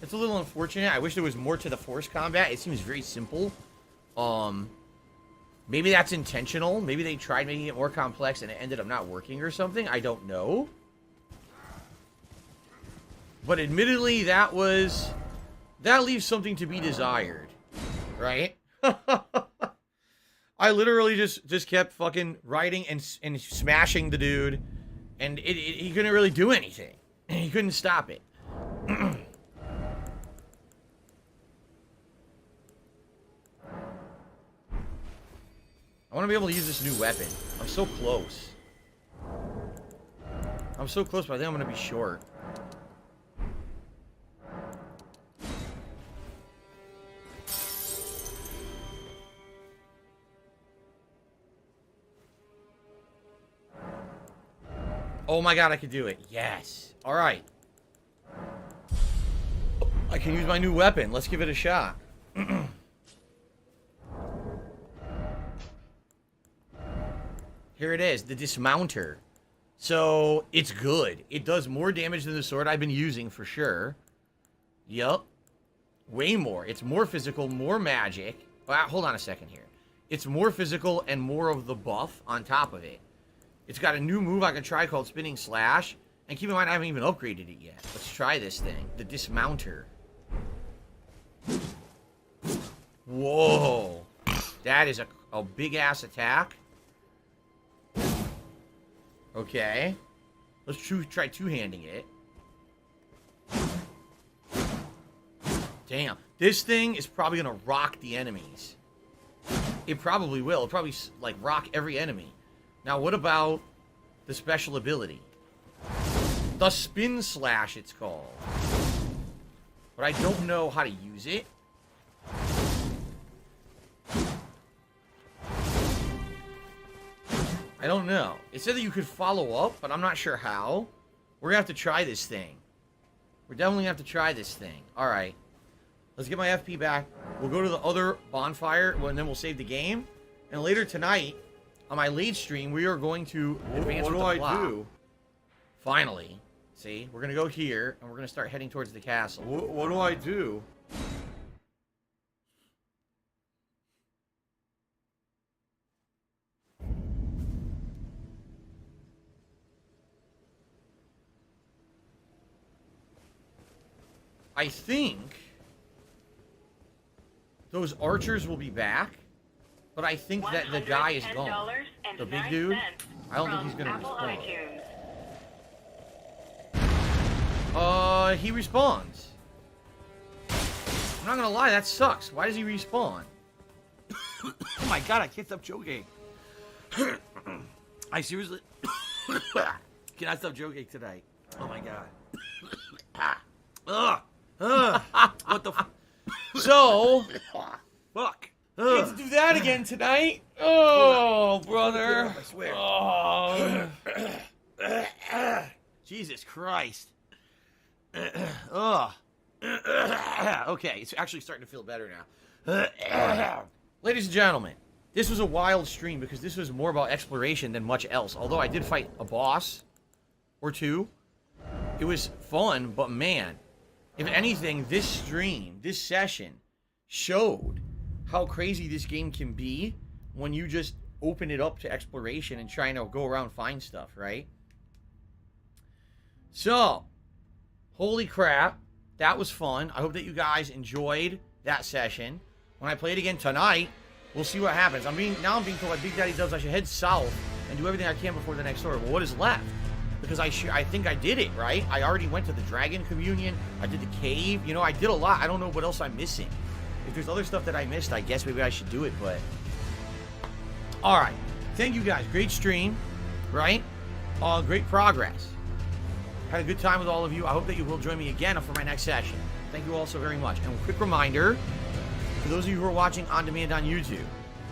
It's a little unfortunate. I wish there was more to the force combat. It seems very simple. Maybe that's intentional. Maybe they tried making it more complex and it ended up not working or something. I don't know. But admittedly, that leaves something to be desired. Right? I literally just kept fucking riding and smashing the dude, and he couldn't really do anything. He couldn't stop it. I want to be able to use this new weapon. I'm so close. I'm so close, but I think I'm going to be short. Oh my god, I could do it. Yes. All right. I can use my new weapon. Let's give it a shot. Here it is, the dismounter. So, it's good. It does more damage than the sword I've been using for sure. Yup. Way more. It's more physical, more magic. Hold on a second here. It's more physical and more of the buff on top of it. It's got a new move I can try called Spinning Slash. And keep in mind, I haven't even upgraded it yet. Let's try this thing. The dismounter. Whoa. That is a big-ass attack. Okay. Let's try two-handing it. Damn. This thing is probably going to rock the enemies. It probably will. It'll probably, like, rock every enemy. Now, what about the special ability? The Spin Slash, it's called. But I don't know how to use it. I don't know. It said that you could follow up, but I'm not sure how. We're going to have to try this thing. We're definitely going to have to try this thing. Alright. Let's get my FP back. We'll go to the other bonfire, and then we'll save the game. And later tonight, on my late stream, we are going to advance with the plot. What do I do? Finally. See? We're going to go here, and we're going to start heading towards the castle. What do I do? I think those archers will be back, but I think that the guy is gone. The big dude, I don't think he's going to respawn. He respawns. I'm not going to lie, that sucks. Why does he respawn? Oh my god, I can't stop joking. I seriously cannot stop joking tonight. Oh my god. Ugh. What the So, fuck. Let's do that again tonight. Oh, brother. I swear. Oh. Jesus Christ. Ugh. Okay, it's actually starting to feel better now. Ladies and gentlemen, this was a wild stream because this was more about exploration than much else. Although I did fight a boss or two. It was fun, but man, if anything, this stream, this session, showed how crazy this game can be when you just open it up to exploration and trying to go around and find stuff, right? So, holy crap, that was fun. I hope that you guys enjoyed that session. When I play it again tonight, we'll see what happens. Now I'm being told by Big Daddy Dubs I should head south and do everything I can before the next story. Well, what is left? Because I think I did it, right? I already went to the Dragon Communion. I did the cave. You know, I did a lot. I don't know what else I'm missing. If there's other stuff that I missed, I guess maybe I should do it, but... Alright. Thank you guys. Great stream, right? Great progress. Had a good time with all of you. I hope that you will join me again for my next session. Thank you all so very much. And a quick reminder, for those of you who are watching on demand on YouTube,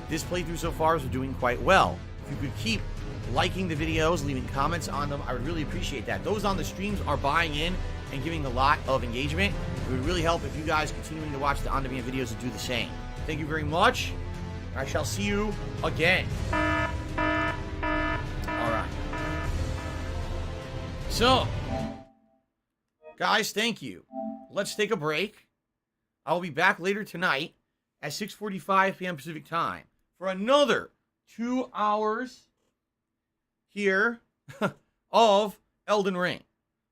this playthrough so far is doing quite well. If you could keep liking the videos, leaving comments on them, I would really appreciate that. Those on the streams are buying in and giving a lot of engagement. It would really help if you guys continuing to watch the on-demand videos and do the same. Thank you very much. I shall see you again. Alright. So, guys, thank you. Let's take a break. I'll be back later tonight at 6:45 p.m. Pacific time for another 2 hours here of Elden Ring.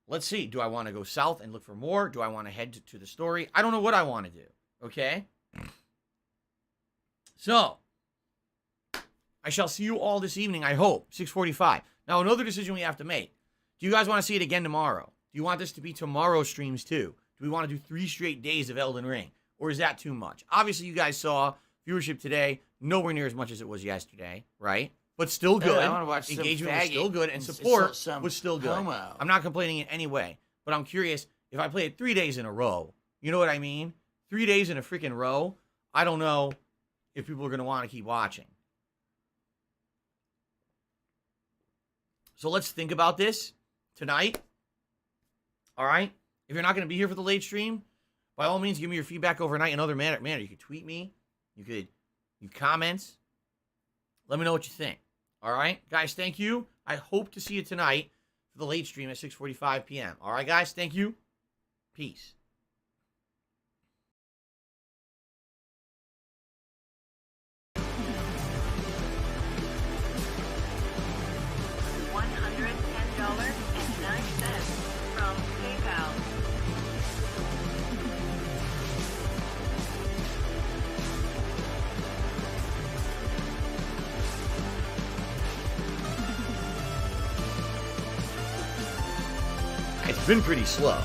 Let's see. Do I want to go south and look for more? Do I want to head to the story? I don't know what I want to do. Okay? So, I shall see you all this evening, I hope, 6:45. Now, another decision we have to make. Do you guys want to see it again tomorrow? Do you want this to be tomorrow's streams too? Do we want to do 3 straight days of Elden Ring? Or is that too much? Obviously, you guys saw viewership today, nowhere near as much as it was yesterday, right? But still good. I want to watch Engagement some was still good, and support was still good. I'm not complaining in any way, but I'm curious, if I play it 3 days in a row, you know what I mean? 3 days in a freaking row, I don't know if people are going to want to keep watching. So let's think about this tonight. All right? If you're not going to be here for the late stream, by all means, give me your feedback overnight in other manner. You could tweet me. You could leave comments. Let me know what you think. All right? Guys, thank you. I hope to see you tonight for the late stream at 6:45 p.m. All right, guys? Thank you. Peace. $110.09 from PayPal. It's been pretty slow.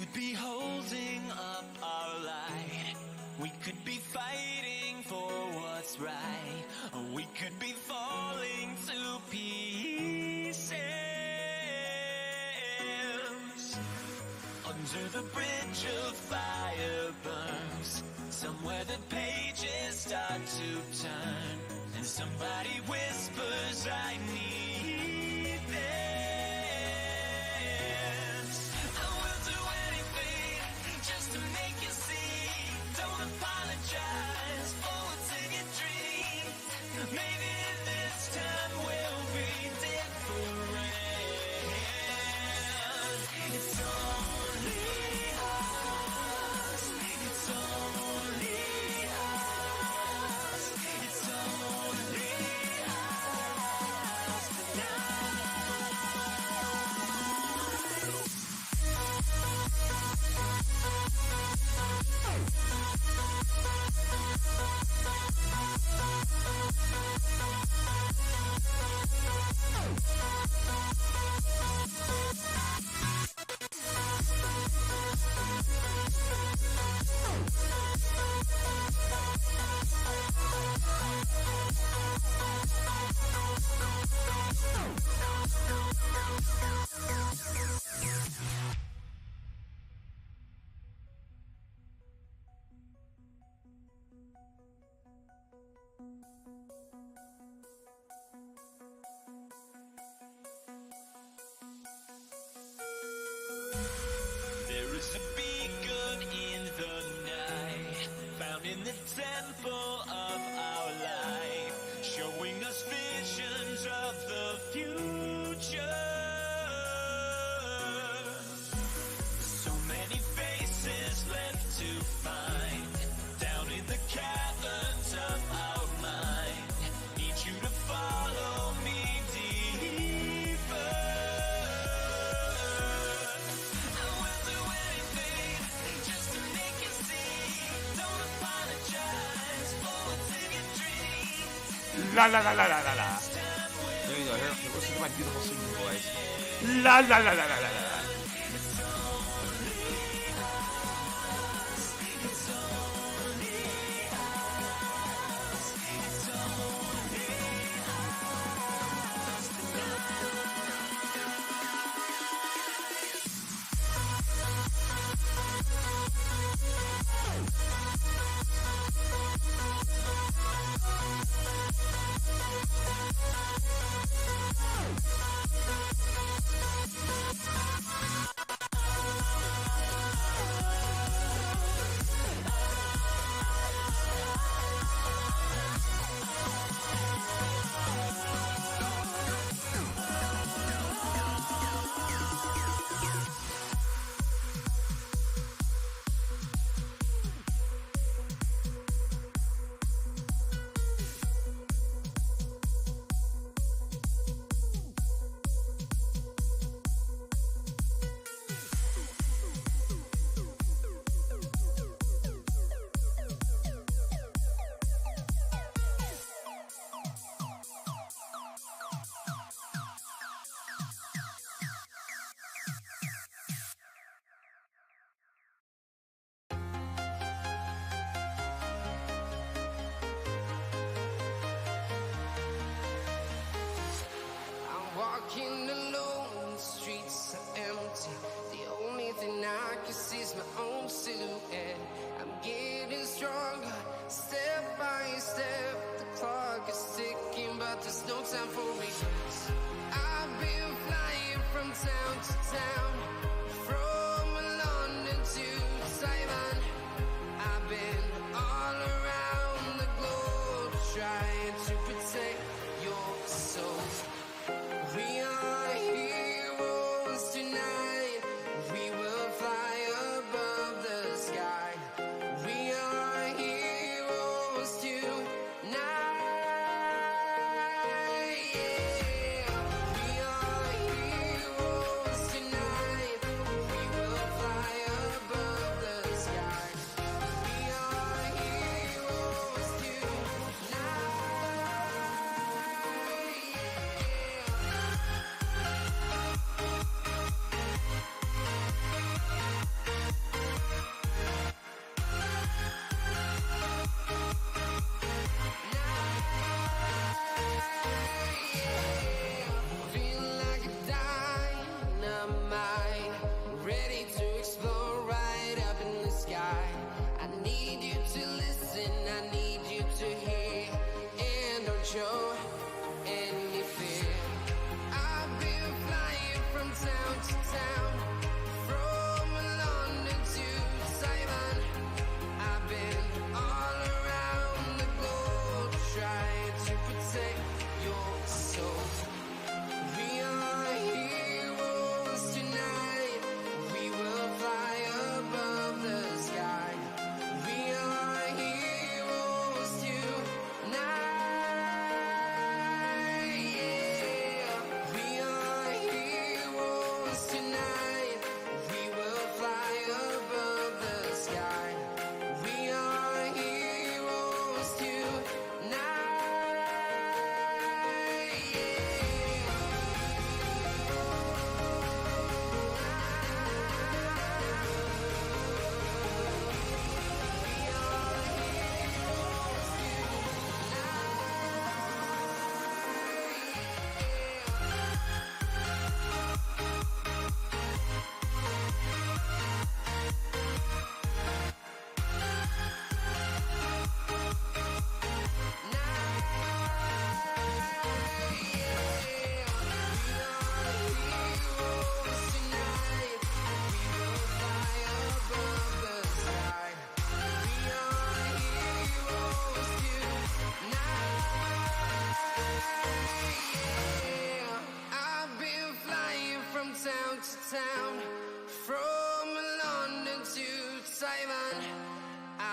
could be holding up our light. We could be fighting for what's right. Or we could be falling to pieces. Under the bridge of fire burns, somewhere the pages start to turn, and somebody whispers, I need this. I will do anything just to make you see. Don't apologize for what's in your dreams. Maybe this time will be different. It's only us. It's only us. It's only us There is a beacon in the night, found in the temple of our life, showing us visions of the future. So many faces left to find, down in the caverns of our mind. Need you to follow me deeper. I will do anything just to make you see. Don't apologize for what's in your dreams. La la la la la la la. There you go. Here, listen to my beautiful singing voice. La la la la la la la.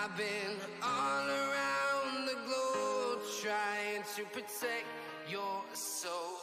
I've been all around the globe trying to protect your soul.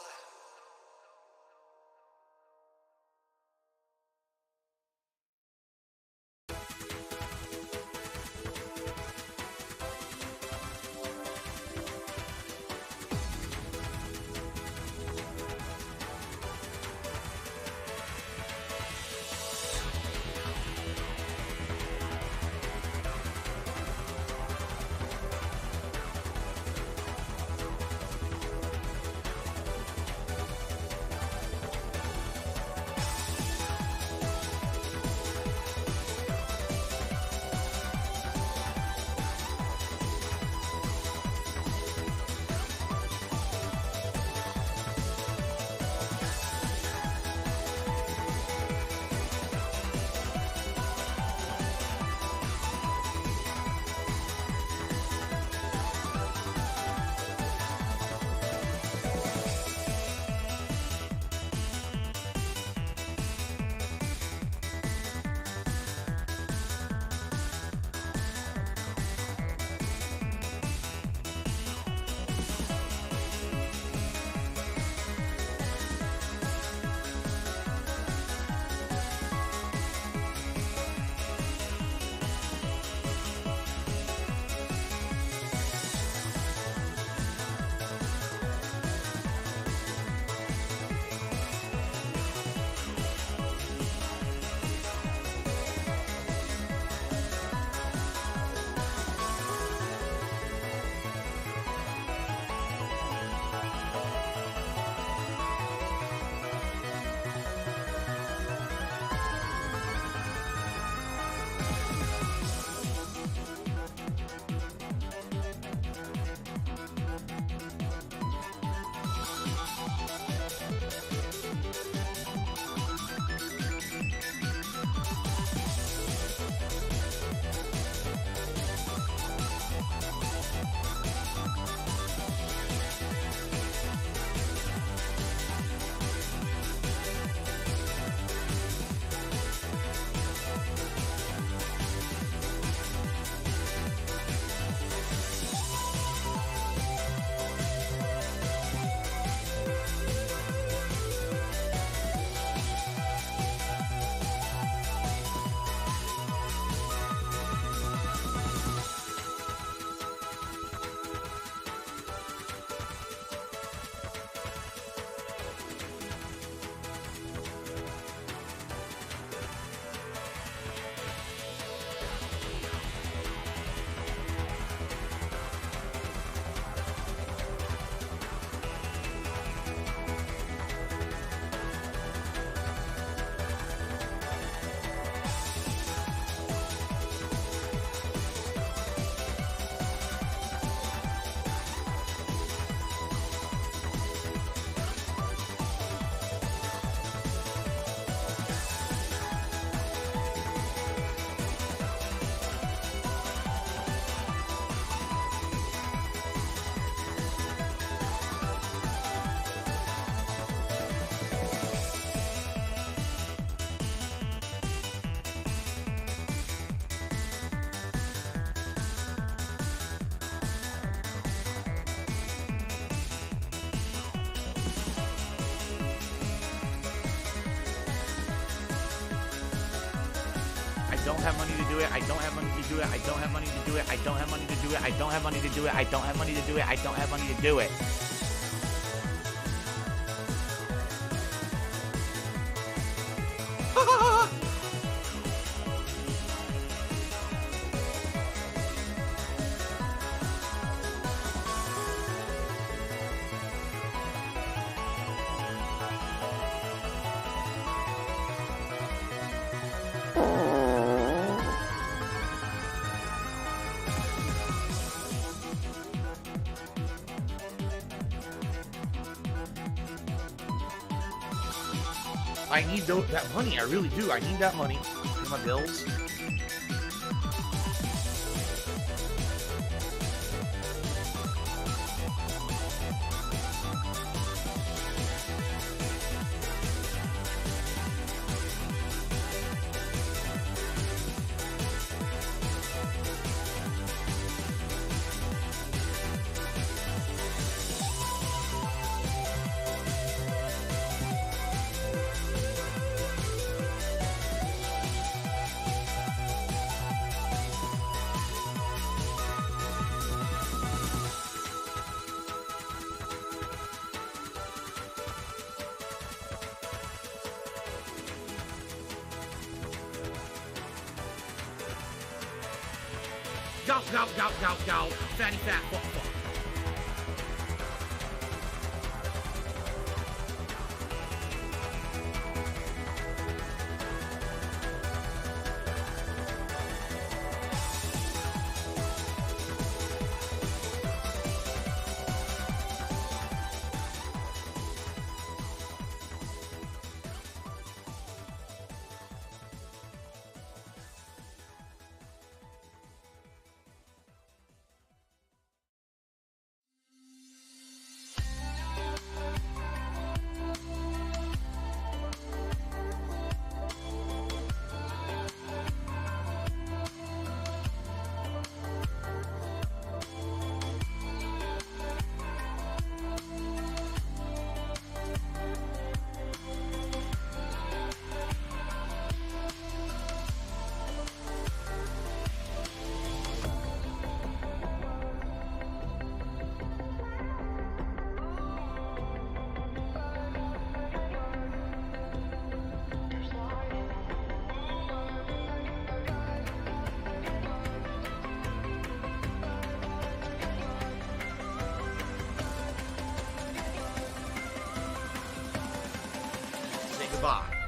don't have money to do it. I don't have money to do it. I don't have money to do it. I don't have money to do it. I don't have money to do it. I don't have money to do it. I don't have money to do it. I need that money. I really do. I need that money for my bills. Go, go, go, go, go. Fatty fat fuck fuck. Say goodbye.